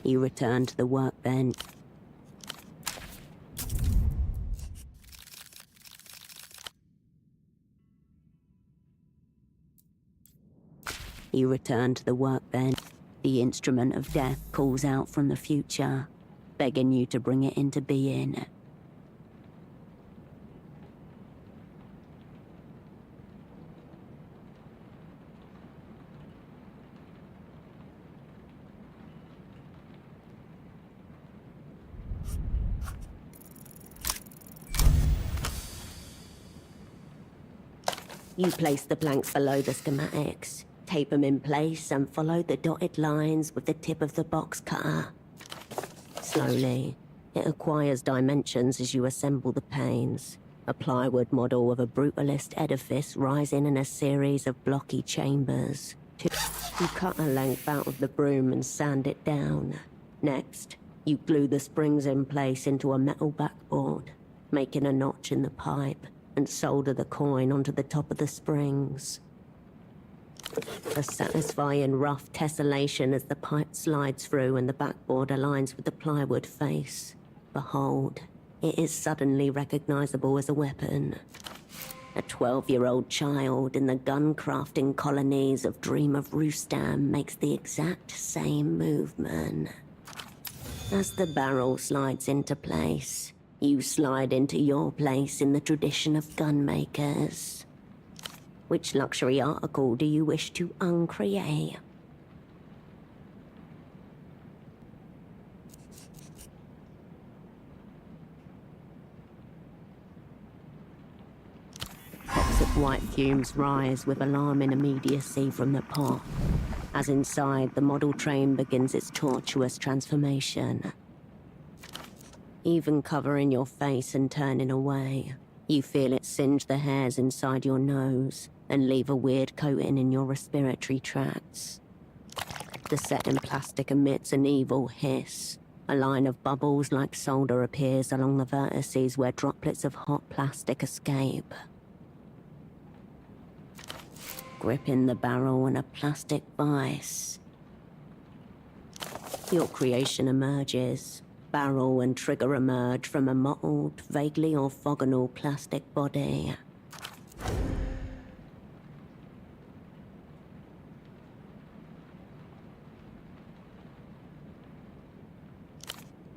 You return to the workbench. You return to the workbench. The instrument of death calls out from the future, begging you to bring it into being. You place the blanks below the schematics, tape them in place, and follow the dotted lines with the tip of the box cutter. Slowly, it acquires dimensions as you assemble the panes. A plywood model of a brutalist edifice rising in a series of blocky chambers. You cut a length out of the broom and sand it down. Next, you glue the springs in place into a metal backboard, making a notch in the pipe, and solder the coin onto the top of the springs. A satisfying rough tessellation as the pipe slides through and the backboard aligns with the plywood face. Behold, it is suddenly recognizable as a weapon. A 12-year-old child in the gun-crafting colonies of Dream of Rustam makes the exact same movement. As the barrel slides into place, you slide into your place in the tradition of gun makers. Which luxury article do you wish to uncreate? Toxic white fumes rise with alarming immediacy from the pot, as inside the model train begins its tortuous transformation. Even covering your face and turning away, you feel it singe the hairs inside your nose and leave a weird coating in your respiratory tracts. The setting plastic emits an evil hiss. A line of bubbles like solder appears along the vertices where droplets of hot plastic escape. Gripping the barrel in a plastic vise, your creation emerges. Barrel and trigger emerge from a mottled, vaguely orthogonal plastic body.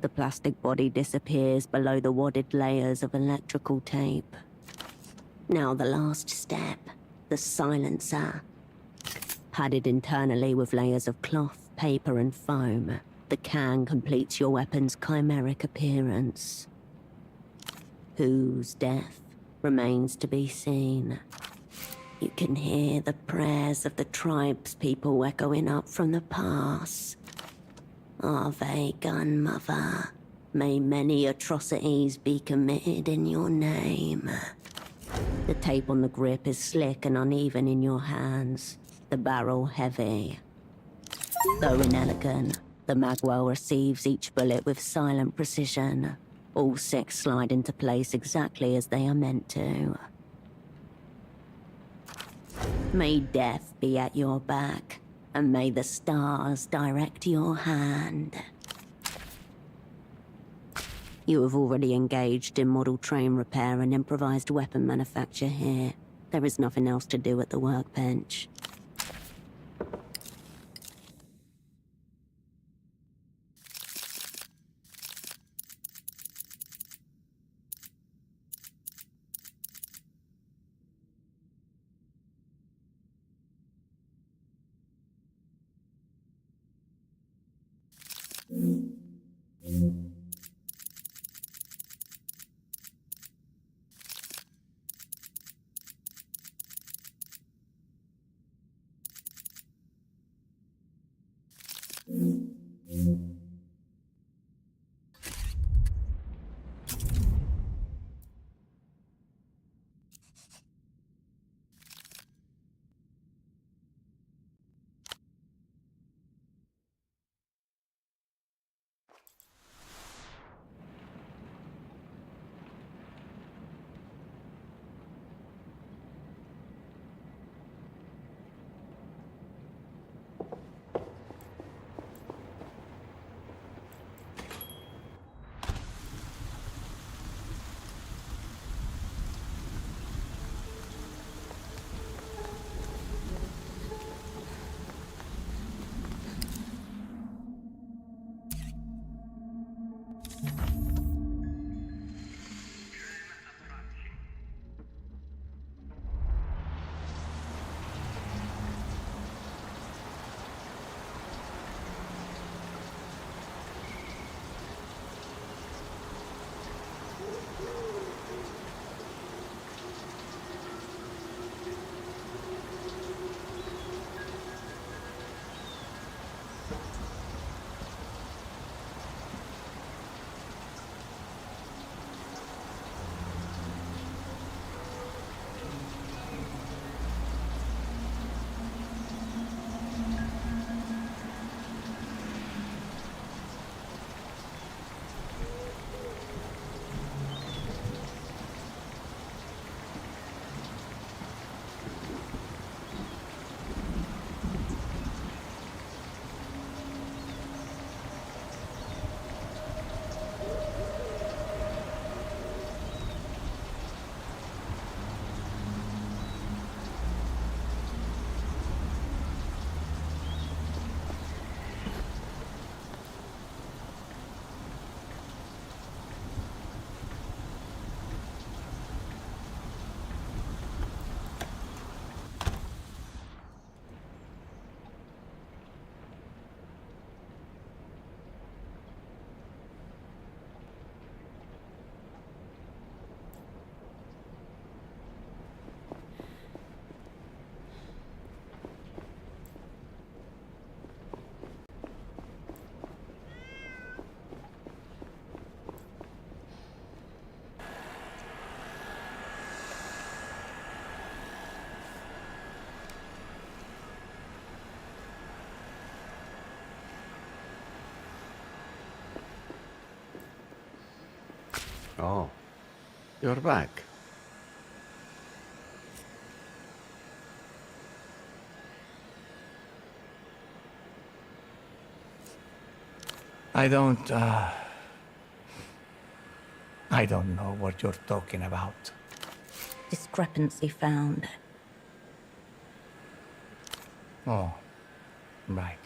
The plastic body disappears below the wadded layers of electrical tape. Now the last step, the silencer. Padded internally with layers of cloth, paper and foam, the can completes your weapon's chimeric appearance. Whose death remains to be seen. You can hear the prayers of the tribespeople echoing up from the past. Ave Gun Mother, may many atrocities be committed in your name. The tape on the grip is slick and uneven in your hands, the barrel heavy. Though inelegant, the magwell receives each bullet with silent precision. All 6 slide into place exactly as they are meant to. May death be at your back, and may the stars direct your hand. You have already engaged in model train repair and improvised weapon manufacture here. There is nothing else to do at the workbench. Oh, you're back. I don't know what you're talking about. Discrepancy found. Oh, right.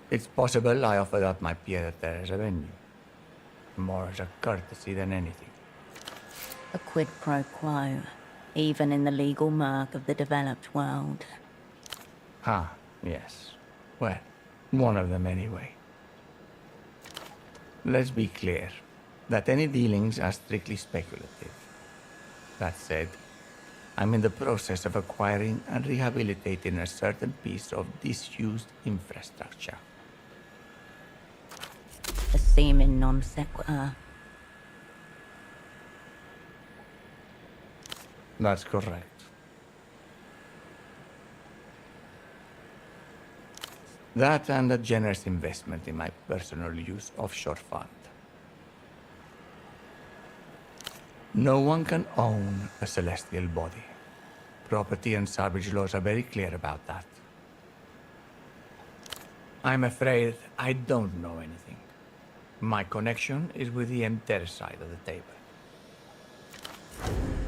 It's possible I offered up my pied-à-terre as a venue. More as a courtesy than anything. A quid pro quo, even in the legal murk of the developed world. Ah, yes. Well, one of them anyway. Let's be clear that any dealings are strictly speculative. That said, I'm in the process of acquiring and rehabilitating a certain piece of disused infrastructure. A seeming non sequitur. That's correct. That and a generous investment in my personal use offshore fund. No one can own a celestial body. Property and salvage laws are very clear about that. I'm afraid I don't know anything. My connection is with the Emter side of the table.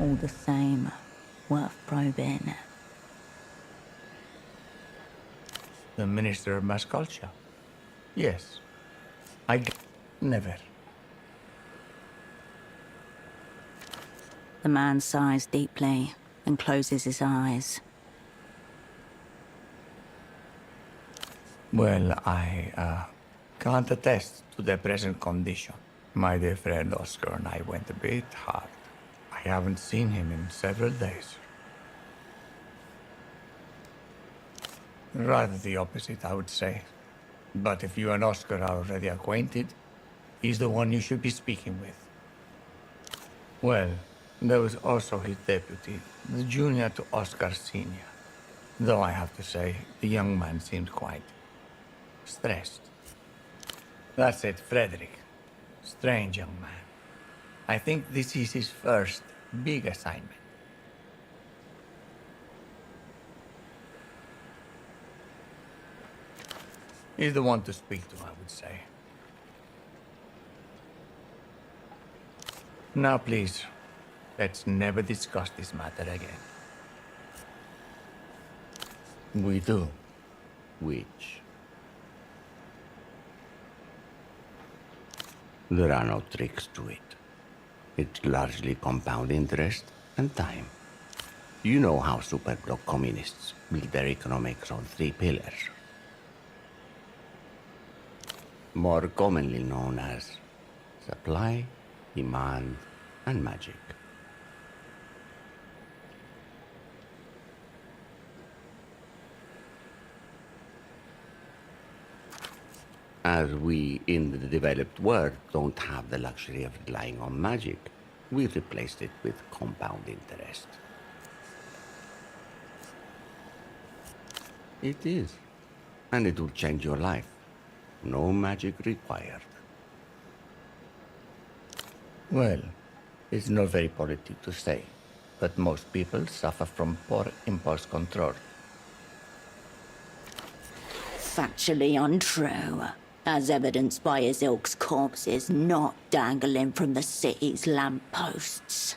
All the same, worth probing. The Minister of Mass Culture? Yes. Never. The man sighs deeply and closes his eyes. Well, I can't attest to their present condition. My dear friend Oscar and I went a bit hard. I haven't seen him in several days. Rather the opposite, I would say. But if you and Oscar are already acquainted, he's the one you should be speaking with. Well, there was also his deputy, the junior to Oscar Sr. Though I have to say, the young man seemed quite stressed. That's it, Frederick. Strange young man. I think this is his first big assignment. He's the one to speak to, I would say. Now, please, let's never discuss this matter again. We do. Which? There are no tricks to it. It's largely compound interest and time. You know how superblock communists build their economics on 3 pillars. More commonly known as supply, demand, and magic. As we in the developed world don't have the luxury of relying on magic, we replaced it with compound interest. It is. And it will change your life. No magic required. Well, it's not very politic to say, but most people suffer from poor impulse control. Factually untrue, as evidenced by his ilk's corpses not dangling from the city's lampposts.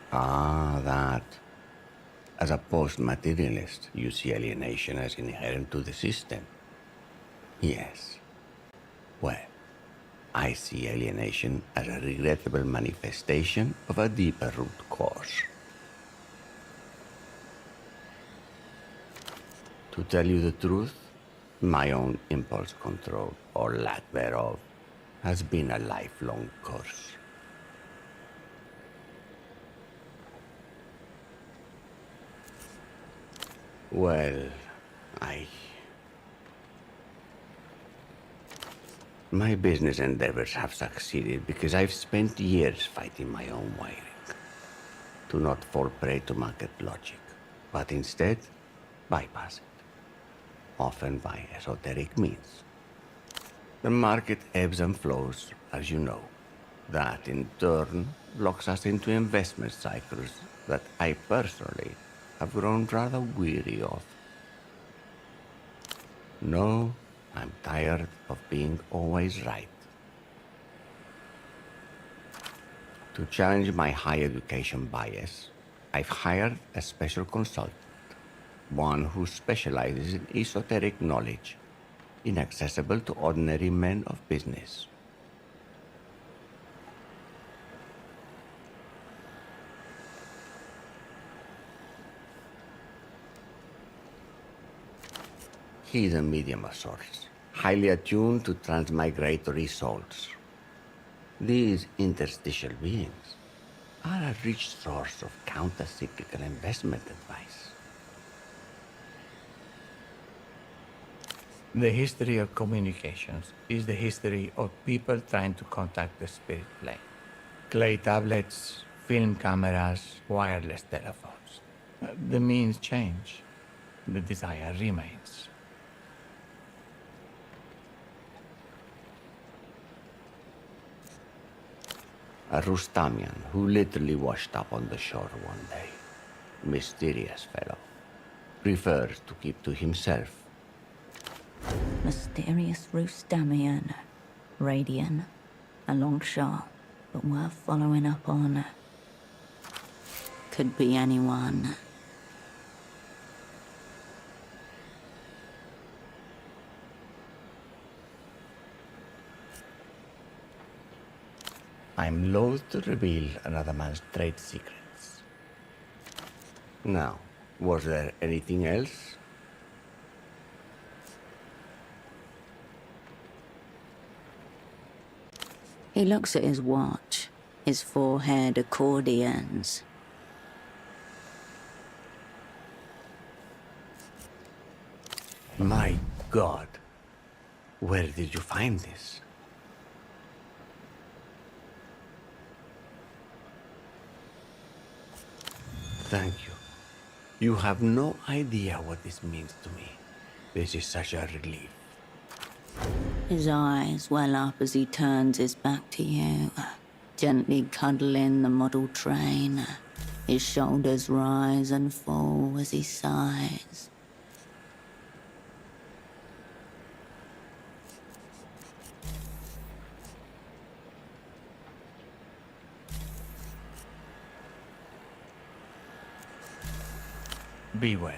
Ah, that. As a post-materialist, you see alienation as inherent to the system. Yes. Well, I see alienation as a regrettable manifestation of a deeper root cause. To tell you the truth, my own impulse control, or lack thereof, has been a lifelong curse. Well, My business endeavors have succeeded because I've spent years fighting my own wiring. To not fall prey to market logic, but instead bypass it, often by esoteric means. The market ebbs and flows, as you know. That, in turn, locks us into investment cycles that I personally have grown rather weary of. No, I'm tired of being always right. To challenge my high education bias, I've hired a special consultant, one who specializes in esoteric knowledge, inaccessible to ordinary men of business. He's a medium of sorts, highly attuned to transmigratory souls. These interstitial beings are a rich source of counter-cyclical investment advice. The history of communications is the history of people trying to contact the spirit plane. Clay tablets, film cameras, wireless telephones. The means change. The desire remains. A Rustamian who literally washed up on the shore one day. Mysterious fellow. Prefers to keep to himself. Mysterious Rustamian. Radian. A long shot, but worth following up on. Could be anyone. I'm loath to reveal another man's trade secrets. Now, was there anything else? He looks at his watch, his forehead accordions. My God, where did you find this? Thank you. You have no idea what this means to me. This is such a relief. His eyes well up as he turns his back to you, gently cuddling the model train. His shoulders rise and fall as he sighs. Be well.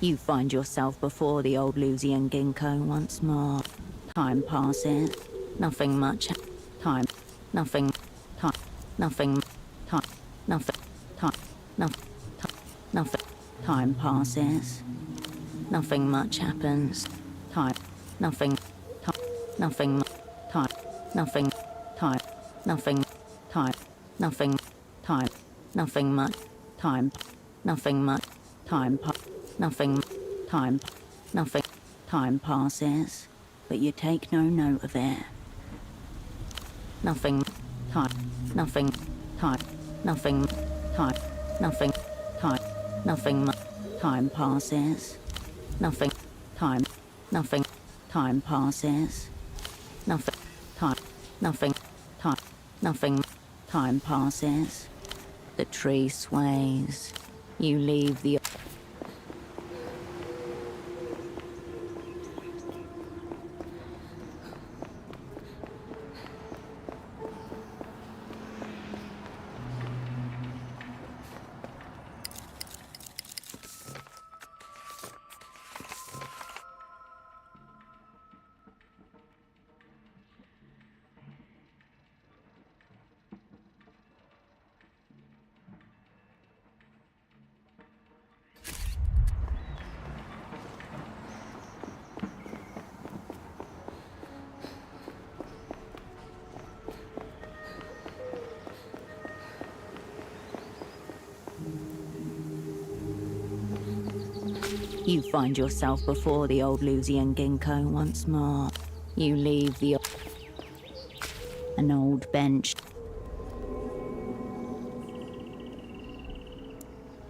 You find yourself before the old Lusian ginkgo once more. Time passes. Nothing much. Time. Nothing. Time. Nothing. Time. Nothing. Time. Nothing. Nothing. Time passes. Nothing much happens. Time. Nothing. Time. Nothing. Time. Nothing. Time. Nothing. Time. Nothing. Time. Nothing much. Time. Nothing much. Time. Nothing. Time. Nothing. Time passes, but you take no note of it. Nothing. Time. Nothing. Time. Nothing. Time. Nothing. Time. Nothing. Time passes. Nothing. Time. Nothing. Time passes. Nothing. Time. Nothing. Time. Nothing. Time passes. The tree sways. You leave the... You find yourself before the old Lusian ginkgo once more. You leave the... an old bench.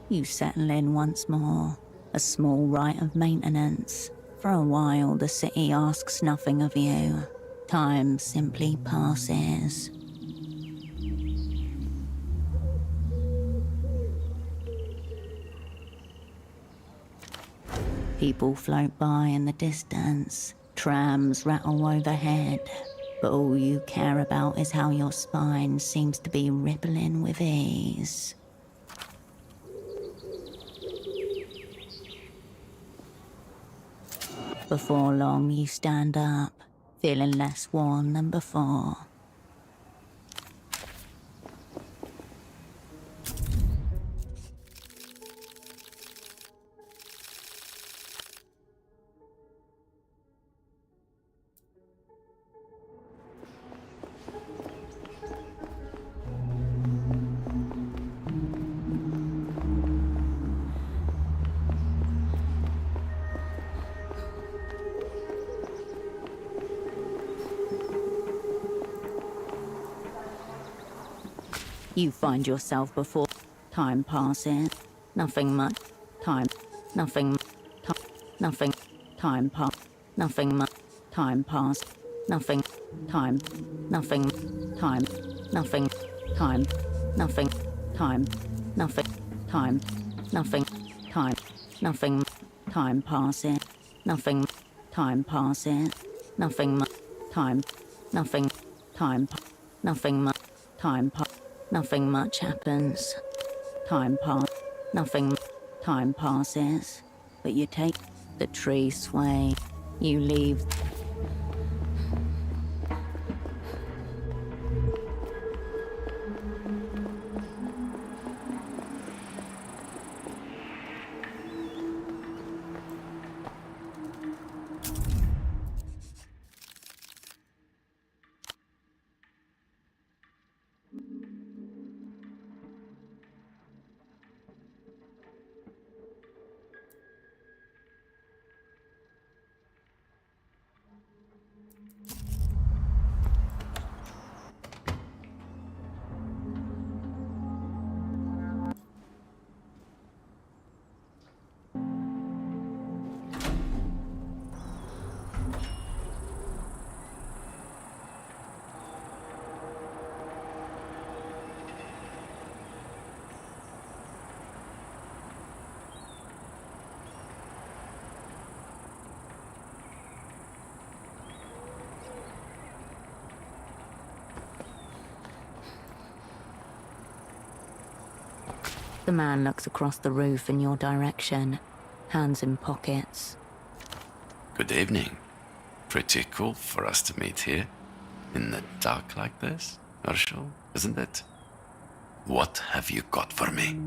You settle in once more. A small rite of maintenance. For a while, the city asks nothing of you. Time simply passes. People float by in the distance. Trams rattle overhead. But all you care about is how your spine seems to be rippling with ease. Before long, you stand up, feeling less worn than before. You find yourself before time passes. Nothing much. Time. Nothing. Time. Nothing. Time pass. Nothing much. Time pass. Nothing. Time. Nothing. Time. Nothing. Time. Nothing. Time. Nothing. Time. Nothing. Time. Nothing. Time passes. Nothing. Time passes. Nothing much. Time. Nothing. Time. Nothing much. Time pass. Nothing much happens. Time pass. Nothing. Time passes. But you take the tree sway. You leave. The man looks across the roof in your direction, hands in pockets. Good evening. Pretty cool for us to meet here. In the dark like this, Urshel, isn't it? What have you got for me?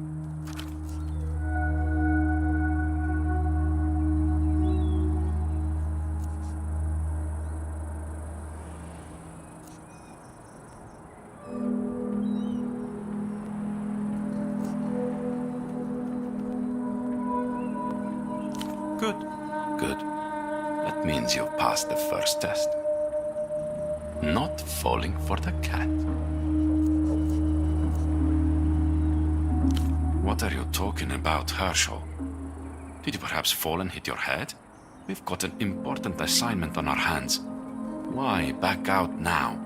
means you've passed the first test. Not falling for the cat. What are you talking about, Herschel? Did you perhaps fall and hit your head? We've got an important assignment on our hands. Why back out now?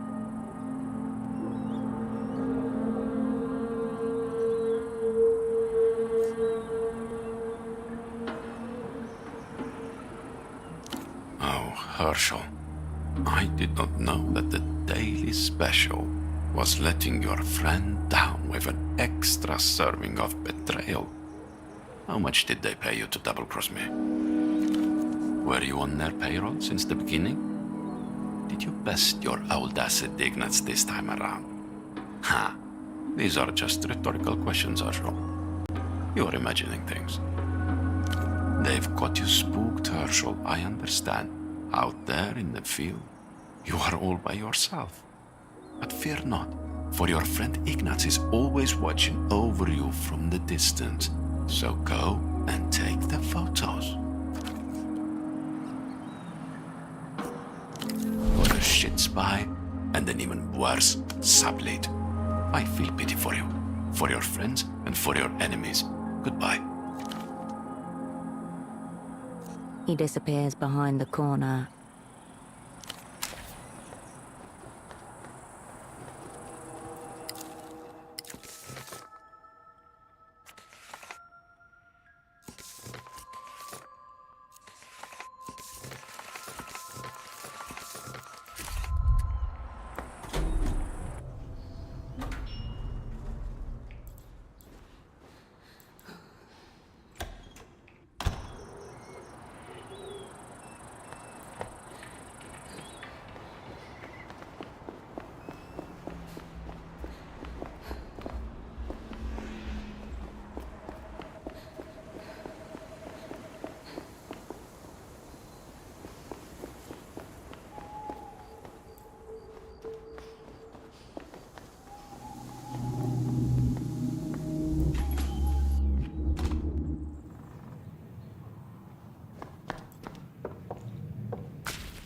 Oh, Herschel. I did not know that the daily special was letting your friend down with an extra serving of betrayal. How much did they pay you to double-cross me? Were you on their payroll since the beginning? Did you best your old acid dignats this time around? Ha! These are just rhetorical questions, Herschel. You're imagining things. They've got you spooked, Herschel, I understand. Out there in the field, you are all by yourself. But fear not, for your friend Ignaz is always watching over you from the distance. So go and take the photos. For a shit spy, and an even worse sublead. I feel pity for you, for your friends, and for your enemies. Goodbye. He disappears behind the corner.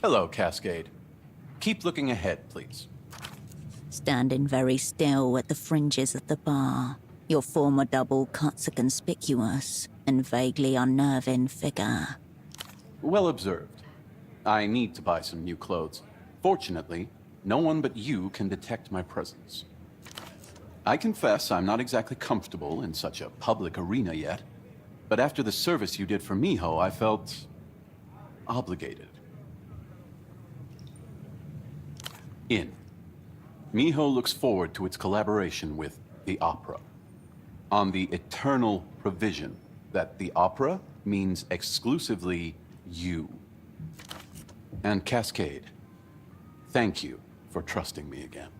Hello, Cascade. Keep looking ahead, please. Standing very still at the fringes of the bar, your former double cuts a conspicuous and vaguely unnerving figure. Well observed. I need to buy some new clothes. Fortunately, no one but you can detect my presence. I confess I'm not exactly comfortable in such a public arena yet, but after the service you did for Miho, I felt obligated. In. Miho looks forward to its collaboration with the opera, on the eternal provision that the opera means exclusively you. And Cascade, thank you for trusting me again.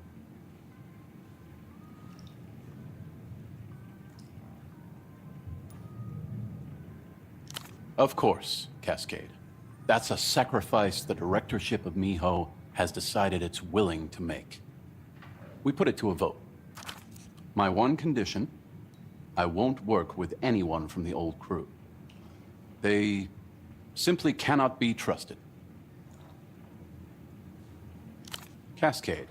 Of course, Cascade. That's a sacrifice the directorship of Miho has decided it's willing to make. We put it to a vote. My one condition, I won't work with anyone from the old crew. They simply cannot be trusted. Cascade,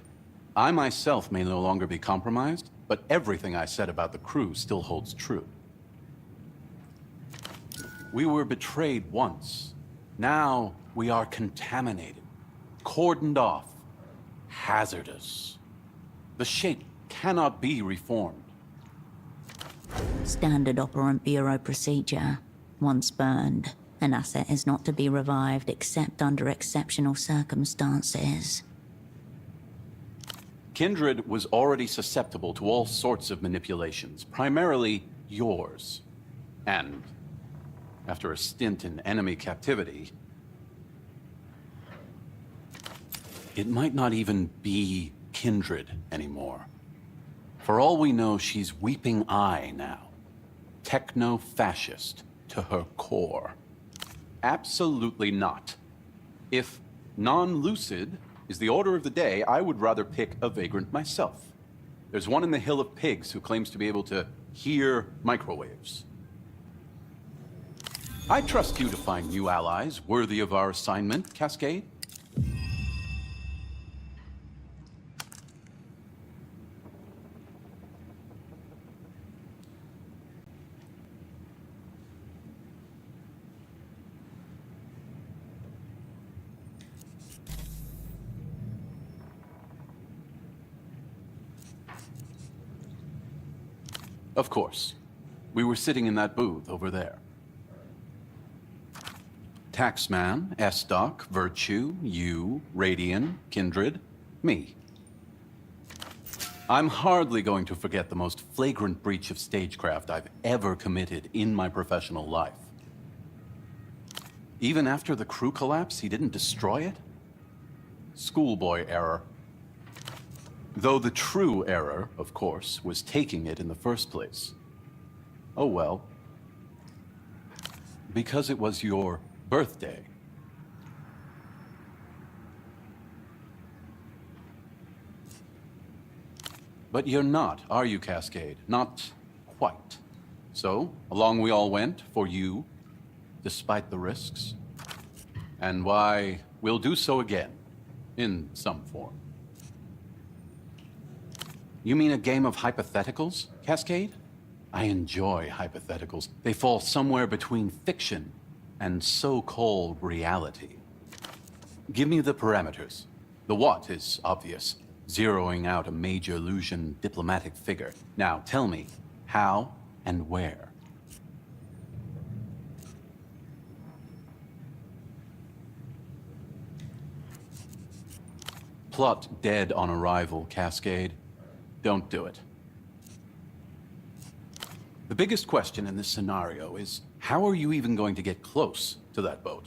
I myself may no longer be compromised, but everything I said about the crew still holds true. We were betrayed once. Now we are contaminated, cordoned off, hazardous. The shape cannot be reformed. Standard Operant Bureau procedure. Once burned, an asset is not to be revived except under exceptional circumstances. Kindred was already susceptible to all sorts of manipulations, primarily yours. And after a stint in enemy captivity, it might not even be Kindred anymore. For all we know, she's Weeping Eye now. Techno-fascist to her core. Absolutely not. If non-lucid is the order of the day, I would rather pick a vagrant myself. There's one in the Hill of Pigs who claims to be able to hear microwaves. I trust you to find new allies worthy of our assignment, Cascade. Of course. We were sitting in that booth over there. Taxman, S-Doc, Virtue, you, Radian, Kindred, me. I'm hardly going to forget the most flagrant breach of stagecraft I've ever committed in my professional life. Even after the crew collapse, he didn't destroy it? Schoolboy error. Though the true error, of course, was taking it in the first place. Oh well. Because it was your birthday. But you're not, are you, Cascade? Not quite. So, along we all went, for you, despite the risks. And why, we'll do so again, in some form. You mean a game of hypotheticals, Cascade? I enjoy hypotheticals. They fall somewhere between fiction and so-called reality. Give me the parameters. The what is obvious, zeroing out a major illusion diplomatic figure. Now tell me, how and where? Plot dead on arrival, Cascade. Don't do it. The biggest question in this scenario is, how are you even going to get close to that boat?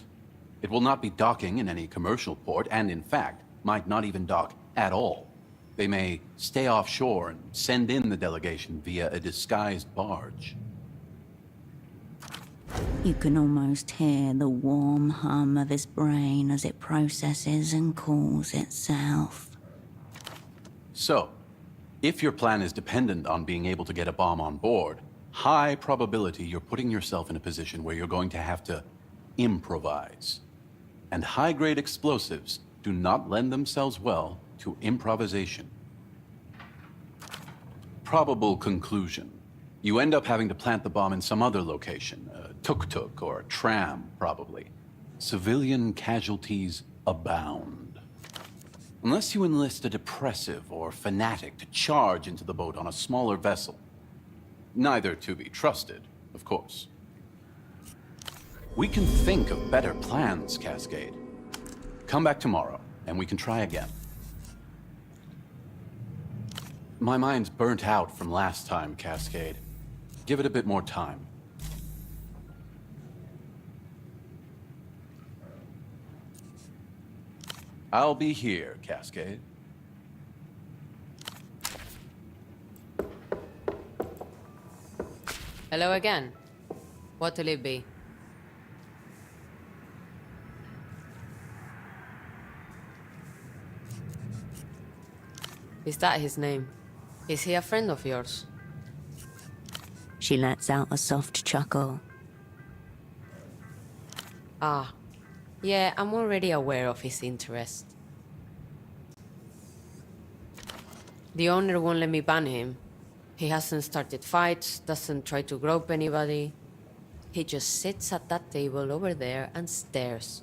It will not be docking in any commercial port, and in fact, might not even dock at all. They may stay offshore and send in the delegation via a disguised barge. You can almost hear the warm hum of his brain as it processes and cools itself. So, if your plan is dependent on being able to get a bomb on board, high probability you're putting yourself in a position where you're going to have to improvise. And high-grade explosives do not lend themselves well to improvisation. Probable conclusion. You end up having to plant the bomb in some other location, a tuk-tuk or a tram, probably. Civilian casualties abound. Unless you enlist a depressive or fanatic to charge into the boat on a smaller vessel. Neither to be trusted, of course. We can think of better plans, Cascade. Come back tomorrow, and we can try again. My mind's burnt out from last time, Cascade. Give it a bit more time. I'll be here, Cascade. Hello again. What'll it be? Is that his name? Is he a friend of yours? She lets out a soft chuckle. Ah, yeah, I'm already aware of his interest. The owner won't let me ban him. He hasn't started fights, doesn't try to grope anybody. He just sits at that table over there and stares,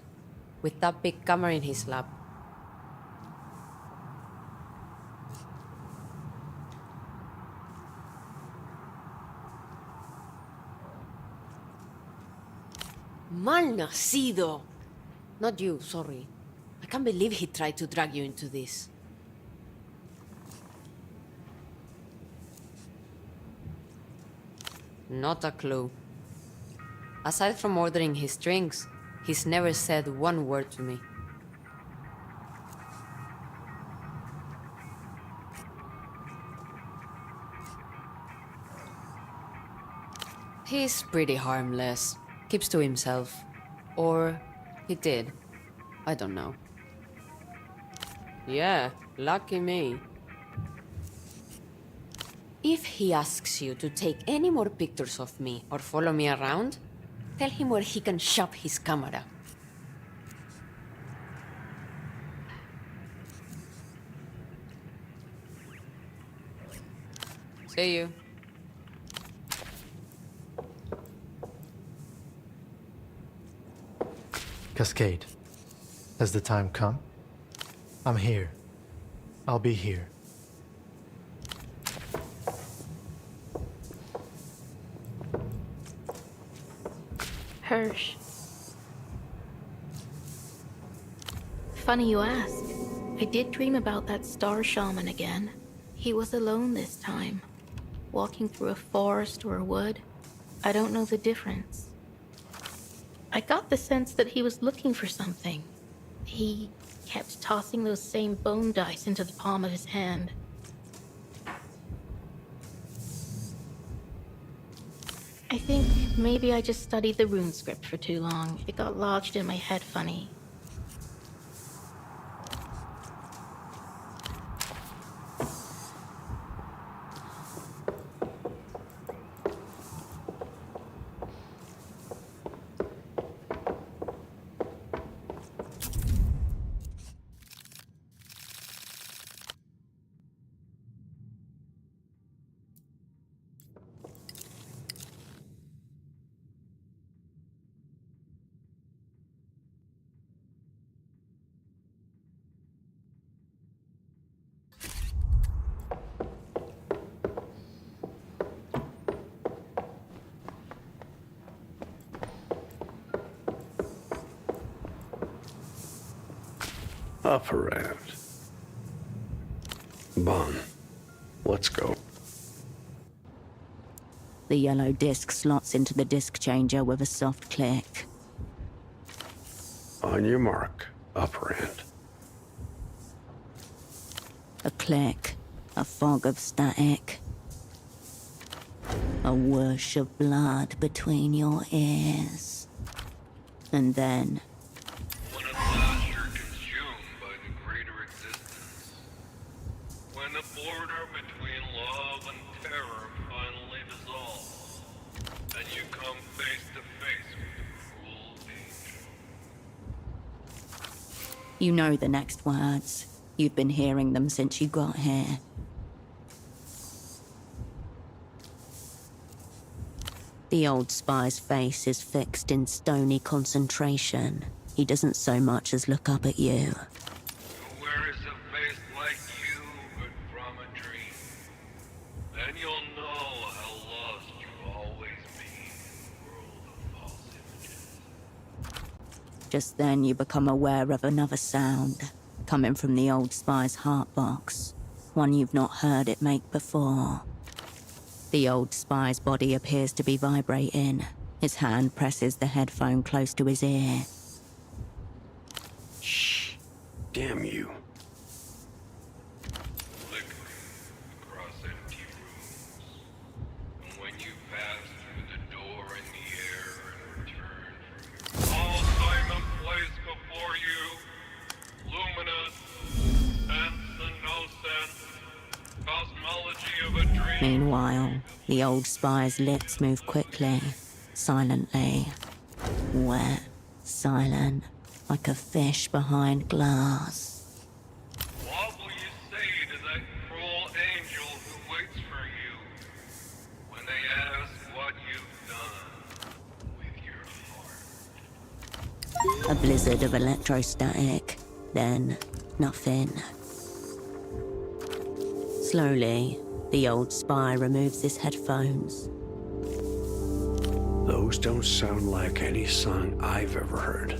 with that big camera in his lap. Malnacido! Not you, sorry. I can't believe he tried to drag you into this. Not a clue. Aside from ordering his drinks, he's never said one word to me. He's pretty harmless. Keeps to himself. Or he did. I don't know. Yeah, lucky me. If he asks you to take any more pictures of me or follow me around, Tell him where he can shove his camera. See you. Cascade, has the time come? I'm here. I'll be here. Hirsch. Funny you ask. I did dream about that star shaman again. He was alone this time, walking through a forest or a wood. I don't know the difference. I got the sense that he was looking for something. He kept tossing those same bone dice into the palm of his hand. I think maybe I just studied the rune script for too long. It got lodged in my head funny. Up around. Bon, let's go. The yellow disc slots into the disc changer with a soft click. On your mark, Uprand. A click, a fog of static. A whoosh of blood between your ears. And then... When at last you're consumed by the greater existence. When the border between love and terror finally dissolves. And you come face to face with the cruel angel. You know the next words. You've been hearing them since you got here. The old spy's face is fixed in stony concentration. He doesn't so much as look up at you. Where is a face like you but from a dream? Then you'll know how lost you've always been in the world of false images. Just then you become aware of another sound, coming from the old spy's heart box. One you've not heard it make before. The old spy's body appears to be vibrating. His hand presses the headphone close to his ear. Shh. Damn you. Across empty rooms. And when you pass through the door in the air and return from your all silent place before you, luminous, sense and no sense, cosmology of a dream. Meanwhile, the old spy's lips move quickly, silently. Wet, silent, like a fish behind glass. What will you say to that cruel angel who waits for you when they ask what you've done with your heart? A blizzard of electrostatic, then nothing. Slowly, the old spy removes his headphones. Those don't sound like any song I've ever heard.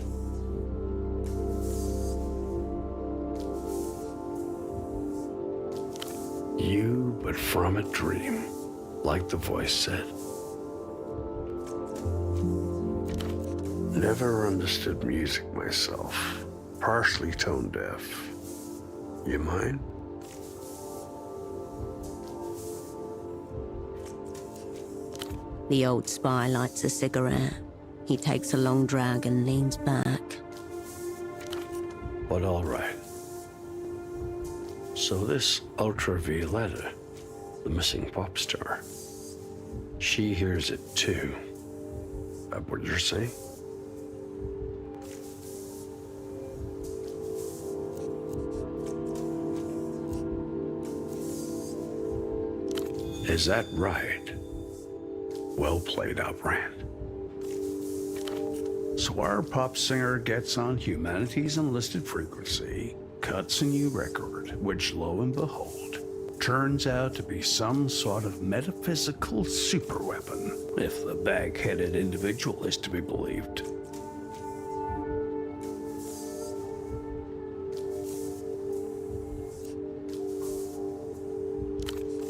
You, but from a dream, like the voice said. Never understood music myself. Partially tone deaf. You mind? The old spy lights a cigarette. He takes a long drag and leans back. But all right. So this Ultravioletta, the missing pop star, she hears it too. that what you're saying? Is that right? Well played, Outbrand. So our pop singer gets on humanity's enlisted frequency, cuts a new record, which, lo and behold, turns out to be some sort of metaphysical superweapon, if the bag-headed individual is to be believed.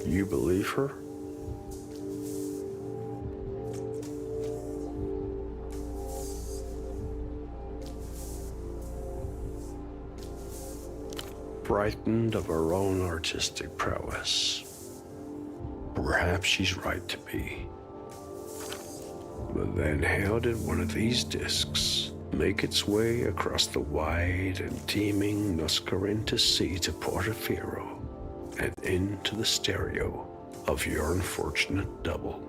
You believe her? Frightened of her own artistic prowess. Perhaps she's right to be. But then how did one of these discs make its way across the wide and teeming Nuscarinta Sea to Portaferro and into the stereo of your unfortunate double?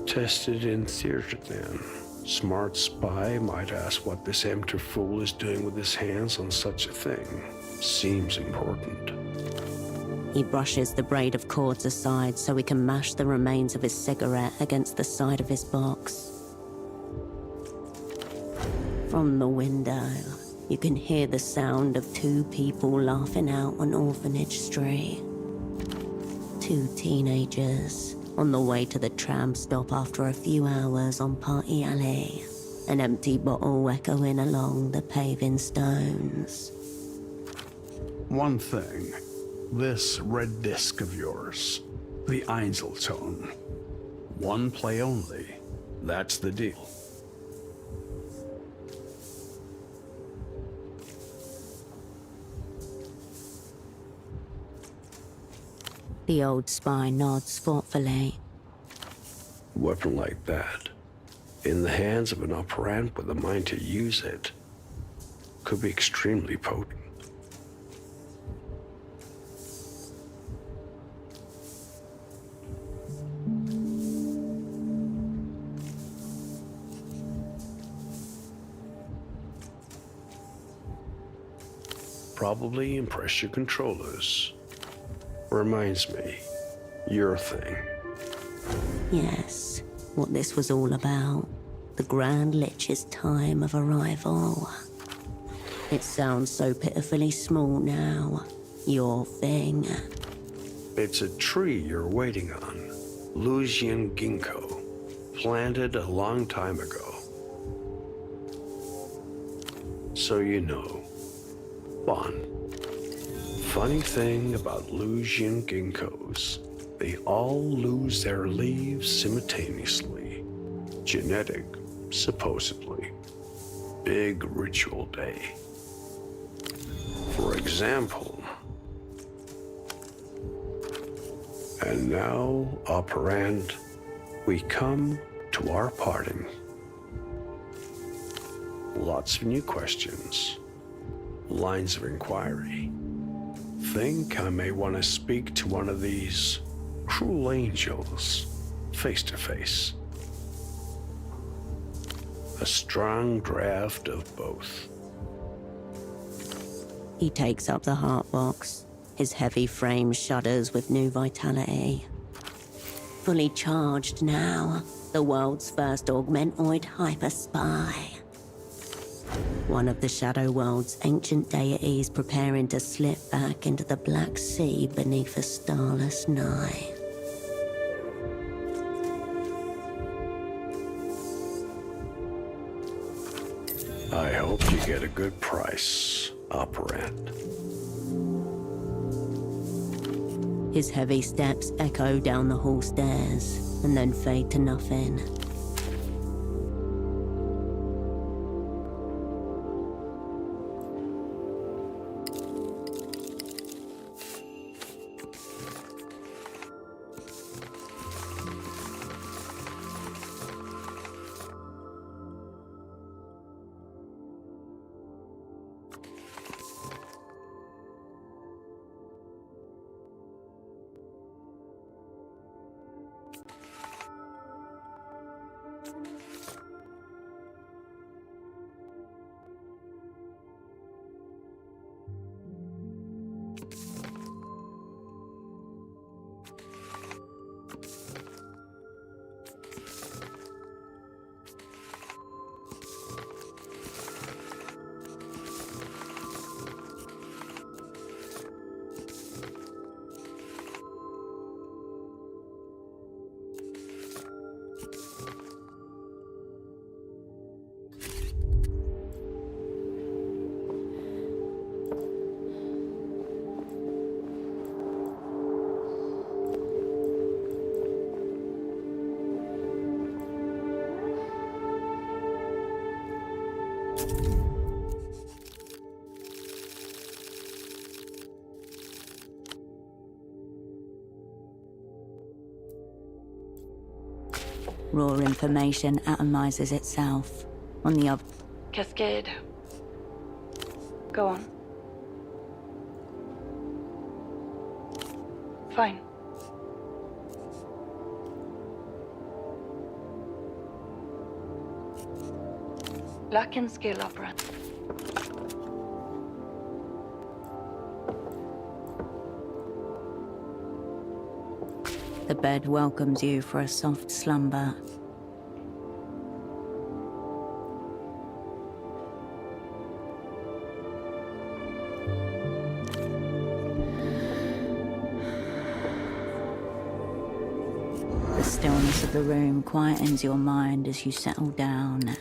Tested in theater then. Smart spy might ask what this amateur fool is doing with his hands on such a thing. Seems important. He brushes the braid of cords aside so he can mash the remains of his cigarette against the side of his box. From the window, you can hear the sound of two people laughing out on Orphanage Street. Two teenagers on the way to the tram stop after a few hours on Party Alley. An empty bottle echoing along the paving stones. One thing, this red disc of yours, the Einzelton. One play only, that's the deal. The old spy nods thoughtfully. A weapon like that, in the hands of an operant with the mind to use it, could be extremely potent. Probably impress your controllers. Reminds me, your thing. Yes, what this was all about. The Grand Lich's time of arrival. It sounds so pitifully small now. Your thing. It's a tree you're waiting on. Lusian ginkgo. Planted a long time ago. So you know. Bon. Funny thing about Lusian ginkgos, they all lose their leaves simultaneously. Genetic, supposedly. Big ritual day. For example. And now, operand, we come to our parting. Lots of new questions. Lines of inquiry. Think I may want to speak to one of these cruel angels, face to face. A strong draft of both. He takes up the heart box. His heavy frame shudders with new vitality. Fully charged now, the world's first augmentoid hyper spy. One of the Shadow World's ancient deities preparing to slip back into the Black Sea beneath a starless night. I hope you get a good price, operand. His heavy steps echo down the hall stairs and then fade to nothing. Raw information atomizes itself. On the other... Cascade. Go on. Fine. Luck and skill, Opera. The bed welcomes you for a soft slumber. The stillness of the room quietens your mind as you settle down.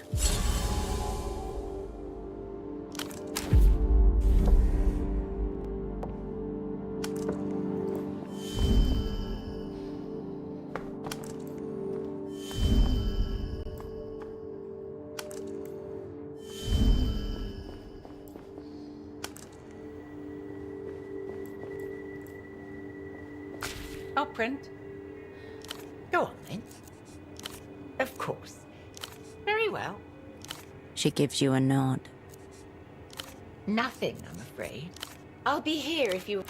I'll print. Go on then. Of course. Very well. She gives you a nod. Nothing, I'm afraid. I'll be here if you...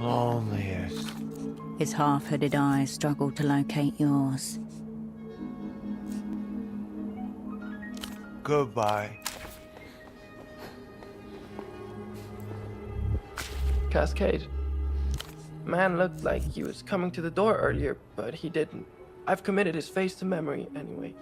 Loneliest. His half-hooded eyes struggle to locate yours. Goodbye. Cascade. Man looked like he was coming to the door earlier, but he didn't. I've committed his face to memory anyway.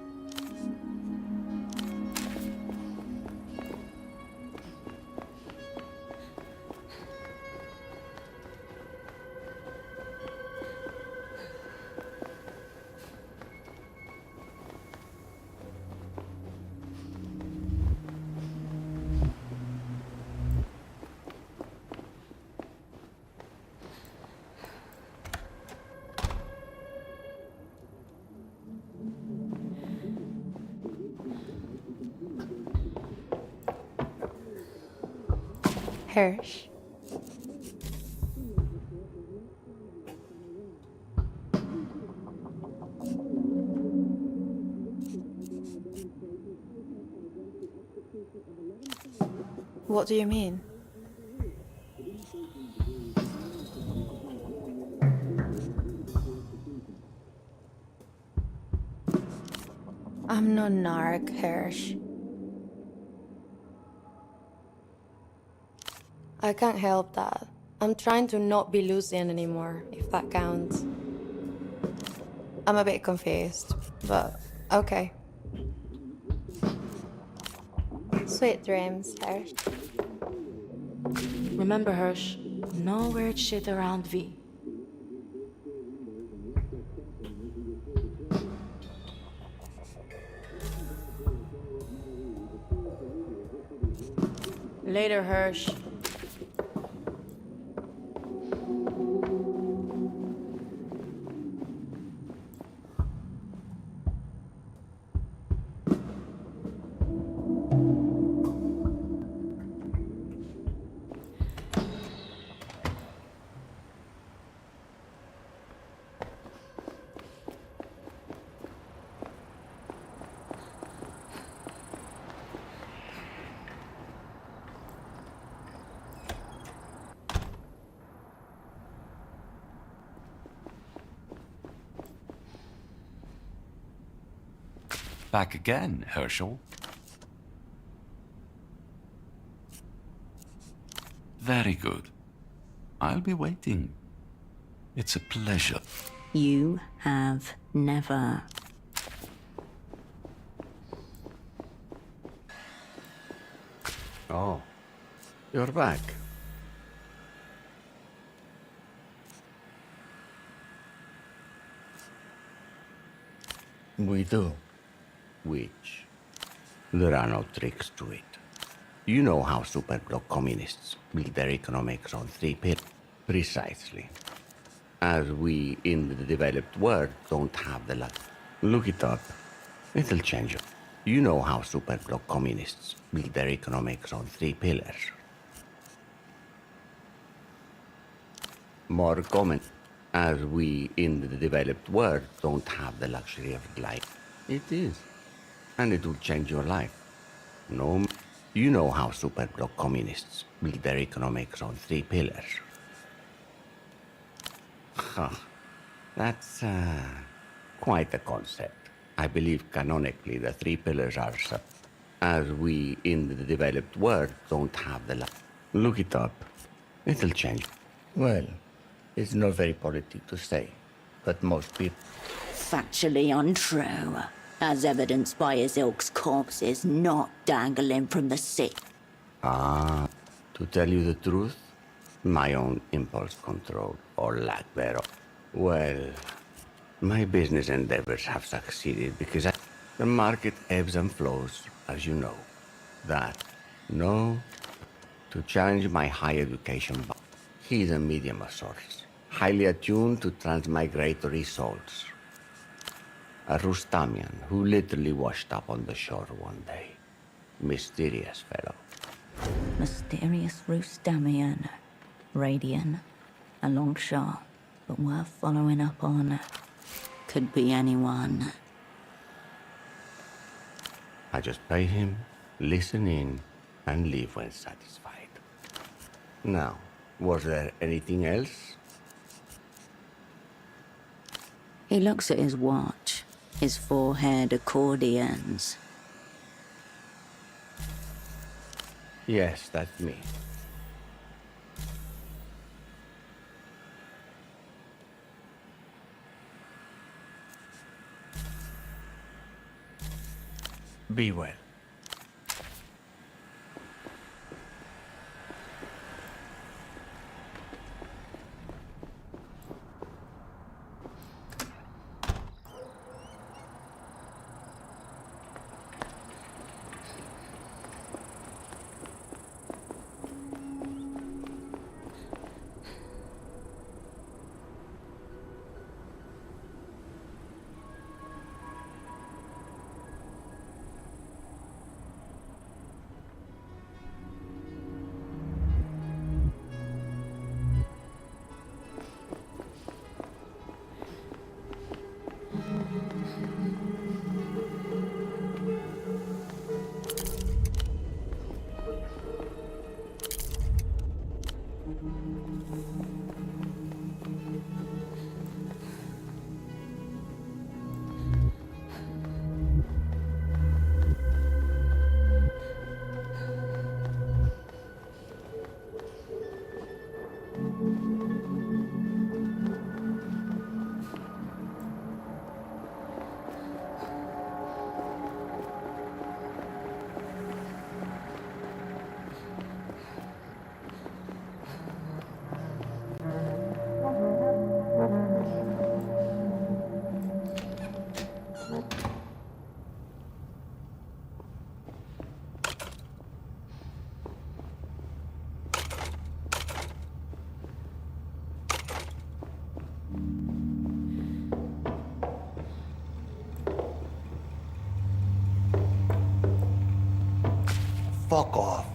Hirsch. What do you mean? I'm no narc, Hirsch. I can't help that. I'm trying to not be Lucian anymore, if that counts. I'm a bit confused, but okay. Sweet dreams, Hirsch. Remember, Hirsch, no weird shit around V. Later, Hirsch. Back again, Herschel. Very good. I'll be waiting. It's a pleasure. You have never. Oh, you're back. We do. Which? There are no tricks to it. You know how superblock communists build their economics on 3 pillars. Precisely. As we in the developed world don't have the luck. Look it up. It'll change you. You know how superblock communists build their economics on 3 pillars. More comment. As we in the developed world don't have the luxury of life. It is. And it will change your life. No. You know how superblock communists build their economics on 3 pillars. Huh. That's quite a concept. I believe canonically the 3 pillars are as we in the developed world don't have the luck. Look it up. It'll change. Well, it's not very politic to say, but most people. Factually untrue, as evidenced by his ilk's corpses not dangling from the sea. Ah, to tell you the truth, my own impulse control, or lack thereof. Well, my business endeavors have succeeded because the market ebbs and flows, as you know. That, no, to challenge my high education. He's a medium of sorts, highly attuned to transmigratory souls. A Rustamian who literally washed up on the shore one day. Mysterious fellow. Mysterious Rustamian. Radian. A long shot, but worth following up on. Could be anyone. I just pay him, listen in, and leave when satisfied. Now, was there anything else? He looks at his watch, his forehead accordions. Yes, that's me. Be well. Fuck off.